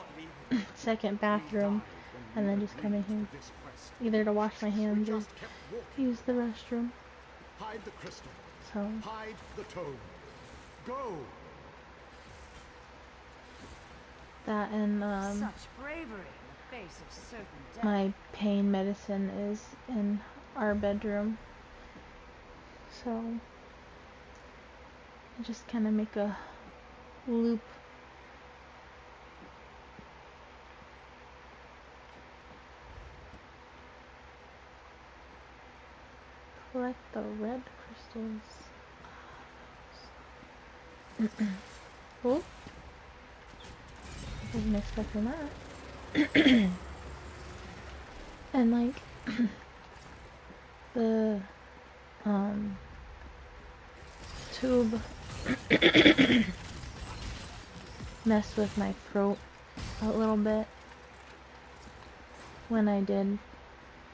second bathroom, and then just come in here either to wash my hands or use the restroom. Hide the crystal. So hide the toad. Go. That and Such bravery in the face of certain death. my pain medicine is in our bedroom. So I just kind of make a loop. Collect the red crystals. Oh, wasn't expecting that. And like the tube messed with my throat a little bit when I did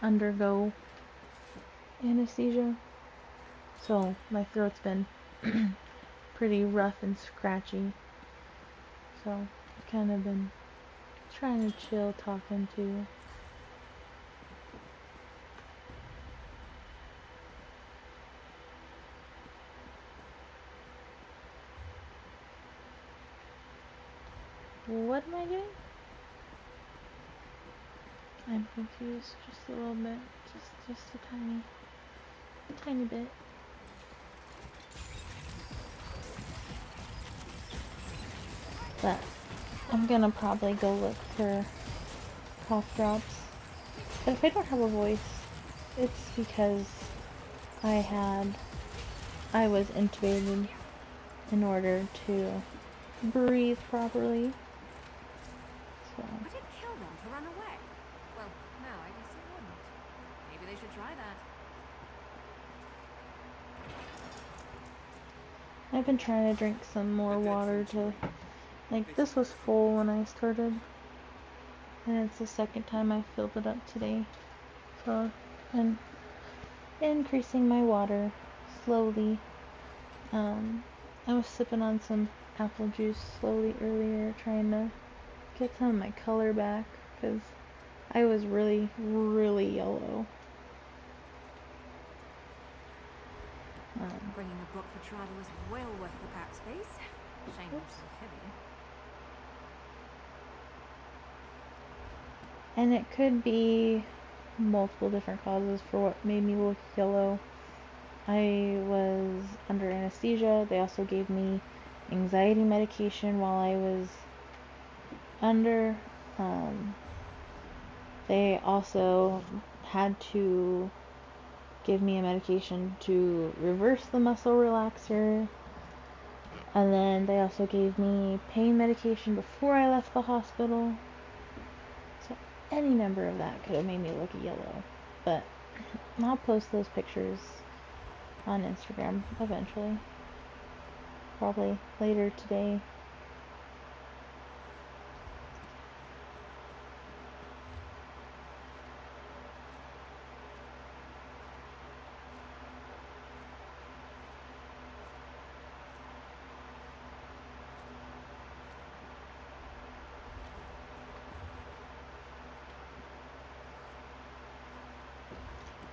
undergo anesthesia. So my throat's been pretty rough and scratchy. So I've kind of been trying to chill talking to. What am I doing? I'm confused just a little bit. Just a tiny bit. But I'm gonna probably go look for cough drops. But if I don't have a voice, it's because I was intubated in order to breathe properly. So. But it killed them to run away. Well, no, I guess it wouldn't. Maybe they should try that. I've been trying to drink some more water to, like, this was full when I started, and it's the second time I filled it up today. So I'm increasing my water slowly. I was sipping on some apple juice slowly earlier, trying to get some of my color back, because I was really, really yellow. Bringing a book for travel is well worth the pack space. Shame they're so heavy. And it could be multiple different causes for what made me look yellow. I was under anesthesia. They also gave me anxiety medication while I was under. They also had to give me a medication to reverse the muscle relaxer. And then they also gave me pain medication before I left the hospital. So any number of that could have made me look yellow. But I'll post those pictures on Instagram eventually. Probably later today.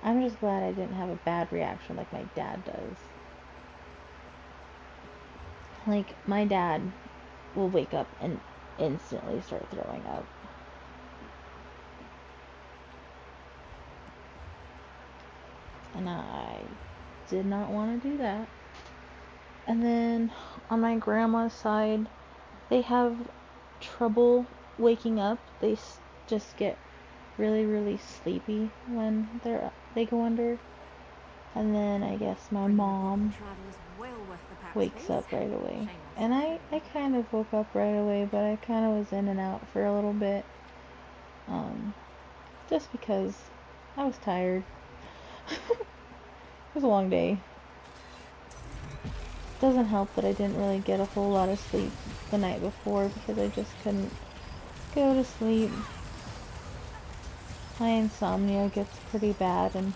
I'm just glad I didn't have a bad reaction like my dad does. Like, my dad will wake up and instantly start throwing up. And I did not want to do that. And then on my grandma's side, they have trouble waking up. They just get really, really sleepy when they go under. And then I guess my mom wakes up right away. And I kind of woke up right away, but I kind of was in and out for a little bit. Just because I was tired. It was a long day. Doesn't help that I didn't really get a whole lot of sleep the night before because I just couldn't go to sleep. My insomnia gets pretty bad, and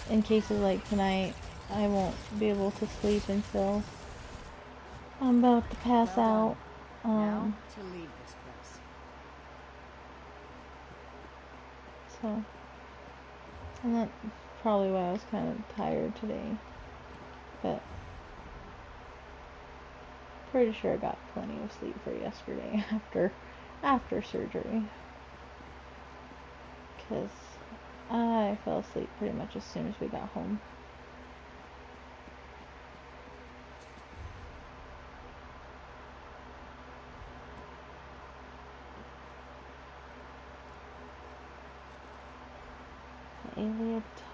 in cases like tonight, I won't be able to sleep until I'm about to pass out. Now to leave this place. So, and that's probably why I was kind of tired today. But pretty sure I got plenty of sleep for yesterday after surgery. Because I fell asleep pretty much as soon as we got home.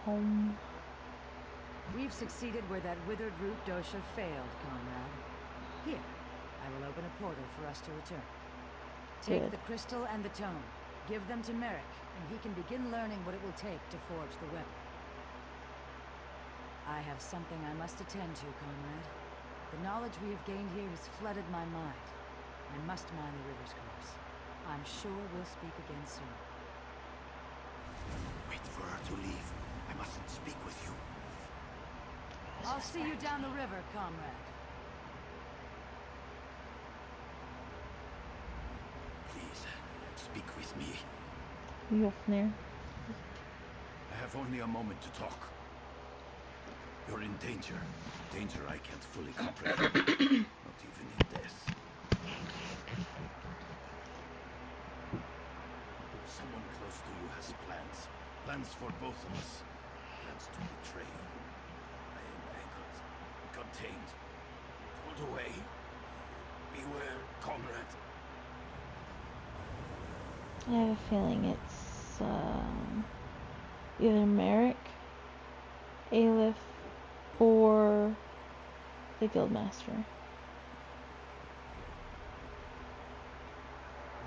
Home. We've succeeded where that withered root dosha failed, comrade. Here, I will open a portal for us to return. Take the crystal and the tome. Give them to Merrick, and he can begin learning what it will take to forge the weapon. I have something I must attend to, comrade. The knowledge we have gained here has flooded my mind. I must mind the river's course. I'm sure we'll speak again soon. Wait for her to leave. I mustn't speak with you. I'll see you down the river, comrade. Please, speak with me. Jofnir. I have only a moment to talk. You're in danger. Danger I can't fully comprehend. Not even in death. Someone close to you has plans. Plans for both of us. Plans to betray you. I am anchored. Contained. Pulled away. Beware, comrade. I have a feeling it's either Merrick, Aleph, or the Guildmaster.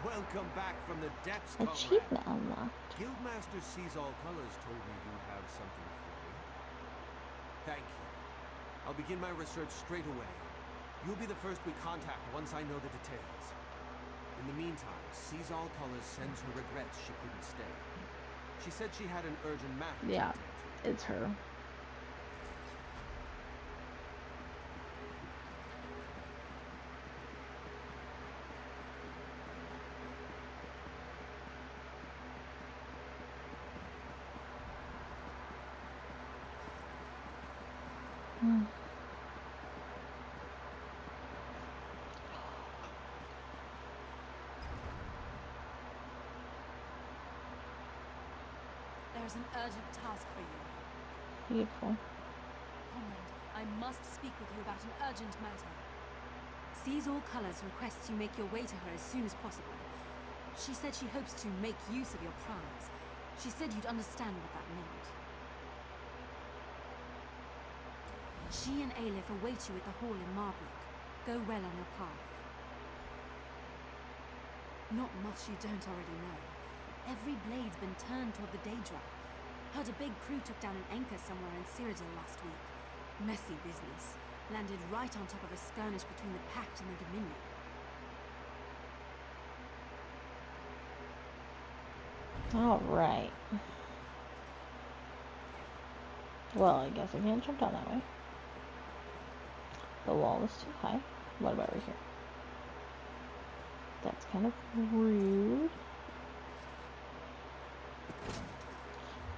Welcome back from the depths, Achievement unlocked. Guildmaster Sees All Colors told me you have something for me. Thank you. I'll begin my research straight away. You'll be the first we contact once I know the details. In the meantime, Sees All Colors sends her regrets she couldn't stay. She said she had an urgent matter. Yeah, it's her. There's an urgent task for you. Beautiful. Conrad, I must speak with you about an urgent matter. Sees All Colors requests you make your way to her as soon as possible. She said she hopes to make use of your prize. She said you'd understand what that meant. She and Aelif await you at the hall in Marbrook. Go well on your path. Not much you don't already know. Every blade's been turned toward the Daedra. Heard a big crew took down an anchor somewhere in Cyrodiil last week. Messy business. Landed right on top of a skirmish between the Pact and the Dominion. Alright. Well, I guess I can't jump down that way. The wall is too high. What about right here? That's kind of rude.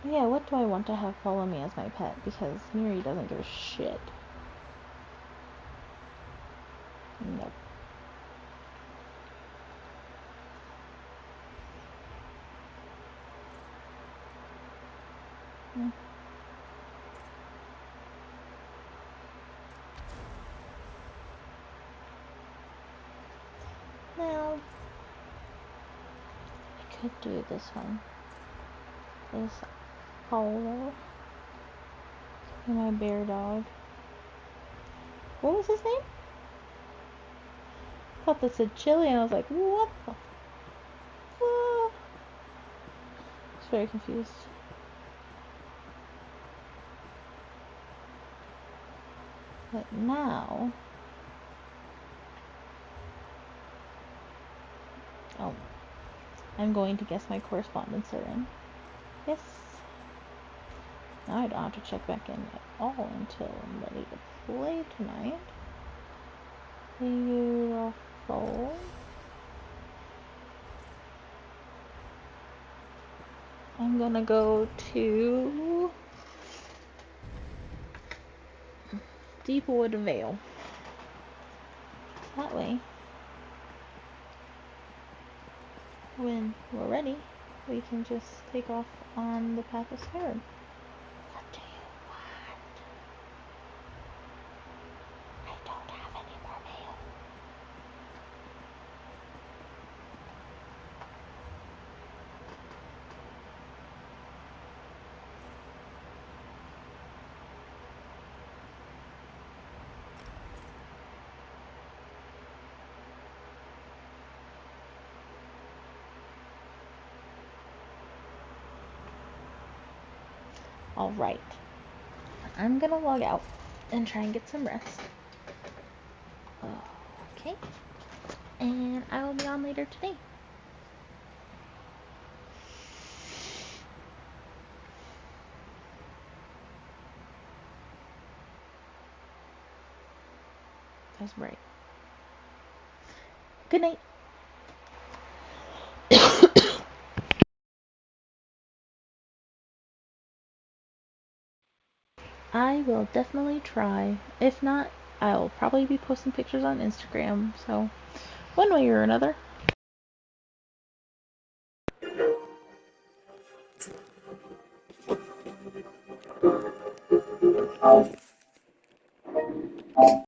Yeah, what do I want to have follow me as my pet? Because Miri doesn't give a shit. Nope. Now, I could do this one. This Paulo. My bear dog. What was his name? I thought that said Chili, and I was like, what the? I was very confused. But now, oh, I'm going to guess my correspondence are in. Yes. Now I don't have to check back in at all until I'm ready to play tonight. Beautiful. I'm gonna go to Deepwood Vale. That way, when we're ready, we can just take off on the Path of Scarab. What do you want? I don't have any more mail. Alright. I'm gonna log out and try and get some rest. Okay. And I will be on later today. That's right. Good night. I will definitely try. If not, I'll probably be posting pictures on Instagram. So, one way or another.